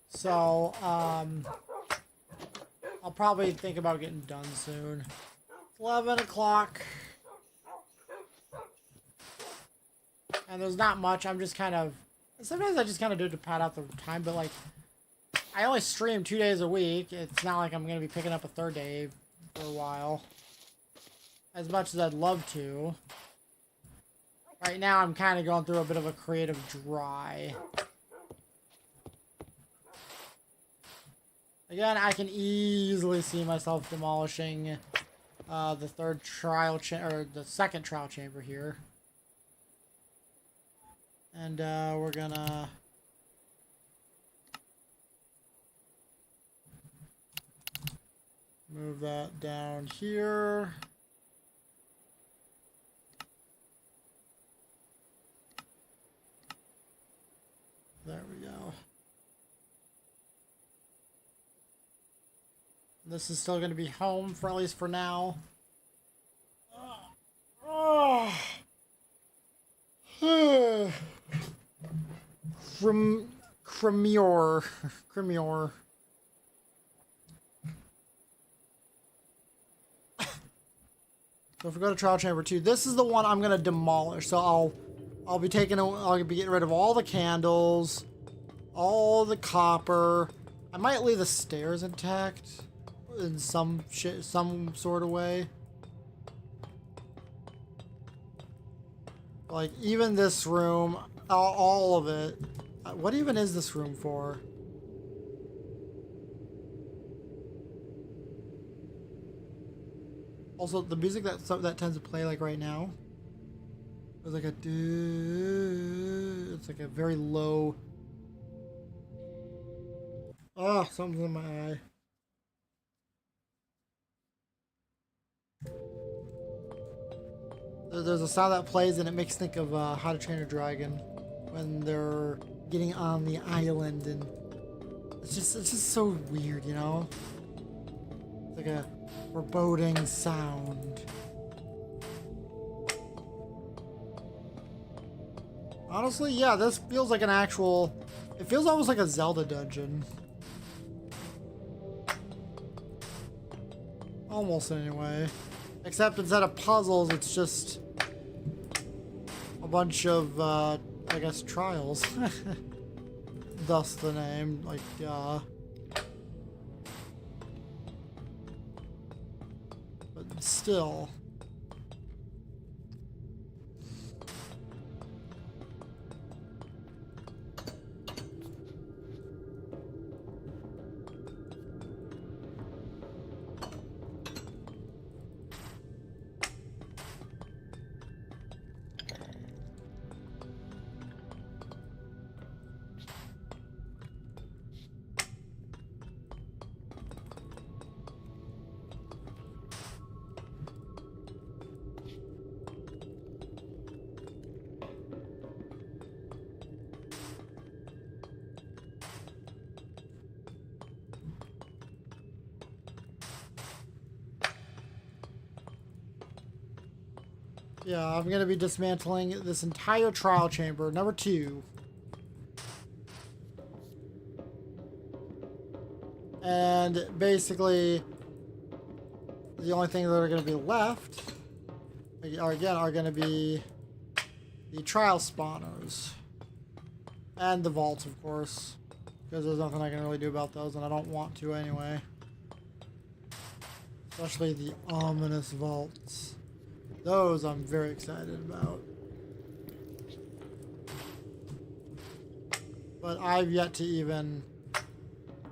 S1: So, I'll probably think about getting done soon. 11 o'clock. And there's not much. I'm just kind of... Sometimes I just kind of do it to pad out the time, but like... I only stream 2 days a week. It's not like I'm going to be picking up a third day for a while. As much as I'd love to. Right now, I'm kind of going through a bit of a creative dry. Again, I can easily see myself demolishing the third trial or the second trial chamber here. And we're gonna move that down here. There we go. This is still going to be home for at least for now. Cremior. So if we go to trial chamber 2, this is the one I'm gonna demolish. So I'll be getting rid of all the candles, all the copper. I might leave the stairs intact in some sort of way. Like even this room, all of it. What even is this room for? Also, the music that tends to play like right now is like it's like a very low. Oh, something's in my eye. There's a sound that plays and it makes me think of How to Train Your Dragon when they're getting on the island, and it's just so weird, you know? It's like a foreboding sound. Honestly, yeah, this feels like an actual... It feels almost like a Zelda dungeon. Almost, anyway. Except instead of puzzles, it's just... a bunch of, I guess, trials. Thus the name, like, but still. Yeah, I'm gonna be dismantling this entire trial chamber. Number 2. And basically, the only things that are gonna be left are gonna be the trial spawners. And the vaults, of course. Because there's nothing I can really do about those, and I don't want to anyway. Especially the ominous vaults. Those I'm very excited about. But I've yet to even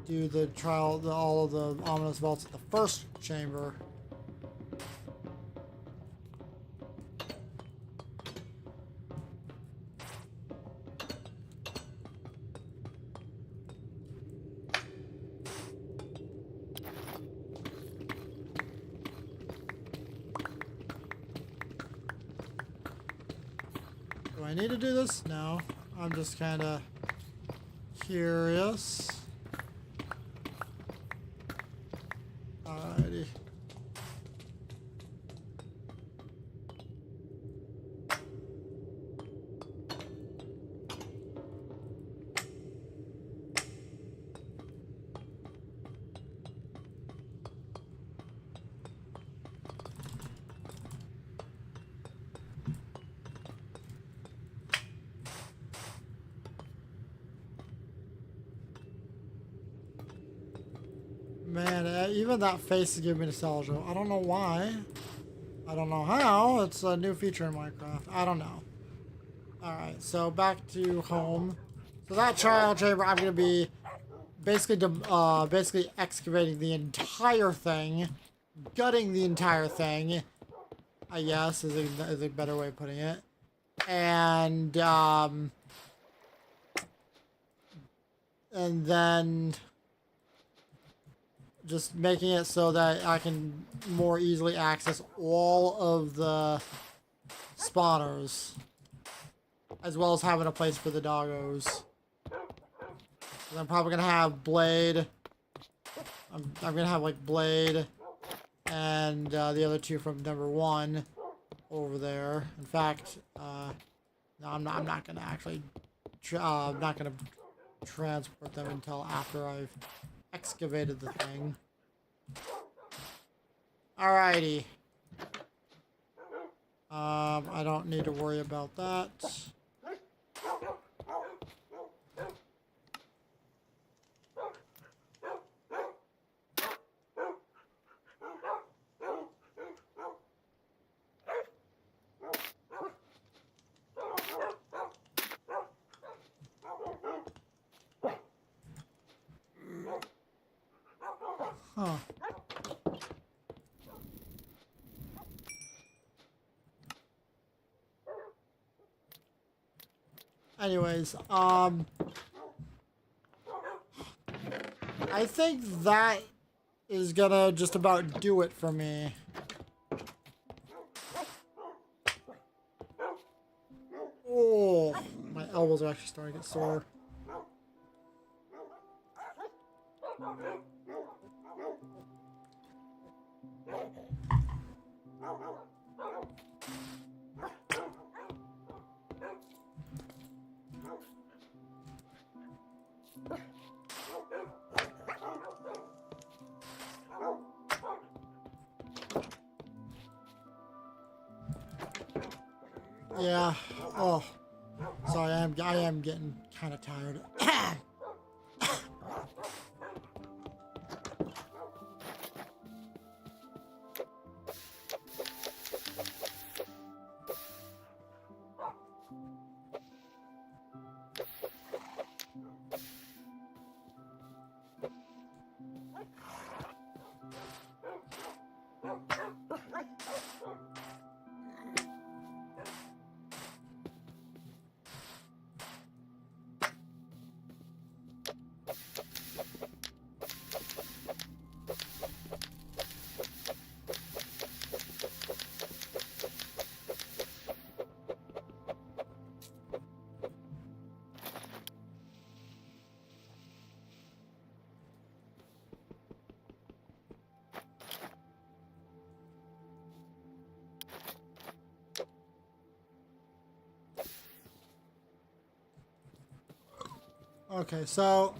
S1: do the trial, all of the ominous vaults at the first chamber. Do I need to do this? No. I'm just kind of curious. Alrighty. Man, even that face is giving me nostalgia. I don't know why. I don't know how. It's a new feature in Minecraft. I don't know. Alright, so back to home. So that trial chamber, I'm going to be basically excavating the entire thing. Gutting the entire thing. I guess is a better way of putting it. And then just making it so that I can more easily access all of the spawners, as well as having a place for the doggos. And I'm probably gonna have Blade. I'm gonna have like Blade and the other 2 from number 1 over there. In fact, no, I'm not gonna actually. I'm not gonna transport them until after I've excavated the thing. Alrighty. I don't need to worry about that. Huh. Anyways, I think that is gonna just about do it for me. Oh, my elbows are actually starting to get sore. Yeah. Oh, sorry. I am getting kind of tired. Okay, so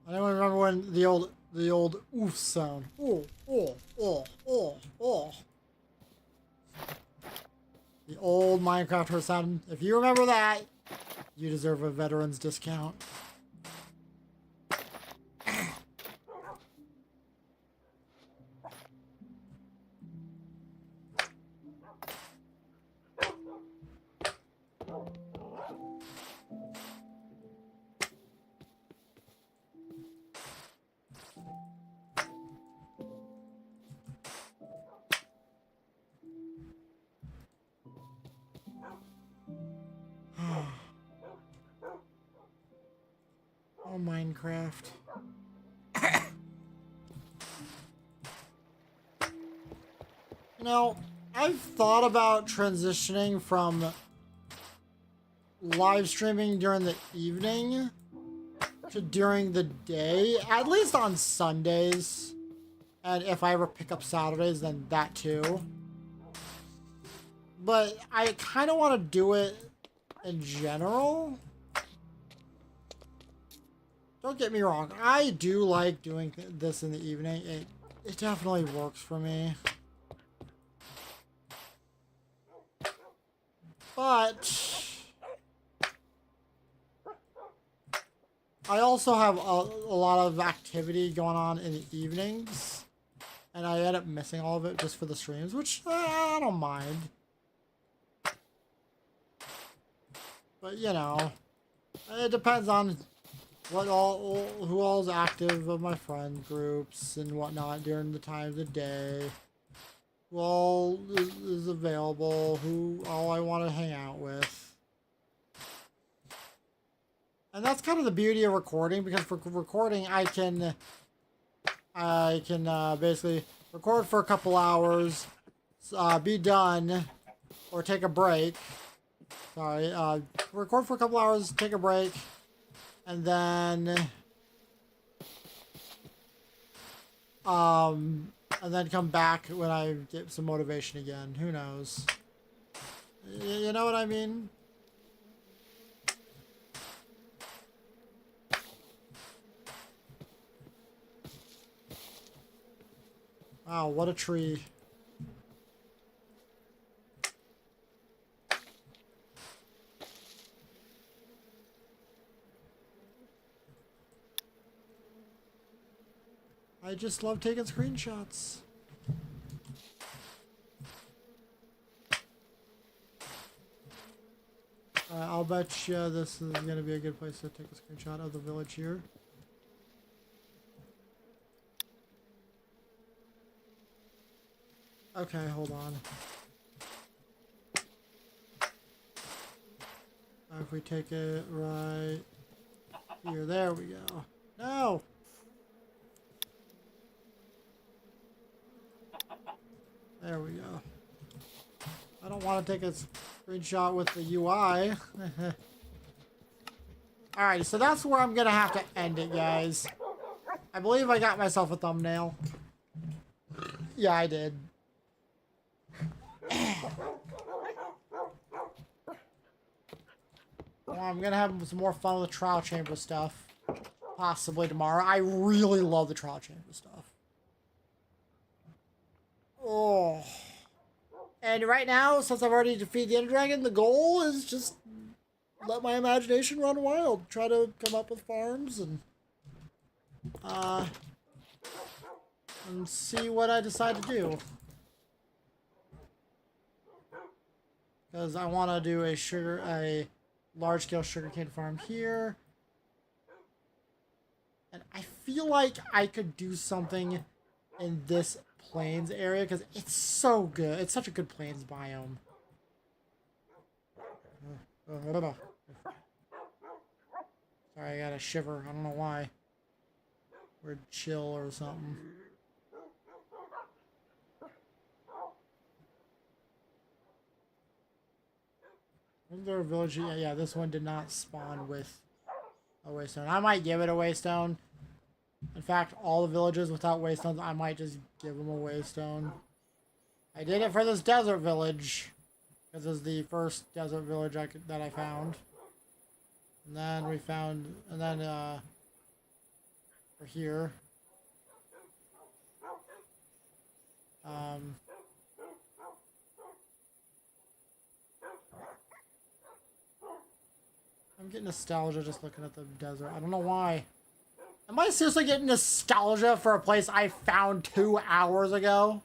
S1: I don't remember when the old oof sound. Oh, oh, oh, oh, oh. The old Minecraft horse sound. If you remember that, you deserve a veteran's discount. Oh, Minecraft. You know, I've thought about transitioning from live streaming during the evening to during the day, at least on Sundays. And if I ever pick up Saturdays, then that too. But I kind of want to do it in general. Don't get me wrong, I do like doing this in the evening. It definitely works for me. But I also have a lot of activity going on in the evenings. And I end up missing all of it just for the streams, which I don't mind. But you know, it depends on who all's active of my friend groups and whatnot during the time of the day. Who all is available, who all I want to hang out with. And that's kind of the beauty of recording, because for recording I can basically record for a couple hours, be done, or take a break. Sorry, record for a couple hours, take a break, and then come back when I get some motivation again. Who knows? You know what I mean? Wow, what a tree. I just love taking screenshots. I'll bet you this is going to be a good place to take a screenshot of the village here. Okay, hold on. If we take it right here, there we go. No! There we go. I don't want to take a screenshot with the UI. Alright, so that's where I'm gonna have to end it, guys. I believe I got myself a thumbnail. Yeah, I did. Well, I'm gonna have some more fun with the trial chamber stuff. Possibly tomorrow. I really love the trial chamber stuff. Oh. And right now, since I've already defeated the Ender Dragon, the goal is just let my imagination run wild. Try to come up with farms and see what I decide to do. Because I want to do a large-scale sugarcane farm here. And I feel like I could do something in this plains area because it's so good. It's such a good plains biome. Sorry, I got a shiver. I don't know why. Or chill or something. Wasn't there a village? Yeah, this one did not spawn with a waystone. I might give it a waystone. In fact, all the villages without waystones, I might just give them a waystone. I did it for this desert village. This is the first desert village that I found. And then we found, and then, we're here. I'm getting nostalgia just looking at the desert. I don't know why. Am I seriously getting nostalgia for a place I found 2 hours ago?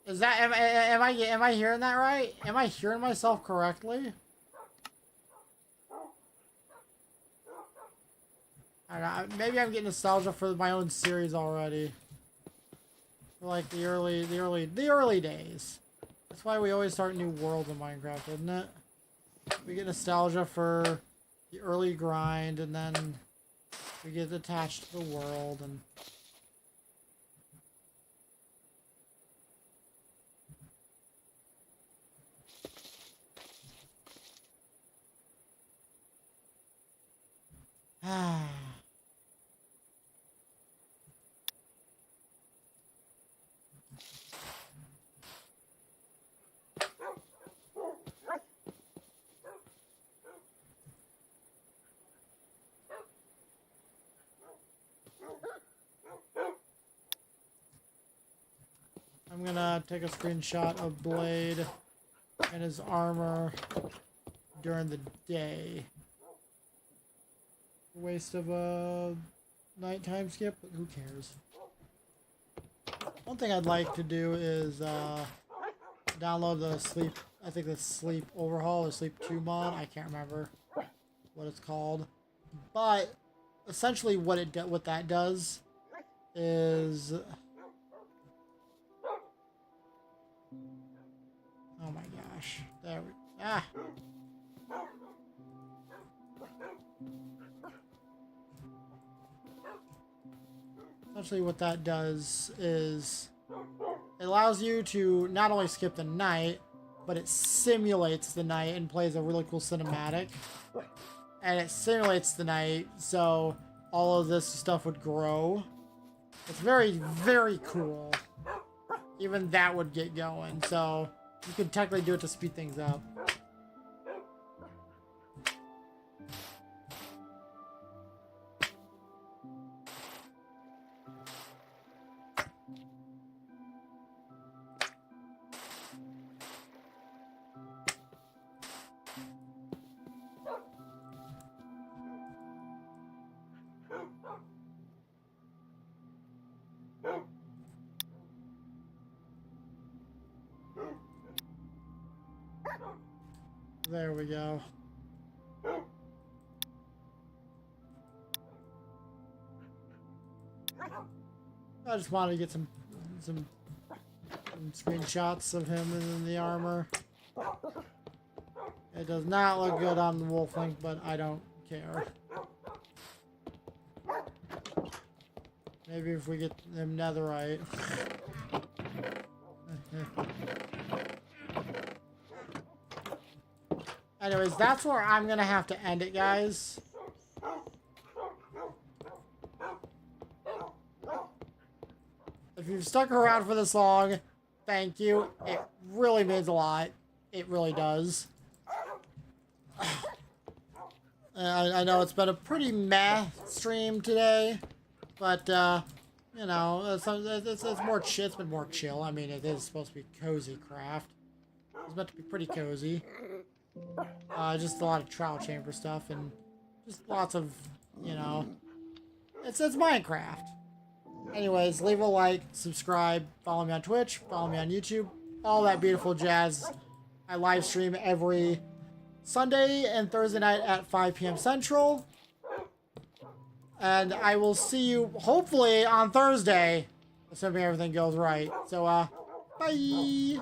S1: Is that, am I hearing that right? Am I hearing myself correctly? I don't know, maybe I'm getting nostalgia for my own series already. For like the early days. That's why we always start new worlds in Minecraft, isn't it? We get nostalgia for the early grind, and then we get attached to the world, and I'm gonna take a screenshot of Blade and his armor during the day. Waste of a nighttime skip, but who cares? One thing I'd like to do is download the sleep, I think the sleep overhaul or sleep 2 mod. I can't remember what it's called, but essentially what that does is, oh my gosh, there we essentially what that does is it allows you to not only skip the night, but it simulates the night and plays a really cool cinematic. And it simulates the night, so all of this stuff would grow. It's very, very cool. Even that would get going, so you could technically do it to speed things up. There we go. I just wanted to get some screenshots of him in the armor. It does not look good on the wolf link, but I don't care. Maybe if we get him netherite. Anyways, that's where I'm gonna have to end it, guys. If you've stuck around for this long, thank you. It really means a lot. It really does. I know it's been a pretty meh stream today, but you know, it's more it's been more chill. I mean, it is supposed to be Cozycraft. It's meant to be pretty cozy. Just a lot of trial chamber stuff and just lots of, you know, it's Minecraft. Anyways, leave a like, subscribe, follow me on Twitch, follow me on YouTube, all that beautiful jazz. I live stream every Sunday and Thursday night at 5 p.m. Central. And I will see you hopefully on Thursday, assuming everything goes right. So, bye!